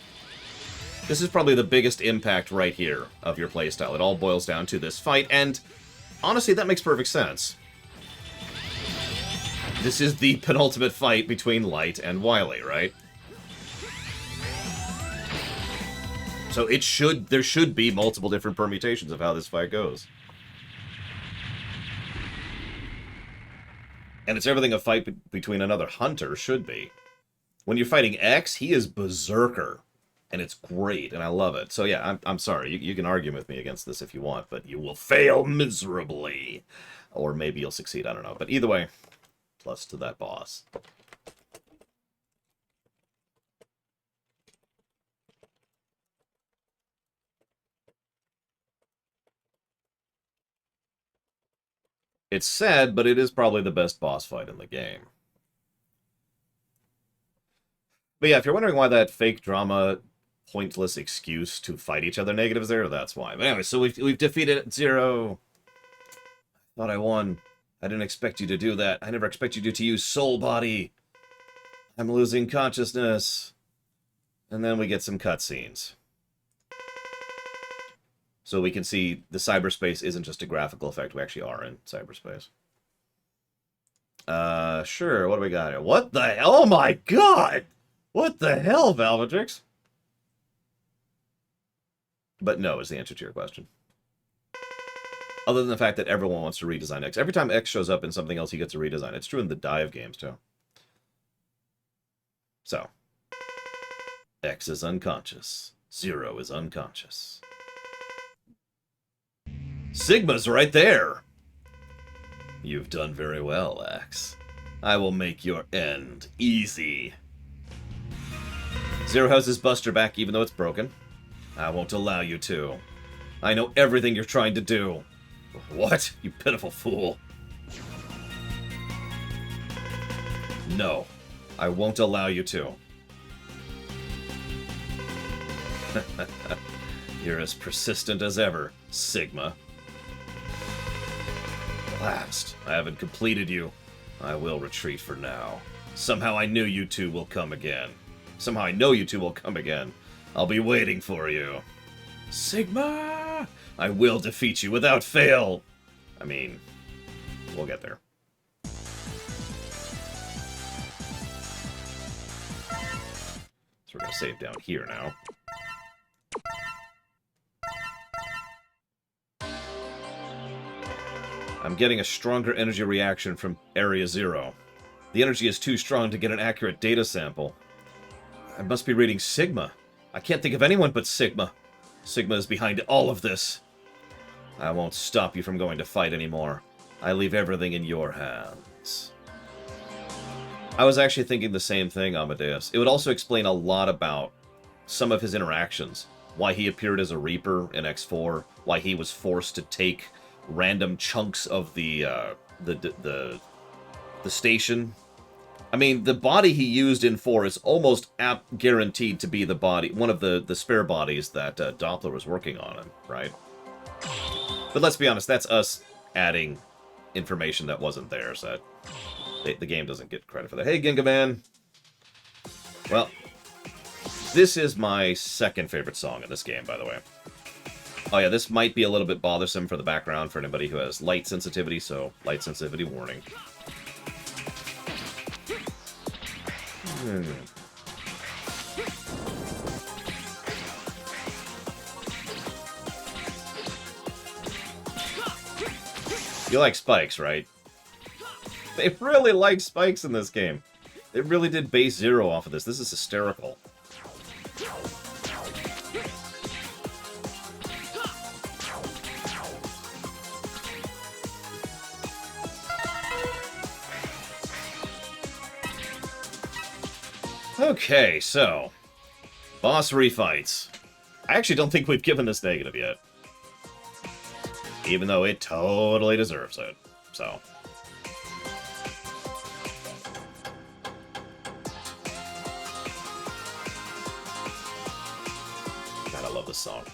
This is probably the biggest impact right here of your playstyle. It all boils down to this fight, and honestly, that makes perfect sense. This is the penultimate fight between Light and Wily, right? So there should be multiple different permutations of how this fight goes. And it's everything a fight between another hunter should be. When you're fighting X, he is Berserker. And it's great, and I love it. So yeah, I'm sorry. You can argue with me against this if you want, but you will fail miserably. Or maybe you'll succeed, I don't know. But either way, plus to that boss. It's sad, but it is probably the best boss fight in the game. But yeah, if you're wondering why that fake drama pointless excuse to fight each other negatives there. That's why. But anyway, so we've defeated Zero. Thought I won. I didn't expect you to do that. I never expected you to use Soul Body. I'm losing consciousness. And then we get some cutscenes. So we can see the cyberspace isn't just a graphical effect. We actually are in cyberspace. Sure. What do we got here? What the hell? Oh my god! What the hell, Valvatrix? But no is the answer to your question. Other than the fact that everyone wants to redesign X. Every time X shows up in something else, he gets a redesign. It's true in the Dive games, too. So. X is unconscious. Zero is unconscious. Sigma's right there! You've done very well, X. I will make your end easy. Zero has his Buster back even though it's broken. I won't allow you to. I know everything you're trying to do. What? You pitiful fool. No, I won't allow you to. You're as persistent as ever, Sigma. Last, I haven't completed you. I will retreat for now. Somehow I knew you two will come again. Somehow I know you two will come again. I'll be waiting for you. Sigma! I will defeat you without fail! I mean, we'll get there. So we're gonna save down here now. I'm getting a stronger energy reaction from Area Zero. The energy is too strong to get an accurate data sample. I must be reading Sigma. I can't think of anyone but Sigma. Sigma is behind all of this. I won't stop you from going to fight anymore. I leave everything in your hands. I was actually thinking the same thing, Amadeus. It would also explain a lot about some of his interactions. Why he appeared as a Reaper in X4. Why he was forced to take random chunks of the station. I mean, the body he used in 4 is almost guaranteed to be the body, one of the spare bodies that Doppler was working on, right? But let's be honest, that's us adding information that wasn't there, so the game doesn't get credit for that. Hey, Gingaman! Well, this is my second favorite song in this game, by the way. Oh yeah, this might be a little bit bothersome for the background for anybody who has light sensitivity, so light sensitivity warning. You like spikes, right? They really like spikes in this game. They really did base Zero off of this. This is hysterical. Okay, so boss refights. I actually don't think we've given this negative yet. Even though it totally deserves it. So. God, I love this song.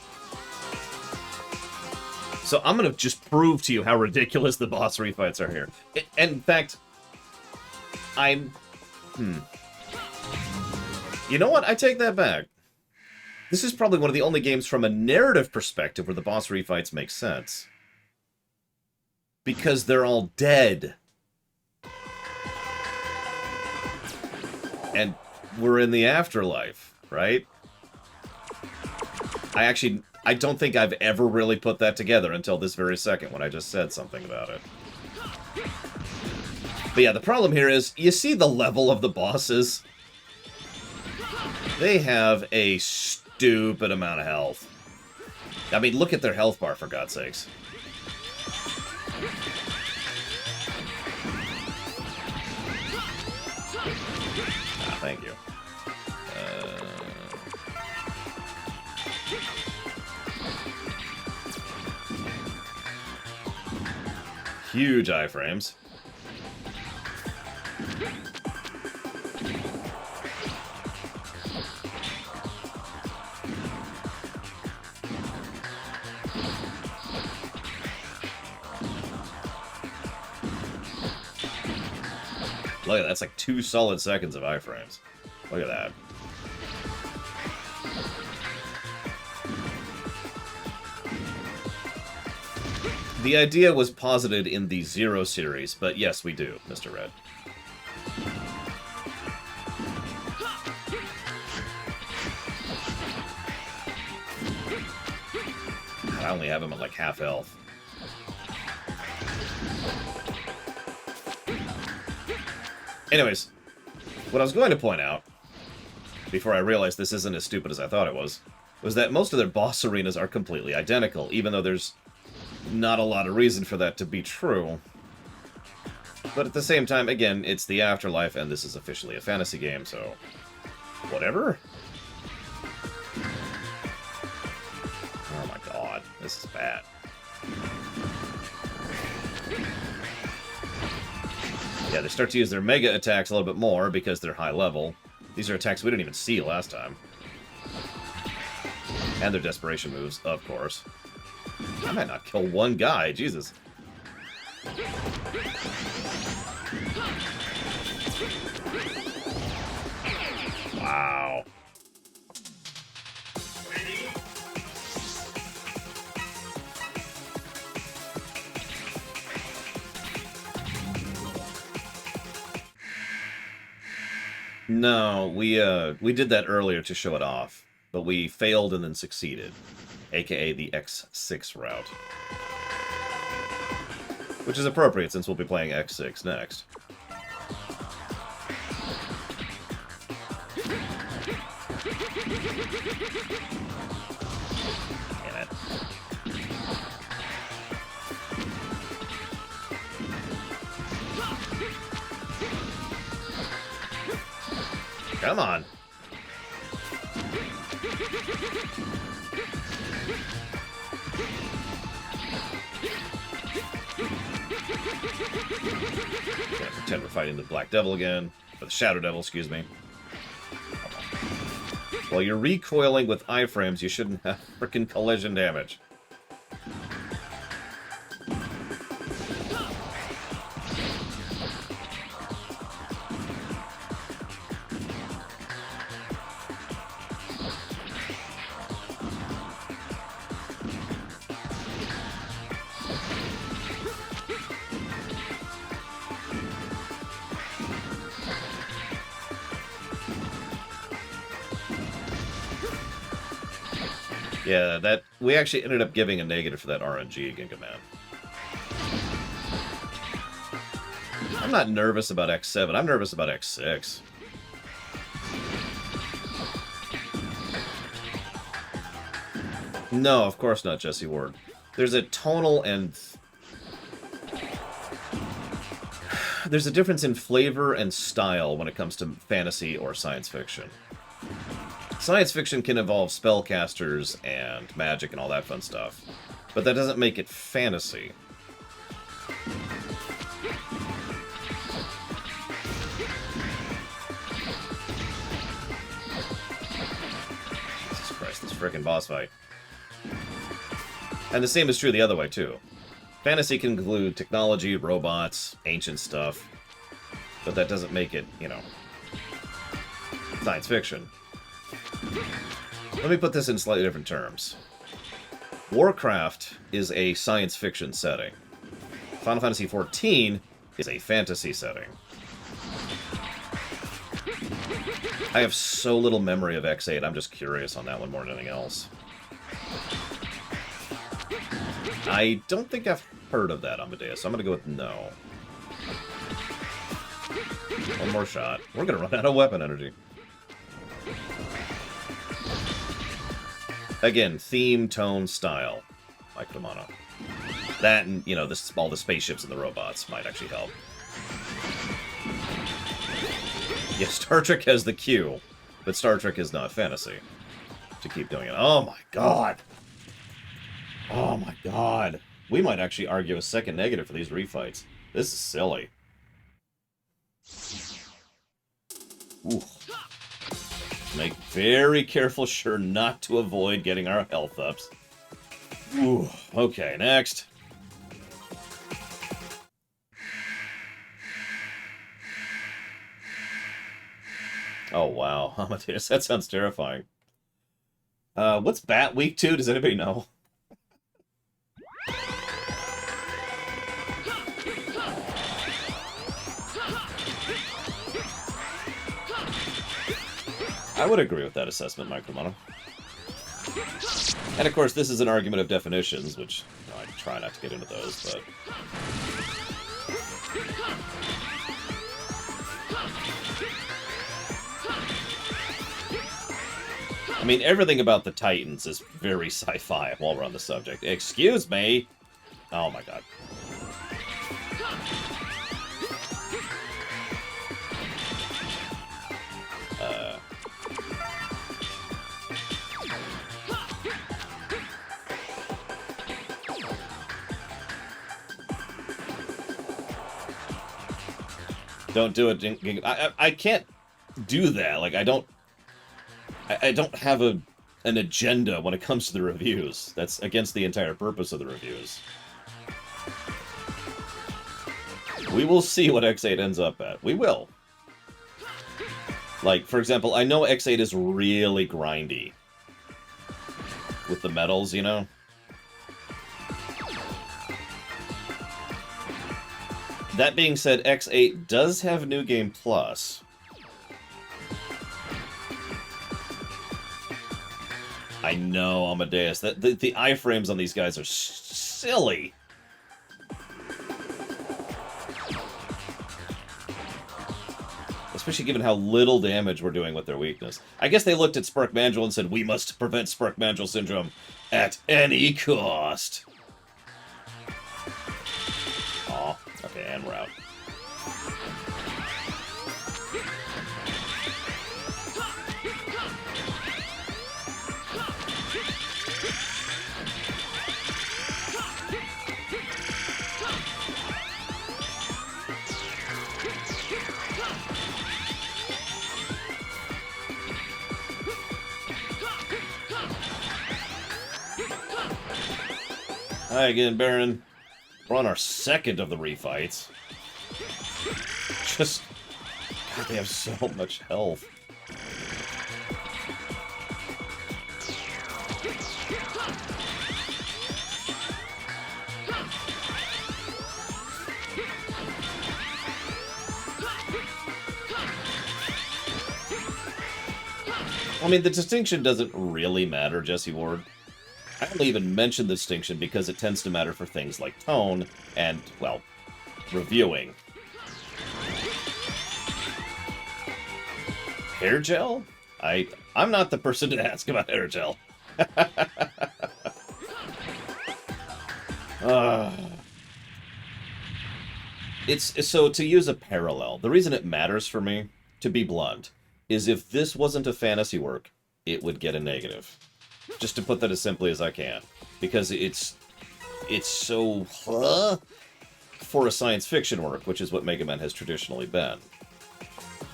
So I'm going to just prove to you how ridiculous the boss refights are here. And in fact, You know what? I take that back. This is probably one of the only games from a narrative perspective where the boss refights make sense. Because they're all dead. And we're in the afterlife, right? I don't think I've ever really put that together until this very second when I just said something about it. But yeah, the problem here is, you see the level of the bosses? They have a stupid amount of health. I mean, look at their health bar, for God's sakes. Ah, thank you. Huge iframes. look at that. That's like 2 solid seconds of iframes. Look at that. The idea was posited in the Zero series, but yes, we do, Mr. Red. I only have him at like half health. Anyways, what I was going to point out, before I realized this isn't as stupid as I thought it was that most of their boss arenas are completely identical, even though there's not a lot of reason for that to be true. But at the same time, again, it's the Afterlife, and this is officially a fantasy game, so whatever. Oh my god, this is bad. Yeah, they start to use their mega attacks a little bit more because they're high level. These are attacks we didn't even see last time. And their desperation moves, of course. I might not kill one guy, Jesus. Wow. No, we did that earlier to show it off, but we failed and then succeeded, aka the X6 route. Which is appropriate since we'll be playing X6 next. Damn it. Come on. Yeah, pretend we're fighting the Black Devil again. Or the Shadow Devil, excuse me. While you're recoiling with iframes, you shouldn't have frickin' collision damage. Yeah, that we actually ended up giving a negative for that RNG, Ginga Man. I'm not nervous about X7, I'm nervous about X6. No, of course not, Jesse Ward. There's a tonal and... There's a difference in flavor and style when it comes to fantasy or science fiction. Science fiction can involve spellcasters and magic and all that fun stuff, but that doesn't make it fantasy. Jesus Christ, this frickin' boss fight. And the same is true the other way, too. Fantasy can include technology, robots, ancient stuff, but that doesn't make it, you know, science fiction. Let me put this in slightly different terms. Warcraft is a science fiction setting. Final Fantasy XIV is a fantasy setting. I have so little memory of X8, I'm just curious on that one more than anything else. I don't think I've heard of that, Amadeus, so I'm gonna go with no. One more shot. We're gonna run out of weapon energy. Again, theme, tone, style. Like Kumano. That and, you know, this, all the spaceships and the robots might actually help. Yeah, Star Trek has the Q, but Star Trek is not fantasy. To keep doing it. Oh my god! Oh my god. We might actually argue a second negative for these refights. This is silly. Ooh. Make very careful sure not to avoid getting our health ups. Ooh. Okay, next. Oh, wow. Amadeus, that sounds terrifying. What's Bat Week 2? Does anybody know? I would agree with that assessment, Micromono. And of course, this is an argument of definitions, which I try not to get into those, but... I mean, everything about the Titans is very sci-fi while we're on the subject. Excuse me! Oh my god. Don't do it. I can't do that. Like, I don't have an agenda when it comes to the reviews. That's against the entire purpose of the reviews. We will see what X8 ends up at. We will. Like, for example, I know X8 is really grindy. With the medals, you know? That being said, X8 does have New Game Plus. I know, Amadeus. The iframes on these guys are silly. Especially given how little damage we're doing with their weakness. I guess they looked at Spark Mandrill and said, we must prevent Spark Mandrill syndrome at any cost. Aw, okay, and we're out. Hi again, Baron. We're on our second of the refights. Just... God, they have so much health. I mean, the distinction doesn't really matter, Jesse Ward. I only even mention the distinction because it tends to matter for things like tone and, well, reviewing. Hair gel? I'm not the person to ask about hair gel. It's so, to use a parallel, the reason it matters for me, to be blunt, is if this wasn't a fantasy work, it would get a negative. Just to put that as simply as I can. Because it's so... for a science fiction work, which is what Mega Man has traditionally been.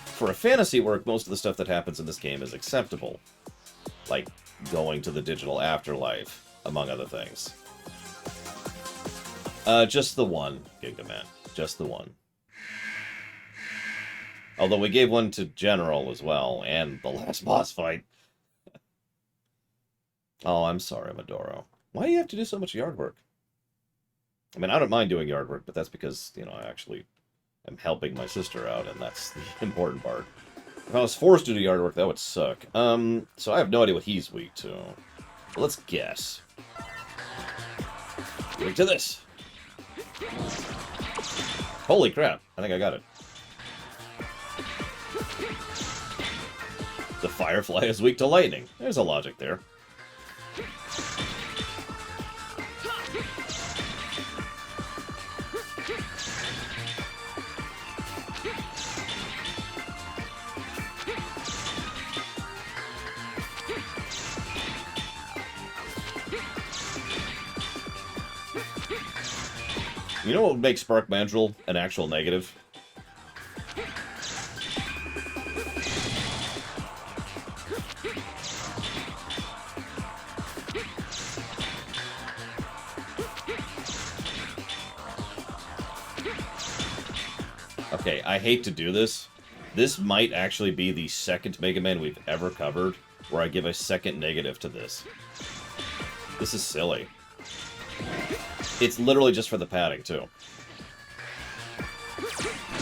For a fantasy work, most of the stuff that happens in this game is acceptable. Like going to the digital afterlife, among other things. Just the one, Giga Man. Just the one. Although we gave one to General as well, and the last boss fight. Oh, I'm sorry, Madoro. Why do you have to do so much yard work? I mean, I don't mind doing yard work, but that's because, you know, I actually am helping my sister out, and that's the important part. If I was forced to do yard work, that would suck. So I have no idea what he's weak to. But let's guess. Weak to this. Holy crap, I think I got it. The Firefly is weak to lightning. There's a logic there. You know what would make Spark Mandrill an actual negative? Okay, I hate to do this, This might actually be the second Mega Man we've ever covered where I give a second negative to this. This is silly. It's literally just for the padding, too.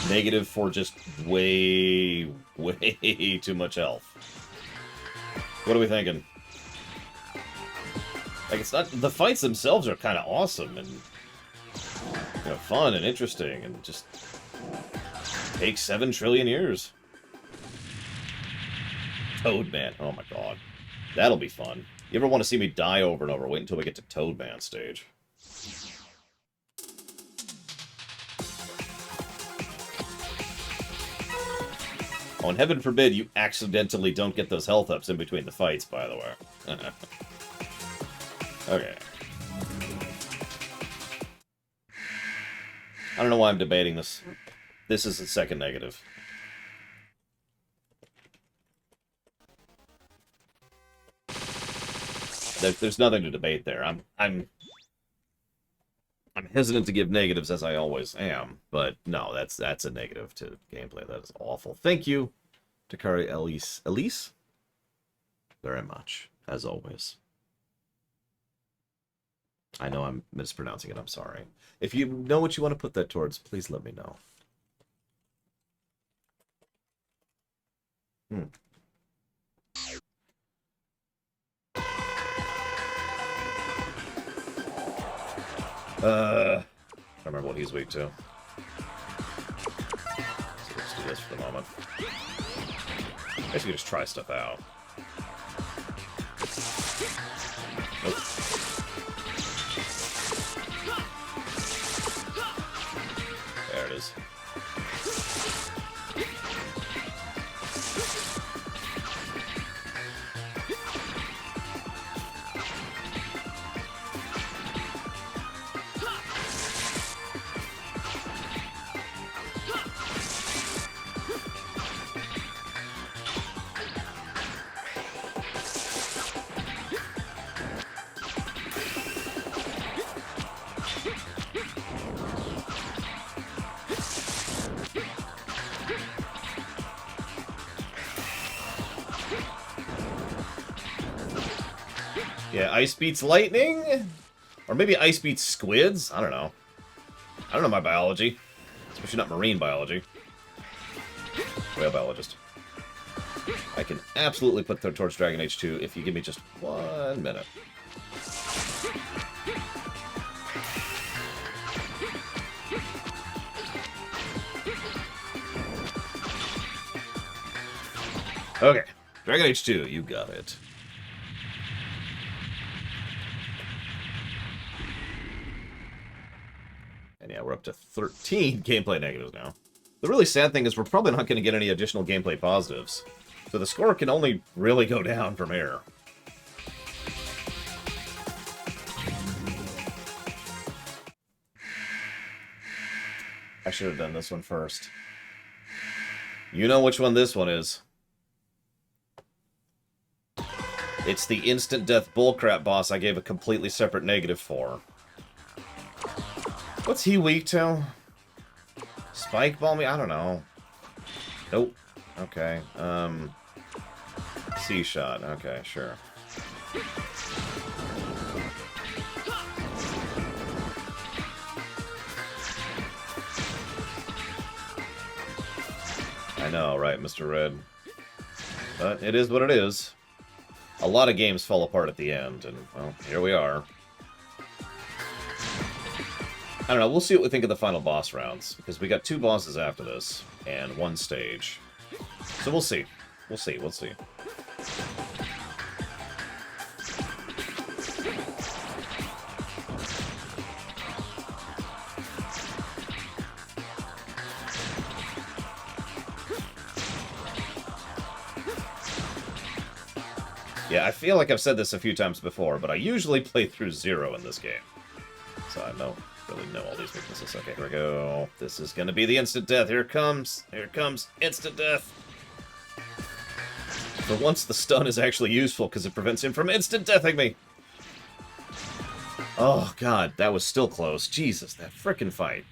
Negative for just way, way too much health. What are we thinking? Like, it's not... The fights themselves are kind of awesome and, you know, fun and interesting and just take 7 trillion years. Toadman. Oh my god. That'll be fun. You ever want to see me die over and over? Wait until we get to Toadman stage. Oh, and heaven forbid you accidentally don't get those health ups in between the fights, by the way. Okay. I don't know why I'm debating this. This is the second negative. There's nothing to debate there. I'm hesitant to give negatives, as I always am, but no, that's a negative to gameplay. That is awful. Thank you, Takari Elise, very much, as always. I know I'm mispronouncing it. I'm sorry. If you know what you want to put that towards, please let me know. I remember what he's weak to. So let's do this for the moment. I guess we just try stuff out. Nope. There it is. Yeah, ice beats lightning? Or maybe ice beats squids? I don't know. I don't know my biology. Especially not marine biology. Whale biologist. I can absolutely put that towards Dragon Age 2 if you give me just 1 minute. Okay. Dragon Age 2, you got it. And yeah, we're up to 13 gameplay negatives now. The really sad thing is we're probably not going to get any additional gameplay positives. So the score can only really go down from here. I should have done this one first. You know which one this one is. It's the instant death bullcrap boss I gave a completely separate negative for. What's he weak to? Spike ball me? I don't know. Nope. Okay. C-shot. Okay, sure. I know, right, Mr. Red? But it is what it is. A lot of games fall apart at the end, and, well, here we are. I don't know, we'll see what we think of the final boss rounds, because we got 2 bosses after this, and 1 stage. So we'll see. We'll see, we'll see. Yeah, I feel like I've said this a few times before, but I usually play through 0 in this game. So I don't really know all these weaknesses. Okay, here we go. This is gonna be the instant death. Here it comes. Here it comes. Instant death. For once, the stun is actually useful because it prevents him from instant deathing me. Oh, God, that was still close. Jesus, that frickin' fight.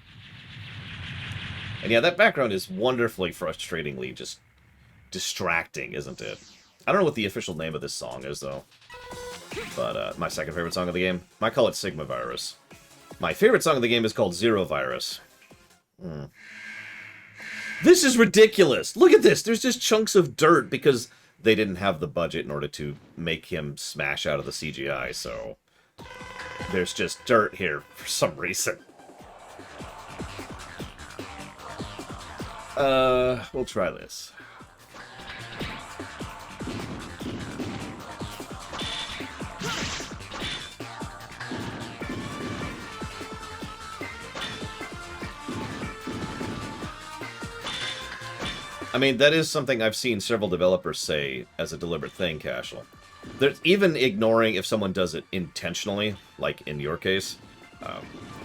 And yeah, that background is wonderfully, frustratingly just distracting, isn't it? I don't know what the official name of this song is, though. But my second favorite song of the game, I call it Sigma Virus. My favorite song of the game is called Zero Virus. This is ridiculous! Look at this! There's just chunks of dirt because they didn't have the budget in order to make him smash out of the CGI, so... There's just dirt here for some reason. We'll try this. I mean, that is something I've seen several developers say as a deliberate thing, Cashel. There's even ignoring if someone does it intentionally, like in your case.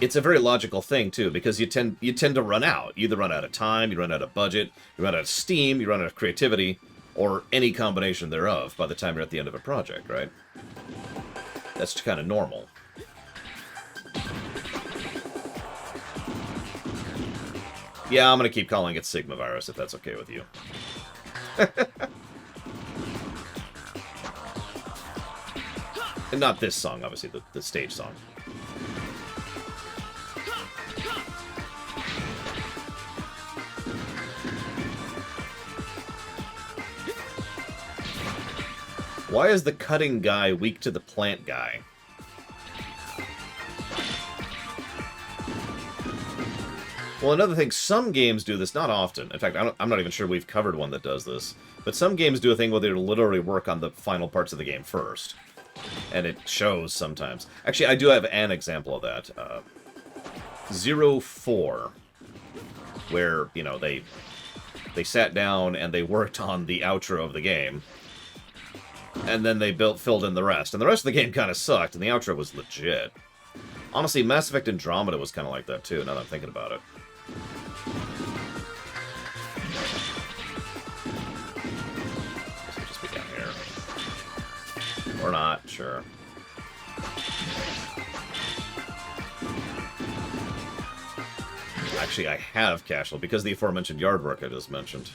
It's a very logical thing, too, because you tend to run out. You either run out of time, you run out of budget, you run out of steam, you run out of creativity, or any combination thereof by the time you're at the end of a project, right? That's kind of normal. Yeah, I'm going to keep calling it Sigma Virus, if that's okay with you. And not this song, obviously, the stage song. Why is the cutting guy weak to the plant guy? Well, another thing, some games do this, not often. In fact, I'm not even sure we've covered one that does this. But some games do a thing where they literally work on the final parts of the game first. And it shows sometimes. Actually, I do have an example of that. 0-4, where, you know, they sat down and they worked on the outro of the game. And then they filled in the rest. And the rest of the game kind of sucked, and the outro was legit. Honestly, Mass Effect Andromeda was kind of like that, too, now that I'm thinking about it. This will just be down here. Or not, sure. Actually, I have Cashel, because of the aforementioned yard work I just mentioned.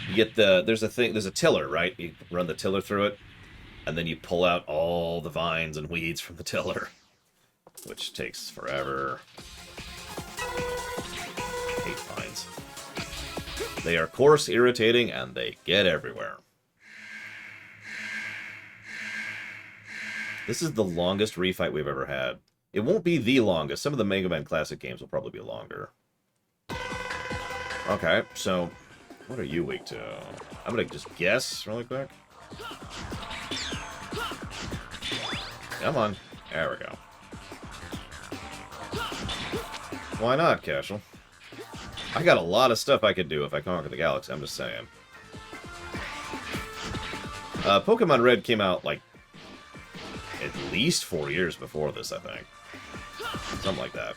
You get there's a tiller, right? You run the tiller through it, and then you pull out all the vines and weeds from the tiller, which takes forever. I hate vines. They are coarse, irritating, and they get everywhere. This is the longest refight we've ever had. It won't be the longest. Some of the Mega Man Classic games will probably be longer. Okay, so... what are you weak to? I'm gonna just guess really quick. Come on. There we go. Why not, Cashel? I got a lot of stuff I could do if I conquer the galaxy, I'm just saying. Pokemon Red came out, like, at least 4 years before this, I think. Something like that.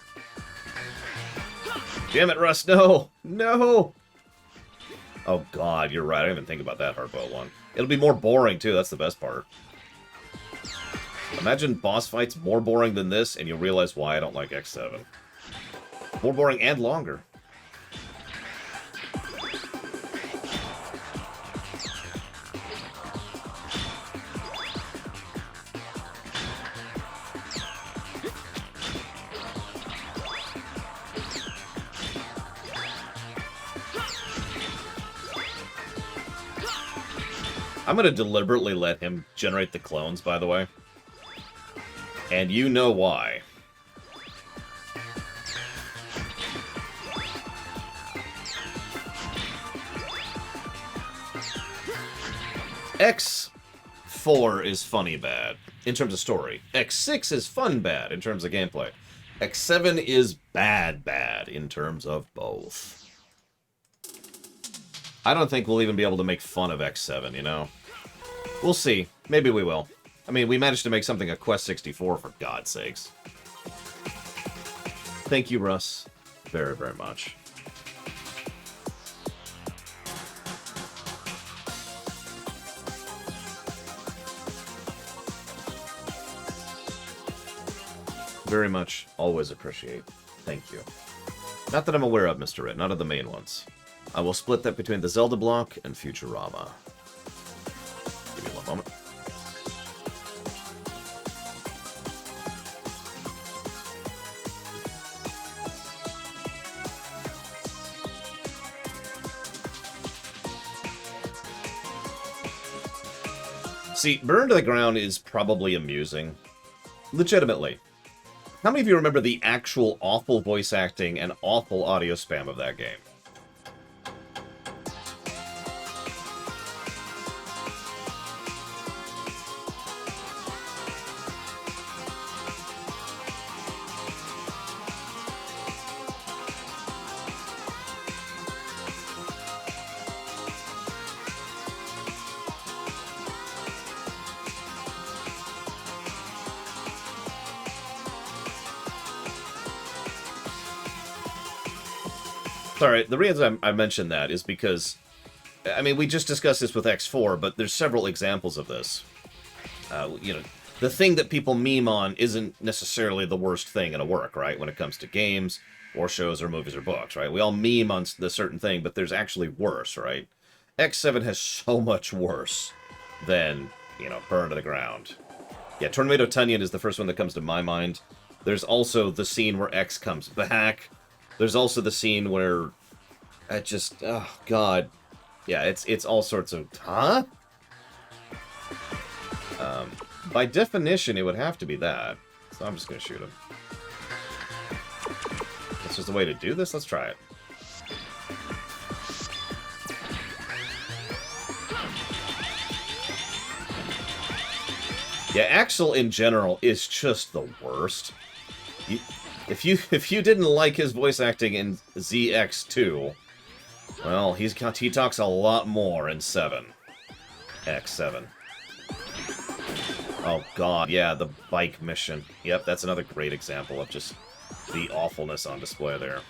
Damn it, Russ, no! No! Oh god, you're right. I didn't even think about that hardboiled one. It'll be more boring, too. That's the best part. Imagine boss fights more boring than this, and you'll realize why I don't like X7. More boring and longer. I'm going to deliberately let him generate the clones, by the way. And you know why. X4 is funny bad, in terms of story. X6 is fun bad, in terms of gameplay. X7 is bad bad, in terms of both. I don't think we'll even be able to make fun of X7, you know? We'll see. Maybe we will. I mean, we managed to make something a Quest 64, for God's sakes. Thank you, Russ. Very, very much. Very much. Always appreciate. Thank you. Not that I'm aware of, Mr. Rit. Not of the main ones. I will split that between the Zelda block and Futurama. Give me one moment. See, Burn to the Ground is probably amusing. Legitimately. How many of you remember the actual awful voice acting and awful audio spam of that game? Sorry, the reason I mentioned that is because, I mean, we just discussed this with X4, but there's several examples of this. You know, the thing that people meme on isn't necessarily the worst thing in a work, right? When it comes to games, or shows, or movies, or books, right? We all meme on the certain thing, but there's actually worse, right? X7 has so much worse than, you know, Burn to the Ground. Yeah, Tornado Tunyon is the first one that comes to my mind. There's also the scene where X comes back. There's also the scene where it just, oh god, yeah, it's all sorts of, huh? By definition, it would have to be that. So I'm just gonna shoot him. That's just the way to do this. Let's try it. Yeah, Axel in general is just the worst. If you didn't like his voice acting in ZX2, well, he talks a lot more in 7. X7. Oh god, yeah, the bike mission. Yep, that's another great example of just the awfulness on display there.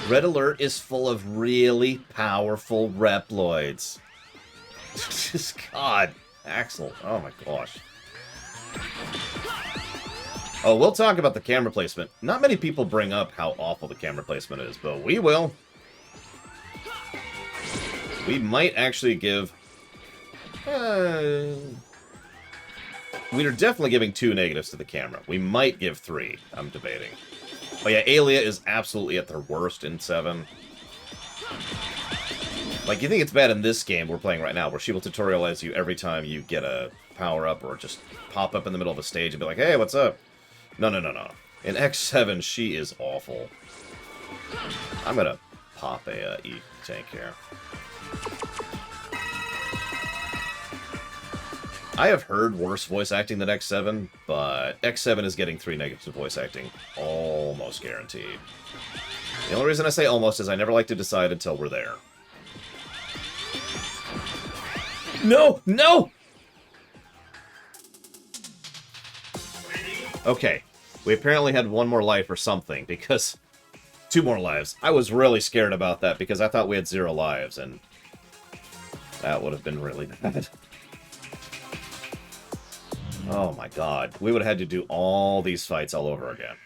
Red Alert is full of really powerful Reploids. Just, god, Axel, oh my gosh. Oh, we'll talk about the camera placement. Not many people bring up how awful the camera placement is, but we will. We might actually give... we are definitely giving 2 negatives to the camera. We might give 3. I'm debating. Oh yeah, Aelia is absolutely at their worst in 7. Like, you think it's bad in this game we're playing right now, where she will tutorialize you every time you get a power-up, or just pop up in the middle of a stage and be like, hey, what's up? No, no, no, no. In X7, she is awful. I'm gonna pop a E-tank here. I have heard worse voice acting than X7, but X7 is getting 3 negatives of voice acting. Almost guaranteed. The only reason I say almost is I never like to decide until we're there. No! No! Okay. We apparently had 1 more life or something, because... 2 more lives. I was really scared about that, because I thought we had 0 lives, and... that would have been really bad. Oh my god. We would have had to do all these fights all over again.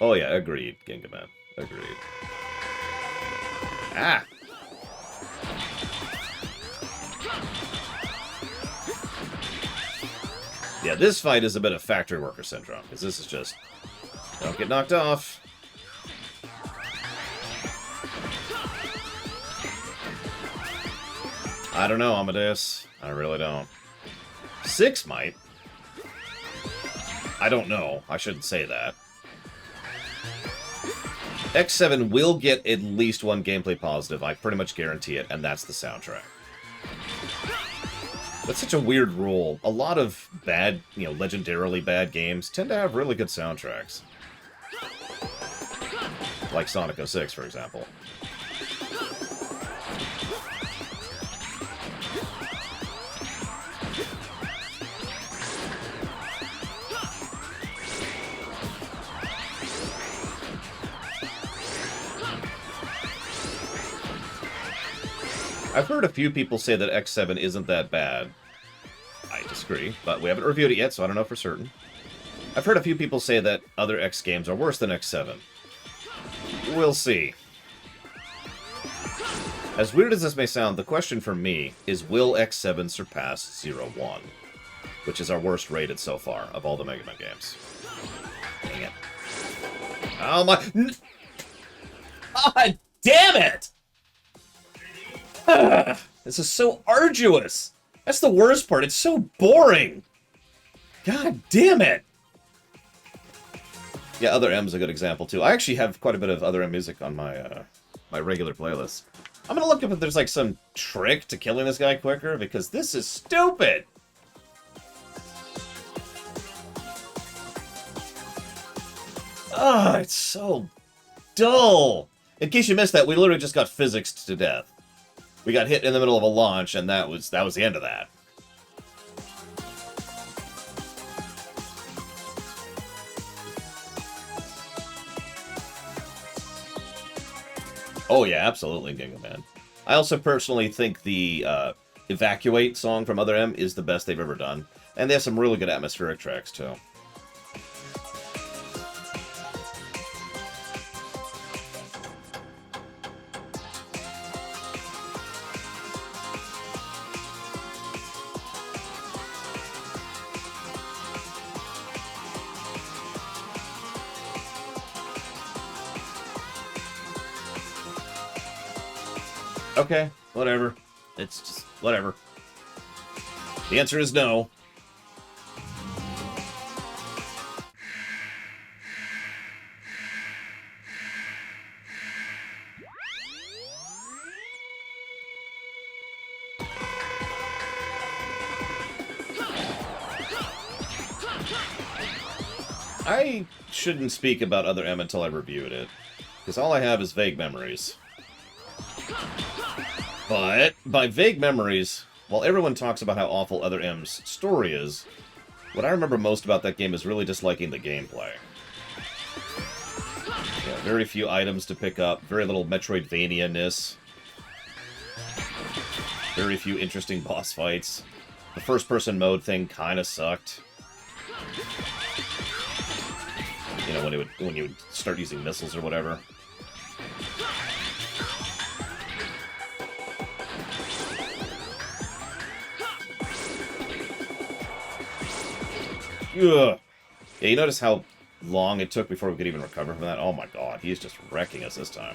Oh yeah, agreed, Gingaman. Agreed. Ah! Yeah, this fight is a bit of factory worker syndrome, because this is just... don't get knocked off. I don't know, Amadeus. I really don't. 6 might. I don't know. I shouldn't say that. X7 will get at least 1 gameplay positive. I pretty much guarantee it, and that's the soundtrack. That's such a weird rule. A lot of bad, you know, legendarily bad games tend to have really good soundtracks. Like Sonic 06, for example. I've heard a few people say that X7 isn't that bad. I disagree, but we haven't reviewed it yet, so I don't know for certain. I've heard a few people say that other X games are worse than X7. We'll see. As weird as this may sound, the question for me is, will X7 surpass 01? Which is our worst rated so far of all the Mega Man games. Dang it. Oh my... God damn it! This is so arduous. That's the worst part. It's so boring. God damn it. Yeah, Other M's a good example, too. I actually have quite a bit of Other M music on my my regular playlist. I'm gonna look up if there's, like, some trick to killing this guy quicker, because this is stupid! Ah, it's so dull! In case you missed that, we literally just got physicsed to death. We got hit in the middle of a launch, and that was the end of that. Oh yeah, absolutely, Gingo Man. I also personally think the Evacuate song from Other M is the best they've ever done. And they have some really good atmospheric tracks, too. Okay, whatever. It's just, whatever. The answer is no. I shouldn't speak about Other M until I reviewed it, because all I have is vague memories. But, by vague memories, while everyone talks about how awful Other M's story is, what I remember most about that game is really disliking the gameplay. Yeah, very few items to pick up, very little Metroidvania-ness, very few interesting boss fights. The first-person mode thing kinda sucked. You know, when you would start using missiles or whatever. Ugh. Yeah, you notice how long it took before we could even recover from that? Oh my god, he's just wrecking us this time.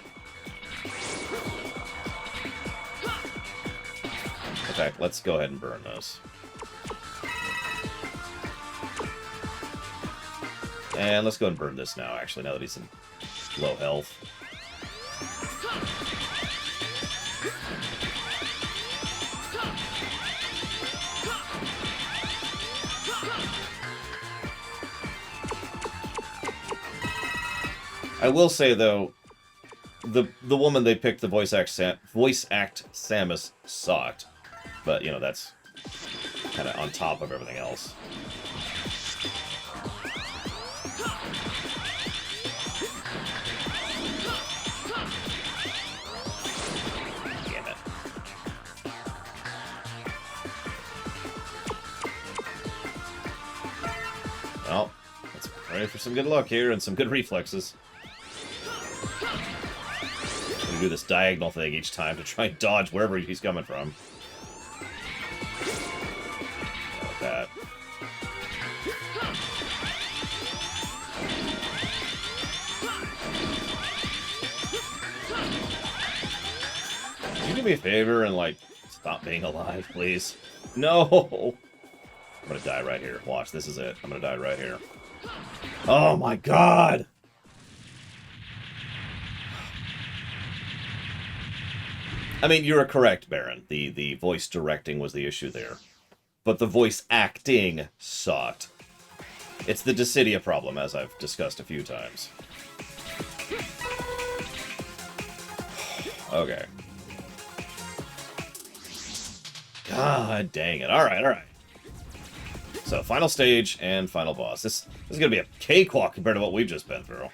Okay, let's go ahead and burn those. And let's go ahead and burn this now, actually, now that he's in low health. I will say, though, the woman they picked, the voice act Samus, sucked. But, you know, that's kind of on top of everything else. Damn it. Well, let's pray for some good luck here and some good reflexes. Do this diagonal thing each time to try and dodge wherever he's coming from. Like that. Can you do me a favor and, like, stop being alive, please? No! I'm gonna die right here. Watch, this is it. I'm gonna die right here. Oh my god! I mean, you're correct, Baron. The voice directing was the issue there. But the voice acting sucked. It's the Dissidia problem, as I've discussed a few times. Okay. God dang it. Alright, alright. So, final stage and final boss. This is going to be a cakewalk compared to what we've just been through.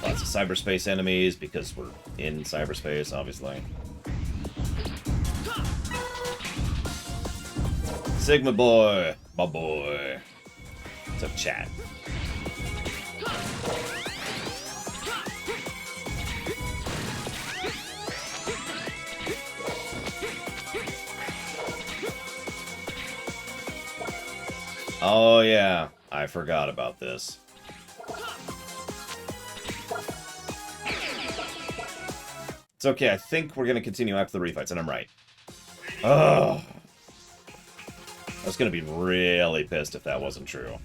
Lots of cyberspace enemies, because we're in cyberspace, obviously. Sigma boy, my boy. What's up, chat? Oh yeah, I forgot about this. It's okay, I think we're gonna continue after the refights, and I'm right. Oh, I was gonna be really pissed if that wasn't true.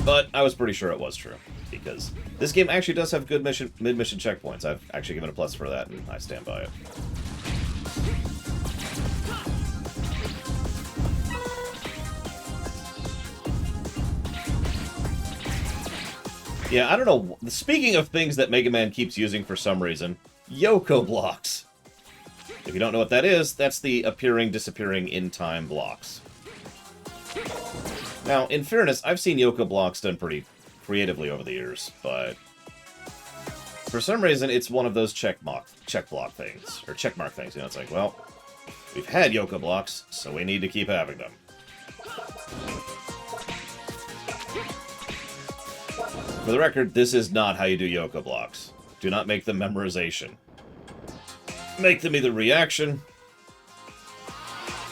But I was pretty sure it was true, because this game actually does have good mid-mission checkpoints. I've actually given a plus for that, and I stand by it. Yeah, I don't know. Speaking of things that Mega Man keeps using for some reason, Yoko blocks. If you don't know what that is, that's the appearing, disappearing in time blocks. Now, in fairness, I've seen Yoko blocks done pretty creatively over the years, but for some reason, it's one of those check block things, or checkmark things. You know, it's like, well, we've had Yoko blocks, so we need to keep having them. For the record, this is not how you do Yoko blocks. Do not make them memorization. Make them either reaction,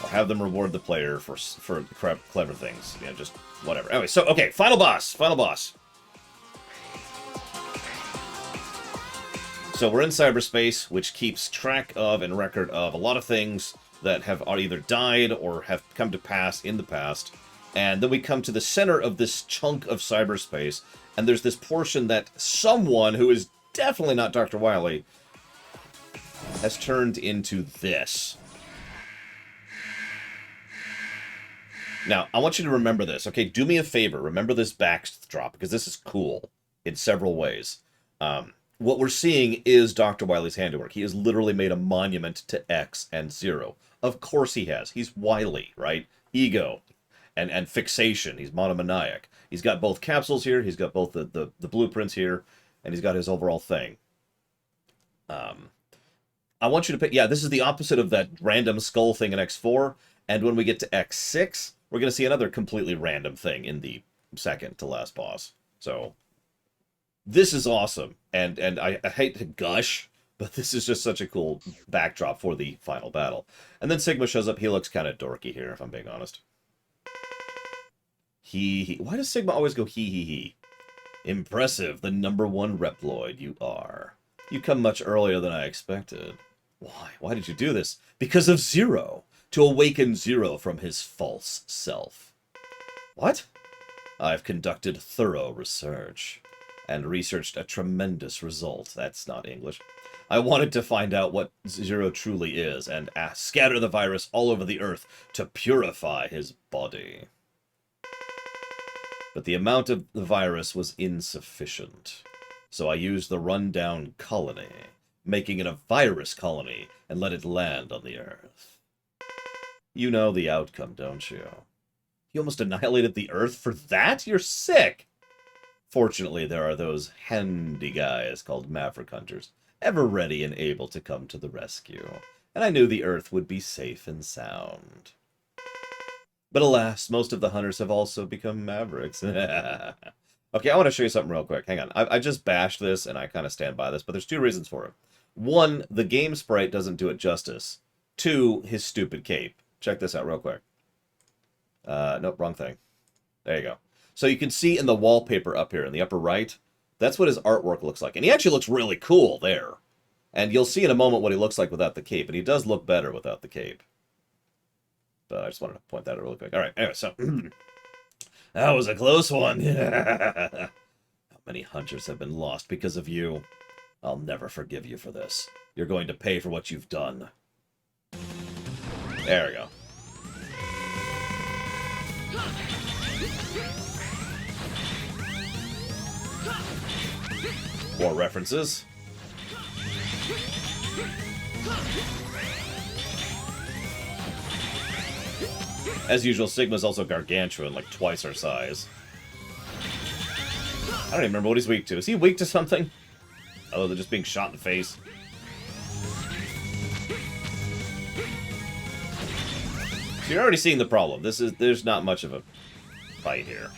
or have them reward the player for clever things. You know, just whatever. Anyway, so, okay, final boss. Final boss. So we're in cyberspace, which keeps track of and record of a lot of things that have either died or have come to pass in the past. And then we come to the center of this chunk of cyberspace, and there's this portion that someone, who is definitely not Dr. Wily, has turned into this. Now, I want you to remember this, okay? Do me a favor, remember this backdrop, because this is cool in several ways. What we're seeing is Dr. Wily's handiwork. He has literally made a monument to X and Zero. Of course he has. He's Wily, right? Ego and fixation. He's monomaniac. He's got both capsules here, he's got both the blueprints here, and he's got his overall thing. I want you to pick... Yeah, this is the opposite of that random skull thing in X4, and when we get to X6, we're going to see another completely random thing in the second to last boss. So, this is awesome, and I hate to gush, but this is just such a cool backdrop for the final battle. And then Sigma shows up. He looks kind of dorky here, if I'm being honest. He. Why does Sigma always go he? Impressive, the #1 Reploid you are. You come much earlier than I expected. Why? Why did you do this? Because of Zero. To awaken Zero from his false self. What? I've conducted thorough research. And researched a tremendous result. That's not English. I wanted to find out what Zero truly is, and scatter the virus all over the Earth to purify his body. But the amount of the virus was insufficient. So I used the rundown colony, making it a virus colony, and let it land on the Earth. You know the outcome, don't you? You almost annihilated the Earth for that? You're sick! Fortunately, there are those handy guys called Maverick Hunters, ever ready and able to come to the rescue. And I knew the Earth would be safe and sound. But alas, most of the hunters have also become Mavericks. Okay, I want to show you something real quick. Hang on. I just bashed this, and I kind of stand by this, but there's two reasons for it. One, the game sprite doesn't do it justice. Two, his stupid cape. Check this out real quick. Nope, wrong thing. There you go. So you can see in the wallpaper up here in the upper right, that's what his artwork looks like. And he actually looks really cool there. And you'll see in a moment what he looks like without the cape, and he does look better without the cape. But I just wanted to point that out really quick. All right, anyway, so... that was a close one. How many hunters have been lost because of you? I'll never forgive you for this. You're going to pay for what you've done. There we go. More references. As usual, Sigma's also gargantuan, like twice our size. I don't even remember what he's weak to. Is he weak to something? Other than just being shot in the face. You're already seeing the problem. There's not much of a fight here.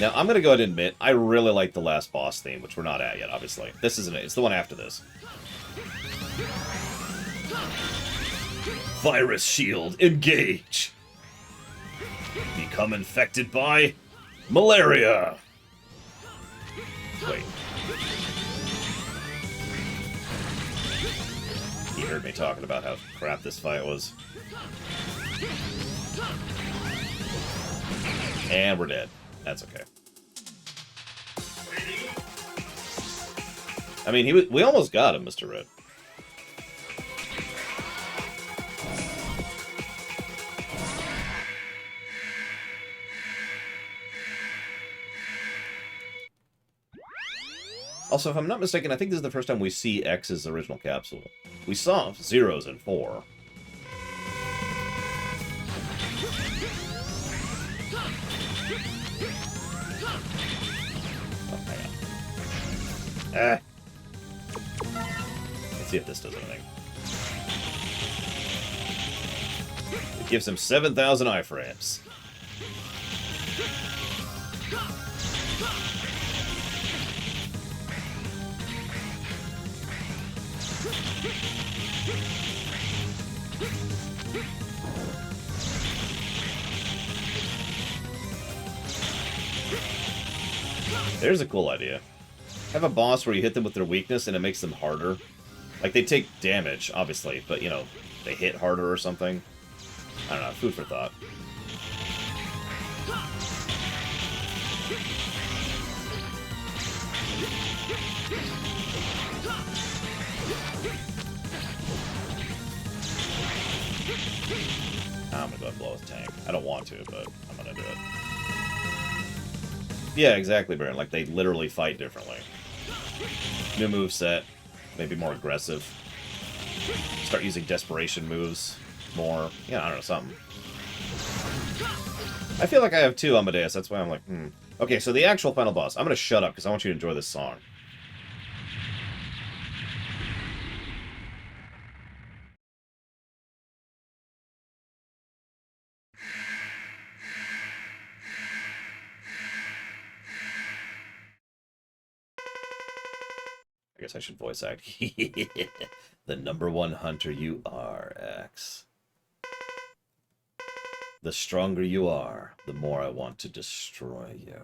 Now, I'm going to go ahead and admit, I really like the last boss theme, which we're not at yet, obviously. This isn't it. It's the one after this. Virus shield, engage! Become infected by malaria! Wait. He heard me talking about how crap this fight was. And we're dead. That's okay. I mean, we almost got him, Mr. Red. Also, if I'm not mistaken, I think this is the first time we see X's original capsule. We saw Zero's in 4. Let's see if this does anything. It gives him 7,000 iframes. There's a cool idea. Have a boss where you hit them with their weakness and it makes them harder. Like, they take damage, obviously, but, you know, they hit harder or something. I don't know, food for thought. I'm gonna go and blow his tank. I don't want to, but I'm gonna do it. Yeah, exactly, Baron. Like, they literally fight differently. New moveset, maybe more aggressive. Start using desperation moves more. Yeah, I don't know, something. I feel like I have 2 Amadeus, that's why I'm like, Okay, so the actual final boss. I'm gonna shut up, because I want you to enjoy this song. I guess I should voice act. The #1 hunter you are, X. The stronger you are, the more I want to destroy you.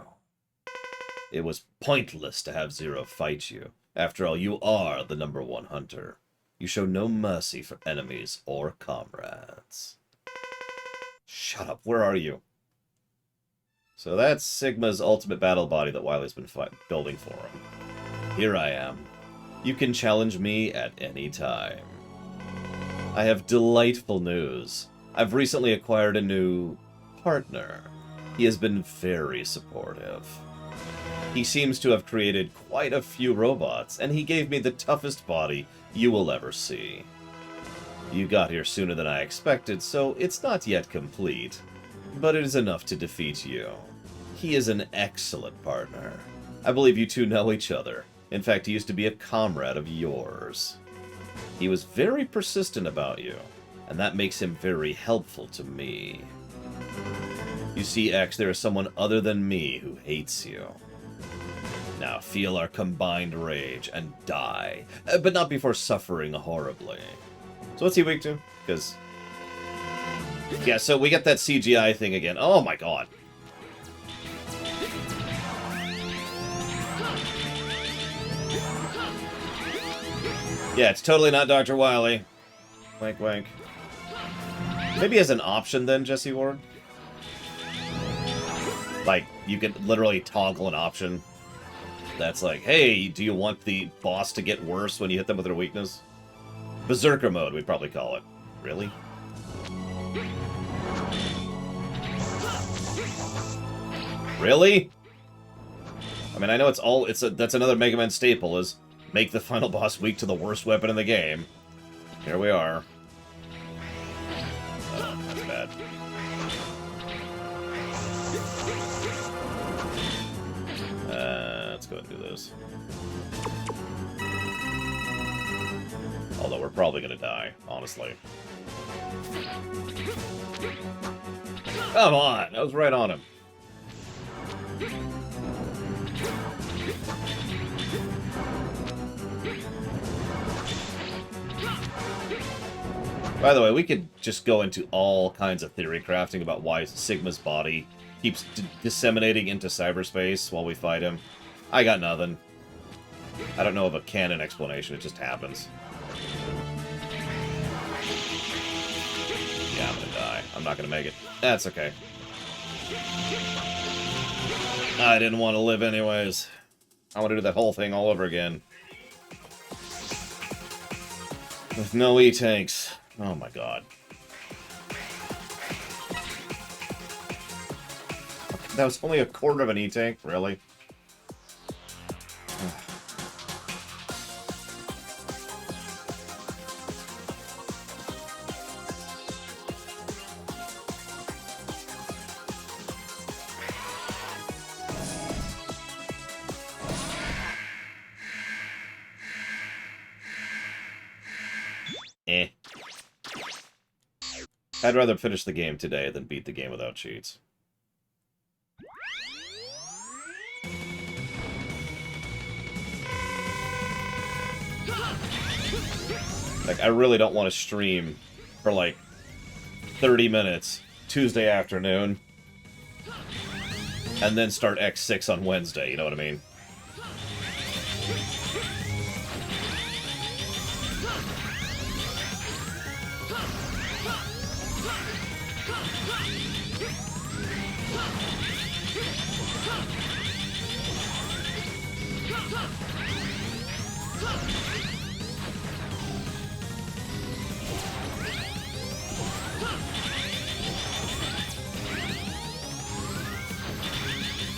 It was pointless to have Zero fight you. After all, you are the #1 hunter. You show no mercy for enemies or comrades. Shut up, where are you? So that's Sigma's ultimate battle body that Wily's been building for him. Here I am. You can challenge me at any time. I have delightful news. I've recently acquired a new partner. He has been very supportive. He seems to have created quite a few robots, and he gave me the toughest body you will ever see. You got here sooner than I expected, so it's not yet complete, but it is enough to defeat you. He is an excellent partner. I believe you two know each other. In fact, he used to be a comrade of yours. He was very persistent about you, and that makes him very helpful to me. You see, X, there is someone other than me who hates you. Now feel our combined rage and die, but not before suffering horribly. So what's he weak to? Because... yeah, so we get that CGI thing again. Oh my god. Yeah, it's totally not Dr. Wily. Wink, wink. Maybe as an option then, Jesse Ward? Like, you could literally toggle an option that's like, hey, do you want the boss to get worse when you hit them with their weakness? Berserker mode, we'd probably call it. Really? Really? I mean, I know that's another Mega Man staple, is make the final boss weak to the worst weapon in the game. Here we are. Oh, that's bad. Let's go ahead and do this. Although we're probably gonna die, honestly. Come on! I was right on him. By the way, we could just go into all kinds of theory crafting about why Sigma's body keeps disseminating into cyberspace while we fight him. I got nothing. I don't know of a canon explanation, it just happens. Yeah, I'm gonna die. I'm not gonna make it. That's okay. I didn't want to live anyways. I want to do that whole thing all over again. With no E-tanks. Oh my god. That was only a quarter of an E-tank? Really? Eh. I'd rather finish the game today than beat the game without cheats. Like, I really don't want to stream for, like, 30 minutes Tuesday afternoon and then start X6 on Wednesday, you know what I mean?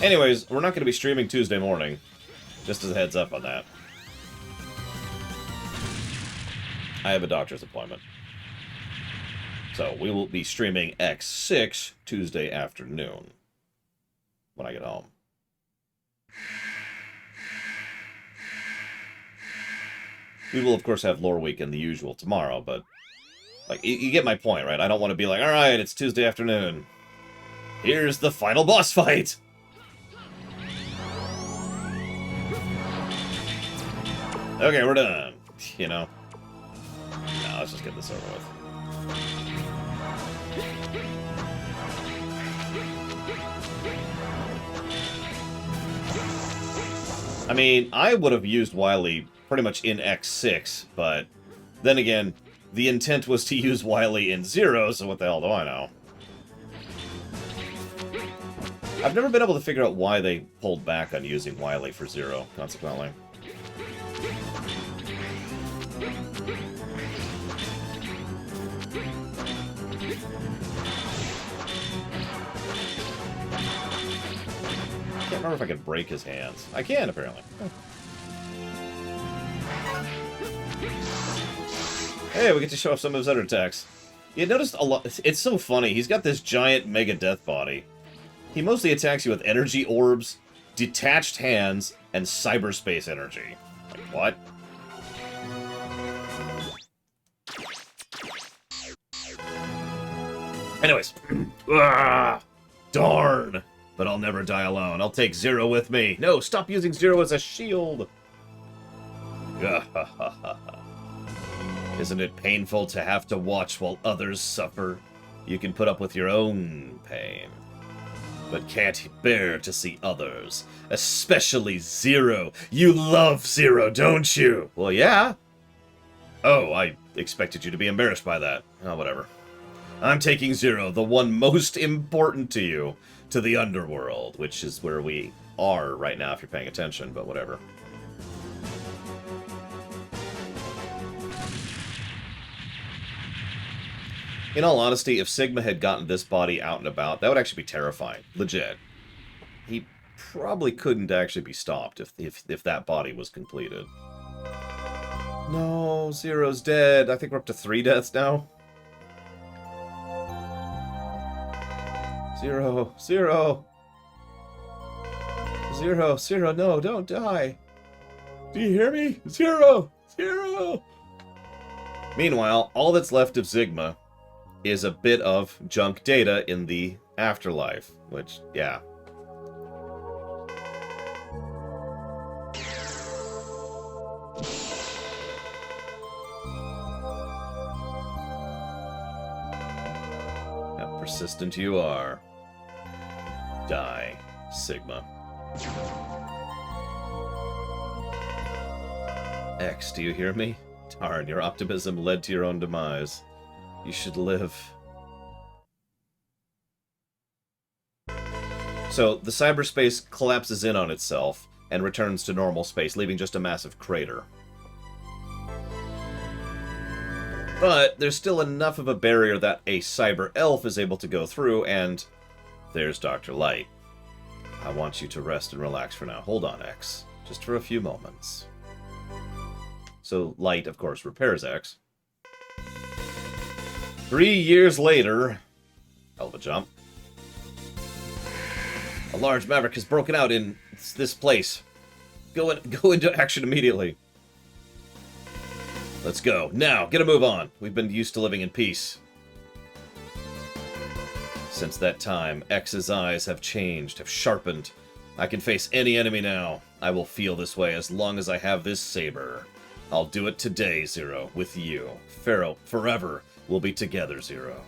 Anyways, we're not going to be streaming Tuesday morning. Just as a heads up on that. I have a doctor's appointment. So, we will be streaming X6 Tuesday afternoon. When I get home. We will, of course, have Lore Weekend the usual tomorrow, but... Like, you get my point, right? I don't want to be like, alright, it's Tuesday afternoon. Here's the final boss fight! Okay, we're done. You know? Now, let's just get this over with. I mean, I would have used Wily pretty much in X6, but then again, the intent was to use Wily in Zero, so what the hell do I know? I've never been able to figure out why they pulled back on using Wily for Zero, consequently. I can't remember if I can break his hands. I can, apparently. Hey, we get to show off some of his other attacks. You noticed a lot... It's so funny. He's got this giant Mega Death body. He mostly attacks you with energy orbs, detached hands, and cyberspace energy. Like, what? Anyways. Darn! But I'll never die alone. I'll take Zero with me. No, stop using Zero as a shield! Isn't it painful to have to watch while others suffer? You can put up with your own pain, but can't bear to see others, especially Zero. You love Zero, don't you? Well, yeah. Oh, I expected you to be embarrassed by that. Oh, whatever. I'm taking Zero, the one most important to you, to the underworld, which is where we are right now if you're paying attention, but whatever. In all honesty, if Sigma had gotten this body out and about, that would actually be terrifying. Legit. He probably couldn't actually be stopped if that body was completed. No, Zero's dead. I think we're up to 3 deaths now. Zero, Zero. Zero, Zero, no, don't die. Do you hear me? Zero, Zero. Meanwhile, all that's left of Sigma is a bit of junk data in the afterlife, which, yeah. How persistent you are. Die, Sigma. X, do you hear me? Darn, your optimism led to your own demise. You should live. So, the cyberspace collapses in on itself and returns to normal space, leaving just a massive crater. But there's still enough of a barrier that a cyber elf is able to go through, and there's Dr. Light. I want you to rest and relax for now. Hold on, X. Just for a few moments. So Light, of course, repairs X. 3 years later... Hell of a jump. A large maverick has broken out in this place. Go into action immediately. Let's go. Now, get a move on. We've been used to living in peace. Since that time, X's eyes have changed, have sharpened. I can face any enemy now. I will feel this way as long as I have this saber. I'll do it today, Zero, with you. Pharaoh, forever, we'll be together, Zero.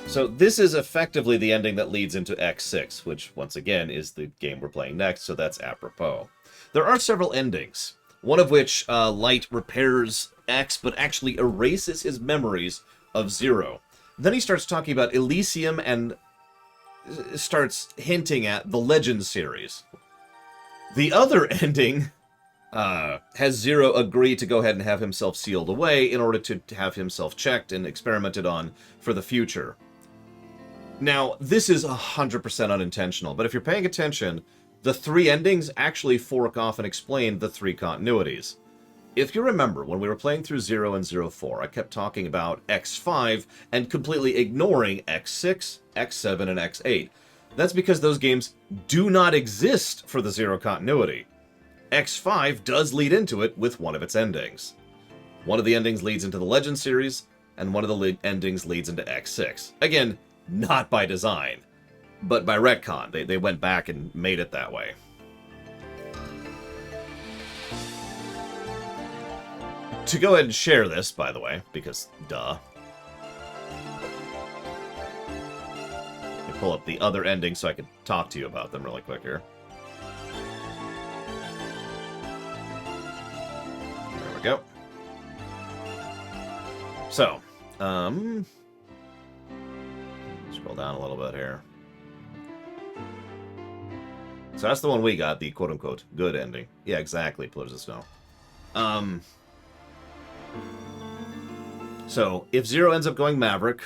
So this is effectively the ending that leads into X6, which, once again, is the game we're playing next, so that's apropos. There are several endings, one of which Light repairs X, but actually erases his memories of Zero. Then he starts talking about Elysium and starts hinting at the Legends series. The other ending has Zero agree to go ahead and have himself sealed away in order to have himself checked and experimented on for the future. Now, this is 100% unintentional, but if you're paying attention, the three endings actually fork off and explain the three continuities. If you remember, when we were playing through 0 and 04, I kept talking about X5 and completely ignoring X6, X7, and X8. That's because those games do not exist for the Zero continuity. X5 does lead into it with one of its endings. One of the endings leads into the Legend series, and one of the endings leads into X6. Again, not by design, but by retcon. They went back and made it that way. To go ahead and share this, by the way, because duh. Let me pull up the other endings so I can talk to you about them really quick here. There we go. So, scroll down a little bit here. So that's the one we got, the quote-unquote good ending. Yeah, exactly, Pillars of Snow. So, if Zero ends up going Maverick,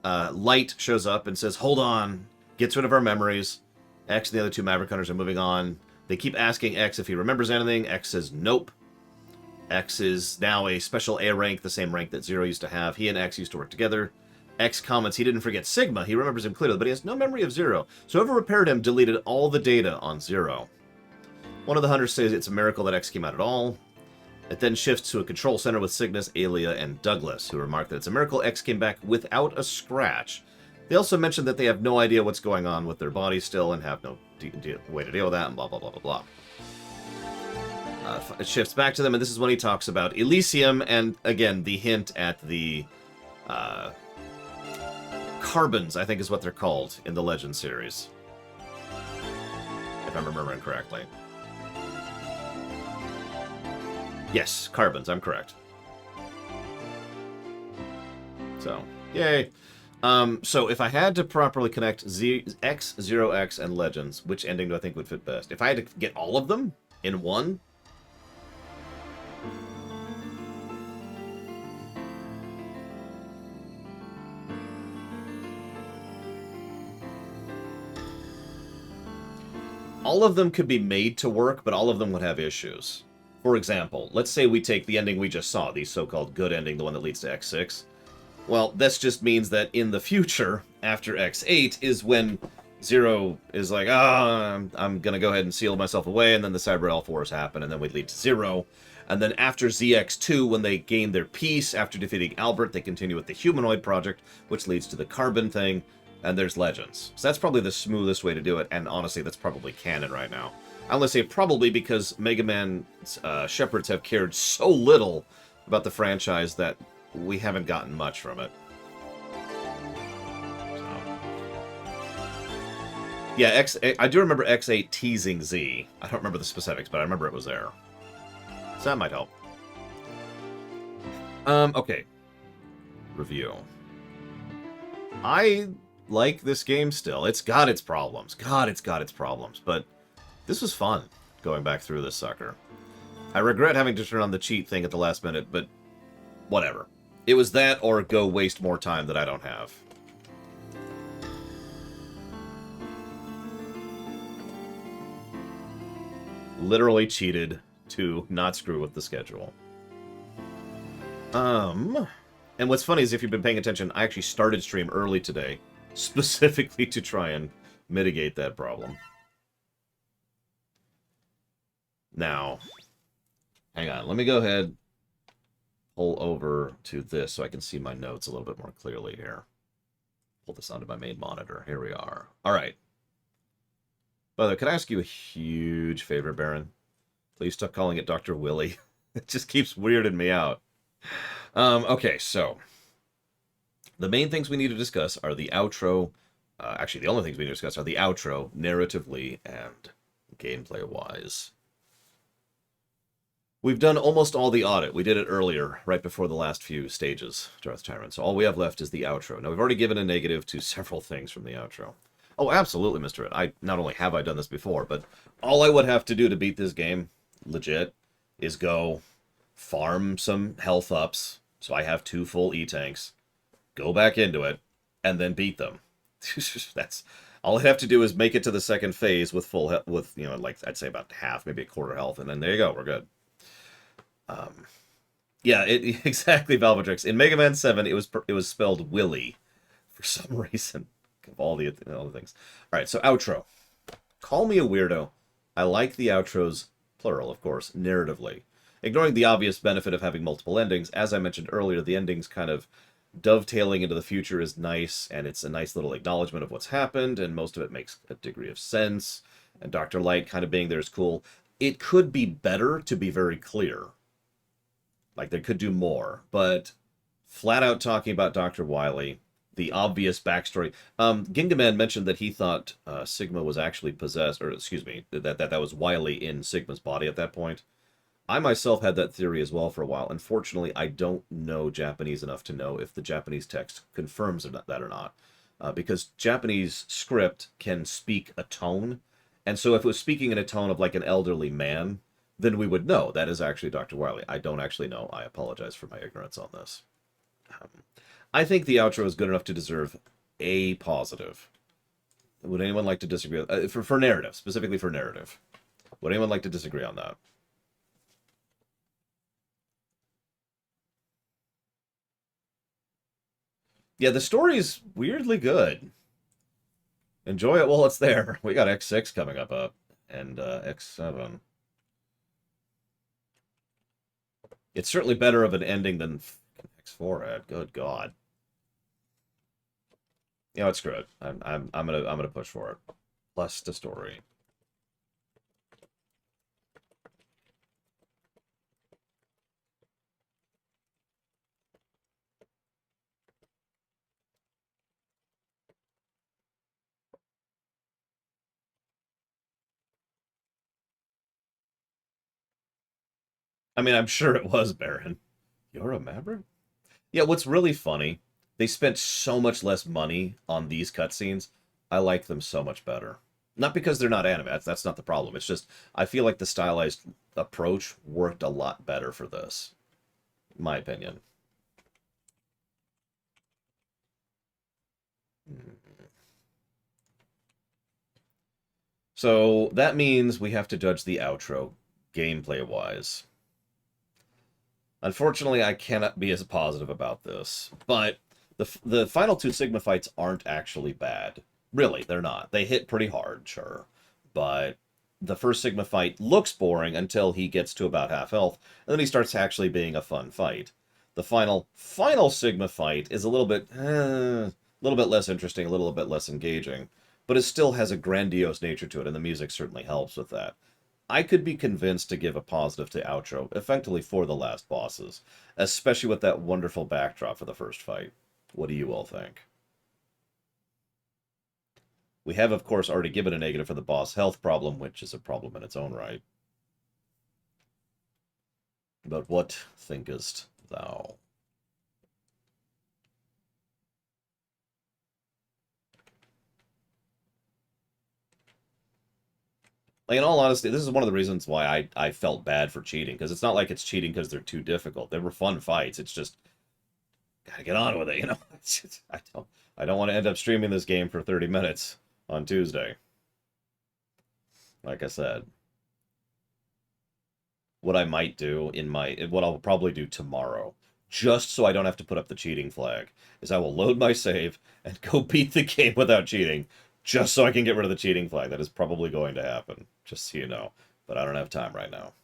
Light shows up and says, hold on, gets rid of our memories. X and the other two Maverick Hunters are moving on. They keep asking X if he remembers anything. X says nope. X is now a special A rank, the same rank that Zero used to have. He and X used to work together. X comments he didn't forget Sigma, he remembers him clearly, but he has no memory of Zero. So whoever repaired him deleted all the data on Zero. One of the hunters says it's a miracle that X came out at all. It then shifts to a control center with Cygnus, Aelia, and Douglas, who remark that it's a miracle X came back without a scratch. They also mention that they have no idea what's going on with their bodies still and have no way to deal with that, and blah, blah, blah, blah, blah. It shifts back to them, and this is when he talks about Elysium, and again, the hint at the Carbons, I think is what they're called in the Legend series. If I'm remembering correctly. Yes, Carbons, I'm correct. So, yay. So if I had to properly connect X, Zero X, and Legends, which ending do I think would fit best? If I had to get all of them in one? All of them could be made to work, but all of them would have issues. For example, let's say we take the ending we just saw, the so-called good ending, the one that leads to X6. Well, this just means that in the future, after X8, is when Zero is like, I'm gonna go ahead and seal myself away, and then the Cyber L4s happen, and then we lead to Zero. And then after ZX2, when they gain their peace, after defeating Albert, they continue with the Humanoid Project, which leads to the Carbon thing, and there's Legends. So that's probably the smoothest way to do it, and honestly, that's probably canon right now. I only say probably because Mega Man Shepherds have cared so little about the franchise that we haven't gotten much from it. Yeah, I do remember X8 teasing Z. I don't remember the specifics, but I remember it was there. So that might help. Okay. Review. I like this game still. It's got its problems. God, it's got its problems. But this was fun, going back through this sucker. I regret having to turn on the cheat thing at the last minute, but whatever. It was that or go waste more time that I don't have. Literally cheated to not screw with the schedule. And what's funny is if you've been paying attention, I actually started stream early today, specifically to try and mitigate that problem. Now, hang on, let me go ahead, pull over to this so I can see my notes a little bit more clearly here. Pull this onto my main monitor. Here we are. All right. By the way, can I ask you a huge favor, Baron? Please stop calling it Dr. Willy. It just keeps weirding me out. Okay, so the main things we need to discuss are the outro. Actually, the only things we need to discuss are the outro, narratively and gameplay-wise. We've done almost all the audit. We did it earlier, right before the last few stages, Darth Tyrant. So all we have left is the outro. Now, we've already given a negative to several things from the outro. Oh, absolutely, Mr. Ed. Not only have I done this before, but all I would have to do to beat this game, legit, is go farm some health ups, so I have 2 full E-tanks, go back into it, and then beat them. That's all I have to do is make it to the second phase with full like I'd say about half, maybe a quarter health, and then there you go, we're good. Yeah, exactly, Valvatrix. In Mega Man 7, it was spelled Willy for some reason. Of all the things. All right, so outro. Call me a weirdo. I like the outros, plural, of course, narratively. Ignoring the obvious benefit of having multiple endings, as I mentioned earlier, the endings kind of dovetailing into the future is nice, and it's a nice little acknowledgement of what's happened, and most of it makes a degree of sense, and Dr. Light kind of being there is cool. It could be better, to be very clear. Like, they could do more, but flat out talking about Dr. Wily, the obvious backstory. Gingaman mentioned that he thought Sigma was actually possessed, or excuse me, that was Wily in Sigma's body at that point. I myself had that theory as well for a while. Unfortunately, I don't know Japanese enough to know if the Japanese text confirms that or not. Because Japanese script can speak a tone, and so if it was speaking in a tone of like an elderly man, then we would know that is actually Dr. Wily. I don't actually know. I apologize for my ignorance on this. I think the outro is good enough to deserve a positive. Would anyone like to disagree? For narrative, specifically for narrative. Would anyone like to disagree on that? Yeah, the story's weirdly good. Enjoy it while it's there. We got X6 coming up, and X7. It's certainly better of an ending than X4 had. Good God. You know what? Screw it. I'm gonna push for it. Plus the story. I mean, I'm sure it was, Baron. You're a Maverick? Yeah, what's really funny, they spent so much less money on these cutscenes. I like them so much better. Not because they're not anime, that's not the problem. It's just, I feel like the stylized approach worked a lot better for this. In my opinion. So, that means we have to judge the outro, gameplay-wise. Unfortunately, I cannot be as positive about this, but the final 2 Sigma fights aren't actually bad. Really, they're not. They hit pretty hard, sure. But the first Sigma fight looks boring until he gets to about half health, and then he starts actually being a fun fight. The final Sigma fight is a little bit less interesting, a little bit less engaging, but it still has a grandiose nature to it, and the music certainly helps with that. I could be convinced to give a positive to Outro, effectively for the last bosses, especially with that wonderful backdrop for the first fight. What do you all think? We have, of course, already given a negative for the boss health problem, which is a problem in its own right. But what thinkest thou? Like, in all honesty, this is one of the reasons why I felt bad for cheating, because it's not like it's cheating because they're too difficult. They were fun fights. It's just gotta get on with it, you know. I don't want to end up streaming this game for 30 minutes on Tuesday. Like I said, what I might do what I'll probably do tomorrow, just so I don't have to put up the cheating flag, is I will load my save and go beat the game without cheating, just so I can get rid of the cheating flag. That is probably going to happen, just so you know. But I don't have time right now.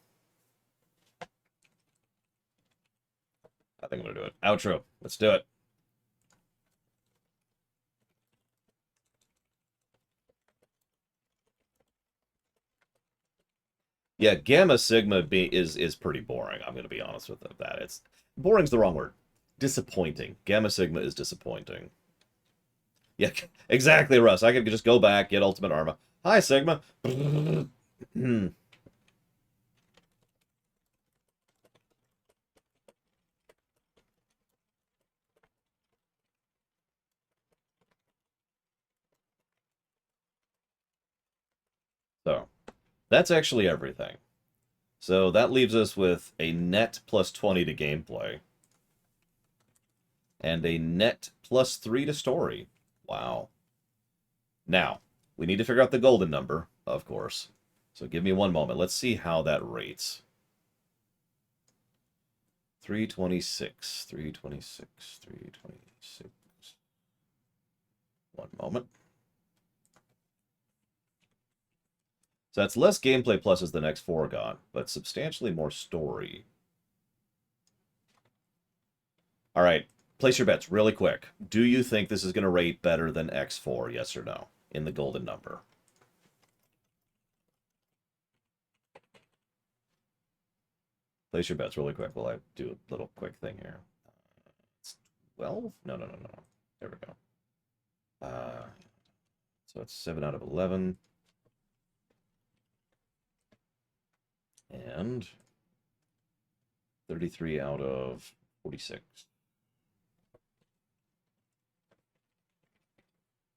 I think I'm gonna do it. Outro. Let's do it. Yeah, Gamma Sigma is pretty boring. I'm gonna be honest with that. It's boring's the wrong word. Disappointing. Gamma Sigma is disappointing. Yeah, exactly, Russ. I could just go back, get Ultimate Arma. Hi, Sigma. So, that's actually everything. So that leaves us with a net plus 20 to gameplay. And a net plus 3 to story. Wow. Now, we need to figure out the golden number, of course. So give me one moment. Let's see how that rates. 326, 326, 326. One moment. So that's less gameplay pluses than X4 but substantially more story. All right, place your bets really quick. Do you think this is going to rate better than X4, yes or no, in the golden number? Place your bets really quick while I do a little quick thing here. It's 12? No. There we go. So it's 7 out of 11. And 33 out of 46.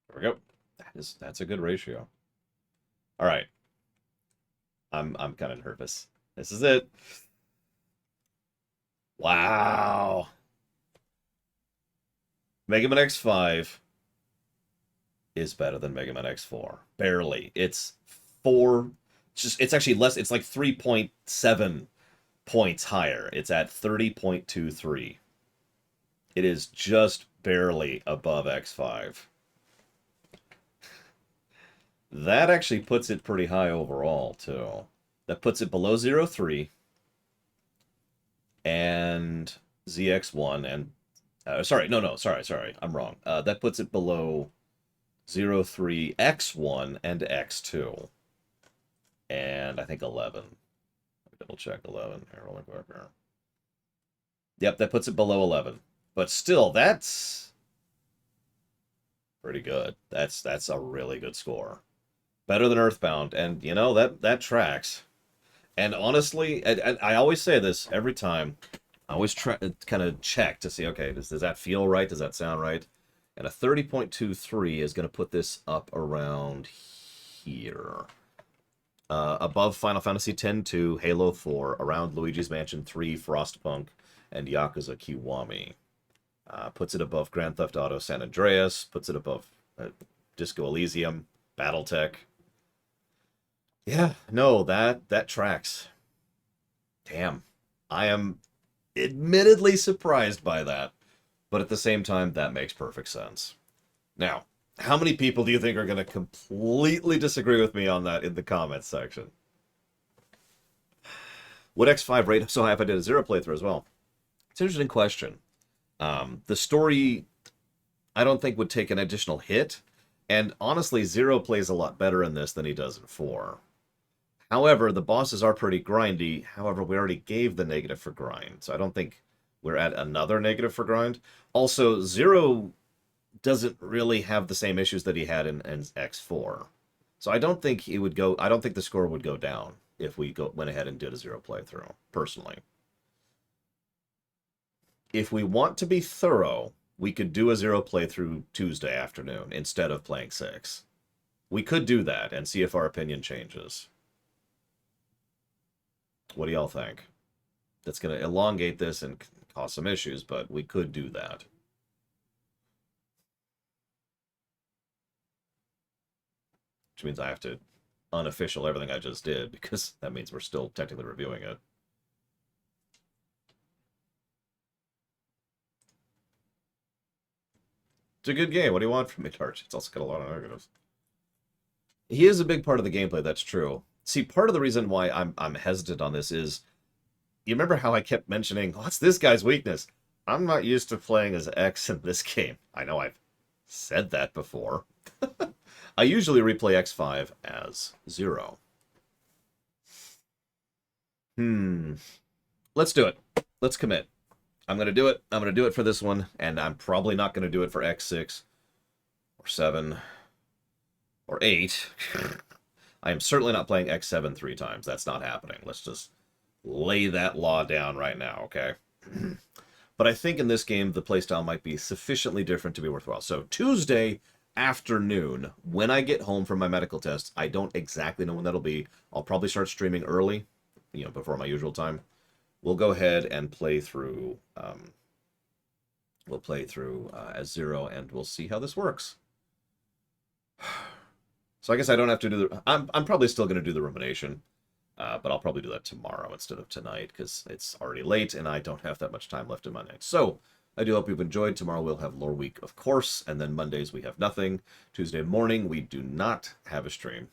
There we go. That's a good ratio. All right. I'm kind of nervous. This is it. Wow. Mega Man X5 is better than Mega Man X4. Barely. It's 4. It's actually less. It's like 3.7 points higher. It's at 30.23. It is just barely above X5. That actually puts it pretty high overall, too. That puts it below 03 and ZX1 and... sorry, I'm wrong. That puts it below 03, X1, and X2. And I think 11. Let me double check 11 here really quick. Yep, that puts it below 11. But still, that's pretty good. That's a really good score. Better than Earthbound, and you know that tracks. And honestly, I always say this every time. I always try to kind of check to see, okay, does that feel right? Does that sound right? And a 30.23 is going to put this up around here. Above Final Fantasy X-2, Halo 4, around Luigi's Mansion 3, Frostpunk, and Yakuza Kiwami. Puts it above Grand Theft Auto San Andreas, puts it above Disco Elysium, Battletech. Yeah, no, that tracks. Damn. I am admittedly surprised by that, but at the same time, that makes perfect sense. Now, How many people do you think are going to completely disagree with me on that in the comments section? Would X5 rate so high if I did a zero playthrough as well? It's an interesting question. The story, I don't think, would take an additional hit. And honestly, Zero plays a lot better in this than he does in 4. However, the bosses are pretty grindy. However, we already gave the negative for grind, so I don't think we're at another negative for grind. Also, Zero doesn't really have the same issues that he had in X4. So I don't think he would go. I don't think the score would go down if we went ahead and did a zero playthrough, personally. If we want to be thorough, we could do a zero playthrough Tuesday afternoon instead of playing 6. We could do that and see if our opinion changes. What do y'all think? That's going to elongate this and cause some issues, but we could do that. Which means I have to unofficial everything I just did, because that means we're still technically reviewing it. It's a good game. What do you want from me, Tarch? It's also got a lot of negatives. He is a big part of the gameplay, that's true. See, part of the reason why I'm hesitant on this is, you remember how I kept mentioning, what's this guy's weakness? I'm not used to playing as X in this game. I know I've said that before. I usually replay X5 as 0. Let's do it. Let's commit. I'm going to do it. I'm going to do it for this one, and I'm probably not going to do it for X6 or 7 or 8. I am certainly not playing X7 3 times. That's not happening. Let's just lay that law down right now, okay? But I think in this game, the playstyle might be sufficiently different to be worthwhile. So Tuesday afternoon, when I get home from my medical tests, I don't exactly know when that'll be. I'll probably start streaming early, before my usual time. We'll go ahead and play through, as 0, and we'll see how this works. So I guess I don't have to do the... I'm probably still going to do the rumination, but I'll probably do that tomorrow instead of tonight, because it's already late, and I don't have that much time left in my night. So, I do hope you've enjoyed. Tomorrow we'll have Lore Week, of course, and then Mondays we have nothing. Tuesday morning we do not have a stream,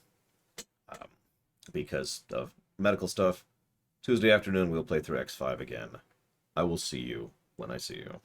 because of medical stuff. Tuesday afternoon we'll play through X5 again. I will see you when I see you.